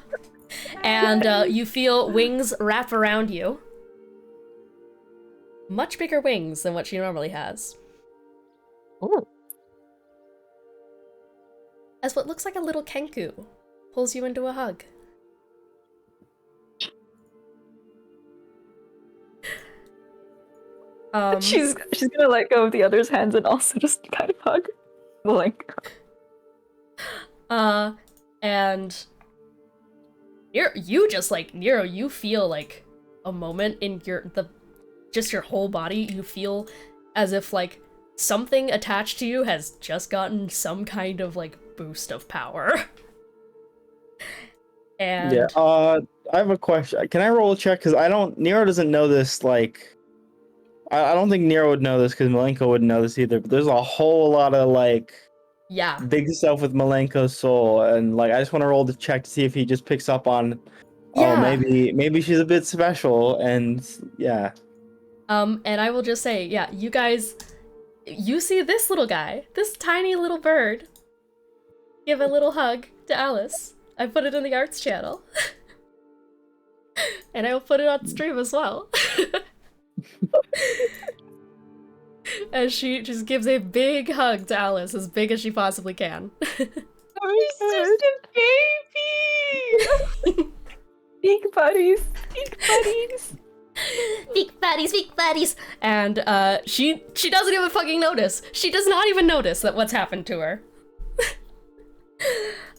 And you feel wings wrap around you. Much bigger wings than what she normally has. Ooh. As what looks like a little Kenku pulls you into a hug. She's gonna let go of the other's hands and also just kind of hug Malenko. And you just like, Nero, you feel like a moment in your whole body, you feel as if like something attached to you has just gotten some kind of like boost of power. And Yeah. I have a question. Can I roll a check? Because Nero doesn't know this. Like, I don't think Nero would know this because Malenko wouldn't know this either. But there's a whole lot of like yeah, big stuff with Malenko's soul, and like I just want to roll the check to see if he just picks up on. Yeah. Oh, maybe she's a bit special, and yeah. And I will just say, yeah, you guys, you see this little guy, this tiny little bird, give a little hug to Alice. I put it in the arts channel. And I will put it on stream as well. As she just gives a big hug to Alice, as big as she possibly can. She's just a baby! Beak buddies! Beak buddies! Beak buddies, beak buddies. And she doesn't even fucking notice. She does not even notice that what's happened to her.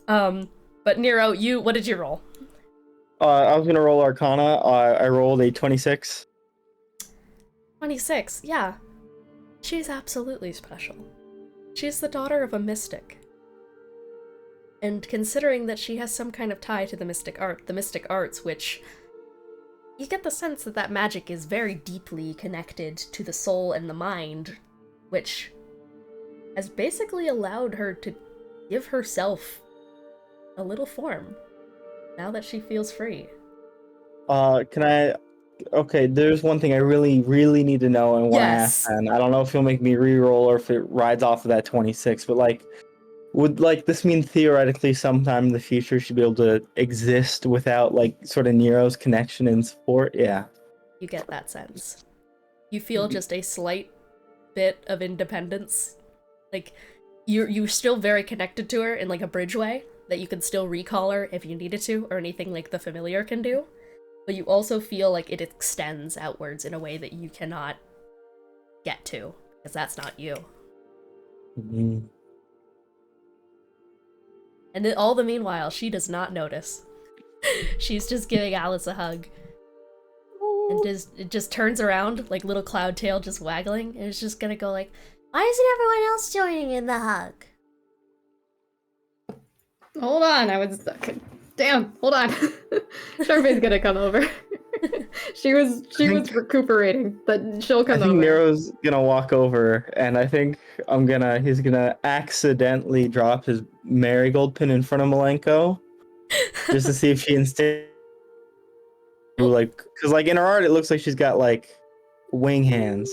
But Nero, what did you roll? I was gonna roll Arcana. I rolled a 26. 26, yeah. She's absolutely special. She's the daughter of a mystic. And considering that she has some kind of tie to the mystic arts, which you get the sense that magic is very deeply connected to the soul and the mind, which has basically allowed her to give herself a little form, now that she feels free. Okay, there's one thing I really, really need to know and want to ask, and I don't know if you'll make me re-roll or if it rides off of that 26, but like, would like this mean theoretically sometime in the future she'd be able to exist without like sort of Nero's connection and support? Yeah. You get that sense. You feel just a slight bit of independence. Like, you're still very connected to her in like a bridge way, that you can still recall her if you needed to, or anything like the familiar can do. But you also feel like it extends outwards in a way that you cannot get to, because that's not you. Mm-hmm. And in all the meanwhile, she does not notice. She's just giving Alice a hug. And it just turns around, like little cloud tail just waggling, and it's just gonna go like, Why isn't everyone else joining in the hug? Hold on, damn, hold on. Charpay's gonna come over. she was recuperating, but she'll come over. I think Nero's gonna walk over, and I think he's gonna accidentally drop his marigold pin in front of Malenko, just to see if she Like, because like in her art, it looks like she's got like wing hands.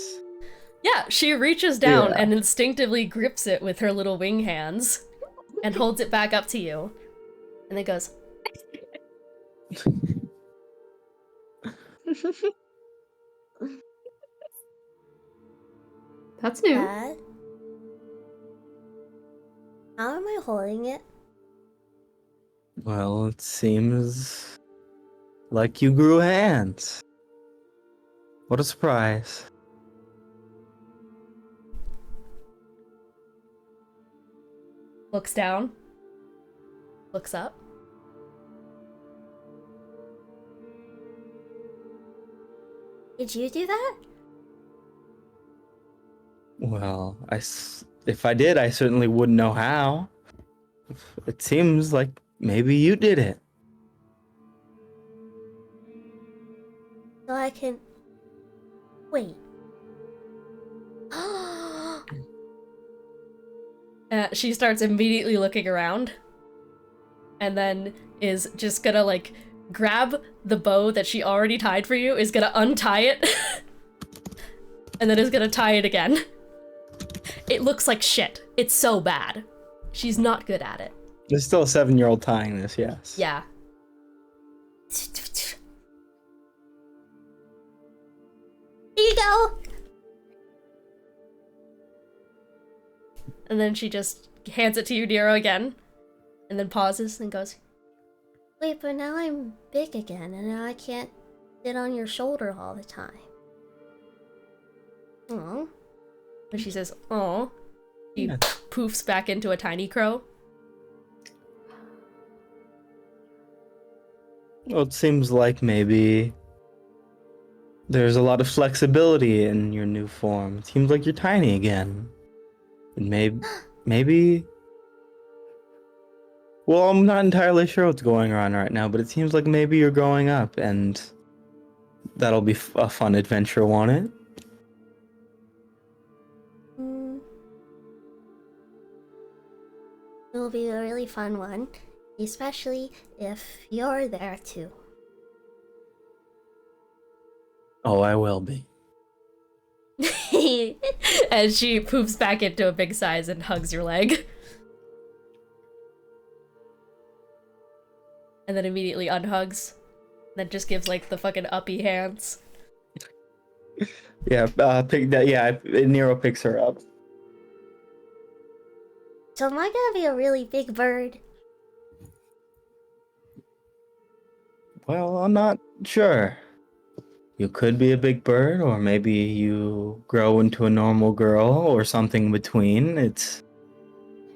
Yeah, she reaches down Yeah. and instinctively grips it with her little wing hands and holds it back up to you. And then goes, That's new. Dad? How am I holding it? Well, it seems like you grew hands. What a surprise. looks down, looks up. Did you do that? Well, if I did, I certainly wouldn't know how. It seems like maybe you did it. So I can... Wait. She starts immediately looking around, and then is just gonna, like, grab the bow that she already tied for you, is gonna untie it, and then is gonna tie it again. It looks like shit. It's so bad. She's not good at it. There's still a 7-year-old tying this, yes. Yeah. Here you go! And then she just hands it to you, Nero, again, and then pauses and goes, Wait, but now I'm big again, and now I can't sit on your shoulder all the time. Oh. and she says, "Aw." She poofs back into a tiny crow. Well, it seems like maybe there's a lot of flexibility in your new form. It seems like you're tiny again. And maybe... Well, I'm not entirely sure what's going on right now, but it seems like maybe you're growing up, and that'll be a fun adventure, won't it? It'll be a really fun one, especially if you're there too. Oh, I will be. And she poofs back into a big size and hugs your leg. And then immediately unhugs. Then just gives like the fucking uppy hands. Yeah, pick that. Yeah, Nero picks her up. So am I gonna be a really big bird? Well, I'm not sure. You could be a big bird, or maybe you grow into a normal girl, or something between. It's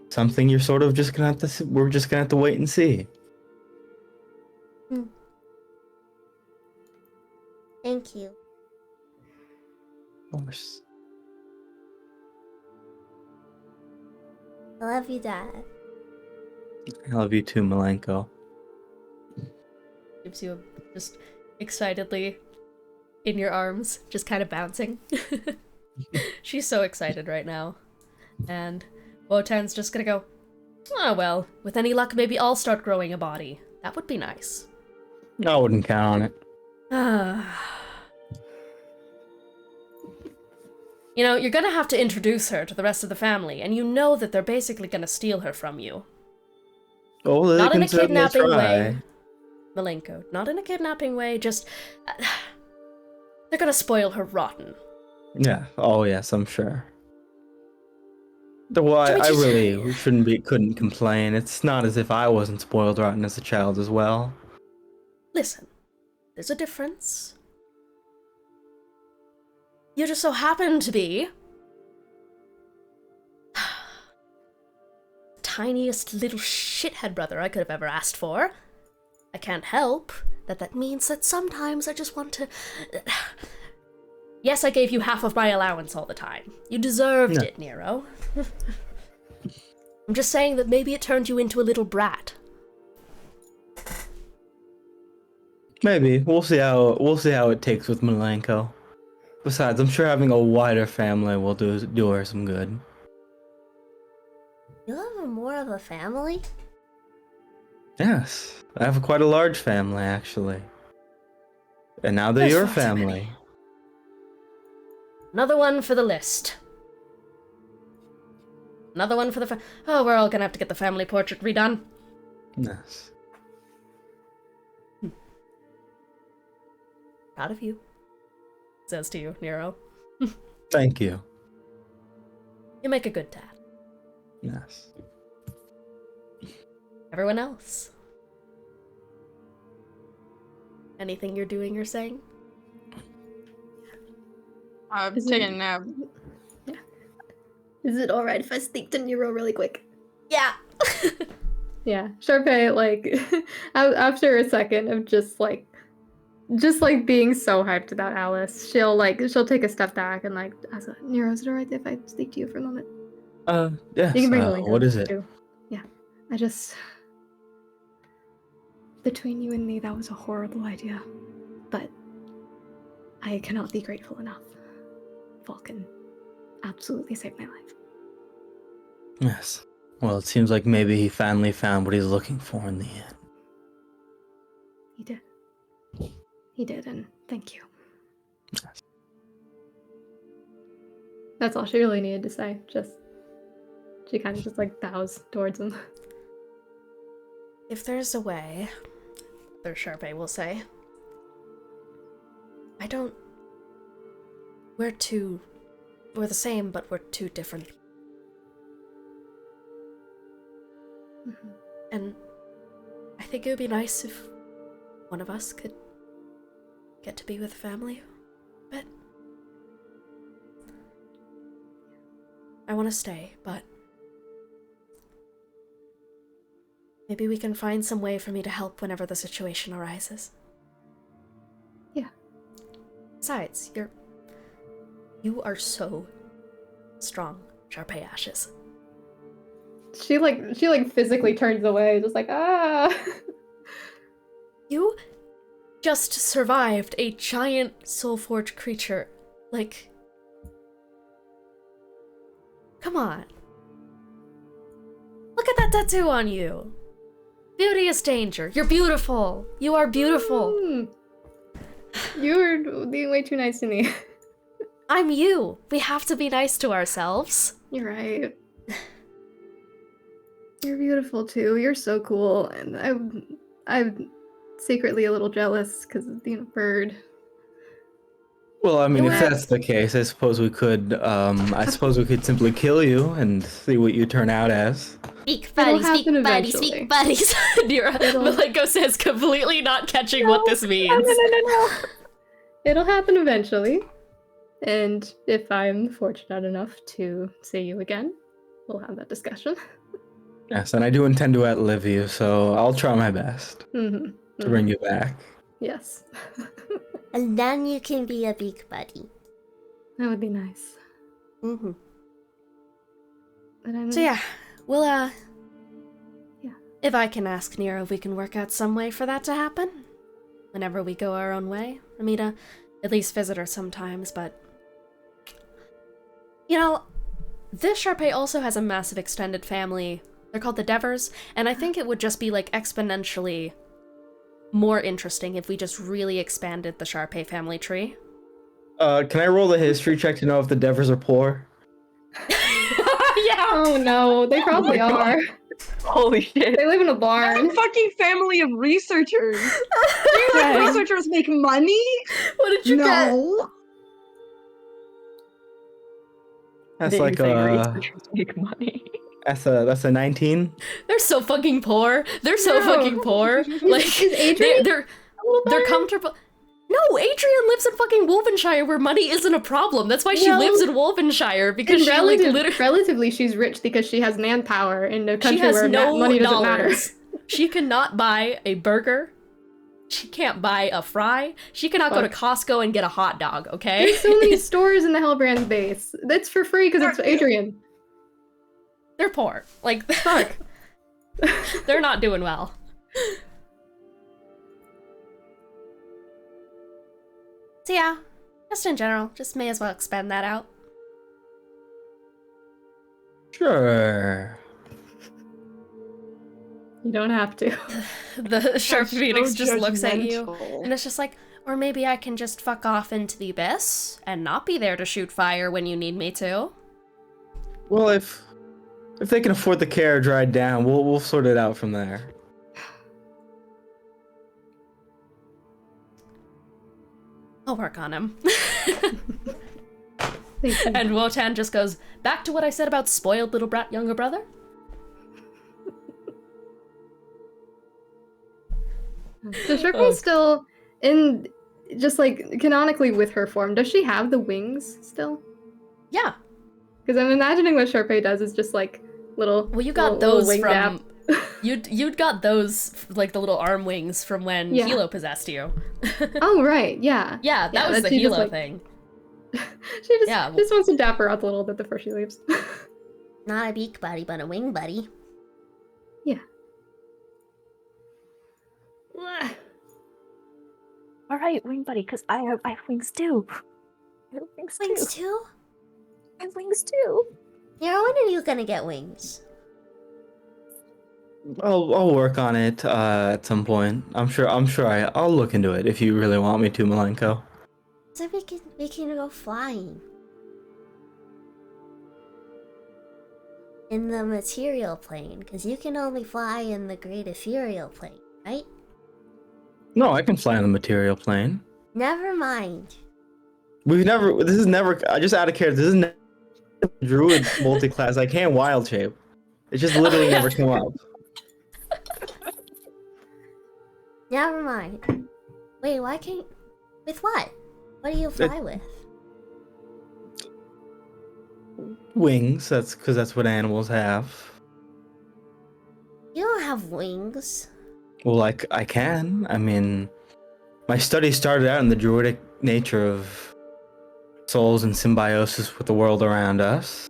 something you're sort of just gonna have to. We're just gonna have to wait and see. Thank you. Of course. I love you, Dad. I love you too, Malenko. Gives you just excitedly in your arms, just kind of bouncing. She's so excited right now. And Wotan's just gonna go, oh well, with any luck maybe I'll start growing a body. That would be nice. I wouldn't count on it. You know, you're gonna have to introduce her to the rest of the family, and you know that they're basically gonna steal her from you. Oh, they Not in can a certainly kidnapping try. way. Malenko, not in a kidnapping way, just... they're gonna spoil her rotten. Yeah. Oh, yes, I'm sure. Well, I really couldn't complain. It's not as if I wasn't spoiled rotten as a child as well. Listen, there's a difference. You just so happen to be... tiniest little shithead brother I could have ever asked for. I can't help that means that sometimes I just want to... Yes, I gave you half of my allowance all the time. You deserved it, Nero. I'm just saying that maybe it turned you into a little brat. Maybe. We'll see how it takes with Malenko. Besides, I'm sure having a wider family will do her some good. You have more of a family? Yes. I have quite a large family, actually. And now they're That's your far too many. family. Another one for the list. Another one for the oh, we're all gonna have to get the family portrait redone. Yes. Proud of you. Says to you, Nero. Thank you. You make a good dad. Yes. Everyone else? Anything you're doing or saying? I'm taking a nap. Is it alright if I speak to Nero really quick? Yeah. Yeah, Charpay, like, after a second of just being so hyped about Alice, she'll take a step back and like ask, Nero, is it alright if I speak to you for a moment? Yes. You can bring the link What up, is it? too. Yeah, between you and me, that was a horrible idea, but I cannot be grateful enough. Vulcan absolutely saved my life. Yes. Well, it seems like maybe he finally found what he's looking for in the end. He did. He did, and thank you. Yes. That's all she really needed to say. She kind of just like bows towards him. If there's a way, their Charpay will say, we're the same, but we're two different. Mm-hmm. And I think it would be nice if one of us could get to be with family. But I want to stay, but maybe we can find some way for me to help whenever the situation arises. Yeah. Besides, you are so strong, Charpay Ashes. She physically turns away, just like, ah. You just survived a giant soulforged creature. Like, come on. Look at that tattoo on you. Beauty is danger. You're beautiful. You are beautiful. You're being way too nice to me. I'm you. We have to be nice to ourselves. You're right. You're beautiful too. You're so cool, and I'm secretly a little jealous because of being a bird. Well, I mean, if that's the case, I suppose we could simply kill you and see what you turn out as. Speak buddies, speak buddies. Malenko says, completely not catching what this means. No. It'll happen eventually. And if I'm fortunate enough to see you again, we'll have that discussion. Yes, and I do intend to outlive you, so I'll try my best to bring you back. Yes. And then you can be a big buddy. That would be nice. Mm-hmm. But So yeah, we'll Yeah. if I can ask Nero if we can work out some way for that to happen. Whenever we go our own way. I mean, at least visit her sometimes, but you know, this Charpay also has a massive extended family. They're called the Devers, and I think it would just be like exponentially more interesting if we just really expanded the Charpay family tree. Can I roll the history check to know if the Devers are poor? Yeah. Oh no, they probably are. Holy shit. They live in a They're barn. a fucking family of researchers. Do you think researchers make money? What did you get? No. That's Didn't like say a researchers make money. that's a 19. They're so fucking poor. They're so fucking poor. Like Is Adrian they're comfortable. No, Adrian lives in fucking Wolvenshire where money isn't a problem. That's why she Well, lives in Wolvenshire, because she relatively she's rich because she has manpower in a she country has where no money doesn't matter. dollars. She cannot buy a burger. She can't buy a fry. She cannot go to Costco and get a hot dog, okay? There's so many stores in the Hellbrand's base. That's for free because it's Adrian. They're poor. Like, fuck. They're not doing well. So yeah, just in general, just may as well expand that out. Sure. You don't have to. The Sharp Phoenix just looks at you, judgmental. and it's just like, Or maybe I can just fuck off into the abyss and not be there to shoot fire when you need me to. Well, if they can afford the carriage ride down, we'll sort it out from there. I'll work on him. And Wotan just goes, back to what I said about spoiled little brat younger brother? Does Sharpay still, in just like canonically with her form, does she have the wings still? Yeah. Because I'm imagining what Sharpay does is just like little. Well, you got those from. You'd got those, like the little arm wings from when Hilo possessed you. Oh, right, yeah. Yeah, that was the Hilo thing. She just wants to dap her up a little bit before she leaves. Not a beak buddy, but a wing buddy. Yeah. All right, wing buddy, because I have wings too. I have wings too? I have wings too. Yeah, when are you gonna get wings? I'll work on it at some point. I'll look into it if you really want me to, Malenko. So we can go flying. In the material plane, because you can only fly in the great ethereal plane, right? No, I can fly on the material plane. Never mind. I just out of character, this is never druid multi-class. I can't wild shape. It just literally never come up. Never mind. Wait, why can't... With what? What do you fly with? Wings, that's because that's what animals have. You don't have wings. Well, I can. I mean, my study started out in the druidic nature of souls and symbiosis with the world around us.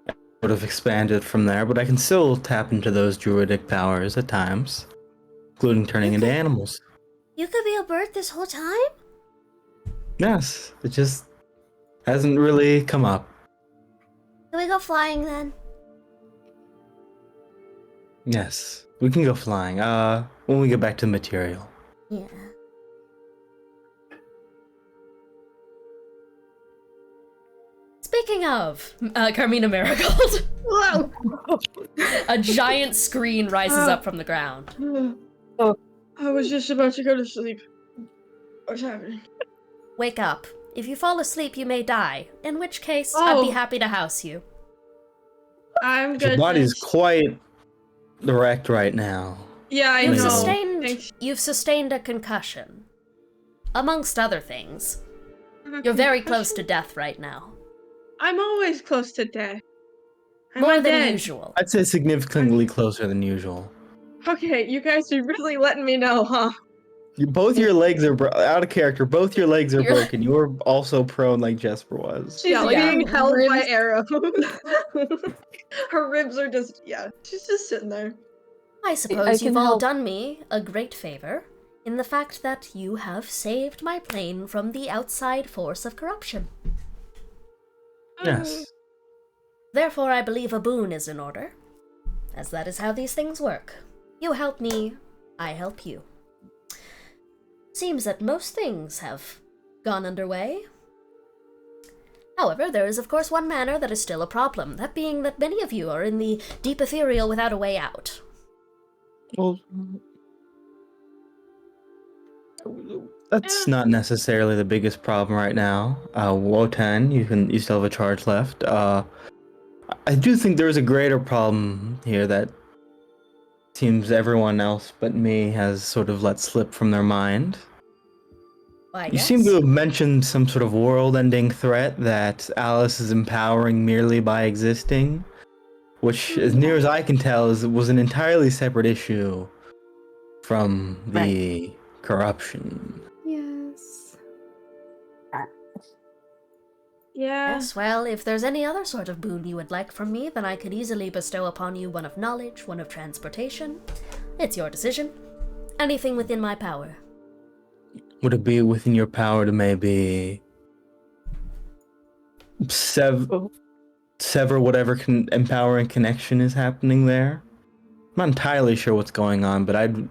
I would have expanded from there, but I can still tap into those druidic powers at times, including turning into animals. You could be a bird this whole time? Yes, it just hasn't really come up. Can we go flying then? Yes, we can go flying. When we get back to the material. Yeah. Speaking of, Carmina Marigold. Whoa! A giant screen rises up from the ground. I was just about to go to sleep. What's happening? Wake up. If you fall asleep, you may die. In which case, I'd be happy to house you. I'm good. Your body's quite erect right now. Yeah, I know. You've sustained a concussion. Amongst other things. You're very close to death right now. I'm always close to death. More than usual. I'd say significantly closer than usual. Okay, you guys are really letting me know, huh? Both your legs are out of character. Both your legs are broken. You were also prone like Jespar was. She's being held by arrows. Her ribs are just, she's just sitting there. I suppose you've all done me a great favor in the fact that you have saved my plane from the outside force of corruption. Yes. Therefore, I believe a boon is in order, as that is how these things work. You help me, I help you. Seems that most things have gone underway. However, there is of course one manner that is still a problem, that being that many of you are in the deep ethereal without a way out. Well, that's not necessarily the biggest problem right now. Wotan, you still have a charge left. I do think there is a greater problem here that seems everyone else but me has sort of let slip from their mind. You seem to have mentioned some sort of world-ending threat that Alice is empowering merely by existing, which, as near as I can tell, was an entirely separate issue from the corruption. Yes. Yeah. Yes, well, if there's any other sort of boon you would like from me, then I could easily bestow upon you one of knowledge, one of transportation. It's your decision. Anything within my power. Would it be within your power to maybe sever whatever empowering connection is happening there? I'm not entirely sure what's going on, but I'd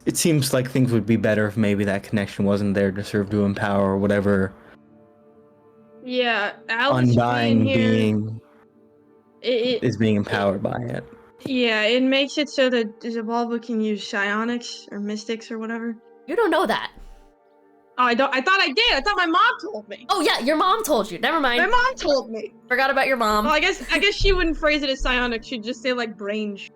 it seems like things would be better if maybe that connection wasn't there to serve to empower whatever Yeah, Alice undying being here, being is being empowered by it. yeah, it makes it so that Zabalba can use psionics or mystics or whatever. You don't know that. Oh, I thought I did. I thought my mom told me. Oh yeah, your mom told you. Never mind. My mom told me. Forgot about your mom. Well, I guess she wouldn't phrase it as psionics. She'd just say like brain. He's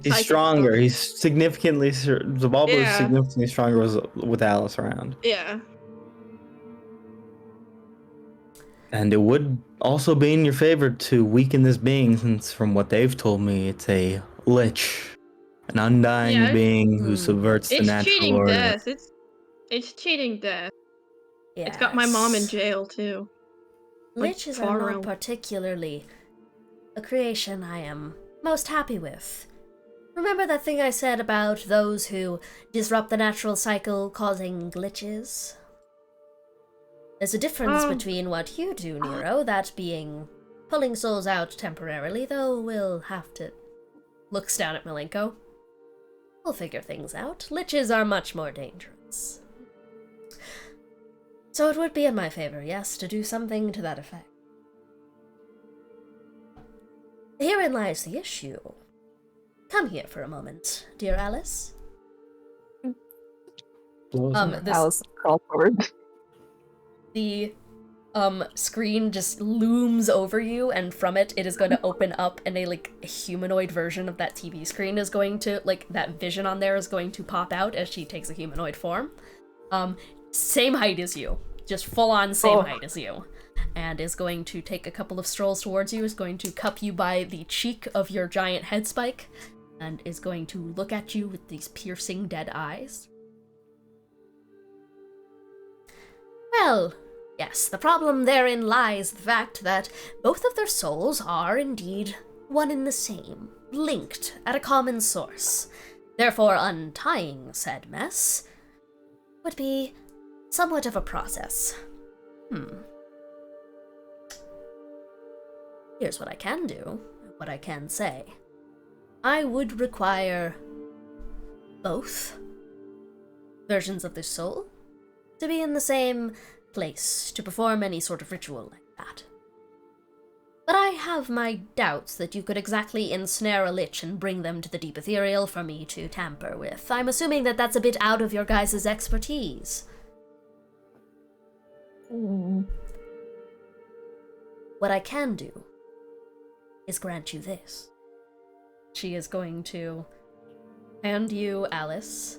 Psychic stronger. stuff. He's significantly Zabalba is Yeah. significantly stronger with Alice around. Yeah. And it would also be in your favor to weaken this being, since from what they've told me, it's a lich, an undying being who subverts the It's natural cheating order. death. It's cheating death. Yeah. It's got my mom in jail too. Like, Liches far are not realm. particularly a creation I am most happy with. Remember that thing I said about those who disrupt the natural cycle causing glitches? There's a difference between what you do, Nero, that being pulling souls out temporarily, though we'll have to... Looks down at Malenko. We'll figure things out. Liches are much more dangerous. So it would be in my favor, yes, to do something to that effect. Herein lies the issue. Come here for a moment, dear Alice. Alice, crawl forward. The screen just looms over you, and from it is going to open up, and a humanoid version of that TV screen is going to, that vision on there is going to pop out as she takes a humanoid form. Same height as you, just full on same height as you, and is going to take a couple of strolls towards you, is going to cup you by the cheek of your giant head spike, and is going to look at you with these piercing dead eyes. Well, yes, the problem therein lies the fact that both of their souls are indeed one and the same, linked at a common source. Therefore, untying said mess would be somewhat of a process. Here's what I can do, what I can say. I would require both versions of the soul to be in the same place to perform any sort of ritual like that. But I have my doubts that you could exactly ensnare a lich and bring them to the deep ethereal for me to tamper with. I'm assuming that that's a bit out of your guys' expertise. What I can do is grant you this. She is going to hand you, Alice,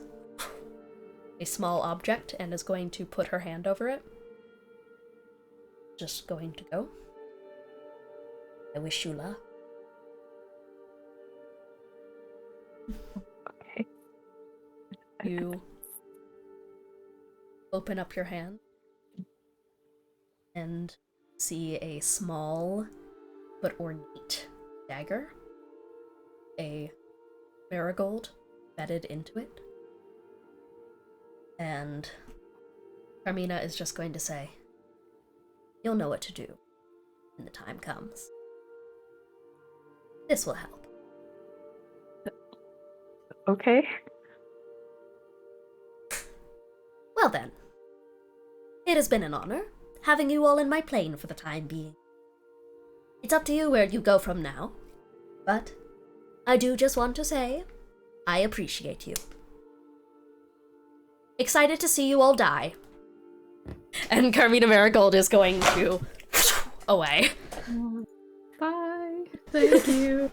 a small object, and is going to put her hand over it. Just going to go. I wish you luck. Okay. You open up your hand and see a small but ornate dagger, a marigold bedded into it, and Carmina is just going to say, "You'll know what to do when the time comes. This will help." Okay. Well then, it has been an honor having you all in my plane for the time being. It's up to you where you go from now, but I do just want to say I appreciate you. Excited to see you all die. And Carmina Marigold is going to away. Bye. Thank you.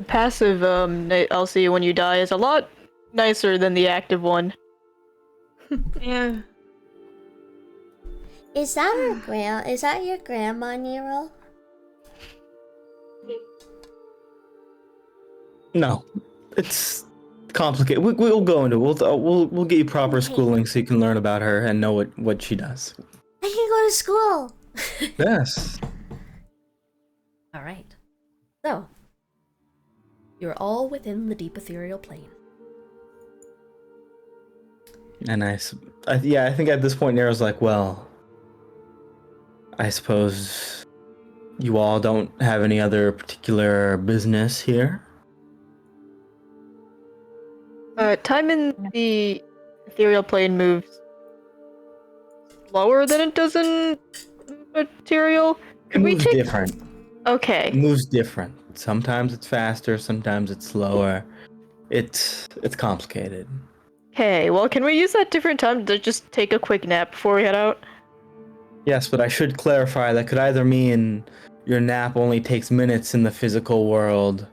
Passive, I'll see you when you die is a lot nicer than the active one. Yeah. Is that your grandma, Nero? No, it's complicated. We'll go into it. We'll get you proper schooling so you can learn about her and know what she does. I can go to school. Yes. All right. So, you're all within the deep ethereal plane. And I think at this point Nero's like, well, I suppose you all don't have any other particular business here? Time in the ethereal plane moves slower than it does in material. It Could we moves take? different. It Okay. moves different. Sometimes it's faster, sometimes it's slower. It's complicated. Okay. Well, can we use that different time to just take a quick nap before we head out? Yes, but I should clarify that could either mean your nap only takes minutes in the physical world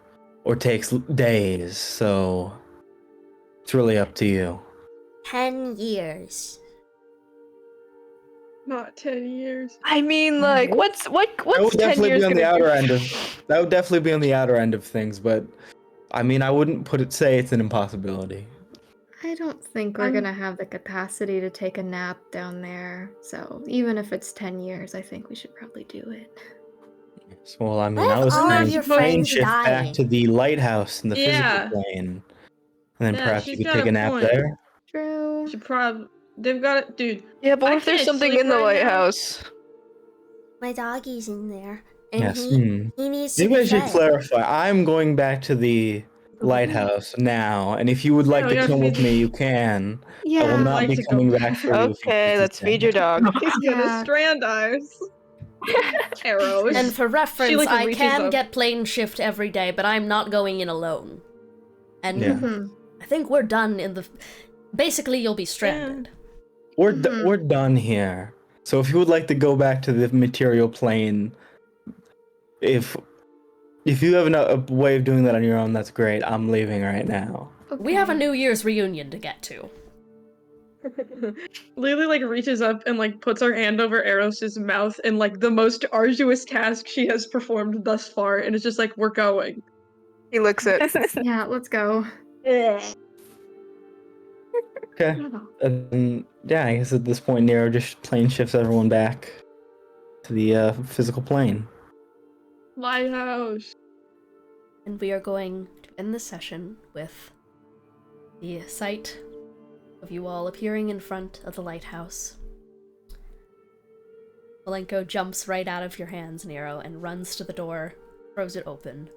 or takes days, so it's really up to you. 10 years. Not 10 years. I mean, like, what's That would 10 definitely years be on the gonna do? outer end of that would definitely be on the outer end of things, but I mean I wouldn't say it's an impossibility. I don't think we're gonna have the capacity to take a nap down there. So even if it's 10 years, I think we should probably do it. So, well, I mean, What I if was all of planning your to plane friends shift die? back to the lighthouse in the Yeah. physical plane, and then Yeah, perhaps you she's could got take a a nap point. there. True. Should probably. They've got it, dude. Yeah, but I what if there's can't something sleep in the right now. lighthouse? My doggy's in there. And Yes. he needs to Maybe be I should fed. clarify. I'm going back to the lighthouse now, and if you would like we to gotta come with feed- me, you can. I will Yeah. not Like be to go coming back. back for you. if you Okay, choose to let's feed stay. your dog. He's gonna Yeah. strand us. Arrows. And for reference, like, I reaches can up. get plane shift every day, but I'm not going in alone. And Yeah. Mhm. I think we're done in the. Basically, you'll be stranded. We're done here. So if you would like to go back to the material plane, if you have a way of doing that on your own, that's great. I'm leaving right now. We have a New Year's reunion to get to. Lily like reaches up and like puts her hand over Eros's mouth in like the most arduous task she has performed thus far, and it's just like we're going. He licks it. Yeah, let's go. Okay. And yeah, I guess at this point, Nero just plane shifts everyone back to the physical plane. Lighthouse. And we are going to end the session with the sight of you all appearing in front of the lighthouse. Malenko jumps right out of your hands, Nero, and runs to the door, throws it open,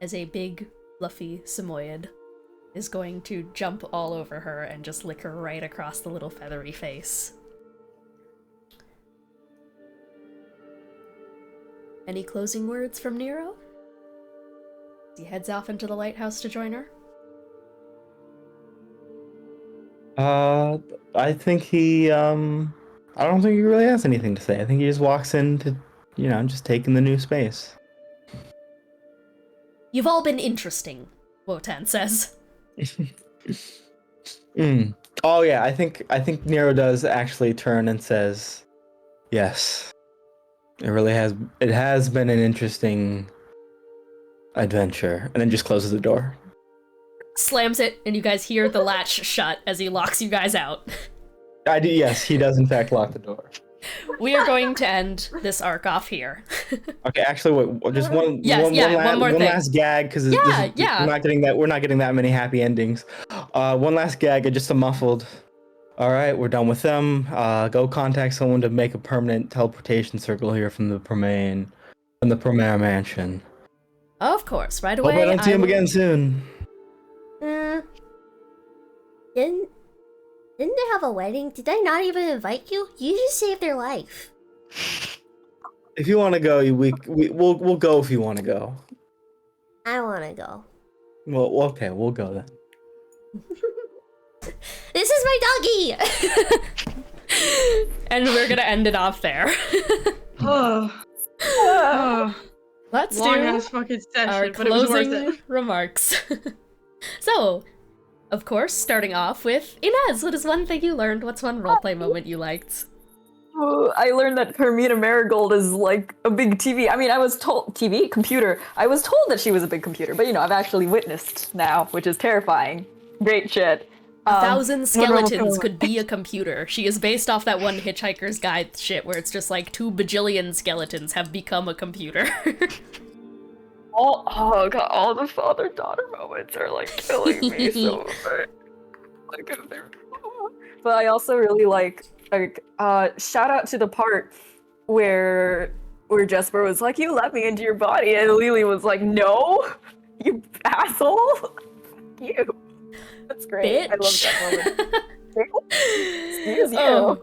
as a big, fluffy Samoyed is going to jump all over her and just lick her right across the little feathery face. Any closing words from Nero? He heads off into the lighthouse to join her. I think I don't think he really has anything to say. I think he just walks in to, just take in the new space. You've all been interesting, Wotan says. Oh yeah, I think Nero does actually turn and says, "Yes, it has been an interesting adventure," and then just closes the door. Slams it, and you guys hear the latch shut as he locks you guys out. Yes, he does in fact lock the door. We are going to end this arc off here. Okay, actually, wait, just one more thing. last gag because we're not getting that many happy endings. One last gag, just a muffled. All right, we're done with them. Go contact someone to make a permanent teleportation circle here from the Premier Mansion. Of course, right away. Hope I don't see him again soon. Didn't they have a wedding? Did they not even invite you? You just saved their life. If you want to go, we'll go if you want to go. I want to go. Well, okay, we'll go then. This is my doggy! And we're gonna end it off there. Let's Long do ass fucking session, our but it was worth closing it. remarks. So, of course, starting off with Ines, what is one thing you learned? What's one roleplay moment you liked? I learned that Carmina Marigold is like a big TV. I mean, I was told computer. I was told that she was a big computer, but I've actually witnessed now, which is terrifying. Great shit. 1,000 skeletons could be a computer. She is based off that one Hitchhiker's Guide shit where it's just like 2 bajillion skeletons have become a computer. Oh god, all the father-daughter moments are like killing me so much. But I also really like shout out to the part where Jespar was like, "You let me into your body," and Lily was like, "No, you asshole, you." That's great. I love that moment. Excuse you. Oh,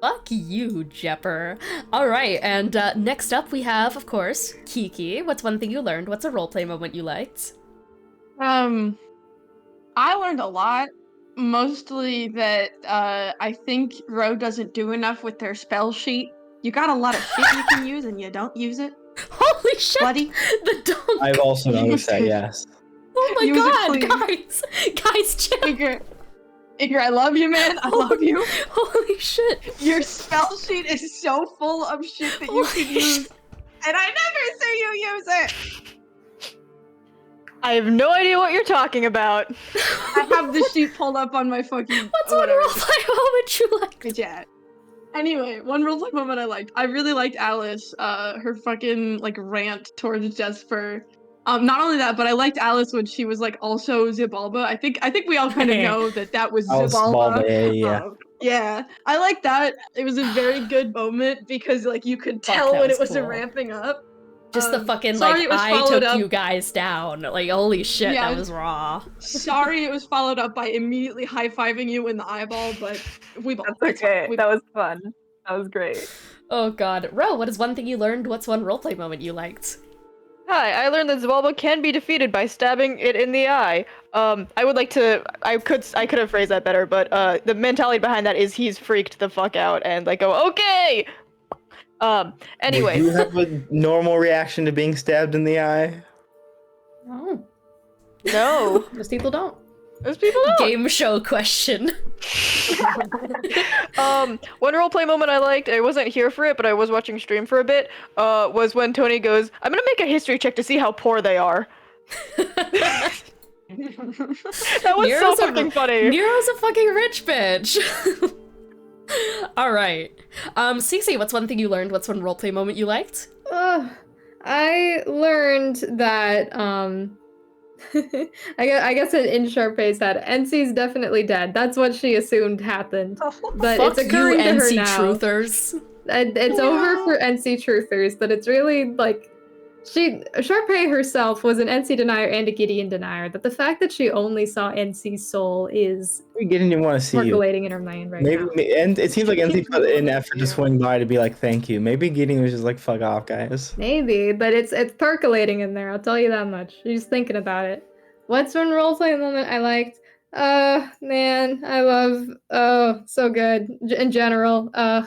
fuck you, Jespar. All right, and next up we have, of course, Kiki. What's one thing you learned? What's a roleplay moment you liked? I learned a lot. Mostly that I think Ro doesn't do enough with their spell sheet. You got a lot of shit you can use and you don't use it. Holy shit! Buddy. The dunk! I've also noticed that, yes. Oh my Use it god, clean. guys, chill. Igor, I love you, man. I love you. Holy shit. Your spell sheet is so full of shit that you can use. And I never see you use it. I have no idea what you're talking about. I have the sheet pulled up on my fucking. What's one roleplay moment you liked? Good chat. Anyway, one roleplay moment I liked. I really liked Alice. Her fucking like rant towards Jespar. Not only that, but I liked Alice when she was like also Xibalba. I think we all kind of know that was Xibalba. Yeah. Yeah, I like that. It was a very good moment because like you could tell that when was it was cool. ramping up. Just the fucking, sorry like, it was I followed took up- you guys down. Like, holy shit, Yeah. that was raw. Sorry it was followed up by immediately high-fiving you in the eyeball, but we both. That's okay. That was fun. That was great. Oh god. Ro, what is one thing you learned? What's one roleplay moment you liked? Hi, I learned that Xibalba can be defeated by stabbing it in the eye. I would like to. I could have phrased that better, but the mentality behind that is he's freaked the fuck out and like go okay. Anyway. Do you have a normal reaction to being stabbed in the eye? No. No. Most people don't. Most people don't. Game show question. One roleplay moment I liked, I wasn't here for it, but I was watching stream for a bit, was when Tony goes, I'm gonna make a history check to see how poor they are. That was Nero's so fucking funny. Nero's a fucking rich bitch. Alright. Cece, what's one thing you learned? What's one roleplay moment you liked? I learned that I guess in Charpay's head, NC's definitely dead. That's what she assumed happened. But Fuck it's occurring you, to her NC now. truthers. It's over for NC truthers, but it's really like Charpay herself was an NC denier and a Gideon denier. That the fact that she only saw NC's soul is We didn't even want to see you. percolating in her mind right Maybe, now. and it seems like NC put in effort to swing by to be like, thank you. Maybe Gideon was just like, fuck off, guys. Maybe, but it's percolating in there. I'll tell you that much. She's thinking about it. What's one roleplay moment I liked? Man, I love so good in general. I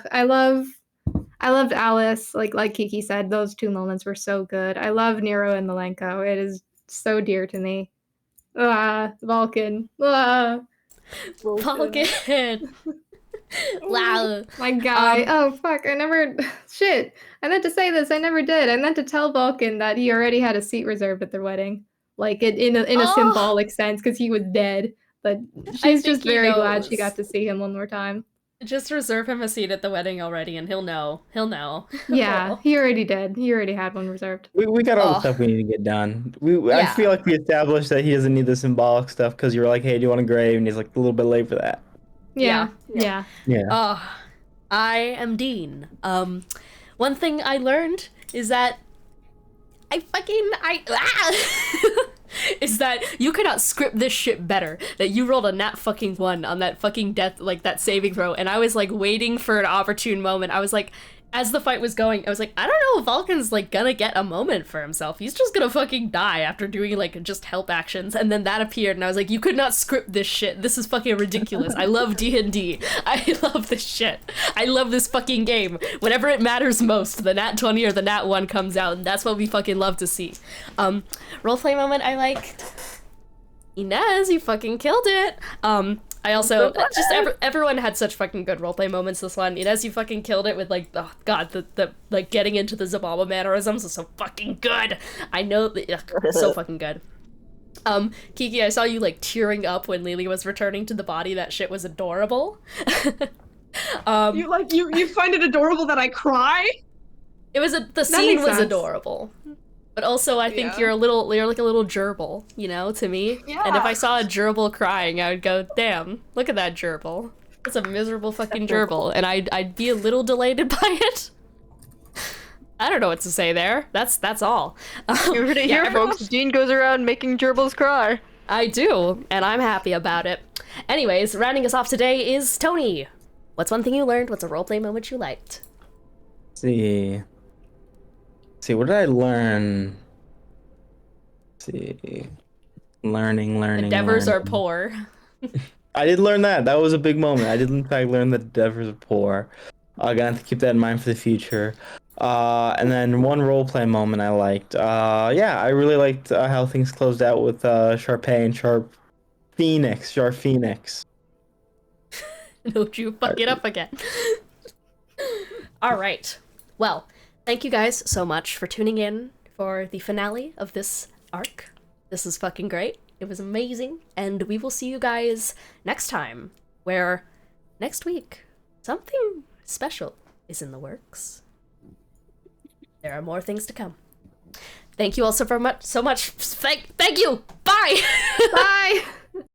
loved Alice. Like Kiki said, those two moments were so good. I love Nero and Malenko. It is so dear to me. Vulcan. Vulcan. Wow. My guy. Oh fuck! I meant to say this. I never did. I meant to tell Vulcan that he already had a seat reserved at their wedding, like in a symbolic sense, because he was dead. But she's just very glad she got to see him one more time. Just reserve him a seat at the wedding already, and he'll know. He'll know. Yeah, he already did. He already had one reserved. We got all the stuff we need to get done. I feel like we established that he doesn't need the symbolic stuff because you were like, hey, do you want a grave? And he's like a little bit late for that. Yeah. Oh, I am Dean. One thing I learned is that is that you cannot script this shit better. That you rolled a nat fucking 1 on that fucking death, like that saving throw, and I was like waiting for an opportune moment. I was like, as the fight was going, I was like, I don't know if Vulcan's like gonna get a moment for himself. He's just gonna fucking die after doing like just help actions, and then that appeared, and I was like, you could not script this shit. This is fucking ridiculous. I love D&D. I love this shit. I love this fucking game. Whenever it matters most, the nat 20 or the nat 1 comes out, and that's what we fucking love to see. Roleplay moment I like. Ines, you fucking killed it. I also just everyone had such fucking good roleplay moments this one. Ines, you fucking killed it with like, oh god, the like getting into the Xibalba mannerisms is so fucking good. I know so fucking good. Kiki, I saw you like tearing up when Lily was returning to the body. That shit was adorable. You find it adorable that I cry? It was the scene was adorable. But also, I think you're like a little gerbil, you know, to me. Yeah. And if I saw a gerbil crying, I would go, damn, look at that gerbil. It's a miserable fucking gerbil. And I'd be a little delighted by it. I don't know what to say there. That's all. You heard it here, folks. Dean goes around making gerbils cry. I do, and I'm happy about it. Anyways, rounding us off today is Tony. What's one thing you learned? What's a roleplay moment you liked? See, what did I learn? See, learning. Endeavors are poor. I did learn that. That was a big moment. I did in fact learn that endeavors are poor. I got to keep that in mind for the future. And then one roleplay moment I liked. Yeah, I really liked how things closed out with Charpay and Sharp Phoenix. Don't you fuck it up again. All right. Well, thank you guys so much for tuning in for the finale of this arc. This is fucking great. It was amazing. And we will see you guys next time, where next week something special is in the works. There are more things to come. Thank you all so much. Thank you. Bye. Bye.